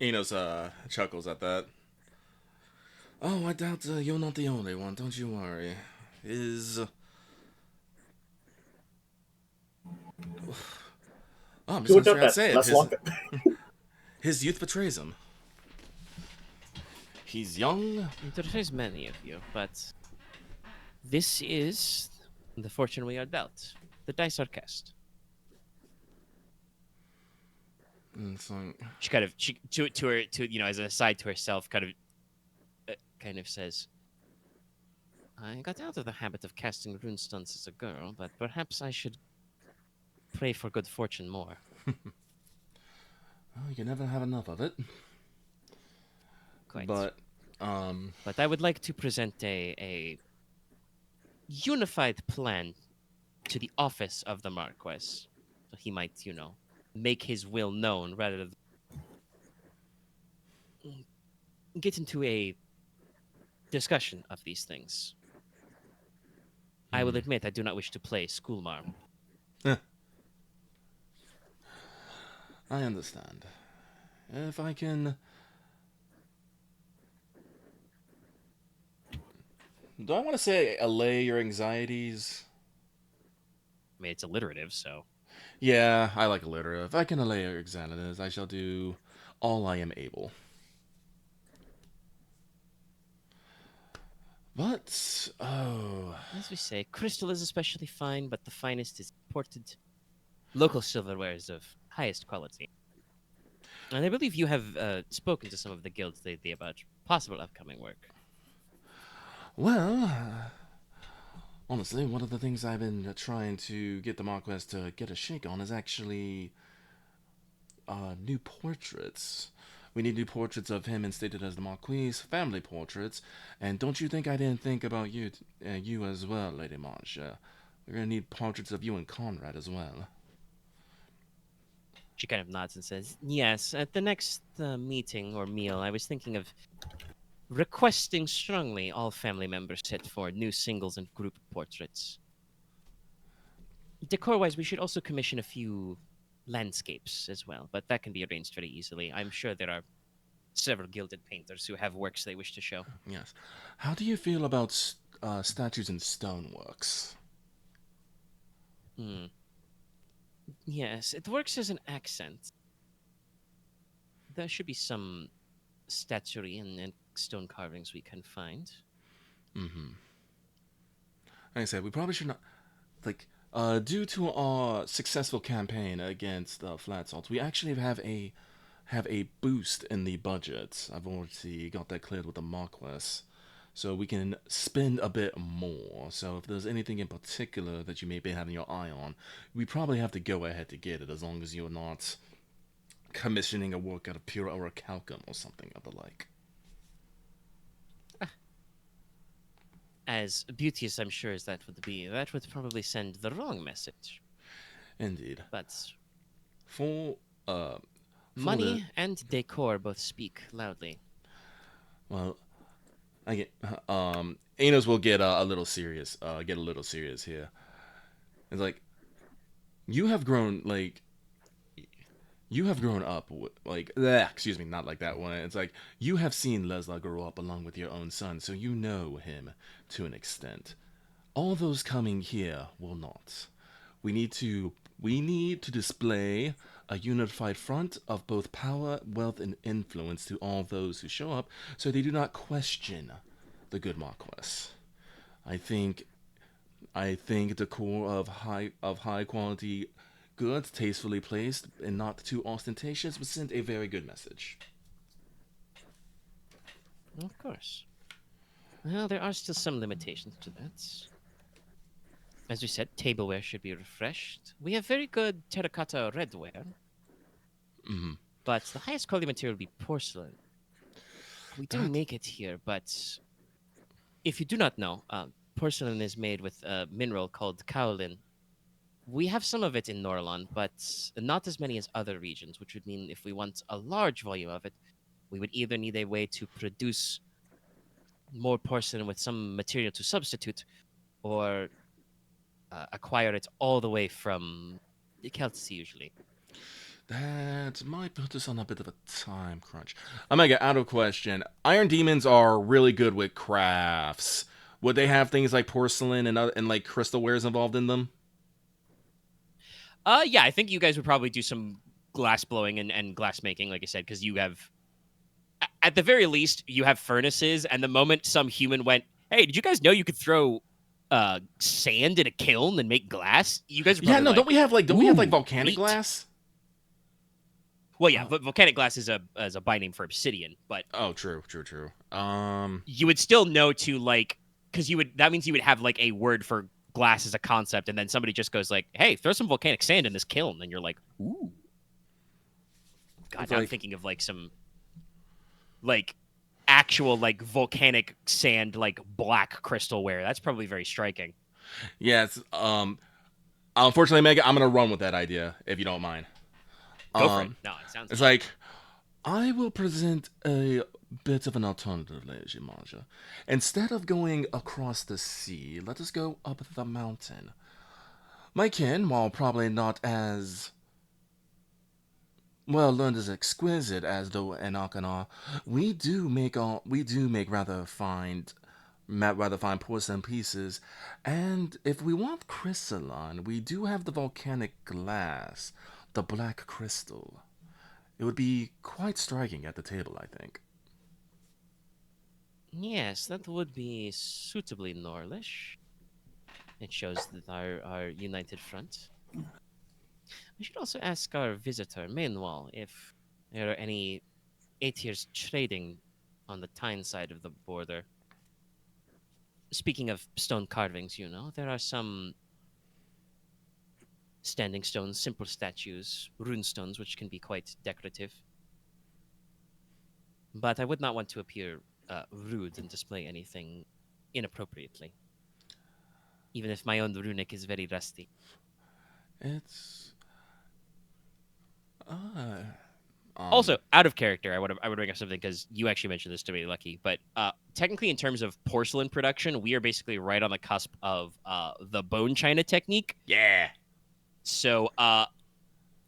Inos chuckles at that. Oh, I doubt you're not the only one. Don't you worry. I'm just gonna straight out say it. His youth betrays him. He's young. It betrays many of you, but this is the fortune we are dealt. The dice are cast. And it's like, She kind of to her as an aside to herself, kind of says, "I got out of the habit of casting runestones as a girl, but perhaps I should pray for good fortune more." well, you can never have enough of it. Quite. But I would like to present a unified plan to the office of the Marquess, so he might, make his will known rather than get into a discussion of these things. I will admit I do not wish to play schoolmarm. I understand. If I can... Do I want to say allay your anxieties? I mean, it's alliterative, so... Yeah, I like alliterative. If I can allay your anxieties, I shall do all I am able. But, As we say, crystal is especially fine, but the finest is imported. Local silverware is of highest quality. And I believe you have spoken to some of the guilds lately about possible upcoming work. well, honestly, one of the things I've been trying to get the Marquess to get a shake on is actually new portraits. We need new portraits of him instated as the Marquis, family portraits, and don't you think I didn't think about you as well, Lady March. We're gonna need portraits of you and Konrad as well. She kind of nods and says, "Yes, at the next meeting or meal, I was thinking of requesting strongly all family members set for new singles and group portraits. Decor-wise, we should also commission a few landscapes as well, but that can be arranged very easily. I'm sure there are several gilded painters who have works they wish to show." Yes. How do you feel about statues and stoneworks? Yes, it works as an accent. There should be some statuary and stone carvings we can find. Like I said, we probably should not, due to our successful campaign against Flat Salt, we actually have a boost in the budget. I've already got that cleared with the Marquess, so we can spend a bit more. So if there's anything in particular that you may be having your eye on, we probably have to go ahead to get it, as long as you're not commissioning a work out of pure orichalcum or something of the like. As beauteous, I'm sure, as that would be, that would probably send the wrong message. Indeed. But For money and decor both speak loudly. Well, I get Inos will get a little serious. Here. It's like you have grown up excuse me, not like that one. It's like you have seen Leslok grow up along with your own son, so you know him to an extent. All those coming here will not. We need to display a unified front of both power, wealth, and influence to all those who show up, so they do not question the good Marquess. I think the core of high quality goods, tastefully placed and not too ostentatious, would send a very good message. Of course. Well, there are still some limitations to that. As we said, tableware should be refreshed. We have very good terracotta redware. But the highest quality material would be porcelain. We do make it here, but if you do not know, porcelain is made with a mineral called kaolin. We have some of it in Norlon, but not as many as other regions, which would mean if we want a large volume of it, we would either need a way to produce more porcelain with some material to substitute, or acquire it all the way from the Celts usually. That might put us on a bit of a time crunch. I'm gonna get out of question. Iron Demons are really good with crafts. Would they have things like porcelain and like crystal wares involved in them? Yeah, I think you guys would probably do some glass blowing and glass making, like I said, because you have, at the very least, you have furnaces. And the moment some human went, "Hey, did you guys know you could throw sand in a kiln and make glass?" You guys, are Yeah, no, like, don't we have like volcanic neat. glass? Well, yeah, volcanic glass is a byname for obsidian, but Oh, true. you would still know to like, because that means you would have like a word for glass as a concept, and then somebody just goes like, "Hey, throw some volcanic sand in this kiln," and you're like, "Ooh." God, now I'm thinking of like some like actual like volcanic sand, like black crystalware. That's probably very striking. Yes. Unfortunately, Mega, I'm gonna run with that idea if you don't mind. Go for it. No, it sounds. It's like I will present a bit of an alternative, ladies and gentlemen. Instead of going across the sea, let us go up the mountain. My kin, while probably not as well learned as exquisite as the Anakana, we do make rather fine porcelain pieces, and if we want crystalline, we do have the volcanic glass, the black crystal. It would be quite striking at the table, I think. Yes, that would be suitably Norlish. It shows that our united front. We should also ask our visitor, Mainwall, if there are any Aetirs trading on the Teine side of the border. Speaking of stone carvings, there are some standing stones, simple statues, runestones, which can be quite decorative. But I would not want to appear rude and display anything inappropriately, even if my own runic is very rusty. It's Also, out of character, I would bring up something because you actually mentioned this to me, Lucky. But technically, in terms of porcelain production, we are basically right on the cusp of the bone china technique. Yeah. So,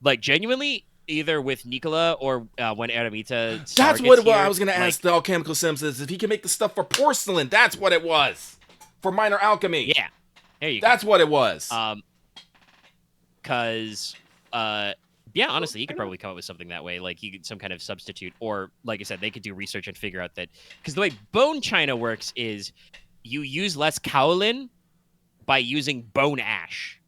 like, genuinely, either with Nicola or when Aramita. That's what I was going to ask the alchemical Simpsons if he can make the stuff for porcelain. That's what it was. For minor alchemy. Yeah. There you go. That's what it was. Because, yeah, honestly, you could probably come up with something that way. Like, you could some kind of substitute. Or, like I said, they could do research and figure out that. Because the way bone china works is you use less kaolin by using bone ash.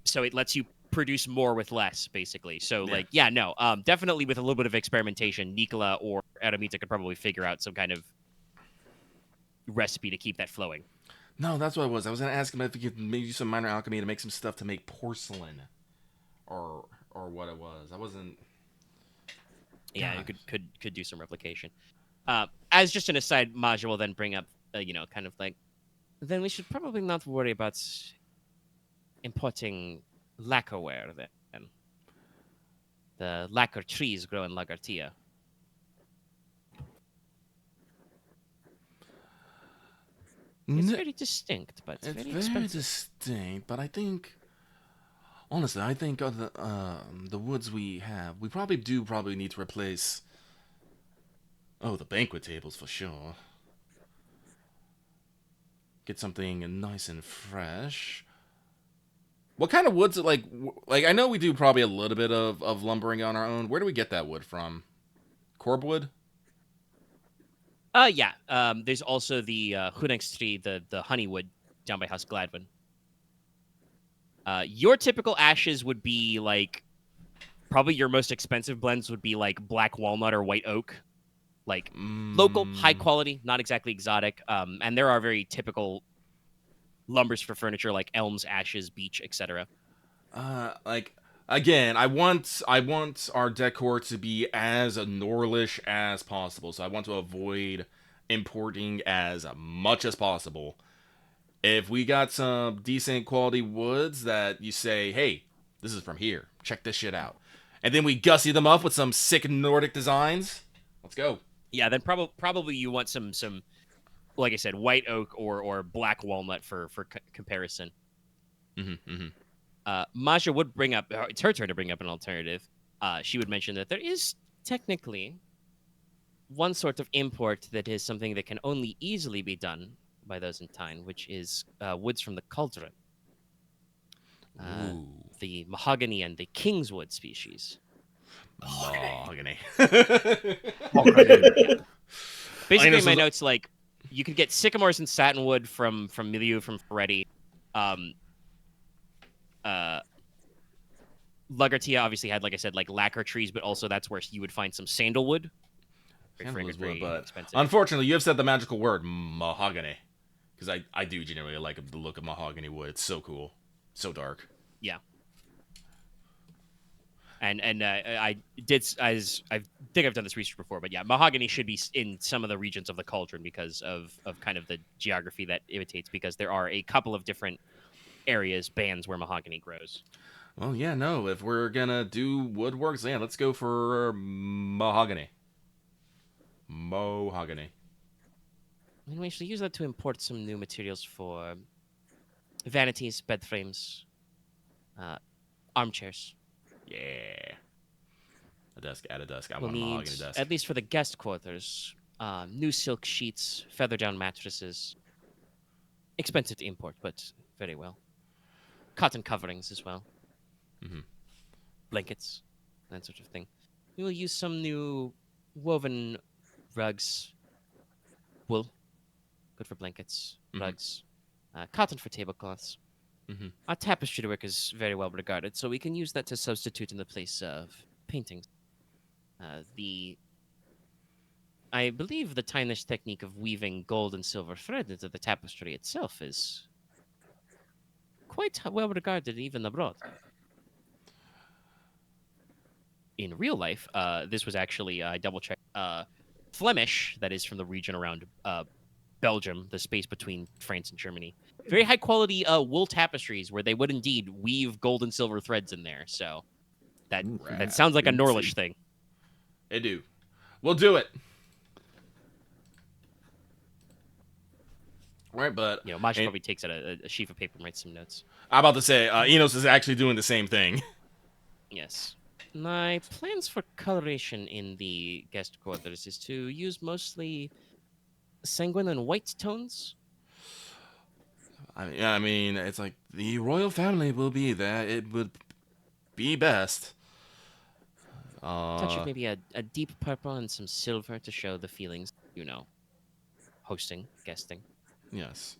So it lets you produce more with less, basically. So, definitely with a little bit of experimentation, Nicola or Aramita could probably figure out some kind of recipe to keep that flowing. No, that's what it was. I was going to ask him if he could maybe use some minor alchemy to make some stuff to make porcelain. Or what it was. I wasn't... Yeah, you could do some replication. As just an aside, Maja will then bring up, kind of like, then we should probably not worry about importing lacquerware then. The lacquer trees grow in Lagartia. It's very distinct, but it's very expensive. Distinct, but I think... Honestly, I think of the woods we have, we probably need to replace... Oh, the banquet tables for sure. Get something nice and fresh. What kind of woods, like I know we do probably a little bit of lumbering on our own. Where do we get that wood from? Corbwood? Yeah. There's also the Hunex tree, the honeywood down by House Gladwin. Your typical ashes would be like, probably your most expensive blends would be like black walnut or white oak. Like local, high quality, not exactly exotic. And there are very typical lumbers for furniture like elms, ashes, beech, etc. Again, I want our decor to be as Norlish as possible. So I want to avoid importing as much as possible. If we got some decent quality woods that you say, hey, this is from here, check this shit out, and then we gussy them up with some sick Nordic designs, let's go. Yeah, then probably you want some like I said, white oak or black walnut for comparison. Maja would bring up, it's her turn to bring up an alternative. She would mention that there is technically one sort of import that is something that can only easily be done by those in Teine, which is woods from the cauldron. The mahogany and the kingswood species. Mahogany. Yeah. Basically, my notes, like, you could get sycamores and satinwood from Milieu, from Ferretti. Lagartia obviously had, like I said, like lacquer trees, but also that's where you would find some sandalwood. Very Sandalwood's fragrant, wood, very but expensive. unfortunately, you have said the magical word mahogany, because I do generally like the look of mahogany wood. It's so cool, so dark. Yeah. And I did, as I think I've done this research before, but yeah, mahogany should be in some of the regions of the cauldron because of kind of the geography that imitates, because there are a couple of different areas, bands where mahogany grows. Well, yeah, no. If we're gonna do woodworks, yeah, let's go for mahogany. Mahogany. And we should use that to import some new materials for vanities, bed frames, armchairs. Yeah. A desk, add a desk. I We'll want a need, mahogany desk. at least for the guest quarters, new silk sheets, feather down mattresses. Expensive to import, but very well. Cotton coverings as well. Mhm. Blankets, that sort of thing. We will use some new woven rugs. Wool, good for blankets, Mhm. rugs. Cotton for tablecloths. Mhm. Our tapestry work is very well regarded, so we can use that to substitute in the place of paintings. I believe the Teinish technique of weaving gold and silver thread into the tapestry itself is quite well regarded even abroad. In real life, this was actually, I double checked, Flemish, that is from the region around Belgium, the space between France and Germany. Very high quality wool tapestries where they would indeed weave gold and silver threads in there. So that Rad. sounds like a Fancy. Norlish thing. They do. We'll do it. Right, but You know, Masha and- probably takes out a sheaf of paper and writes some notes. I'm about to say, Enos is actually doing the same thing. Yes. My plans for coloration in the guest quarters is to use mostly sanguine and white tones. I mean, it's like the royal family will be there. It would be best. Touch of maybe a deep purple and some silver to show the feelings, you know, hosting, guesting. Yes.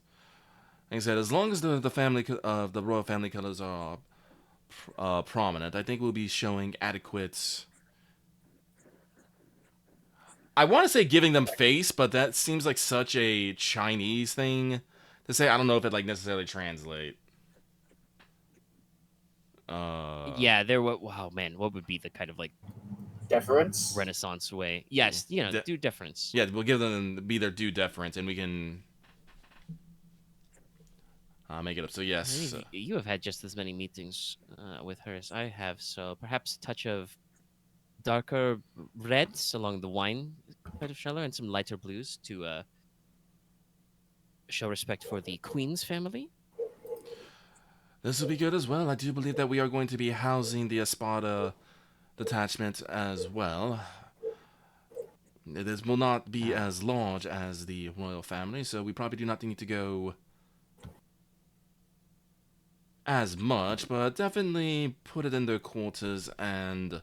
Like I said, as long as the family the royal family colors are prominent, I think we'll be showing adequate. I want to say giving them face, but that seems like such a Chinese thing to say. I don't know if it like necessarily translate. Yeah, there were. Wow, man, what would be the kind of like Deference. Renaissance way? Yes, you know, De- do deference. Yeah, we'll give them be their due deference, and we can make it up. So I yes, believe you have had just as many meetings with her as I have, so perhaps a touch of darker reds along the wine kind of color and some lighter blues to show respect for the Queen's family. this will be good as well. I do believe that we are going to be housing the Espada detachment as well. This will not be as large as the royal family, so we probably do not need to go as much, but definitely put it in their quarters and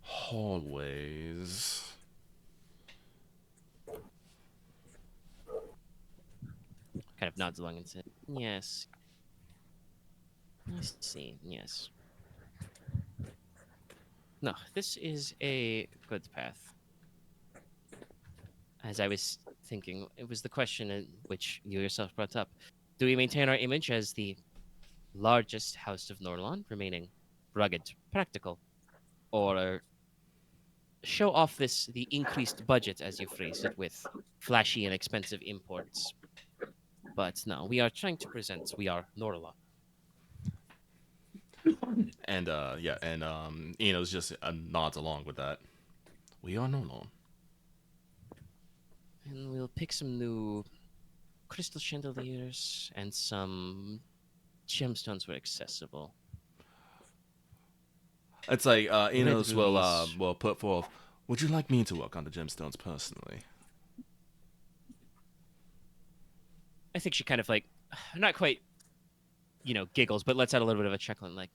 hallways. Kind of nods along and says, "Yes, I see. Yes. No, this is a good path." As I was thinking, it was the question which you yourself brought up. Do we maintain our image as the largest house of Norlon, remaining rugged, practical, or show off the increased budget, as you phrased it, with flashy and expensive imports? But no, we are trying to present we are Norlon. And yeah, and Enos just nods along with that. We are no longer. And we'll pick some new crystal chandeliers and some gemstones where accessible. It's like Red Enos rubies. will put forth. Would you like me to work on the gemstones personally? I think she kind of like, not quite, you know, giggles, but lets out a little bit of a chuckle and like,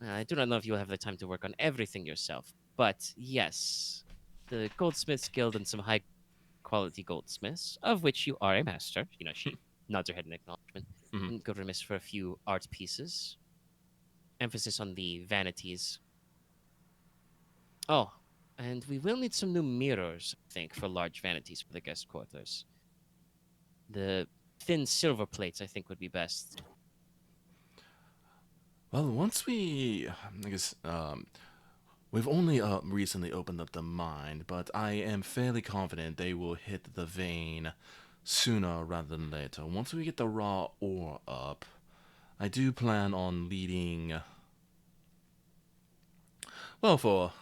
I do not know if you'll have the time to work on everything yourself, but yes, the Goldsmiths Guild and some high quality goldsmiths, of which you are a master. You know, she nods her head in acknowledgement. Mhm. Wouldn't go remiss for a few art pieces. emphasis on the vanities. Oh, and we will need some new mirrors, I think, for large vanities for the guest quarters. The thin silver plates, I think, would be best. Well, I guess, we've only recently opened up the mine, but I am fairly confident they will hit the vein sooner rather than later. Once we get the raw ore up, I do plan on leading, well, for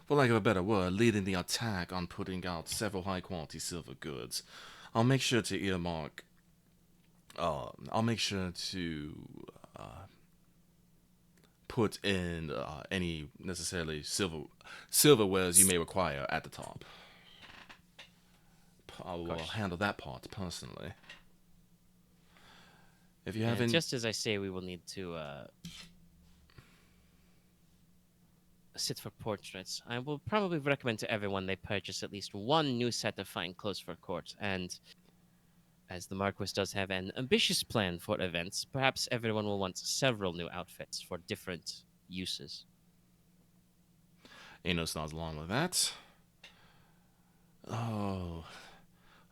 lack of a better word, leading the attack on putting out several high-quality silver goods. I'll make sure to earmark. I'll make sure to put in any necessarily silverwares you may require at the top. I will handle that part personally. If you haven't, Just as I say, we will need to sit for portraits. I will probably recommend to everyone they purchase at least one new set of fine clothes for court, and as the Marquess does have an ambitious plan for events, perhaps everyone will want several new outfits for different uses. Inos nods along with that. Oh,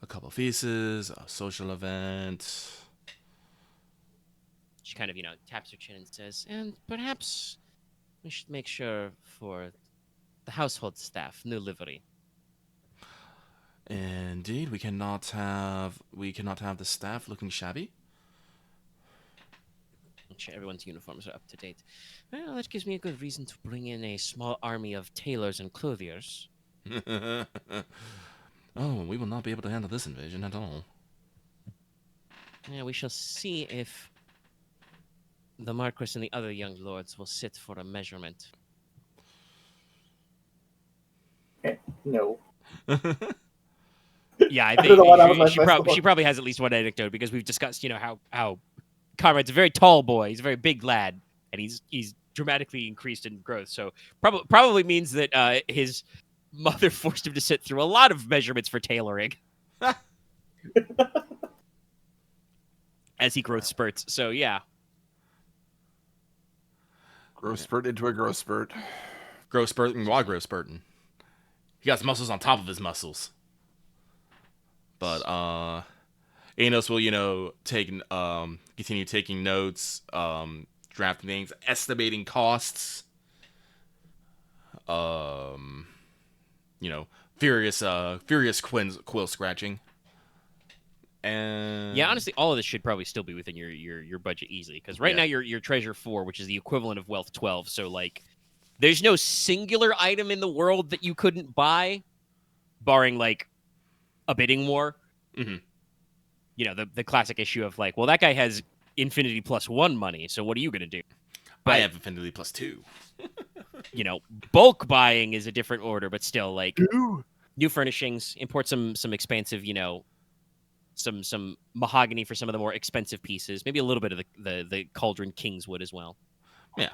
a couple of feasts, a social event. She kind of, taps her chin and says, and perhaps we should make sure for the household staff, new livery. Indeed, we cannot have the staff looking shabby. Sure, everyone's uniforms are up to date. Well, that gives me a good reason to bring in a small army of tailors and clothiers. Oh, we will not be able to handle this invasion at all. Yeah, we shall see if the Marquess and the other young lords will sit for a measurement. No. Yeah, I I don't know why that was think my first she probably has at least one anecdote because we've discussed, how Conrad's a very tall boy. He's a very big lad, and he's dramatically increased in growth. So probably means that his mother forced him to sit through a lot of measurements for tailoring as he growth spurts. So yeah, Growth spurt into a growth spurt. Growth spurting while growth spurting. He got muscles on top of his muscles. But Inos will, continue taking notes, drafting things, estimating costs. Furious quill scratching. And yeah. Honestly, all of this should probably still be within your budget easily because right now you're treasure 4, which is the equivalent of wealth 12. So like, there's no singular item in the world that you couldn't buy, barring like a bidding war. Mm-hmm. The classic issue of like, well, that guy has infinity +1 money, so what are you gonna do? I have infinity +2. Bulk buying is a different order, but still, like, new furnishings, import some expansive, some mahogany for some of the more expensive pieces, maybe a little bit of the Cauldron Kingswood as well. Yeah,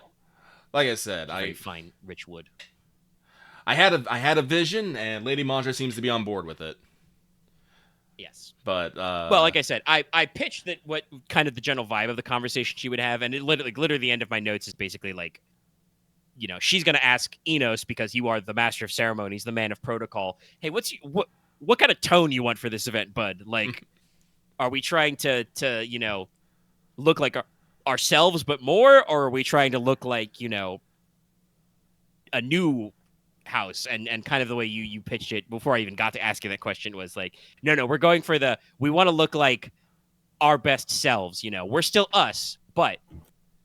like I said, very fine, rich wood. I had a vision, and Lady Mandra seems to be on board with it. Yes, but well, like I said, I pitched that what kind of the general vibe of the conversation she would have, and it literally the end of my notes is basically like, she's gonna ask Inos, because you are the master of ceremonies, the man of protocol. Hey, what kind of tone you want for this event, bud? Like, are we trying to look like ourselves but more, or are we trying to look like a new house? And kind of the way you pitched it before I even got to ask you that question was like, no, we're going for we want to look like our best selves. We're still us, but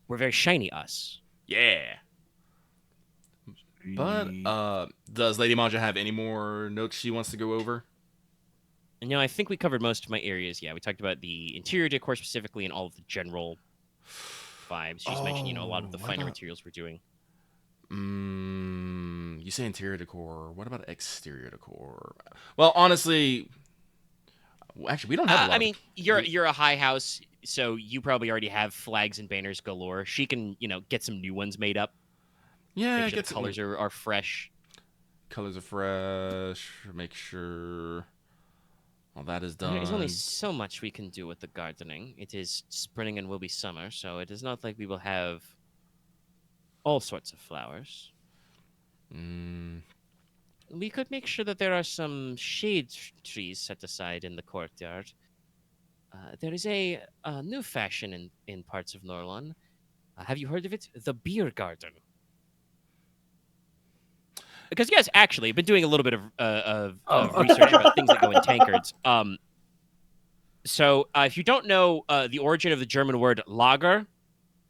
we're very shiny us. Yeah. But does Lady Mandra have any more notes she wants to go over? I think we covered most of my areas. Yeah, we talked about the interior decor specifically and all of the general vibes. She just mentioned, a lot of the finer materials we're doing. You say interior decor. What about exterior decor? Well, honestly, actually, we don't have a lot. I mean, you're a high house, so you probably already have flags and banners galore. She can, get some new ones made up. Yeah, make sure the colors are fresh. Colors are fresh. Make sure. Well, that is There done. is only so much we can do with the gardening. It is spring and will be summer, so it is not like we will have all sorts of flowers. Mm, We could make sure that there are some shade trees set aside in the courtyard. There is a new fashion in parts of Norlon. Have you heard of it? The beer garden. Because yes, actually, I've been doing a little bit of research about things that go in tankards. So if you don't know the origin of the German word lager,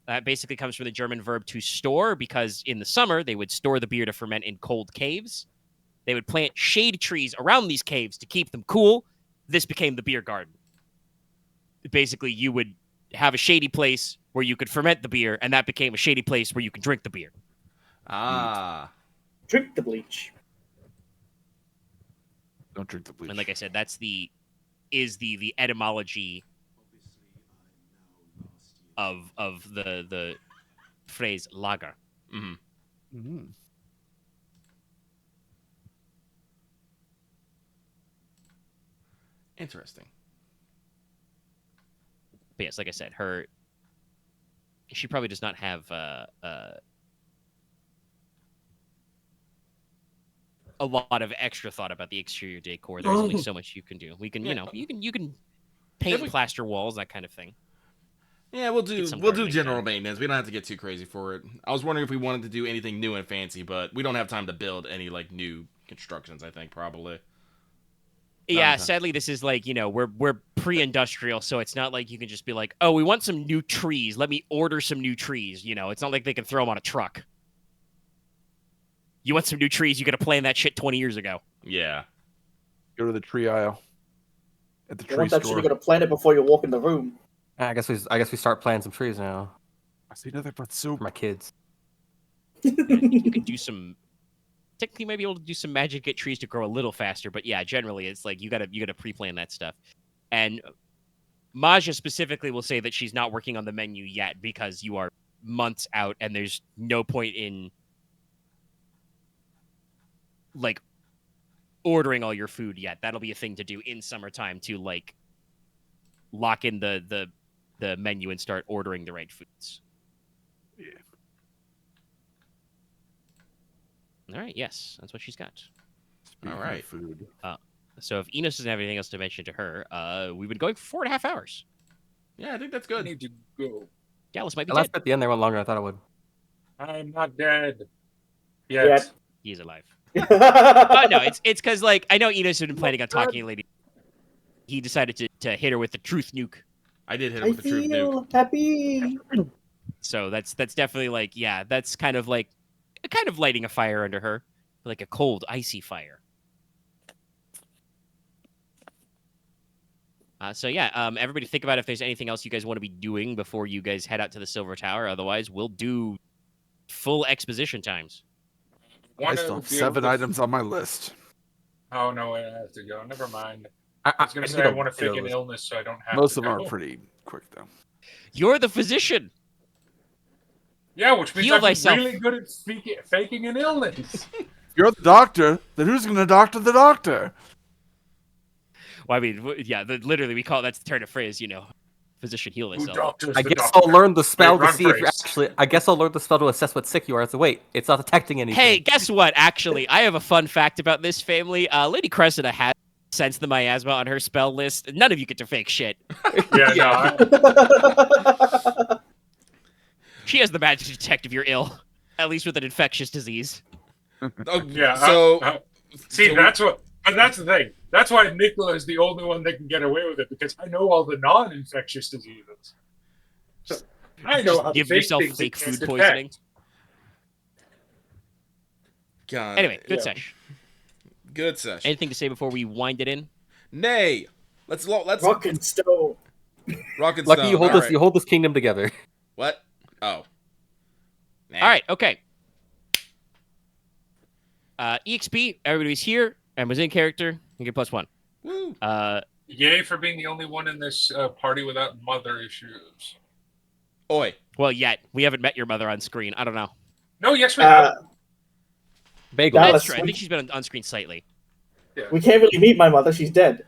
that basically comes from the German verb to store, because in the summer they would store the beer to ferment in cold caves. They would plant shade trees around these caves to keep them cool. This became the beer garden. Basically, you would have a shady place where you could ferment the beer, and that became a shady place where you could drink the beer. ah. Drink the bleach. Don't drink the bleach. And like I said, that's the etymology of the phrase lager. Mm-hmm. Mhm. Interesting. But yes, like I said, she probably does not have a lot of extra thought about the exterior decor. There's only so much you can do. We can, Yeah. you can paint and plaster walls, that kind of thing. Yeah, we'll do some general gardening done. maintenance. We don't have to get too crazy for it. I was wondering if we wanted to do anything new and fancy, but we don't have time to build any like new constructions. I think probably. Yeah, Okay. sadly, this is like, we're pre-industrial, so it's not like you can just be like, oh, we want some new trees. Let me order some new trees. It's not like they can throw them on a truck. You want some new trees, you got to plan that shit 20 years ago. Yeah. Go to the tree aisle at the You tree want that shit, store. you gotta plant it before you walk in the room. I guess we start planting some trees now I see nothing but soup. for my kids. I think you can do some. Technically, you might be able to do some magic, get trees to grow a little faster. But yeah, generally, it's like you gotta pre-plan that stuff. And Maja specifically will say that she's not working on the menu yet because you are months out, and there's no point in like ordering all your food yet. That'll be a thing to do in summertime to like lock in the menu and start ordering the right foods. Yeah. All right, yes, that's what she's got. Speaking All of right. Food. So if Inos doesn't have anything else to mention to her, we've been going for 4.5 hours. Yeah, I think that's I good. need to go. Dallas might be The last dead. bit at the end there went longer than I thought it would. I'm not dead yet. Yet. He is alive. Yeah. Oh no, it's because like I know Inos had been planning on talking to Lady. He decided to hit her with the truth nuke. I did hit it I with the truth nuke. feel happy. So that's definitely like that's kind of lighting a fire under her, like a cold icy fire. Everybody think about if there's anything else you guys want to be doing before you guys head out to the Silver Tower. Otherwise, we'll do full exposition times. I still have 7 items on my list. Oh no, I have to go. Never mind. I I was gonna say I want to fake an illness so I don't have Most to of them go. are pretty quick though. You're the physician. Yeah, which means Heal I'm thyself. really good at faking an illness. If you're the doctor, then who's going to doctor the doctor? Well, I mean, literally, we call that's the turn of phrase. Physician heal Who thyself. doctors I the guess doctor? I'll learn the spell to run see if you're phrase. actually. I guess I'll learn the spell to assess what sick you are. So wait, it's not detecting anything. Hey, guess what? Actually, I have a fun fact about this family. Lady Cressida has sense the miasma on her spell list. None of you get to fake shit. Yeah, no. She has the magic to detect if you're ill, at least with an infectious disease. Oh, Yeah. So See, so- that's the thing. That's why Nicola is the only one that can get away with it, because I know all the non-infectious diseases. So I know how to Give fake yourself things fake that food can't poisoning. detect. God. Anyway, good yeah. sesh. Good session. Anything to say before we wind it in? Nay. Let's Rock and stone. rock and Lucky stone. you hold All this. right. You hold this kingdom together. What? Oh. Nah. All right, okay. EXP, everybody's here and was in character. You get +1. Woo. Yay for being the only one in this party without mother issues. Oi. Well, yet we haven't met your mother on screen. I don't know. No, yes, we have. Bagel. Dallas, That's true. I think she's been on screen slightly. We can't really meet my mother. She's dead.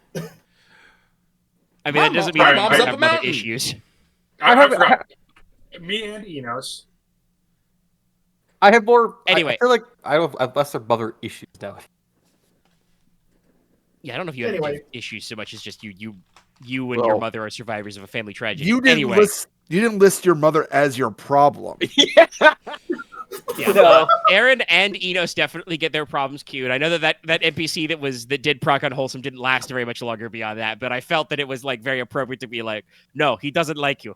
I mean, that doesn't mean my you mom's don't up have a mother mountain. issues. I forgot. Me and Enos. I have more. Anyway. I feel like I have lesser mother issues now. Yeah, I don't know if you have Anyway. issues so much as just you and your Well, mother are survivors of a family tragedy. You didn't anyway, list your mother as your problem. Yeah. yeah, No. Aren and Enos definitely get their problems queued. I know that NPC that did proc on Wholesome didn't last very much longer beyond that, but I felt that it was like very appropriate to be like, no, he doesn't like you.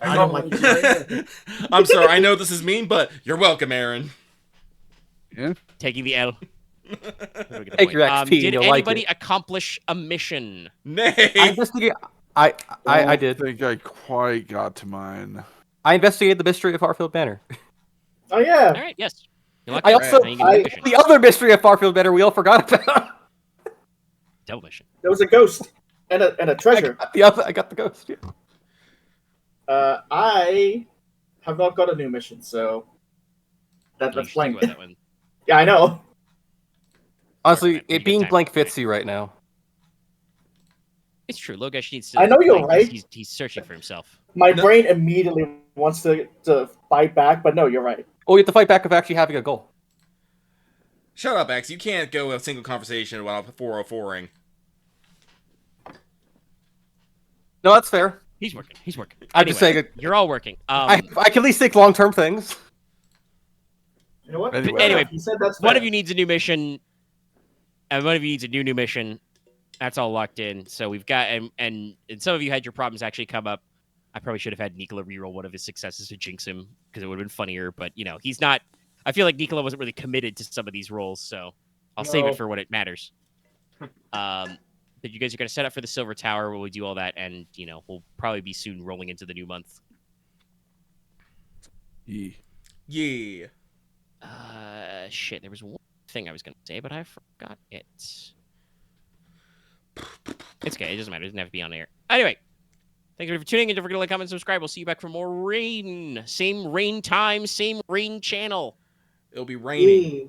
I don't like you. I'm sorry. I know this is mean, but you're welcome, Aren. Taking the L. Take your XP, Did you'll like anybody it. accomplish a mission? Nay. I investigated. I did. think I quite got to mine. I investigated the mystery of Harfield Manor. Oh yeah. All right, yes. You lucked I out. also Now you get a new mission. the other mystery of Harfield Manor we all forgot about. Devil mission. There was a ghost and a treasure. I got the ghost. Yeah. I have not got a new mission, so You that's should blank. think about that one. Yeah, I know. Honestly, Alright, you it get being time. blank fits you right now. It's true. Logesh needs to. I know you're like, right. He's searching for himself. My No. brain immediately wants to fight back, but no, you're right. Oh, you have to fight back of actually having a goal. Shut up, X. You can't go a single conversation while 404ing. No, that's fair. He's working. He's working. I'm just saying. You're all working. I can at least think long-term things. You know what? Anyway, he said that's one fair. of you needs a new mission, and one of you needs a new mission. That's all locked in. So we've got, and some of you had your problems actually come up. I probably should have had Nicola reroll one of his successes to jinx him because it would have been funnier. But he's not. I feel like Nicola wasn't really committed to some of these roles, so I'll save No. it for when it matters. But you guys are going to set up for the Silver Tower where we do all that, and we'll probably be soon rolling into the new month. Yeah. Shit. There was one thing I was going to say, but I forgot it. It's okay. It doesn't matter. It doesn't have to be on air. Anyway, thank you for tuning in. Don't forget to like, comment, subscribe. We'll see you back for more rain. Same rain time, same rain channel. It'll be raining. Yeah.